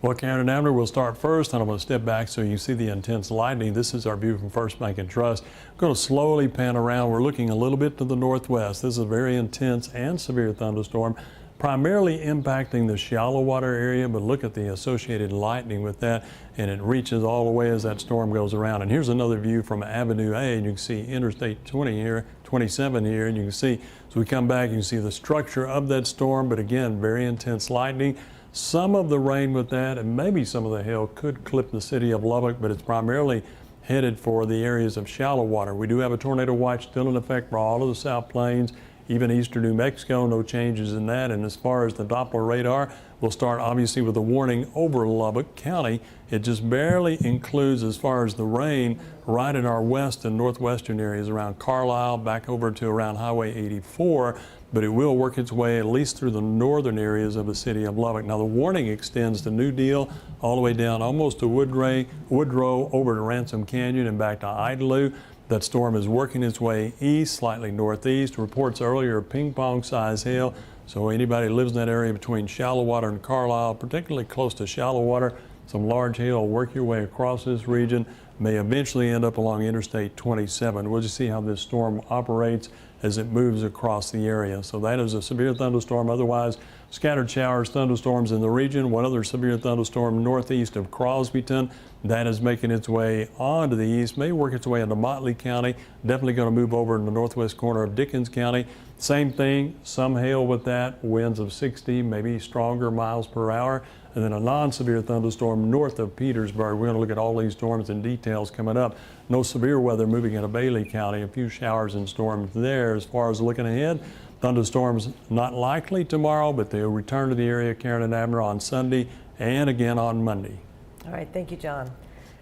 Well, Karen and Abner, we'll start first, and I'm going to step back so you can see the intense lightning. This is our view from First Bank and Trust. I'm going to slowly pan around. We're looking a little bit to the northwest. This is a very intense and severe thunderstorm. primarily impacting the shallow water area, but look at the associated lightning with that, and it reaches all the way as that storm goes around. And here's another view from Avenue A, and you can see Interstate 27 here, and you can see, as we come back, you can see the structure of that storm, but again, very intense lightning. Some of the rain with that, and maybe some of the hail, could clip the city of Lubbock, but it's primarily headed for the areas of shallow water. We do have a tornado watch still in effect for all of the South Plains, even eastern New Mexico, no changes in that. And as far as the Doppler radar, we'll start obviously with a warning over Lubbock County. It just barely includes, as far as the rain, right in our west and northwestern areas around Carlisle, back over to around Highway 84, but it will work its way at least through the northern areas of the city of Lubbock. Now the warning extends to New Deal all the way down almost to Woodrow, over to Ransom Canyon and back to Idalou. That storm is working its way east, slightly northeast. Reports earlier of ping-pong size hail. So anybody who lives in that area between shallow water and Carlisle, particularly close to shallow water, some large hail will work your way across this region, may eventually end up along Interstate 27. We'll just see how this storm operates as it moves across the area. So that is a severe thunderstorm. Otherwise, scattered showers, thunderstorms in the region. One other severe thunderstorm northeast of Crosbyton. That is making its way on to the east, may work its way into Motley County. Definitely going to move over in the northwest corner of Dickens County. Same thing, some hail with that, winds of 60, maybe stronger miles per hour. And then a non-severe thunderstorm north of Petersburg. We're going to look at all these storms in details coming up. No severe weather moving into Bailey County. A few showers and storms there. As far as looking ahead, thunderstorms not likely tomorrow, but they'll return to the area, Karen and Abner, on Sunday and again on Monday. All right, thank you, John.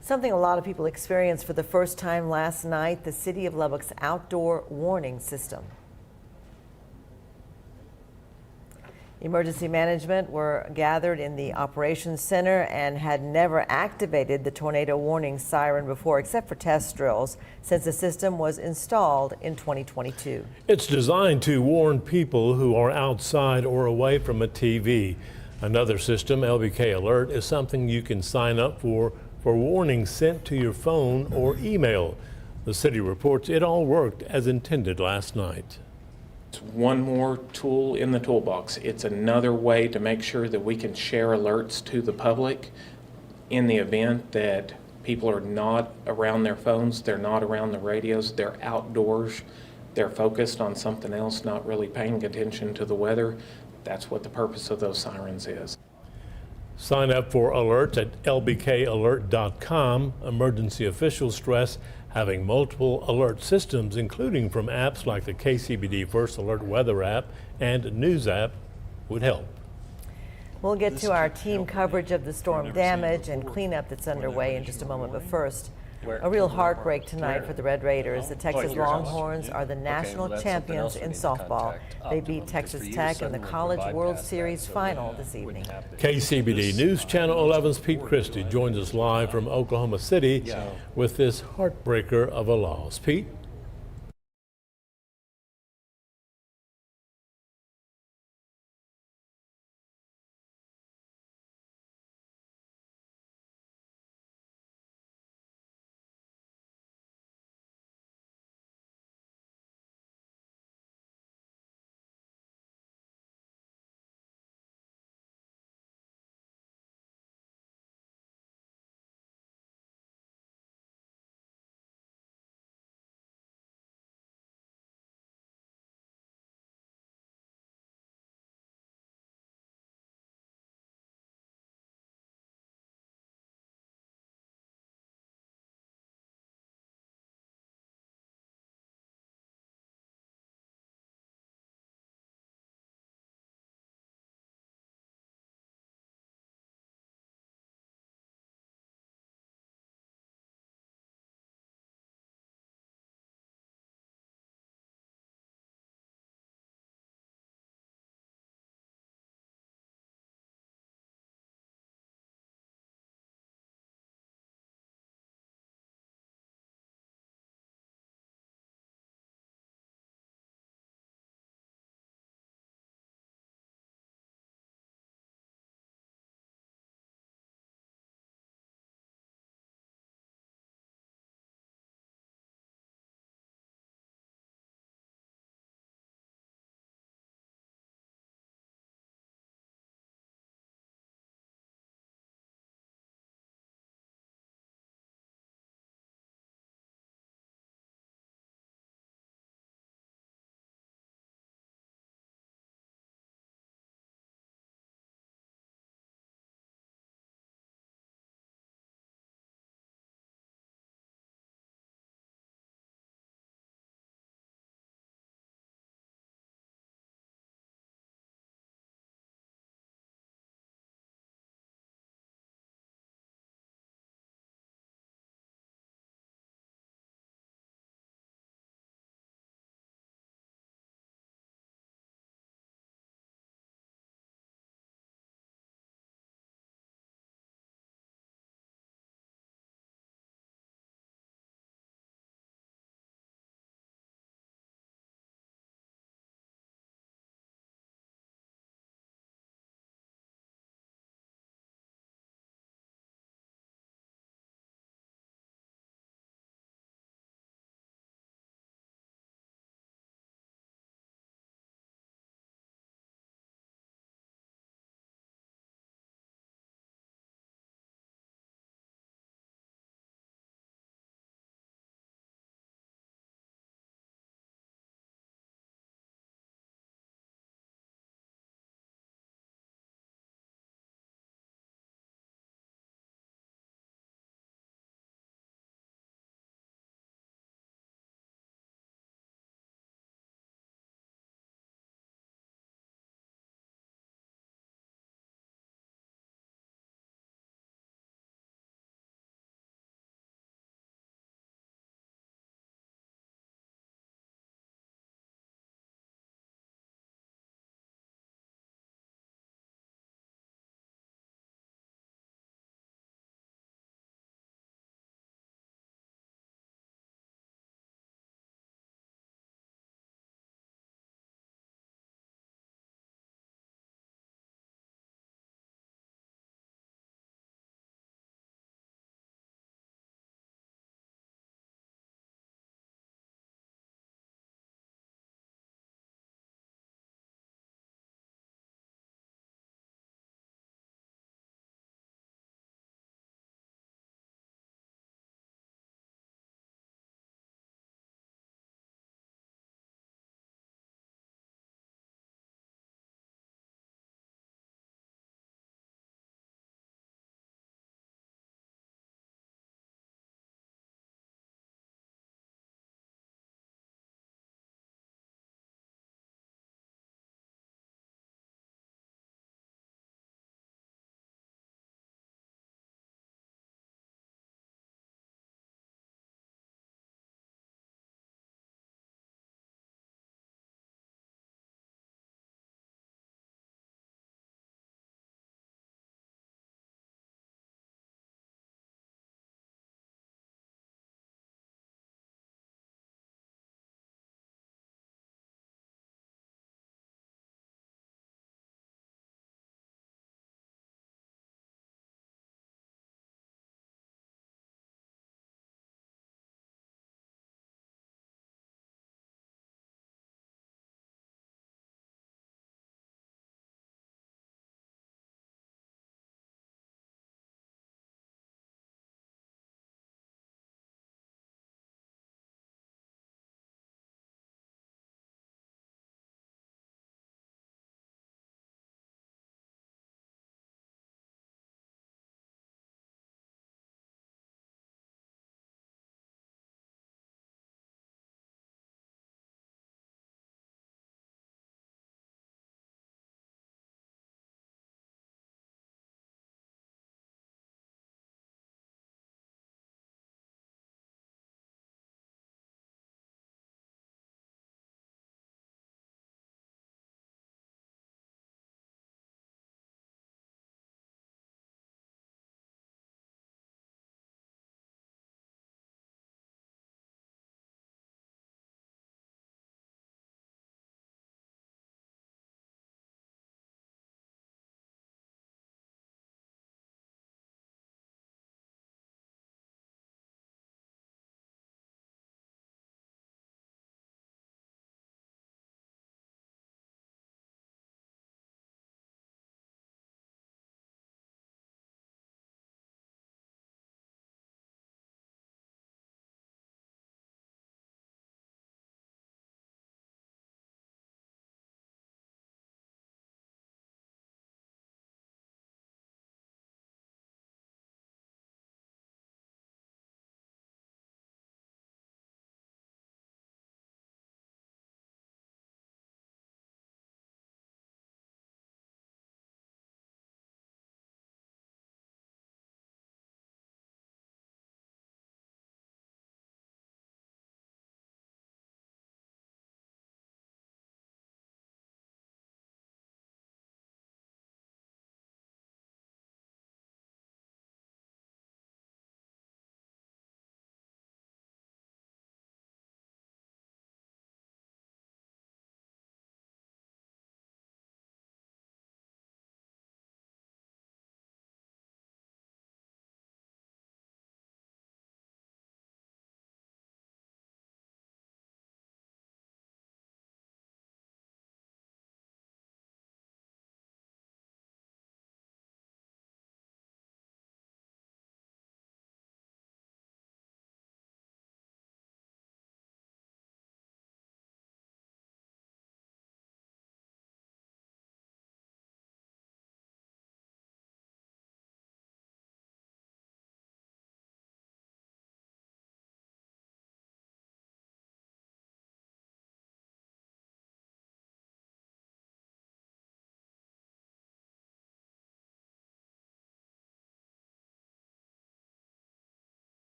Something a lot of people experienced for the first time last night, the City of Lubbock's outdoor warning system. Emergency management were gathered in the operations center and had never activated the tornado warning siren before, except for test drills, since the system was installed in 2022. It's designed to warn people who are outside or away from a TV. Another system, LBK Alert, is something you can sign up for warnings sent to your phone or email. The city reports it all worked as intended last night. It's one more tool in the toolbox. It's another way to make sure that we can share alerts to the public in the event that people are not around their phones, they're not around the radios, they're outdoors, they're focused on something else, not really paying attention to the weather. That's what the purpose of those sirens is. Sign up for alerts at lbkalert.com. Emergency officials stress having multiple alert systems, including from apps like the KCBD First Alert Weather app and News app, would help. We'll get to our team coverage of the storm damage and cleanup that's underway in just a moment, but first, a real heartbreak tonight for the Red Raiders. The Texas Longhorns are the national champions in softball. They beat Texas Tech in the College World Series final this evening. KCBD News Channel 11's Pete Christie joins us live from Oklahoma City with this heartbreaker of a loss. Pete?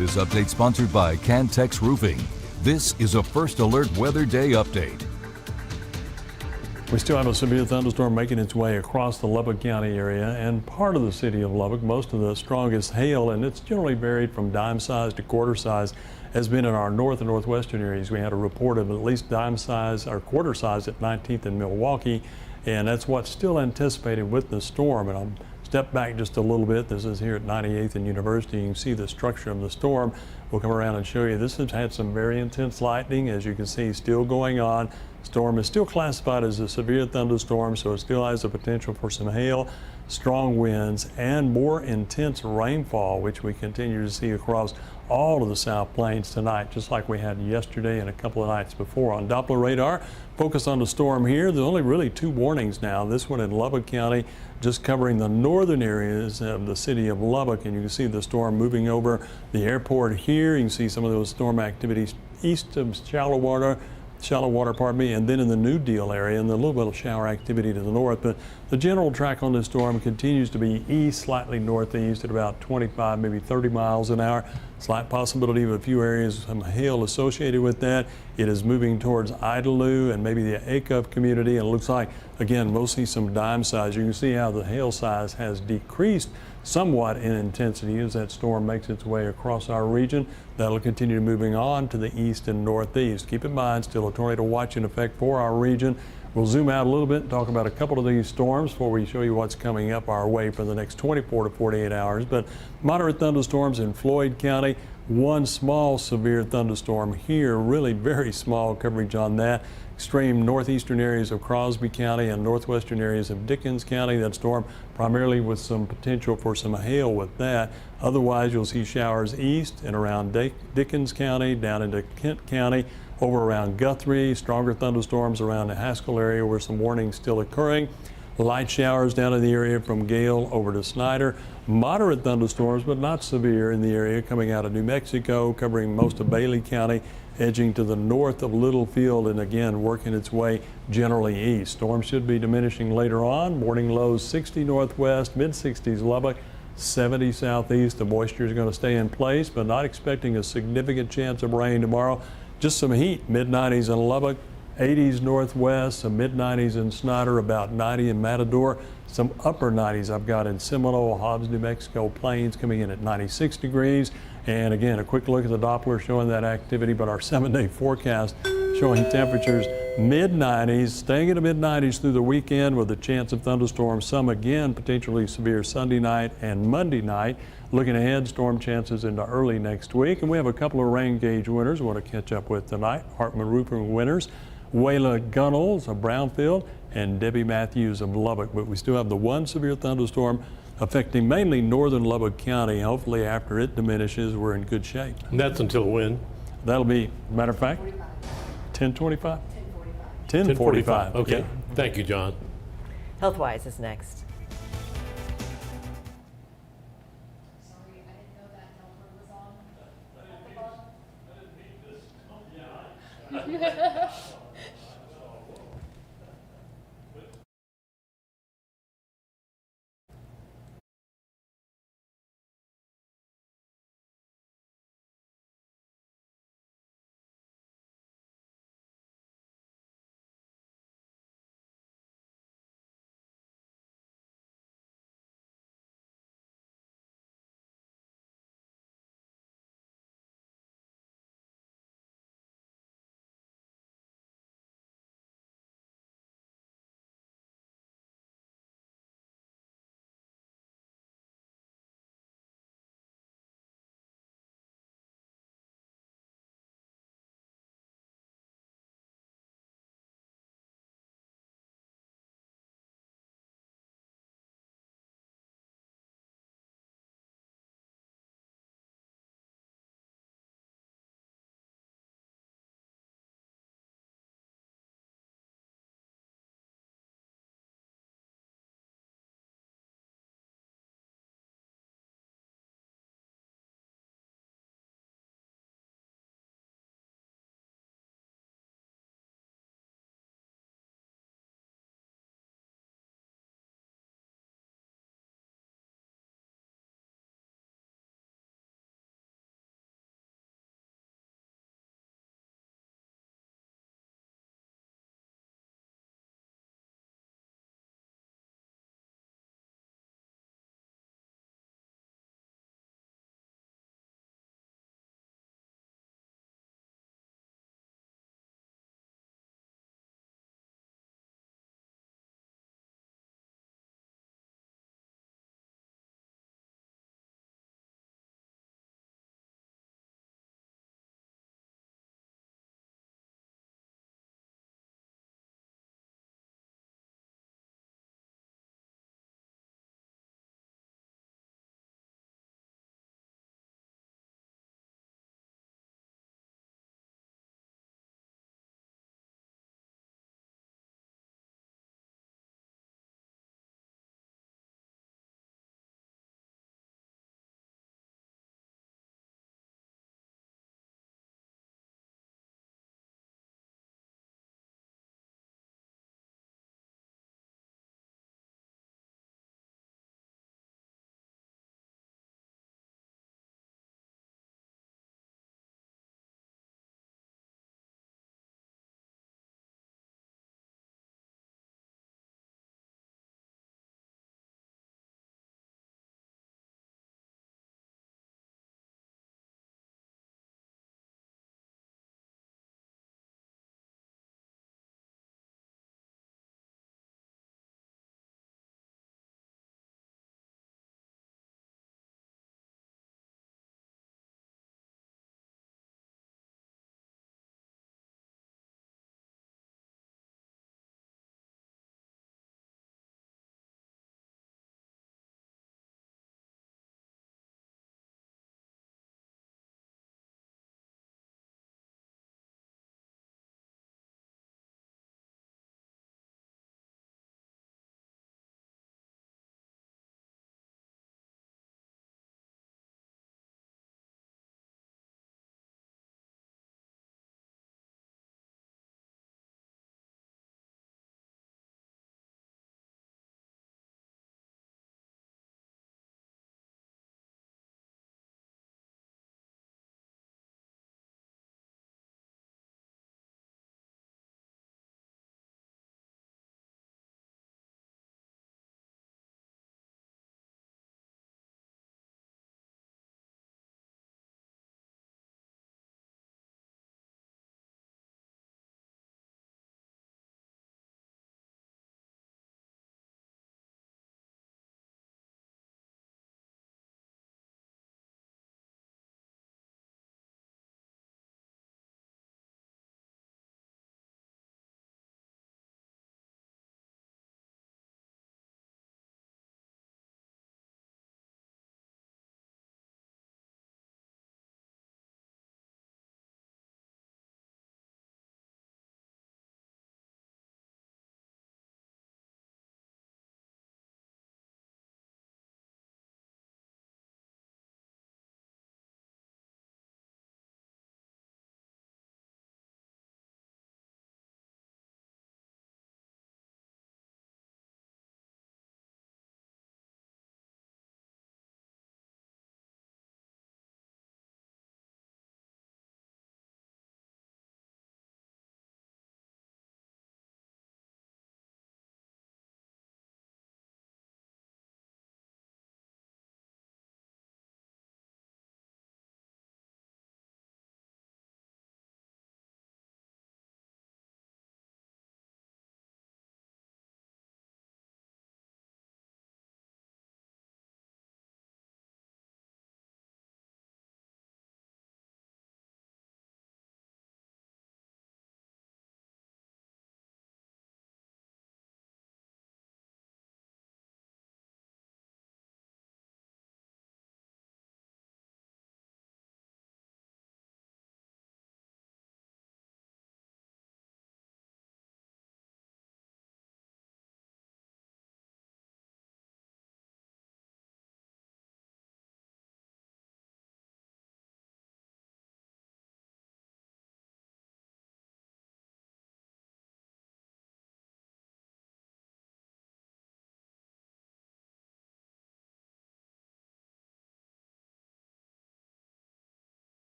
This update sponsored by Cantex Roofing. This is a First Alert Weather Day update. We still have a severe thunderstorm making its way across the Lubbock County area and part of the city of Lubbock. Most of the strongest hail, and it's generally varied from dime size to quarter size, has been in our north and northwestern areas. We had a report of at least dime size or quarter size at 19th and Milwaukee, and that's what's still anticipated with the storm. And I'll step back just a little bit. This is here at 98th and University. You can see the structure of the storm. We'll come around and show you. This has had some very intense lightning, as you can see, still going on. Storm is still classified as a severe thunderstorm, so it still has the potential for some hail, strong winds, and more intense rainfall, which we continue to see across all of the South Plains tonight, just like we had yesterday and a couple of nights before. On Doppler radar, focus on the storm here. There's only really 2 warnings now. This one in Lubbock County, just covering the northern areas of the city of Lubbock, and you can see the storm moving over the airport here. You can see some of those storm activities east of shallow water, and then in the New Deal area, and a little bit of shower activity to the north. But the general track on this storm continues to be east, slightly northeast at about 25, maybe 30 miles an hour. Slight possibility of a few areas, some hail associated with that. It is moving towards Idalou and maybe the Acuff community, and it looks like, again, mostly some dime size. You can see how the hail size has decreased somewhat in intensity as that storm makes its way across our region. That'll continue moving on to the east and northeast. Keep in mind, still a tornado watch in effect for our region. We'll zoom out a little bit and talk about a couple of these storms before we show you what's coming up our way for the next 24 to 48 hours. But moderate thunderstorms in Floyd County, 1 small severe thunderstorm here, really very small coverage on that. Extreme northeastern areas of Crosby County and northwestern areas of Dickens County. That storm primarily with some potential for some hail with that. Otherwise, you'll see showers east and around Dickens County, down into Kent County, over around Guthrie. Stronger thunderstorms around the Haskell area where some warnings still occurring. Light showers down in the area from Gale over to Snyder. Moderate thunderstorms, but not severe in the area coming out of New Mexico, covering most of Bailey County, edging to the north of Littlefield, and again working its way generally east. Storms should be diminishing later on. Morning lows 60 northwest, mid-60s Lubbock, 70 southeast. The moisture is going to stay in place, but not expecting a significant chance of rain tomorrow. Just some heat, mid-90s in Lubbock, 80s northwest, some mid-90s in Snyder, about 90 in Matador, some upper 90s I've got in Seminole, Hobbs, New Mexico Plains coming in at 96 degrees. And again, a quick look at the Doppler showing that activity, but our 7-day forecast showing temperatures mid-90s, staying in the mid-90s through the weekend with a chance of thunderstorms, some again potentially severe Sunday night and Monday night. Looking ahead, storm chances into early next week. And we have a couple of rain gauge winners we want to catch up with tonight. Hartman Roofing winners, Wayla Gunnels of Brownfield and Debbie Matthews of Lubbock. But we still have the 1 severe thunderstorm affecting mainly northern Lubbock County. Hopefully after it diminishes, we're in good shape. And that's until when? That'll be, matter of fact, 10:45? 10:45. 10:45. Okay. Yeah. Thank you, John. Healthwise is next.